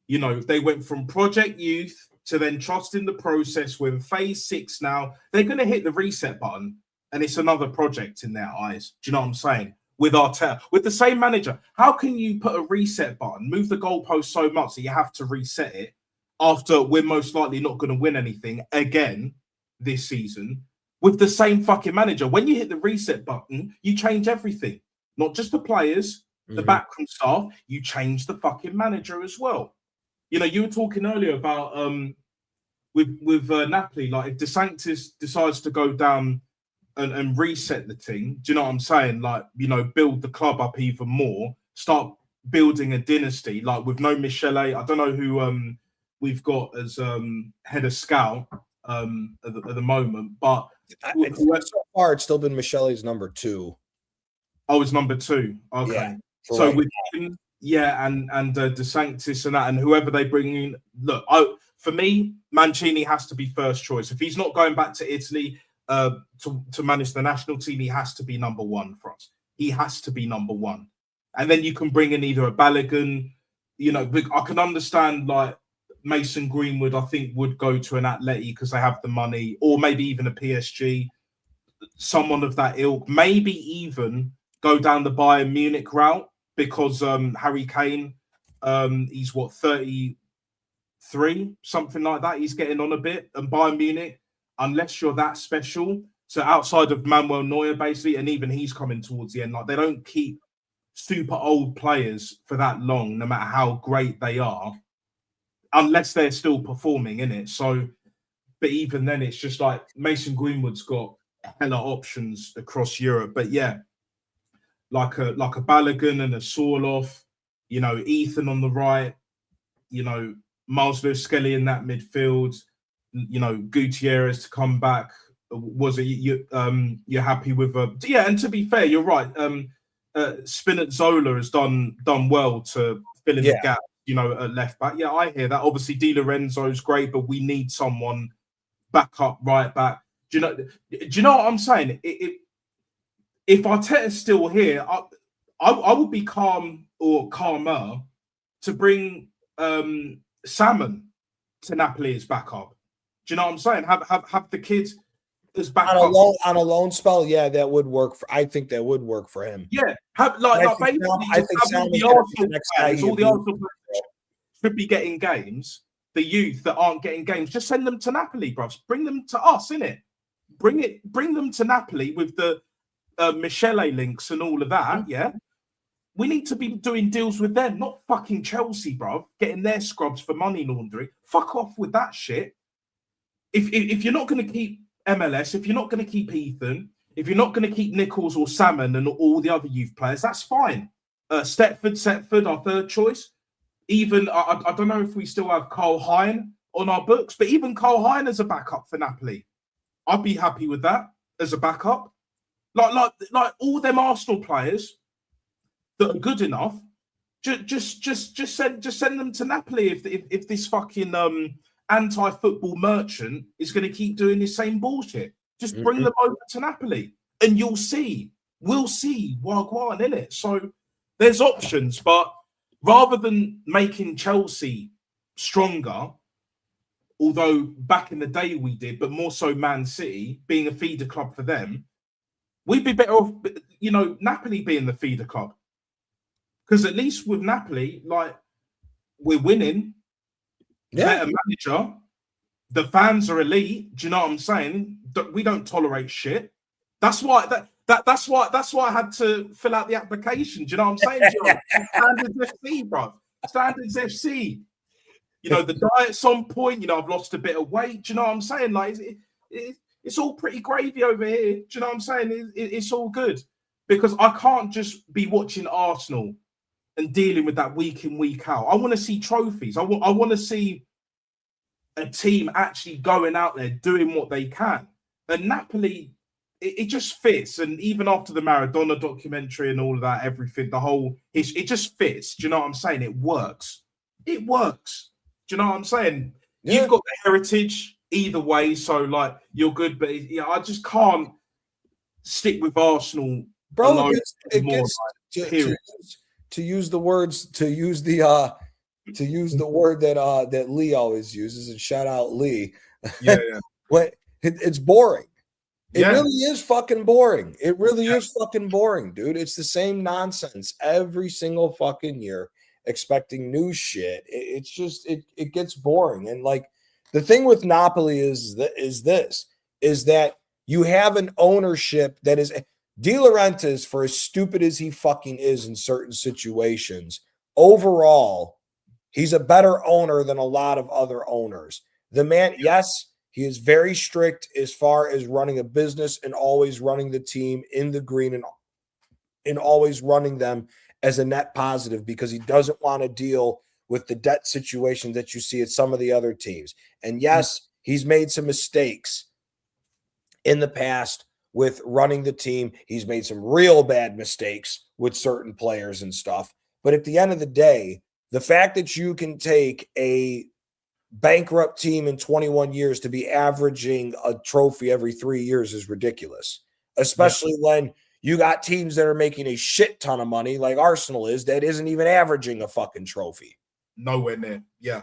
You know, they went from Project Youth to then trusting the process. We're in phase 6 now. They're going to hit the reset button, and it's another project in their eyes. Do you know what I'm saying? With Arteta, with the same manager, how can you put a reset button, move the goalpost so much that you have to reset it after we're most likely not going to win anything again this season with the same fucking manager? When you hit the reset button, you change everything, not just the players, the backroom staff, you change the fucking manager as well. You know, you were talking earlier about with Napoli, like if De Sanctis decides to go down and reset the team, do you know what I'm saying? Like, you know, build the club up even more, start building a dynasty, like with no Michele. I don't know who we've got as head of scout at the moment, but so far it's still been Michele's number 2. Oh, it's number 2. Okay. Yeah, so with him, and De Sanctis and that, and whoever they bring in, look, for me, Mancini has to be first choice. If he's not going back to Italy to manage the national team, he has to be number 1 for us. He has to be number 1. And then you can bring in either a Balogun, you know, I can understand like Mason Greenwood, I think would go to an Atleti because they have the money, or maybe even a PSG, someone of that ilk, maybe even go down the Bayern Munich route because Harry Kane, he's what, 33, something like that. He's getting on a bit. And Bayern Munich, unless you're that special, so outside of Manuel Neuer, basically, and even he's coming towards the end, like they don't keep super old players for that long, no matter how great they are, unless they're still performing in it. So, but even then, it's just like Mason Greenwood's got hella options across Europe. But yeah, like a Balogun and a Sorloth, you know, Ethan on the right, you know, Miles Lewis-Skelly in that midfield, you know, Gutierrez to come back. Was it you're happy with? Yeah, and to be fair, you're right. Spinazzola has done well to fill in the gap, you know, at left back. Yeah, I hear that. Obviously, Di Lorenzo's great, but we need someone back up, right back. Do you know what I'm saying? If Arteta's still here, I would be calm or calmer to bring Salmon to Napoli as backup. Do you know what I'm saying? Have the kids as backup on a loan spell. Yeah, that would work. I think that would work for him. Yeah, basically, I think all the Arsenal players should be getting games. The youth that aren't getting games, just send them to Napoli, bro. Bring them to us, innit? Bring them to Napoli with the Michele links and all of that. Yeah, we need to be doing deals with them, not fucking Chelsea, bro. Getting their scrubs for money laundering. Fuck off with that shit. If you're not going to keep MLS, if you're not going to keep Ethan, if you're not going to keep Nichols or Salmon and all the other youth players, that's fine. Setford, our third choice. Even I don't know if we still have Carl Hein on our books, but even Carl Hein as a backup for Napoli, I'd be happy with that as a backup. Like all them Arsenal players that are good enough, just send them to Napoli if this fucking anti-football merchant is going to keep doing the same bullshit. Just bring them over to Napoli and we'll see Wagwan in it. So there's options, but rather than making Chelsea stronger, although back in the day we did, but more so Man City being a feeder club for them, we'd be better off, you know, Napoli being the feeder club. Because at least with Napoli, like, we're winning, better manager, The fans are elite. Do you know what I'm saying? We don't tolerate shit. That's why that's why I had to fill out the application. Do you know what I'm saying, John? Standards FC, bro. Standards FC. You know, the diet's on point. You know, I've lost a bit of weight. Do you know what I'm saying? Like, it's all pretty gravy over here. Do you know what I'm saying? It's all good. Because I can't just be watching Arsenal and dealing with that week in, week out. I want to see trophies. I want to see a team actually going out there doing what they can. And Napoli, it just fits. And even after the Maradona documentary and all of that, everything, the whole, it just fits. Do you know what I'm saying? It works. It works. Do you know what I'm saying? Yeah. You've got the heritage either way, so like you're good. But yeah, I just can't stick with Arsenal, bro. It gets to use the words, to use the word that Lee always uses, and shout out Lee. Yeah. It's boring. It really is fucking boring. It really is fucking boring, dude. It's the same nonsense every single fucking year, expecting new shit. It's just it gets boring. And like the thing with Napoli is that you have an ownership that is De Laurentiis, for as stupid as he fucking is in certain situations, overall, he's a better owner than a lot of other owners. The man, yes, he is very strict as far as running a business and always running the team in the green and always running them as a net positive, because he doesn't want to deal with the debt situation that you see at some of the other teams. And yes, he's made some mistakes in the past with running the team. He's made some real bad mistakes with certain players and stuff. But at the end of the day, the fact that you can take a bankrupt team in 21 years to be averaging a trophy every 3 years is ridiculous, especially when you got teams that are making a shit ton of money like Arsenal is, that isn't even averaging a fucking trophy. Nowhere near. Yeah.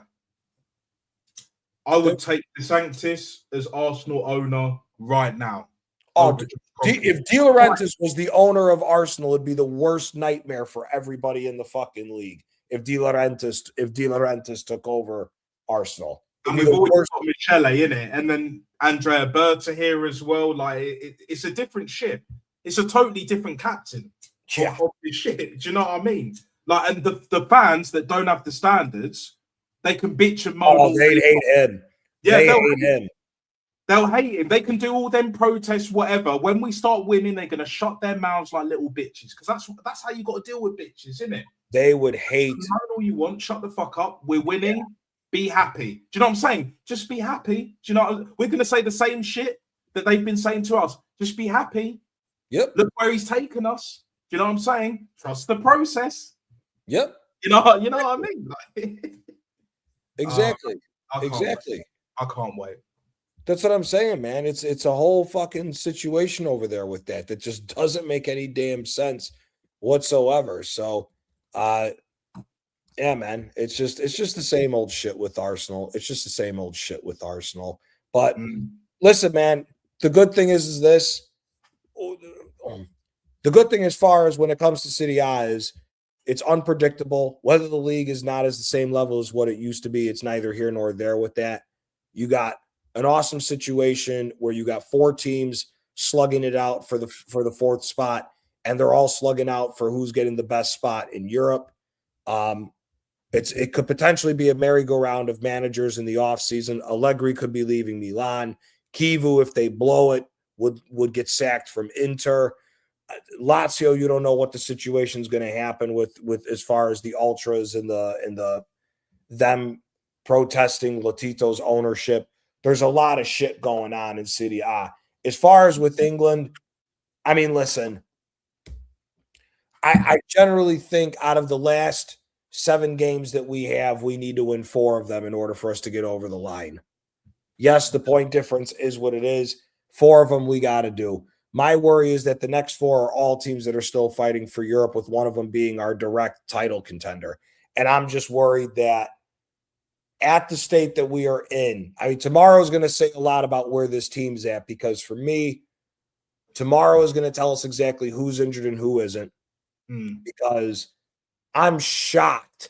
I would take De Sanctis as Arsenal owner right now. Oh, if De Laurentiis was the owner of Arsenal, it'd be the worst nightmare for everybody in the fucking league. If De Laurentiis took over Arsenal, and we've always got Michele in it, and then Andrea Berta here as well. Like it's a different ship. It's a totally different captain. Of this shit. Do you know what I mean? Like, and the fans that don't have the standards, they can bitch and moan. Oh, they hate him. Yeah, they hate him. They'll hate him. They can do all them protests, whatever. When we start winning, they're gonna shut their mouths like little bitches. Because that's how you got to deal with bitches, isn't it? They would hate. All you want, shut the fuck up. We're winning. Yeah. Be happy. Do you know what I'm saying? Just be happy. Do you know we're gonna say the same shit that they've been saying to us? Just be happy. Yep. Look where he's taken us. Do you know what I'm saying? Trust the process. Yep. You know what I mean? Like, exactly. I can't wait. That's what I'm saying, man. It's a whole fucking situation over there with that just doesn't make any damn sense whatsoever. So, yeah, man, it's just the same old shit with Arsenal. It's just the same old shit with Arsenal. But listen, man, the good thing is this. The good thing as far as when it comes to City A is it's unpredictable. Whether the league is not as the same level as what it used to be, it's neither here nor there with that. You got an awesome situation where you got 4 teams slugging it out for the 4th spot, and they're all slugging out for who's getting the best spot in Europe. It could potentially be a merry-go-round of managers in the offseason. Allegri could be leaving Milan. Kivu, if they blow it, would get sacked from Inter. Lazio, you don't know what the situation is going to happen with as far as the ultras and them protesting Latito's ownership. There's a lot of shit going on in Serie A. As far as with England, I mean, listen, I generally think out of the last 7 games that we have, we need to win 4 of them in order for us to get over the line. Yes, the point difference is what it is. 4 of them we got to do. My worry is that the next 4 are all teams that are still fighting for Europe, with one of them being our direct title contender. And I'm just worried that at the state that we are in, I mean, tomorrow is going to say a lot about where this team's at, because for me, tomorrow is going to tell us exactly who's injured and who isn't, because I'm shocked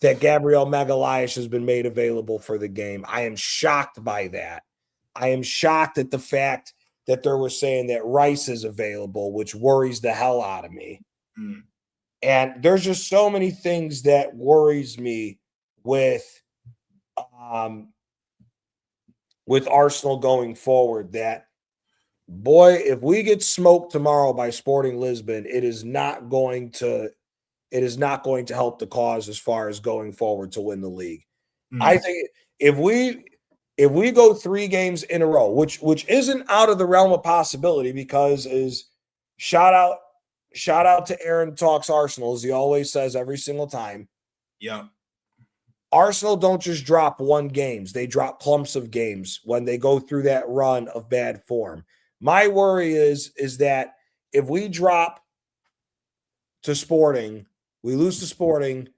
that Gabriel Magalhaes has been made available for the game. I am shocked by that. I am shocked at the fact that there was saying that Rice is available, which worries the hell out of me. Mm. And there's just so many things that worries me with Arsenal going forward that, boy, if we get smoked tomorrow by Sporting Lisbon, it is not going to help the cause as far as going forward to win the league. I think if we go 3 games in a row, which isn't out of the realm of possibility, because is shout out to Aaron Talks Arsenal, as he always says every single time. Yeah. Arsenal don't just drop 1 games. They drop clumps of games when they go through that run of bad form. My worry is that if we drop to Sporting, we lose to Sporting,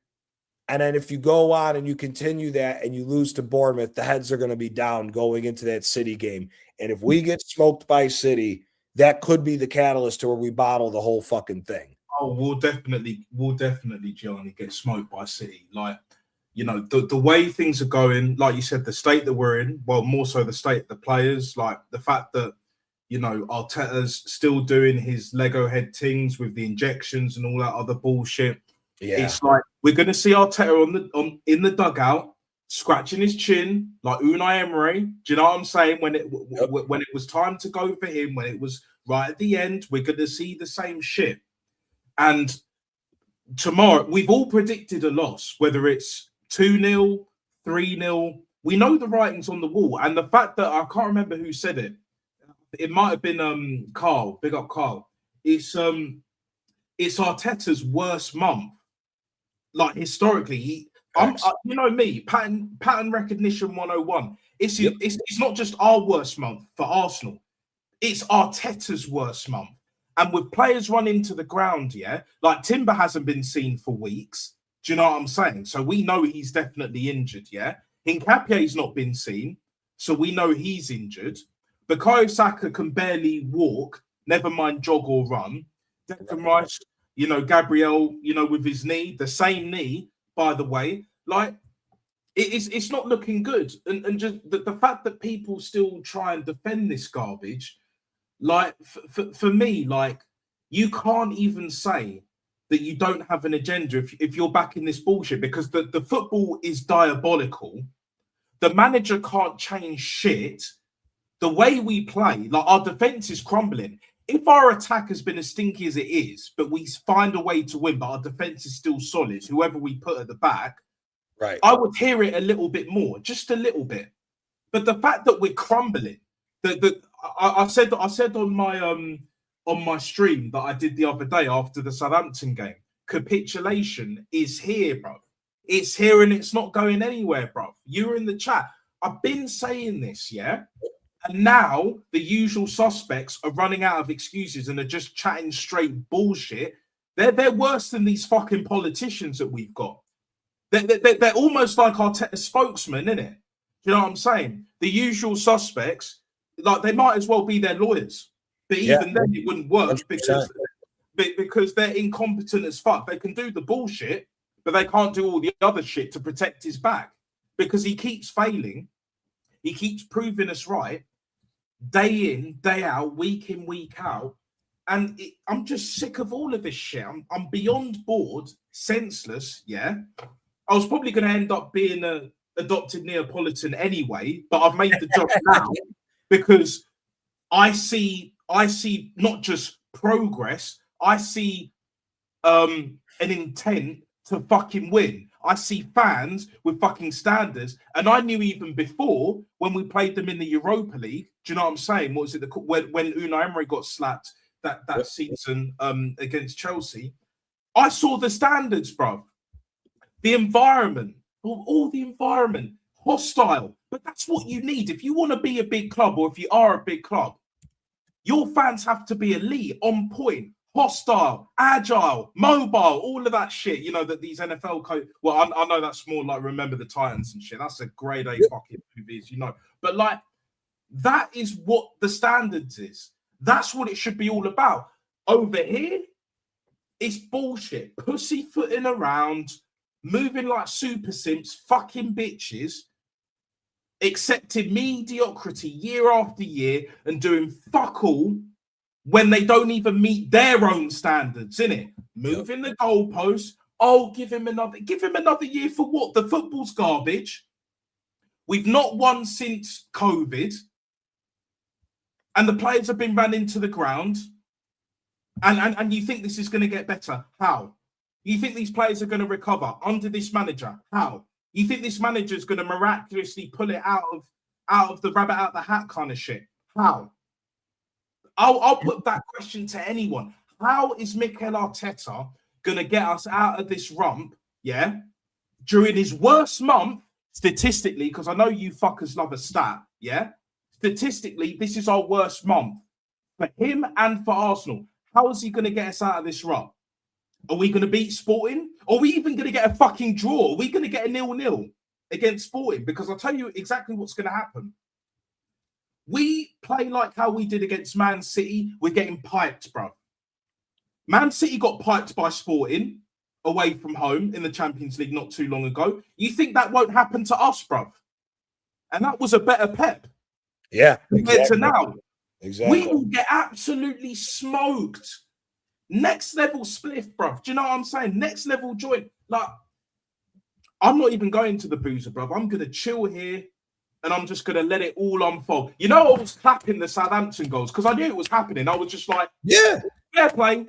and then if you go on and you continue that and you lose to Bournemouth, the heads are going to be down going into that City game. And if we get smoked by City, that could be the catalyst to where we bottle the whole fucking thing. Oh, we'll definitely, Gianni, get smoked by City. Like, you know, the way things are going, like you said, the state that we're in, well, more so the state of the players, like the fact that, you know, Arteta's still doing his Lego head things with the injections and all that other bullshit. Yeah. It's like we're going to see Arteta in the dugout, scratching his chin like Unai Emery. Do you know what I'm saying? When it was time to go for him, when it was right at the end, we're going to see the same shit. And tomorrow, we've all predicted a loss, whether it's 2-0, 3-0. We know the writing's on the wall. And the fact that I can't remember who said it. It might have been Carl. Big up Carl. It's Arteta's worst month. Like historically, you know me, pattern recognition 101. It's not just our worst month for Arsenal. It's Arteta's worst month. And with players running to the ground, yeah, like Timber hasn't been seen for weeks. Do you know what I'm saying? So we know he's definitely injured, yeah. Hincapie's not been seen, so we know he's injured. Bukayo Saka can barely walk, never mind jog or run. Declan Rice, you know, Gabriel, you know, with his knee, the same knee, by the way, like it's not looking good. And just the fact that people still try and defend this garbage, like for me, like you can't even say that you don't have an agenda if you're backing this bullshit, because the football is diabolical. The manager can't change shit. The way we play, like our defense is crumbling. If our attack has been as stinky as it is, but we find a way to win, but our defense is still solid, whoever we put at the back, right? I would hear it a little bit more, just a little bit. But the fact that we're crumbling, I said on my stream that I did the other day after the Southampton game, capitulation is here, bro. It's here and it's not going anywhere, bro. You were in the chat. I've been saying this, yeah. And now the usual suspects are running out of excuses and are just chatting straight bullshit. They're worse than these fucking politicians that we've got. They're almost like our spokesman, innit? You know what I'm saying? The usual suspects, like they might as well be their lawyers. But even then it wouldn't work 100%. because they're incompetent as fuck. They can do the bullshit, but they can't do all the other shit to protect his back because he keeps failing. He keeps proving us right. Day in, day out, week in, week out. And I'm just sick of all of this shit. I'm beyond bored, senseless, yeah. I was probably going to end up being a adopted Neapolitan anyway, but I've made the job now because I see not just progress, I see an intent to fucking win. I see fans with fucking standards. And I knew even before when we played them in the Europa League, do you know what I'm saying? What was it? When Unai Emery got slapped that season against Chelsea, I saw the standards, bro. The environment, all the environment, hostile. But that's what you need. If you want to be a big club, or if you are a big club, your fans have to be elite, on point, hostile, agile, mobile, all of that shit, you know, that these NFL well, I know that's more like Remember the Titans and shit. That's a grade A fucking movies, you know. But like, that is what the standards is. That's what it should be all about. Over here, it's bullshit. Pussyfooting around, moving like super simps, fucking bitches, accepting mediocrity year after year and doing fuck all when they don't even meet their own standards, innit? Moving the goalposts. Oh, give him another year for what? The football's garbage. We've not won since COVID. And the players have been run into the ground. And you think this is going to get better? How? You think these players are going to recover under this manager? How? You think this manager is going to miraculously pull it out of the rabbit out of the hat kind of shit? How? I'll put that question to anyone. How is Mikel Arteta going to get us out of this rump, yeah, during his worst month, statistically, because I know you fuckers love a stat, yeah? Statistically, this is our worst month for him and for Arsenal. How is he going to get us out of this rump? Are we going to beat Sporting? Are we even going to get a fucking draw? Are we going to get a 0-0 against Sporting? Because I'll tell you exactly what's going to happen. We play like how we did against Man City. We're getting piped, bro. Man City got piped by Sporting away from home in the Champions League not too long ago. You think that won't happen to us, bro? And that was a better Pep. Yeah, compared to now. Exactly. We will get absolutely smoked. Next level spliff, bro. Do you know what I'm saying? Next level joint. Like, I'm not even going to the boozer, bro. I'm going to chill here and I'm just going to let it all unfold. You know, I was clapping the Southampton goals because I knew it was happening. I was just like, yeah, fair play.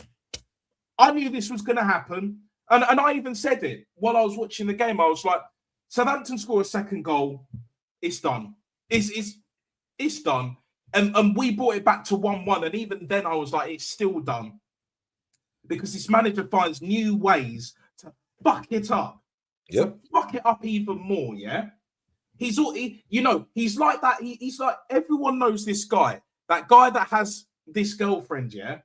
I knew this was going to happen. And I even said it while I was watching the game. I was like, Southampton score a second goal. It's done. It's done. And we brought it back to 1-1. And even then I was like, it's still done. Because this manager finds new ways to fuck it up. Yep. To fuck it up even more, yeah? He's like that. He's like, everyone knows this guy. That guy that has this girlfriend, yeah?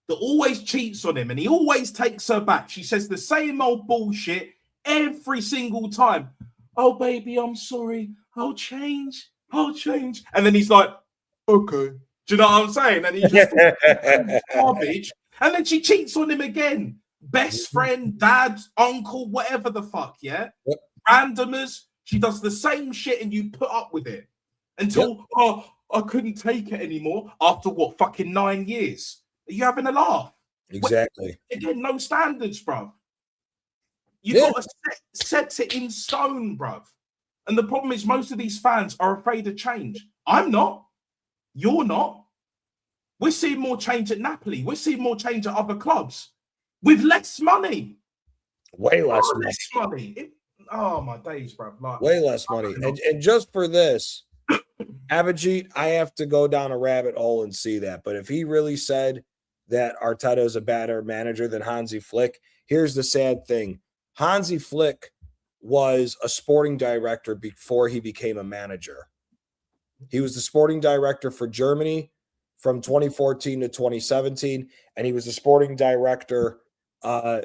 That always cheats on him and he always takes her back. She says the same old bullshit every single time. Oh, baby, I'm sorry. I'll change. And then he's like, okay. Do you know what I'm saying? And he just garbage. And then she cheats on him again. Best friend, dad, uncle, whatever the fuck, yeah? Yep. Randomers. She does the same shit and you put up with it until, I couldn't take it anymore after what, fucking 9 years? Are you having a laugh? Exactly. Again, no standards, bruv. You got to set it in stone, bruv. And the problem is most of these fans are afraid of change. I'm not. You're not. We're seeing more change at Napoli. We're seeing more change at other clubs with less money. Way less money. Oh, my days, bruv. Like, way less money. And just for this, Abhijit, I have to go down a rabbit hole and see that. But if he really said that Arteta is a better manager than Hansi Flick, here's the sad thing. Hansi Flick was a sporting director before he became a manager. He was the sporting director for Germany from 2014 to 2017, and he was the sporting director for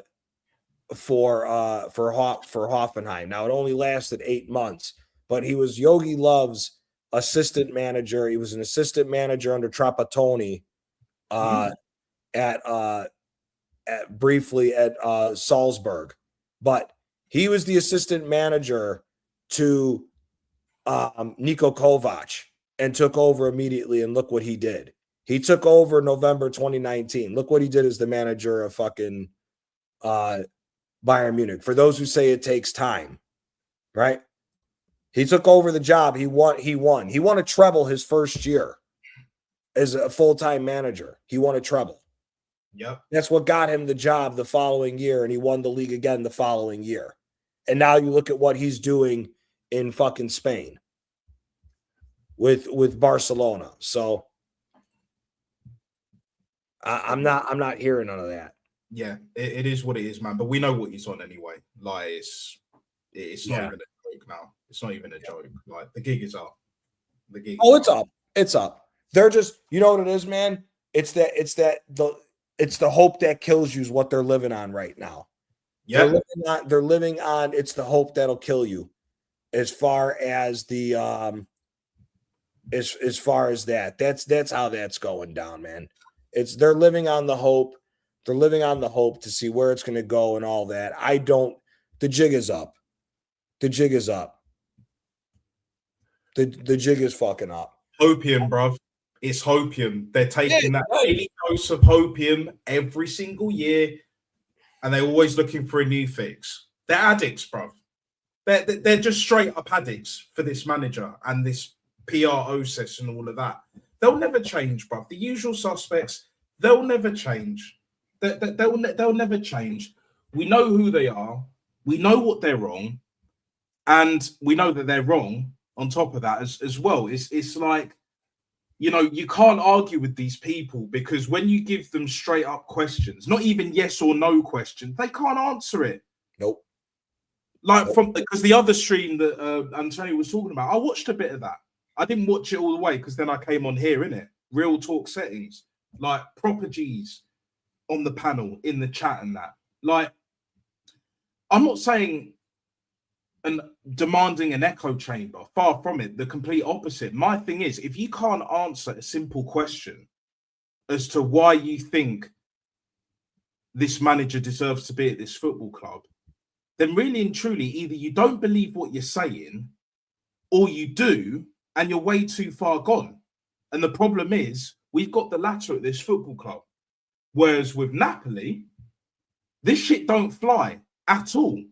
Hoffenheim. Now, it only lasted 8 months, but he was Yogi Love's assistant manager. He was an assistant manager under Trapattoni briefly at Salzburg, but he was the assistant manager to Niko Kovac and took over immediately. And look what he did. He took over November 2019. Look what he did as the manager of fucking Bayern Munich. For those who say it takes time, right? He took over the job. He won a treble his first year as a full-time manager. He won a treble. Yep. That's what got him the job the following year, and he won the league again the following year. And now you look at what he's doing in fucking Spain with Barcelona. So I'm not hearing none of that. Yeah, it is what it is, man. But we know what he's on anyway. Like it's not even a joke now. It's not even a joke. Like the gig is up. It's up. It's up. They're just, you know what it is, man? It's the hope that kills you is what they're living on right now. Yeah. They're living on it's the hope that'll kill you. As far as the as far as that's how that's going down, man. They're living on the hope. They're living on the hope to see where it's going to go and all that. I don't The jig is up. The jig is up. The jig is fucking up. Hopium, bruv. It's hopium. They're taking that daily dose of hopium every single year, and they're always looking for a new fix. They're addicts, bruv. They're just straight up addicts for this manager and this PRO session and all of that. They'll never change, bruv. The usual suspects, they'll never change. They'll never change. We know who they are. We know what they're wrong. And we know that they're wrong on top of that as well. It's like, you know, you can't argue with these people because when you give them straight up questions, not even yes or no questions, they can't answer it. Nope. Like because the other stream that Antonio was talking about, I watched a bit of that. I didn't watch it all the way because then I came on here, innit? Real talk settings, like proper G's on the panel, in the chat and that. Like, I'm not saying and demanding an echo chamber, far from it, the complete opposite. My thing is, if you can't answer a simple question as to why you think this manager deserves to be at this football club, then really and truly, either you don't believe what you're saying or you do, and you're way too far gone. And the problem is, we've got the latter at this football club. Whereas with Napoli, this shit don't fly at all.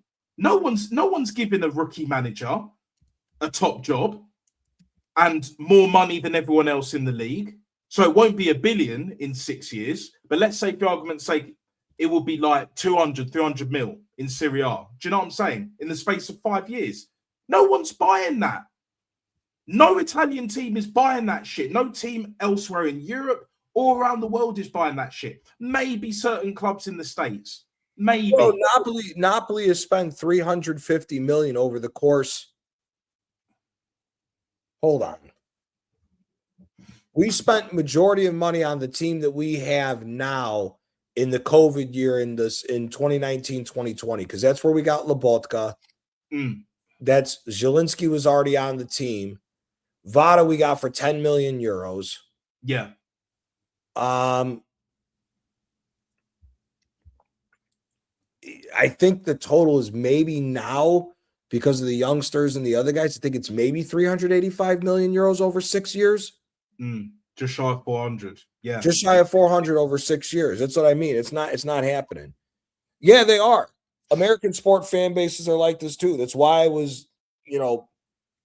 No one's giving a rookie manager a top job and more money than everyone else in the league. So it won't be $1 billion in 6 years, but let's say, for argument's sake, it will be like 200, 300 mil in Serie A. Do you know what I'm saying? In the space of 5 years. No one's buying that. No Italian team is buying that shit. No team elsewhere in Europe or around the world is buying that shit. Maybe certain clubs in the States. Maybe. Bro, Napoli has spent $350 million over the course. Hold on. We spent majority of money on the team that we have now in the COVID year in 2019, 2020, because that's where we got Lobotka. That's Zielinski was already on the team. Vada we got for 10 million euros. Yeah. I think the total is maybe now, because of the youngsters and the other guys, I think it's maybe 385 million euros over 6 years. Just shy of 400. Yeah. Just shy of 400 over 6 years. That's what I mean. It's not happening. Yeah, they are. American sport fan bases are like this too. That's why I was,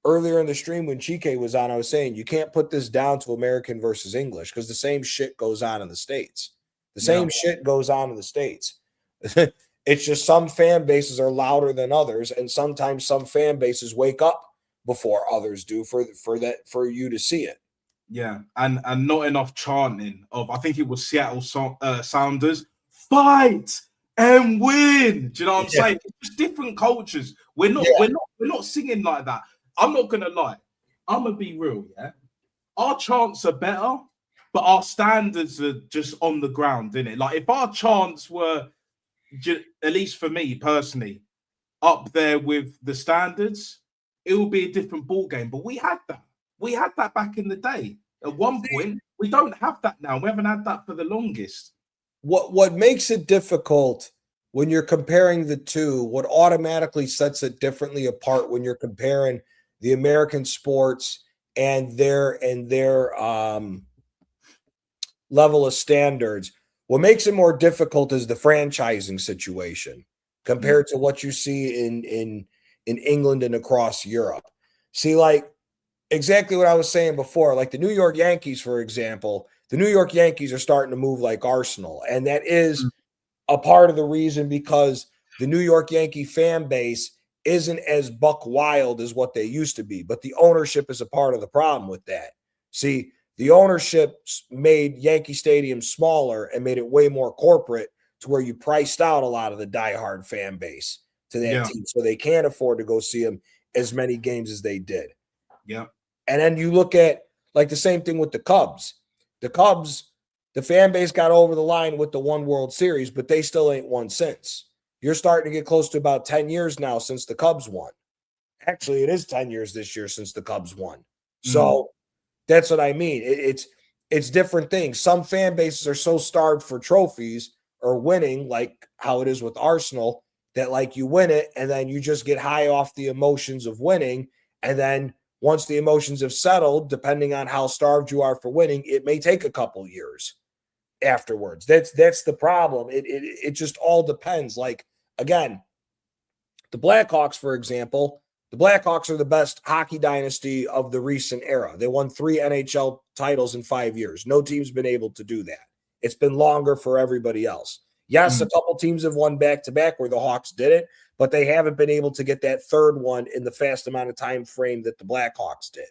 earlier in the stream when Chike was on, I was saying you can't put this down to American versus English because the same shit goes on in the States. The same shit goes on in the States. It's just some fan bases are louder than others, and sometimes some fan bases wake up before others do for you to see it. Yeah, and not enough chanting of, I think it was Seattle Sounders, fight and win. Do you know what I'm saying? It's just different cultures. We're not singing like that. I'm not gonna lie. I'm gonna be real. Yeah, our chants are better, but our standards are just on the ground, innit? Like if our chants were, at least for me personally, up there with the standards, it would be a different ball game. But we had that. We had that back in the day. At one point, we don't have that now. We haven't had that for the longest. What makes it difficult when you're comparing the two, what automatically sets it differently apart when you're comparing the American sports and their level of standards, what makes it more difficult is the franchising situation compared to what you see in England and across Europe. See, like exactly what I was saying before, like the New York Yankees, for example, the New York Yankees are starting to move like Arsenal. And that is a part of the reason because the New York Yankee fan base isn't as buck wild as what they used to be. But the ownership is a part of the problem with that. See, the ownership made Yankee Stadium smaller and made it way more corporate to where you priced out a lot of the diehard fan base to that team. So they can't afford to go see them as many games as they did. Yeah. And then you look at like the same thing with the Cubs. The Cubs, the fan base got over the line with the one World Series, but they still ain't won since. You're starting to get close to about 10 years now since the Cubs won. Actually, it is 10 years this year since the Cubs won. So that's what I mean. It's different things. Some fan bases are so starved for trophies or winning, like how it is with Arsenal, that like you win it and then you just get high off the emotions of winning. And then once the emotions have settled, depending on how starved you are for winning, it may take a couple years afterwards. That's the problem. It just all depends. Like, again, the Blackhawks, for example, the Blackhawks are the best hockey dynasty of the recent era. They won 3 NHL titles in 5 years. No team's been able to do that. It's been longer for everybody else. Yes, a couple teams have won back-to-back where the Hawks did it, but they haven't been able to get that third one in the fast amount of time frame that the Blackhawks did.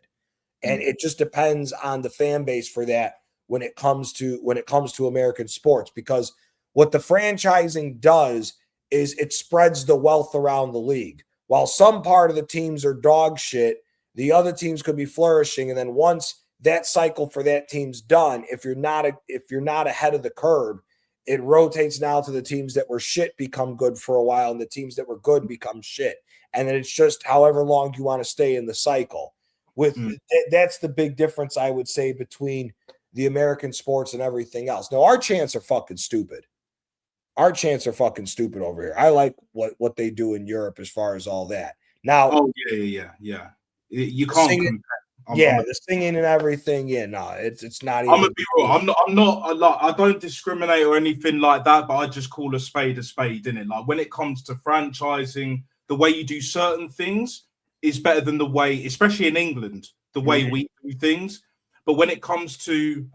And it just depends on the fan base for that when it comes to American sports, because what the franchising does is it spreads the wealth around the league. While some part of the teams are dog shit, the other teams could be flourishing. And then once that cycle for that team's done, if you're not ahead of the curve, it rotates now to the teams that were shit become good for a while, and the teams that were good become shit. And then it's just however long you want to stay in the cycle. That's the big difference, I would say, between the American sports and everything else. Now, our chants are fucking stupid. Our chants are fucking stupid over here. I like what they do in Europe as far as all that. Now, yeah. You can't singing, compare. the singing and everything. Yeah, no, it's not. I'm gonna be real. I'm not. I don't discriminate or anything like that. But I just call a spade, innit? Like when it comes to franchising, the way you do certain things is better than the way, especially in England, the way we do things. But when it comes to,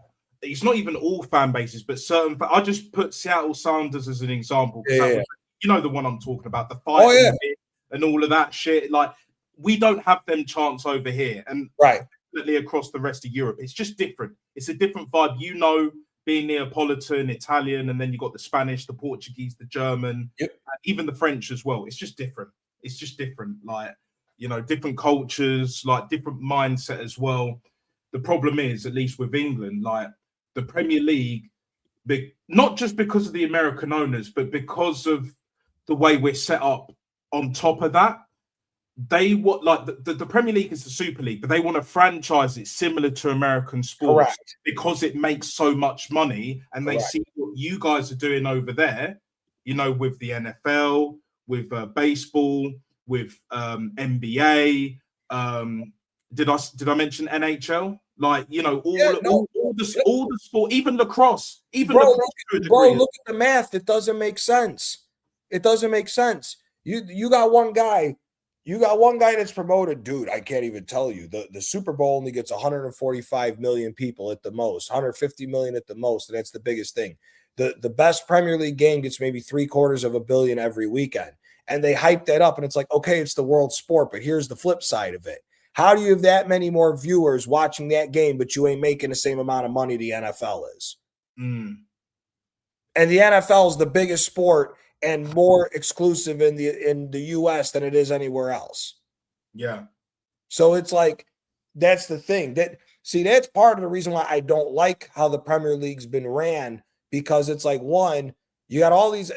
it's not even all fan bases, but certain. I just put Seattle Sounders as an example. You know the one I'm talking about, the fight and all of that shit. Like we don't have them chants over here, and definitely across the rest of Europe. It's just different. It's a different vibe. You know, being Neapolitan, Italian, and then you got the Spanish, the Portuguese, the German, and even the French as well. It's just different. It's just different. Like, you know, different cultures, like different mindset as well. The problem is, at least with England, like the Premier League, not just because of the American owners, but because of the way we're set up on top of that, they want, like the Premier League is the Super League, but they want to franchise it similar to American sports because it makes so much money, and they see what you guys are doing over there, you know, with the NFL, with baseball, with NBA. Did I mention NHL? Like, you know, all the sport, even lacrosse, look at the math. It doesn't make sense. It doesn't make sense. You got one guy. You got one guy that's promoted, dude. I can't even tell you. The Super Bowl only gets 145 million people at the most, 150 million at the most, and that's the biggest thing. The best Premier League game gets maybe 750 million every weekend, and they hype that up, and it's like, okay, it's the world sport, but here's the flip side of it. How do you have that many more viewers watching that game, but you ain't making the same amount of money the NFL is? And the NFL is the biggest sport and more exclusive in the US than it is anywhere else. Yeah. So it's like, that's the thing. That's part of the reason why I don't like how the Premier League's been ran, because it's like, one, you got all these,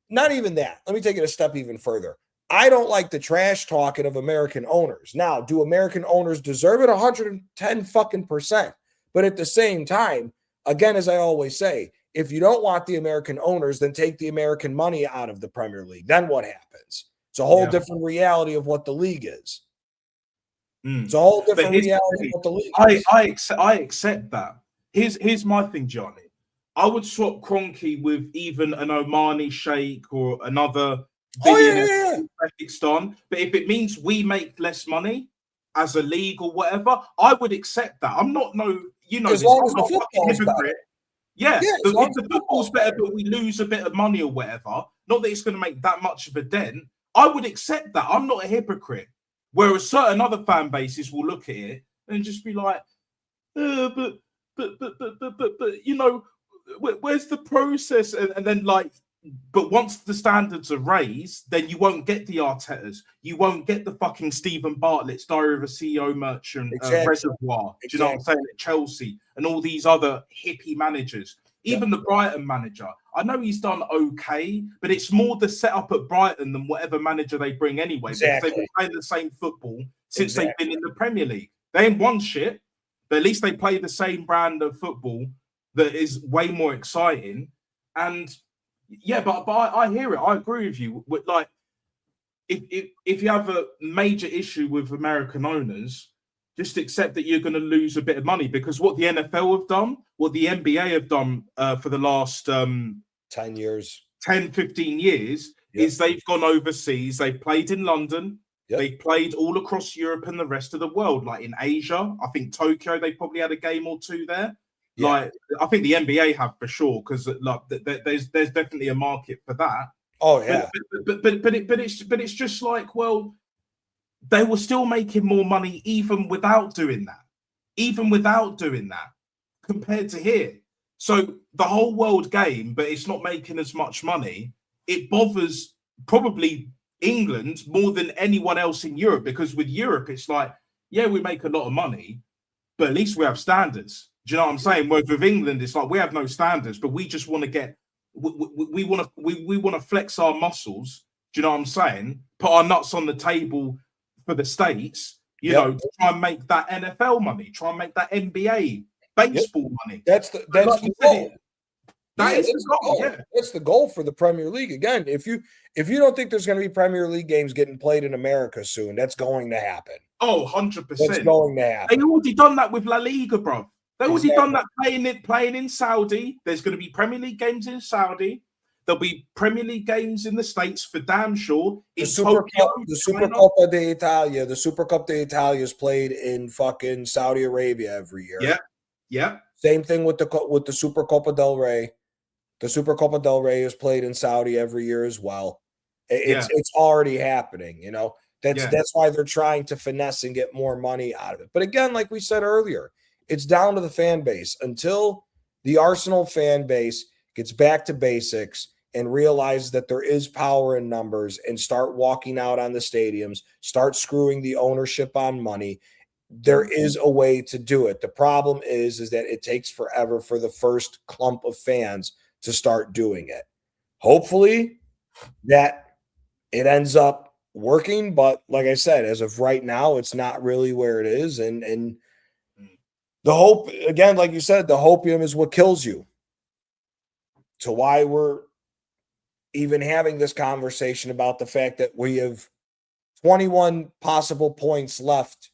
not even that. Let me take it a step even further. I don't like the trash talking of American owners. Now, do American owners deserve it? 110 fucking %. But at the same time, again, as I always say, if you don't want the American owners, then take the American money out of the Premier League. Then what happens? It's a whole different reality of what the league is. It's a whole different reality of what the league is. I accept that. Here's my thing, Johnny. I would swap Kroenke with even an Omani sheikh or another billionaire in Pakistan. But if it means we make less money as a league or whatever, I would accept that. I'm not as long as the football's better. Yeah, if the football's better, but we lose a bit of money or whatever, not that it's going to make that much of a dent, I would accept that. I'm not a hypocrite. Whereas certain other fan bases will look at it and just be like, but you know, where's the process? And then like, but once the standards are raised, then you won't get the Artetas, you won't get the fucking Stephen Bartlett's, Diary of a CEO Merchant, Reservoir. Do you know what I'm saying? At Chelsea and all these other hippie managers, even the Brighton manager. I know he's done okay, but it's more the setup at Brighton than whatever manager they bring anyway. Because they've been playing the same football since they've been in the Premier League. They ain't won shit, but at least they play the same brand of football that is way more exciting. And yeah, but I hear it. I agree with you. Like, if you have a major issue with American owners, just accept that you're going to lose a bit of money, because what the NFL have done, what the NBA have done for the last 10 years, 10, 15 years, is they've gone overseas. They've played in London. They've played all across Europe and the rest of the world, like in Asia. I think Tokyo, they probably had a game or two there. Like, I think the NBA have for sure, because like there's definitely a market for that. Oh yeah, but it's just like, well, they were still making more money even without doing that, compared to here. So the whole world game, but it's not making as much money. It bothers probably England more than anyone else in Europe, because with Europe, it's like, yeah, we make a lot of money, but at least we have standards. Do you know what I'm saying? Whereas with England, it's like we have no standards, but we just want to get, we want to flex our muscles. Do you know what I'm saying? Put our nuts on the table for the States, you know, to try and make that NFL money, try and make that NBA baseball money. That's the goal. That's the goal. Yeah. That's the goal for the Premier League. Again, if you don't think there's going to be Premier League games getting played in America soon, that's going to happen. Oh, 100%. That's going to happen. They already done that with La Liga, bro. They already done that playing in Saudi. There's going to be Premier League games in Saudi. There'll be Premier League games in the States for damn sure. The Supercoppa d'Italia, the Supercoppa d'Italia is played in fucking Saudi Arabia every year. Yeah, yeah. Same thing with the Supercoppa del Rey. The Supercoppa del Rey is played in Saudi every year as well. It's already happening, you know. That's why they're trying to finesse and get more money out of it. But again, like we said earlier, it's down to the fan base. Until the Arsenal fan base gets back to basics and realize that there is power in numbers and start walking out on the stadiums, start screwing the ownership on money, there is a way to do it. The problem is that it takes forever for the first clump of fans to start doing it. Hopefully that it ends up working, but like I said, as of right now, it's not really where it is. And the hope, again, like you said, the hopium is what kills you. To why we're even having this conversation about the fact that we have 21 possible points left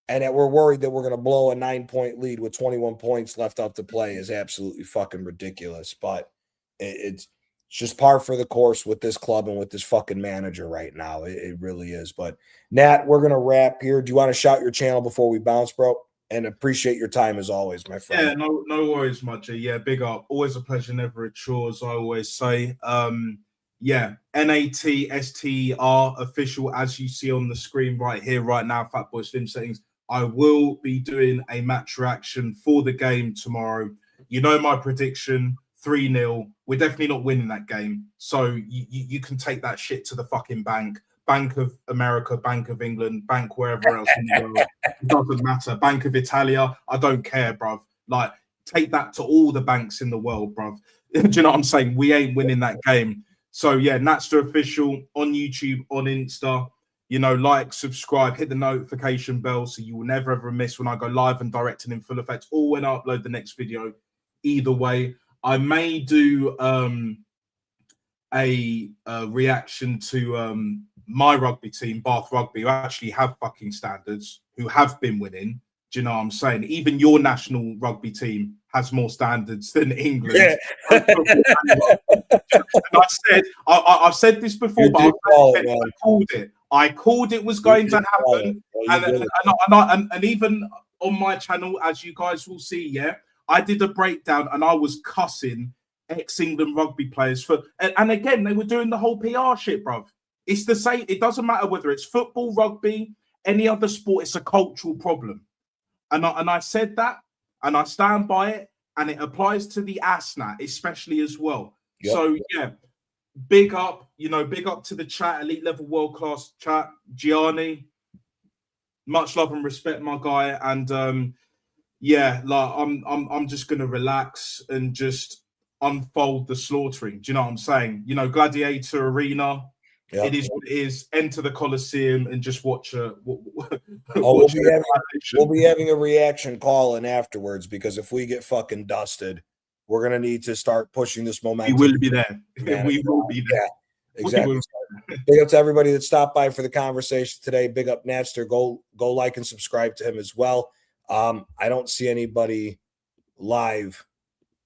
and that we're worried that we're going to blow a 9-point lead with 21 points left up to play is absolutely fucking ridiculous. But it's just par for the course with this club and with this fucking manager right now. It really is. But Nat, we're going to wrap here. Do you want to shout your channel before we bounce, bro? And appreciate your time as always, my friend. Yeah, no worries, Mudgy. Yeah, big up. Always a pleasure, never a chore, as I always say. Yeah, NATSTR official, as you see on the screen right here, right now, Fatboy Slim settings. I will be doing a match reaction for the game tomorrow. You know my prediction, 3-0. We're definitely not winning that game. So you can take that shit to the fucking bank. Bank of America, Bank of England, bank wherever else in the world. It doesn't matter. Bank of Italia, I don't care, bruv. Like, take that to all the banks in the world, bruv. Do you know what I'm saying? We ain't winning that game. So, yeah, Natster Official on YouTube, on Insta. You know, like, subscribe, hit the notification bell so you will never, ever miss when I go live and direct and in full effect, or when I upload the next video. Either way, I may do a reaction to my rugby team, Bath Rugby, who actually have fucking standards, who have been winning. Do you know what I'm saying? Even your national rugby team has more standards than England. Yeah. And I've said this before, but I called it. I called it was going to happen. And even on my channel, as you guys will see, yeah, I did a breakdown and I was cussing ex-England rugby players for, and again, they were doing the whole PR shit, bruv. It's the same. It doesn't matter whether it's football, rugby, any other sport. It's a cultural problem. And I said that, and I stand by it, and it applies to the ASNA especially as well. Yep. So, yeah, big up, big up to the chat, elite level, world-class chat. Gianni, much love and respect, my guy. And, yeah, like, I'm just going to relax and just unfold the slaughtering. Do you know what I'm saying? Gladiator Arena. Yep. It is what it is. Enter the Coliseum and just watch we'll be having a reaction call in afterwards, because if we get fucking dusted, we're gonna need to start pushing this momentum. We will be there. We will be there. Exactly. Big up to everybody that stopped by for the conversation today. Big up Napster. Go like and subscribe to him as well. I don't see anybody live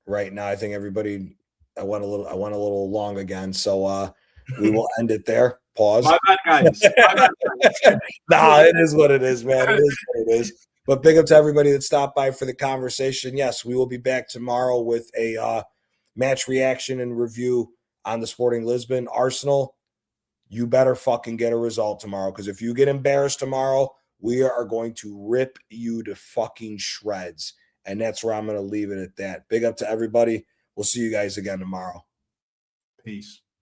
right now. I think everybody. I went a little long again, so we will end it there. Pause. My bad, guys. Nah, it is what it is, man. It is what it is. But big up to everybody that stopped by for the conversation. Yes, we will be back tomorrow with a match reaction and review on the Sporting Lisbon. Arsenal, you better fucking get a result tomorrow, because if you get embarrassed tomorrow, we are going to rip you to fucking shreds. And that's where I'm going to leave it at that. Big up to everybody. We'll see you guys again tomorrow. Peace.